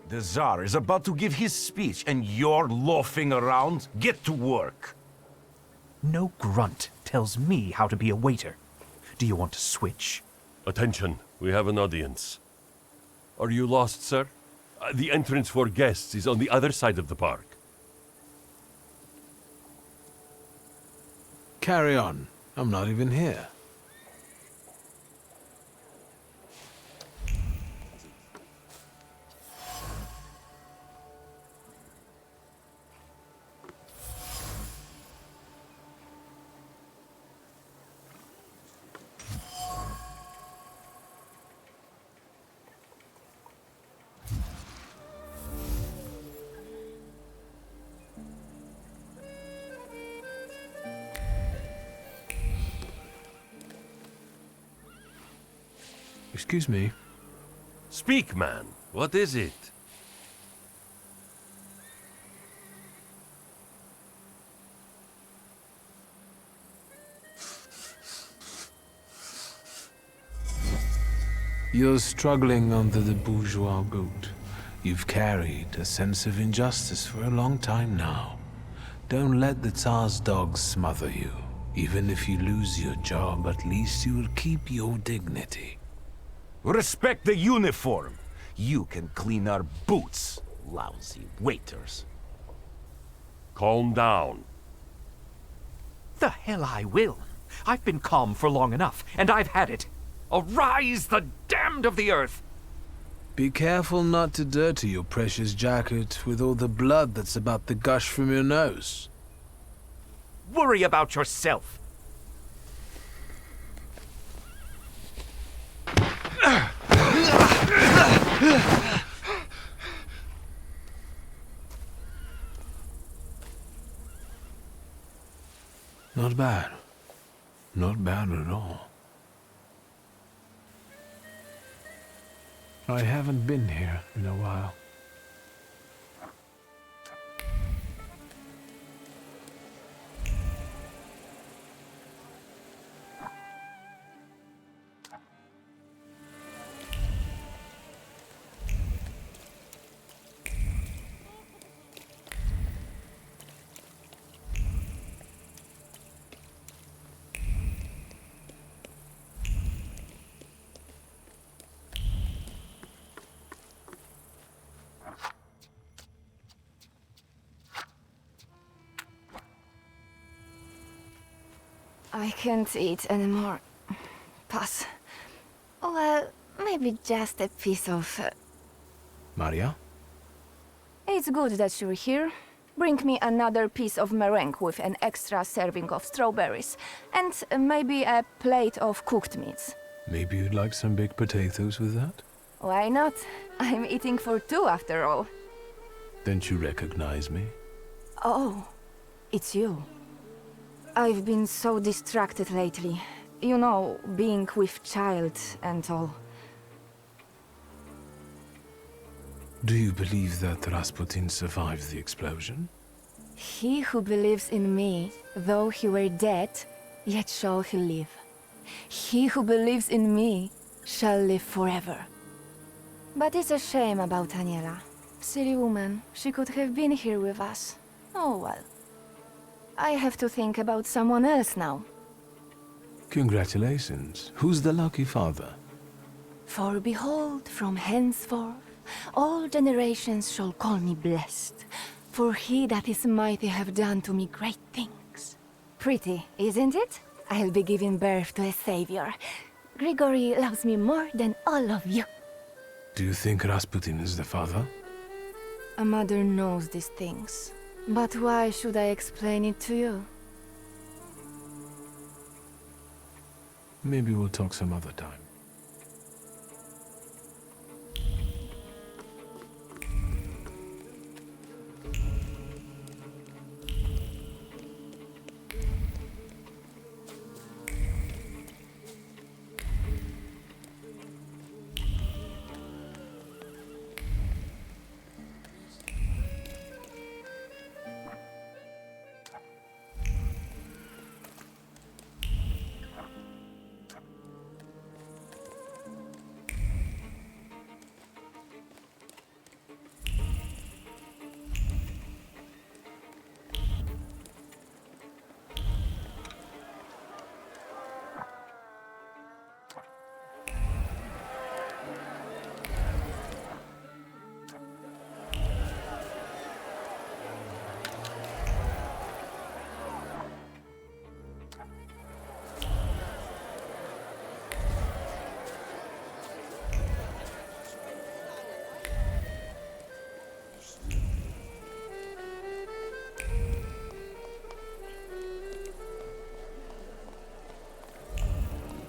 The Tsar is about to give his speech, and you're loafing around? Get to work! No grunt tells me how to be a waiter. Do you want to switch? Attention, we have an audience. Are you lost, sir? The entrance for guests is on the other side of the park. Carry on. I'm not even here. Excuse me. Speak, man. What is it? You're struggling under the bourgeois boot. You've carried a sense of injustice for a long time now. Don't let the Tsar's dogs smother you. Even if you lose your job, at least you will keep your dignity. Respect the uniform. You can clean our boots, lousy waiters. Calm down. The hell I will. I've been calm for long enough, and I've had it. Arise, the damned of the earth! Be careful not to dirty your precious jacket with all the blood that's about to gush from your nose. Worry about yourself. Not bad. Not bad at all. I haven't been here in a while. I can't eat anymore. Pass. Well, maybe just a piece of... Maria? It's good that you're here. Bring me another piece of meringue with an extra serving of strawberries. And maybe a plate of cooked meats. Maybe you'd like some baked potatoes with that? Why not? I'm eating for two after all. Don't you recognize me? Oh, it's you. I've been so distracted lately. You know, being with child and all. Do you believe that Rasputin survived the explosion? He who believes in me, though he were dead, yet shall he live. He who believes in me shall live forever. But it's a shame about Aniela. Silly woman, she could have been here with us. Oh well. I have to think about someone else now. Congratulations. Who's the lucky father? For behold, from henceforth, all generations shall call me blessed. For he that is mighty have done to me great things. Pretty, isn't it? I'll be giving birth to a savior. Grigory loves me more than all of you. Do you think Rasputin is the father? A mother knows these things. But why should I explain it to you? Maybe we'll talk some other time.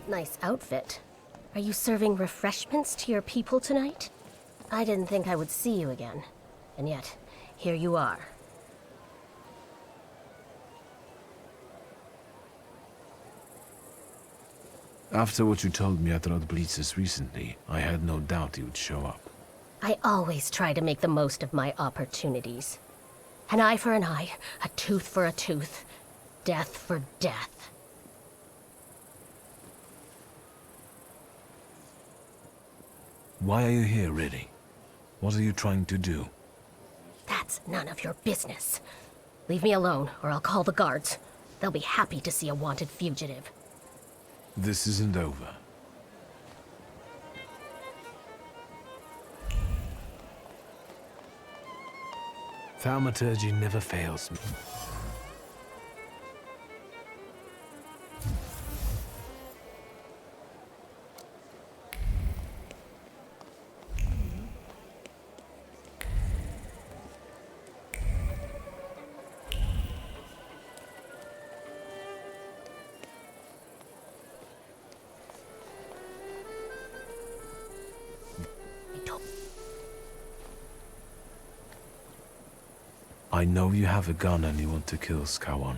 Nice outfit. Are you serving refreshments to your people tonight? I didn't think I would see you again. And yet, here you are. After what you told me at Rodblitzes recently, I had no doubt you'd show up. I always try to make the most of my opportunities. An eye for an eye, a tooth for a tooth, death for death. Why are you here, really? What are you trying to do? That's none of your business. Leave me alone, or I'll call the guards. They'll be happy to see a wanted fugitive. This isn't over. Thaumaturge never fails me. I know you have a gun and you want to kill Skawan.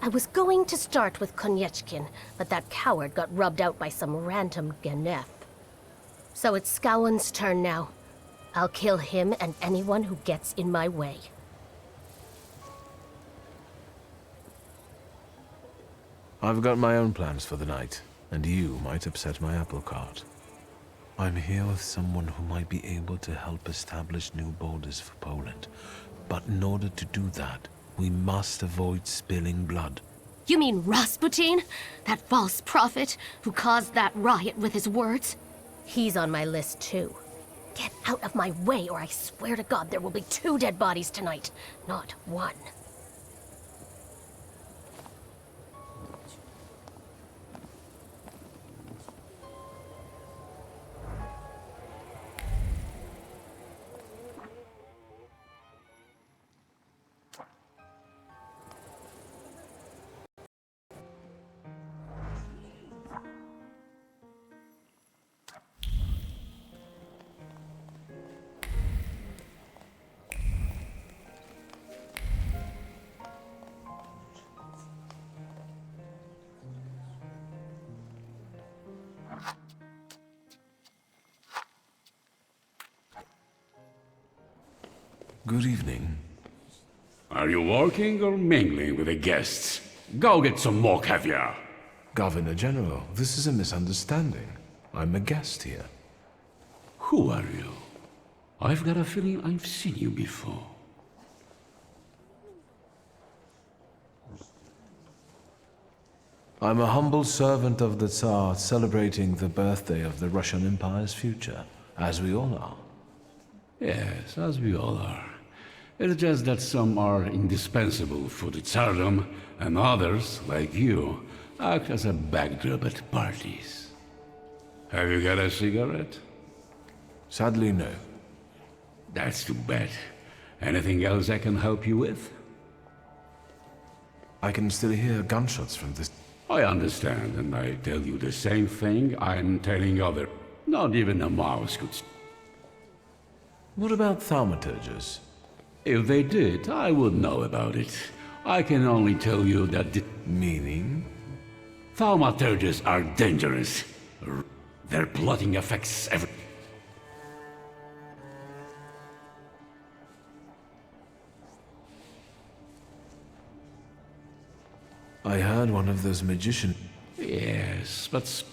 I was going to start with Koniechkin, but that coward got rubbed out by some random Genef. So it's Skawan's turn now. I'll kill him and anyone who gets in my way. I've got my own plans for the night, and you might upset my apple cart. I'm here with someone who might be able to help establish new borders for Poland. But in order to do that, we must avoid spilling blood. You mean Rasputin? That false prophet who caused that riot with his words? He's on my list too. Get out of my way or I swear to God there will be 2 dead bodies tonight, not 1. Good evening. Are you working or mingling with the guests? Go get some more caviar. Governor General, this is a misunderstanding. I'm a guest here. Who are you? I've got a feeling I've seen you before. I'm a humble servant of the Tsar celebrating the birthday of the Russian Empire's future, as we all are. Yes, as we all are. It's just that some are indispensable for the Tsardom, and others, like you, act as a backdrop at parties. Have you got a cigarette? Sadly, no. That's too bad. Anything else I can help you with? I can still hear gunshots from this. I understand, and I tell you the same thing I'm telling others. Not even a mouse could... What about thaumaturges? If they did, I would know about it. I can only tell you that the... Meaning? Thaumaturges are dangerous. Their plotting affects every... I heard one of those magicians... Yes, but...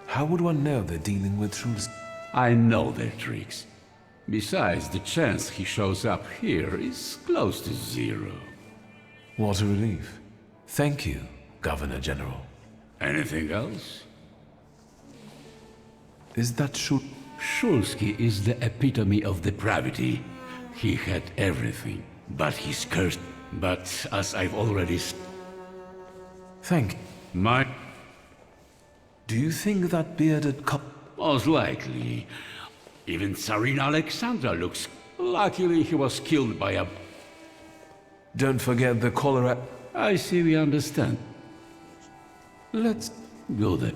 How would one know they're dealing with troops? I know their tricks. Besides, the chance he shows up here is close to 0. What a relief. Thank you, Governor General. Anything else? Is that Shulsky is the epitome of depravity. He had everything, but he's cursed. But as I've already... Thank you. Do you think that bearded cop... Most likely. Even Tsarina Alexandra looks... Luckily he was killed by a... Don't forget the cholera... I see we understand. Let's go there.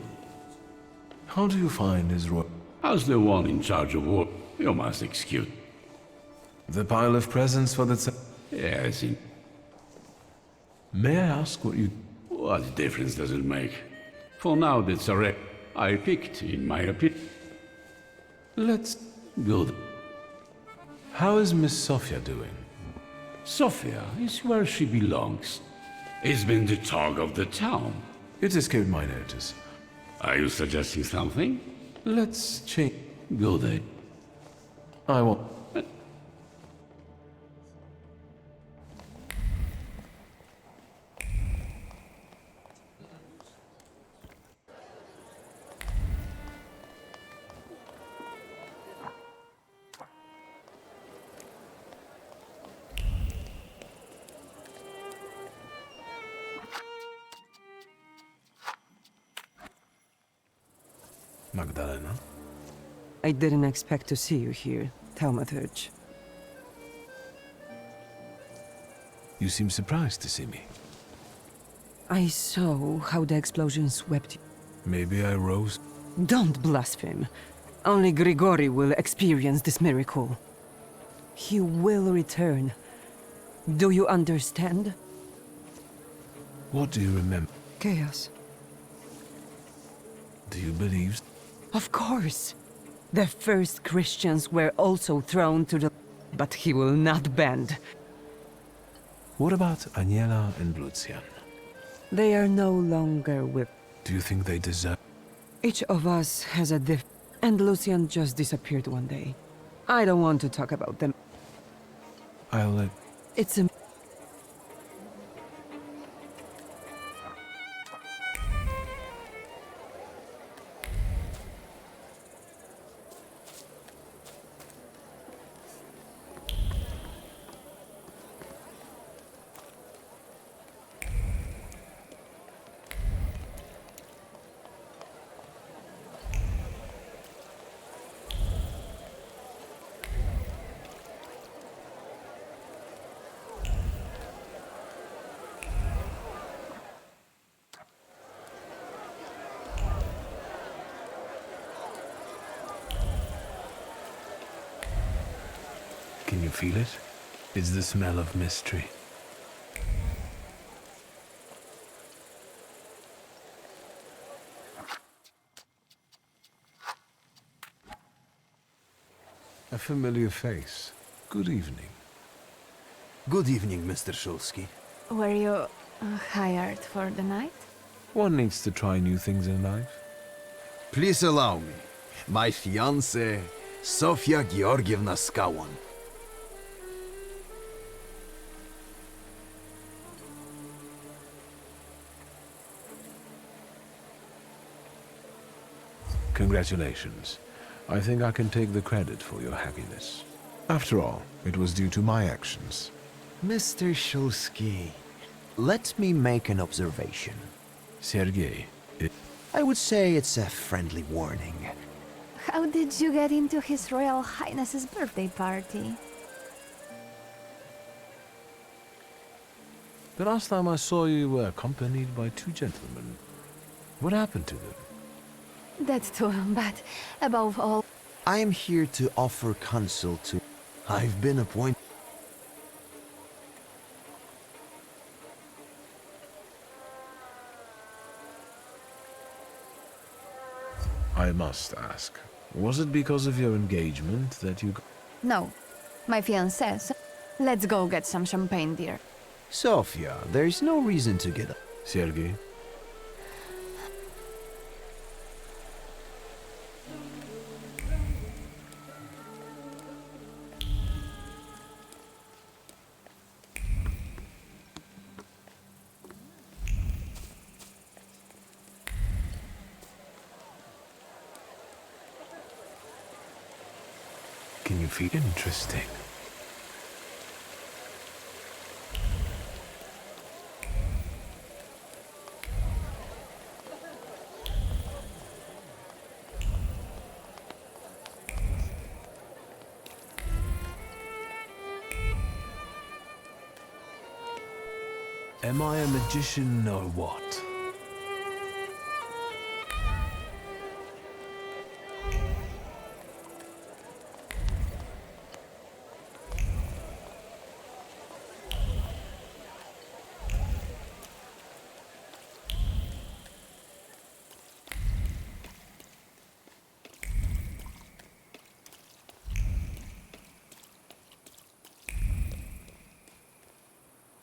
How do you find his royal... As the one in charge of war, you must excuse... The pile of presents for the... Yes, May I ask what you... What difference does it make? For now, that's a wreck I picked, in my opinion. Let's go. How is Miss Sofia doing? Sofia is where she belongs. It's been the talk of the town. It escaped my notice. Are you suggesting something? Let's change. Go there. I won't. Magdalena? I didn't expect to see you here, Thaumaturge. You seem surprised to see me. I saw how the explosion swept you. Maybe I rose. Don't blaspheme. Only Grigori will experience this miracle. He will return. Do you understand? What do you remember? Chaos. Do you believe? Of course. The first Christians were also thrown to the... But he will not bend. What about Aniela and Lucian? They are no longer with... Do you think they deserve... Each of us has a diff... And Lucian just disappeared one day. I don't want to talk about them. I'll let... It's a... Can you feel it? It's the smell of mystery. A familiar face. Good evening. Good evening, Mr. Shulsky. Were you hired for the night? One needs to try new things in life. Please allow me. My fiancée, Sofia Georgievna Skawan. Congratulations. I think I can take the credit for your happiness. After all, it was due to my actions. Mr. Shulsky, let me make an observation. Sergei, I would say it's a friendly warning. How did you get into His Royal Highness's birthday party? The last time I saw you were accompanied by two gentlemen. What happened to them? That too, but above all... I am here to offer counsel to... I've been appointed... I must ask, was it because of your engagement that you... No, my fiancé. Let's go get some champagne, dear. Sofia, there's no reason to get up. Sergei? Can you feel interesting? Am I a magician or what?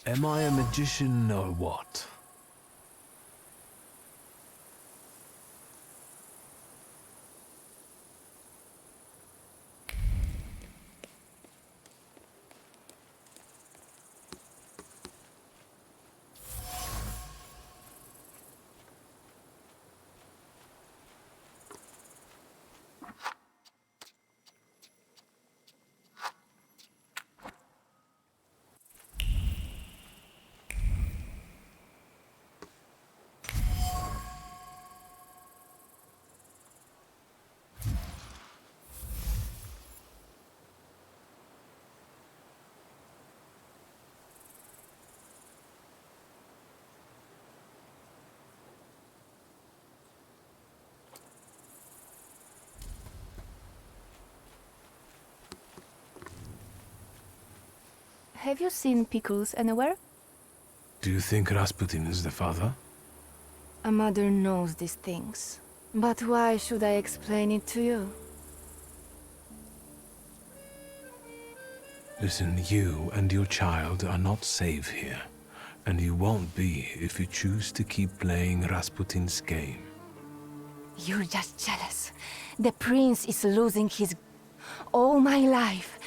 Am I a magician or what? Have you seen Pickles anywhere? Do you think Rasputin is the father? A mother knows these things. But why should I explain it to you? Listen, you and your child are not safe here. And you won't be if you choose to keep playing Rasputin's game. You're just jealous. The prince is losing his... All my life,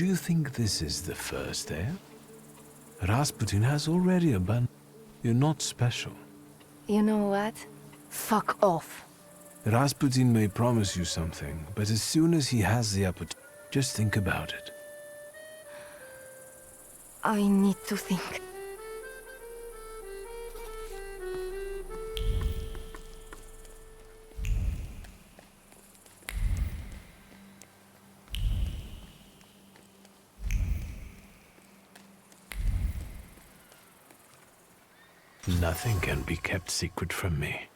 Do you think this is the first heir? Rasputin has already abandoned. You're not special. You know what? Fuck off. Rasputin may promise you something, but as soon as he has the opportunity, just think about it. I need to think. Nothing can be kept secret from me.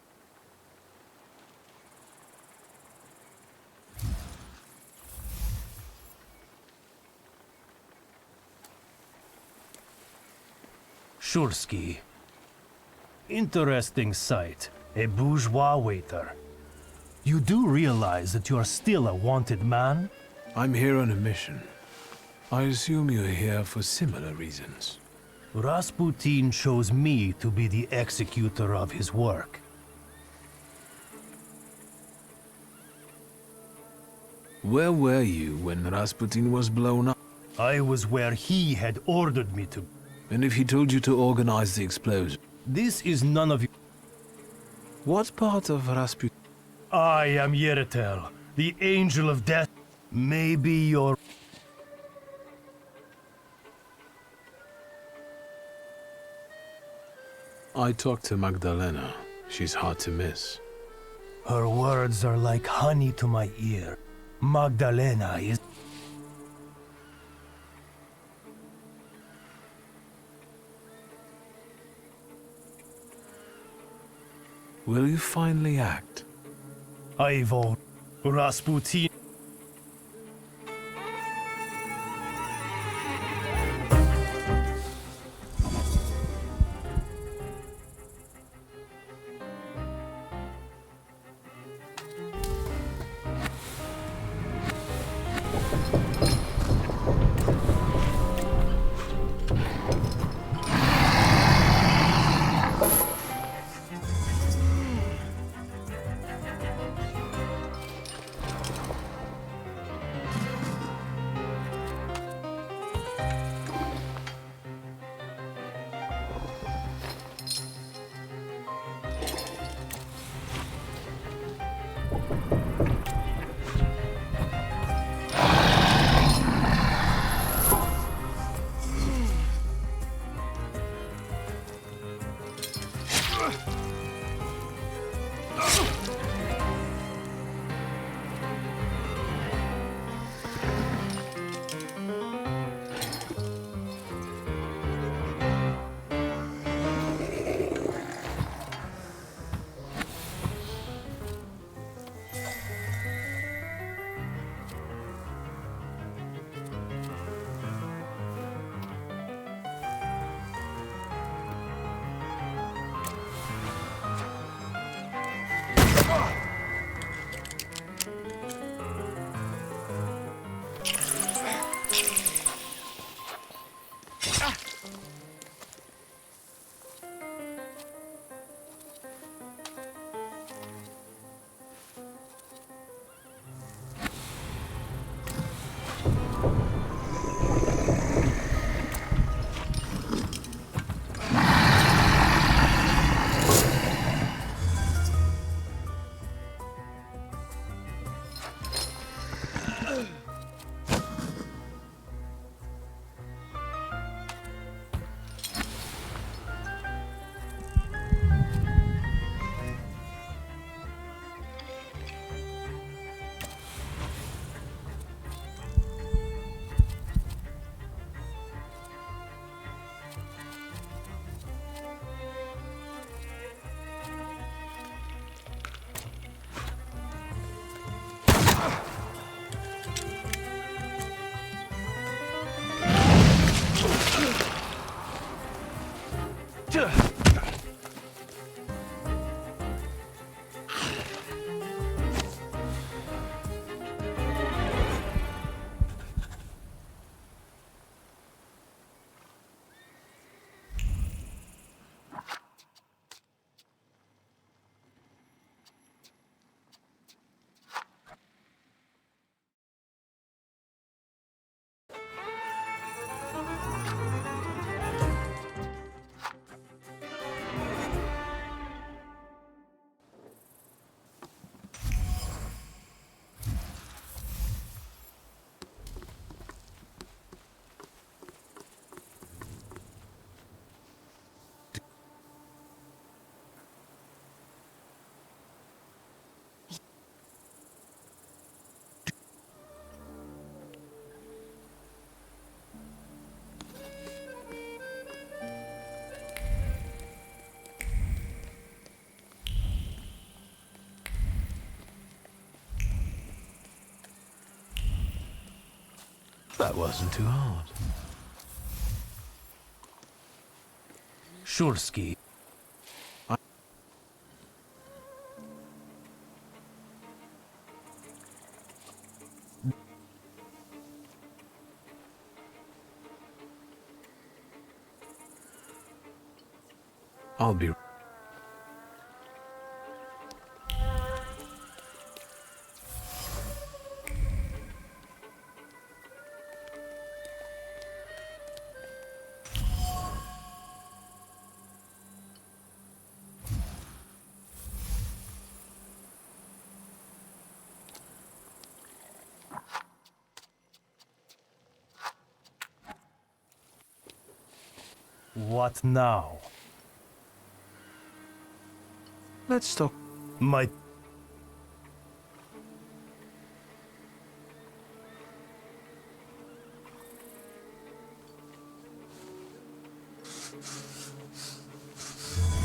Shursky. Interesting sight. A bourgeois waiter. You do realize that you are still a wanted man? I'm here on a mission. I assume you're here for similar reasons. Rasputin chose me to be the executor of his work. Where were you when Rasputin was blown up? I was where he had ordered me to. And if he told you to organize the explosion? This is none of you. What part of Rasputin? I am Yeretel, the Angel of Death. Maybe your... I talked to Magdalena. She's hard to miss. Her words are like honey to my ear. Magdalena is... Will you finally act? Ivo, Rasputin... That wasn't too hard. Shulsky. I'll be... What now? Let's talk. My...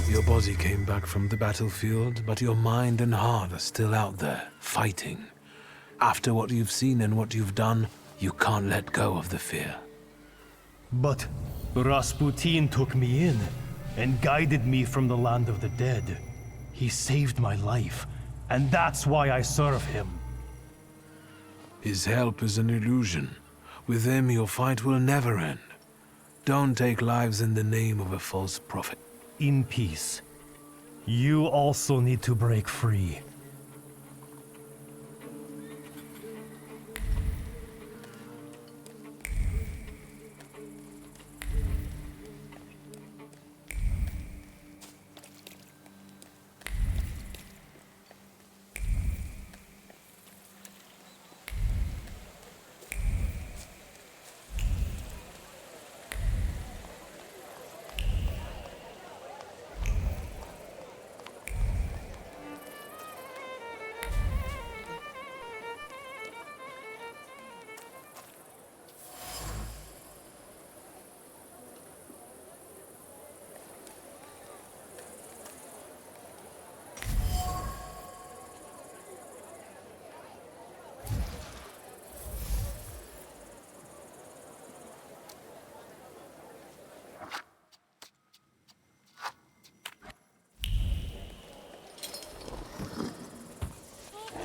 Your body came back from the battlefield, but your mind and heart are still out there, fighting. After what you've seen and what you've done, you can't let go of the fear. But Rasputin took me in and guided me from the land of the dead. He saved my life, and that's why I serve him. His help is an illusion. With him, your fight will never end. Don't take lives in the name of a false prophet. In peace. You also need to break free.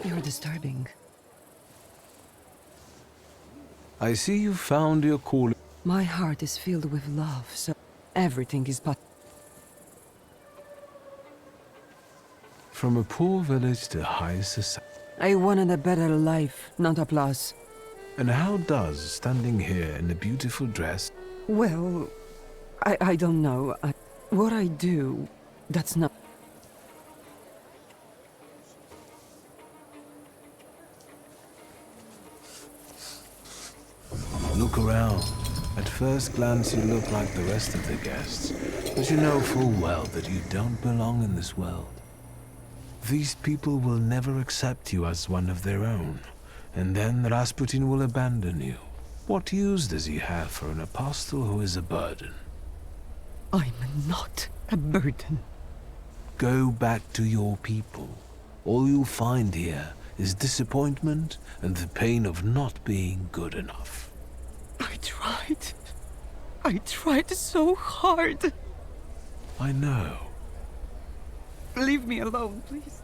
You're disturbing. I see you found your calling. My heart is filled with love, so everything is but... From a poor village to high society. I wanted a better life, not applause. And how does standing here in a beautiful dress... Well, I don't know. What I do, that's not... Look around. At first glance, you look like the rest of the guests, but you know full well that you don't belong in this world. These people will never accept you as one of their own, and then Rasputin will abandon you. What use does he have for an apostle who is a burden? I'm not a burden. Go back to your people. All you'll find here is disappointment and the pain of not being good enough. I tried so hard. I know. Leave me alone, please.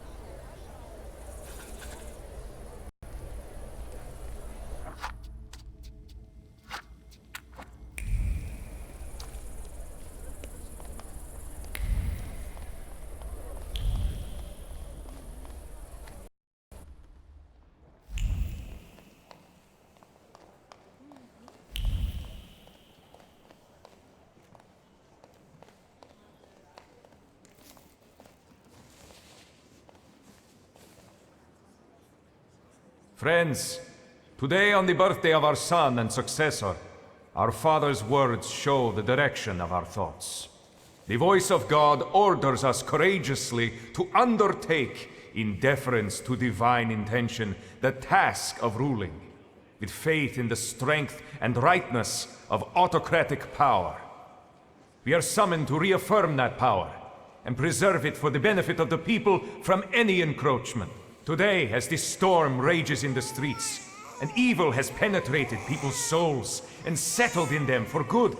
Friends, today on the birthday of our son and successor, our Father's words show the direction of our thoughts. The voice of God orders us courageously to undertake, in deference to divine intention, the task of ruling, with faith in the strength and rightness of autocratic power. We are summoned to reaffirm that power and preserve it for the benefit of the people from any encroachment. Today, as this storm rages in the streets, and evil has penetrated people's souls and settled in them for good.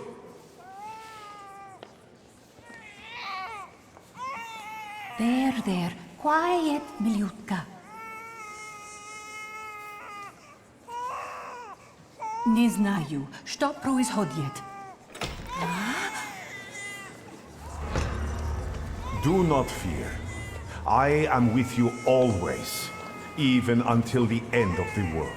There. Quiet, Milutka. Не знаю, что происходит. Do not fear. I am with you always, even until the end of the world.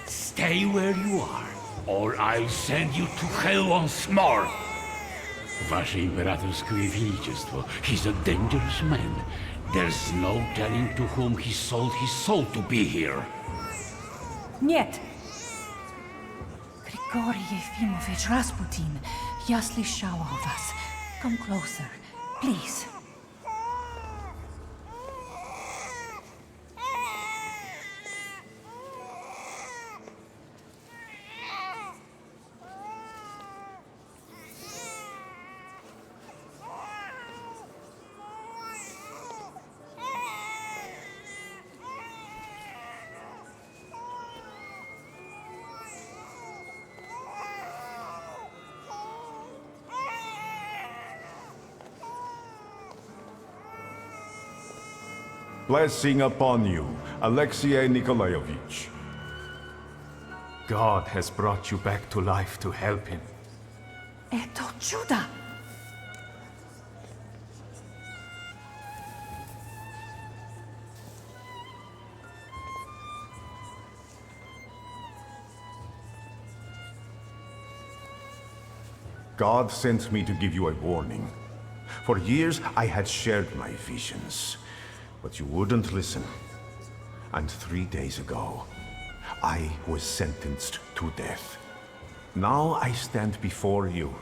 Stay where you are, or I'll send you to hell once more. Wasze Imperatorskoje Величество, he's a dangerous man. There's no telling to whom he sold his soul to be here. Нет. Grigori Yefimovich Rasputin, я слышала о вас. Come closer, please. Blessing upon you, Alexei Nikolaevich. God has brought you back to life to help him. Это чудо! God sent me to give you a warning. For years I had shared my visions, but you wouldn't listen. And 3 days ago, I was sentenced to death. Now I stand before you,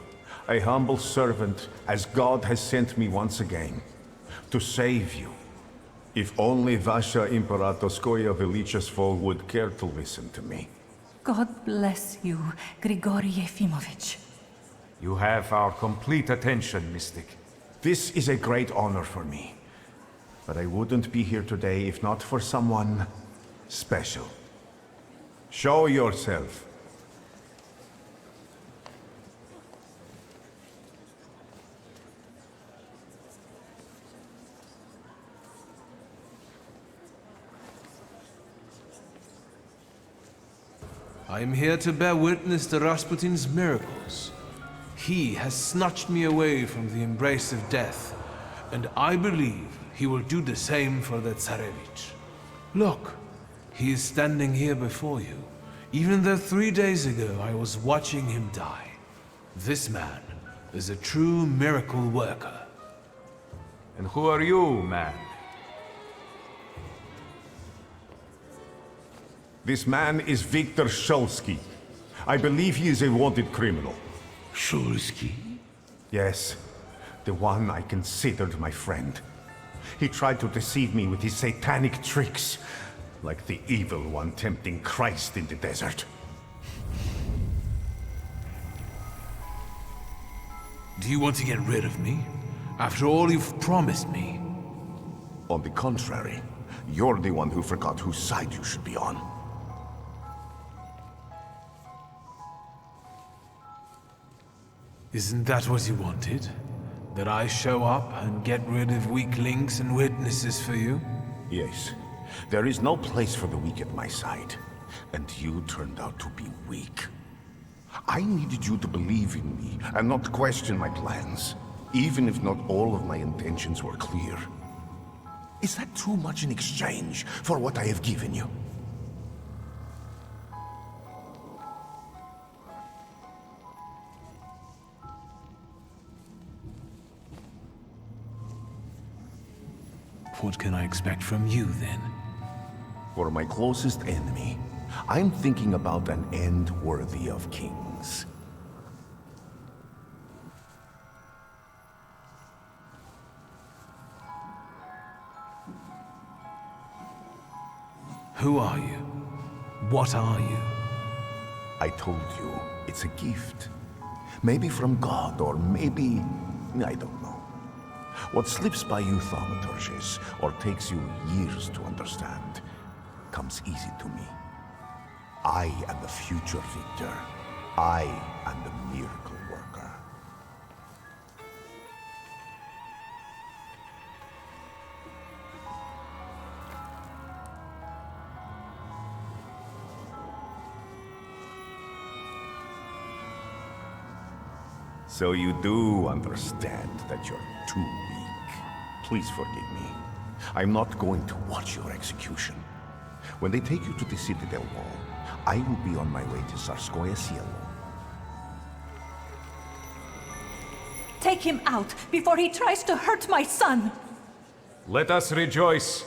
a humble servant, as God has sent me once again, to save you. If only Vasha Imperatorskoye Velichestvo would care to listen to me. God bless you, Grigori Yefimovich. You have our complete attention, Mystic. This is a great honor for me. But I wouldn't be here today if not for someone special. Show yourself. I am here to bear witness to Rasputin's miracles. He has snatched me away from the embrace of death, and I believe he will do the same for the Tsarevich. Look, he is standing here before you, even though 3 days ago I was watching him die. This man is a true miracle worker. And who are you, man? This man is Viktor Shulsky. I believe he is a wanted criminal. Shulsky? Yes, the one I considered my friend. He tried to deceive me with his satanic tricks, like the evil one tempting Christ in the desert. Do you want to get rid of me? After all you've promised me? On the contrary, you're the one who forgot whose side you should be on. Isn't that what you wanted? That I show up and get rid of weak links and witnesses for you? Yes. There is no place for the weak at my side. And you turned out to be weak. I needed you to believe in me and not question my plans, even if not all of my intentions were clear. Is that too much in exchange for what I have given you? What can I expect from you, then? For my closest enemy, I'm thinking about an end worthy of kings. Who are you? What are you? I told you, it's a gift. Maybe from God, or maybe... I don't know. What slips by you thaumaturges, or takes you years to understand. comes easy to me. I am the future victor. I am the miracle worker. So you do understand that you're too weak. Please forgive me. I'm not going to watch your execution. When they take you to the Citadel Wall, I will be on my way to Tsarskoye Selo. Take him out before he tries to hurt my son! Let us rejoice.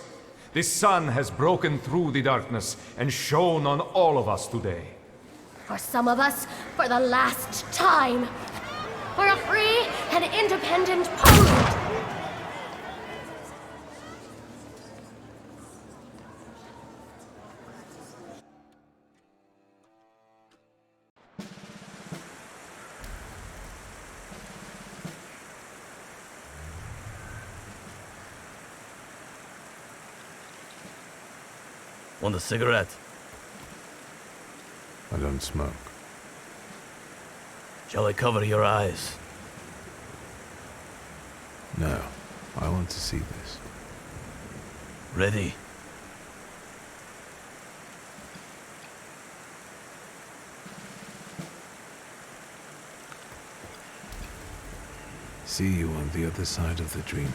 The sun has broken through the darkness and shone on all of us today. For some of us, for the last time. For a free and independent Poland! Want a cigarette? I don't smoke. Shall I cover your eyes? No, I want to see this. Ready? See you on the other side of the dream.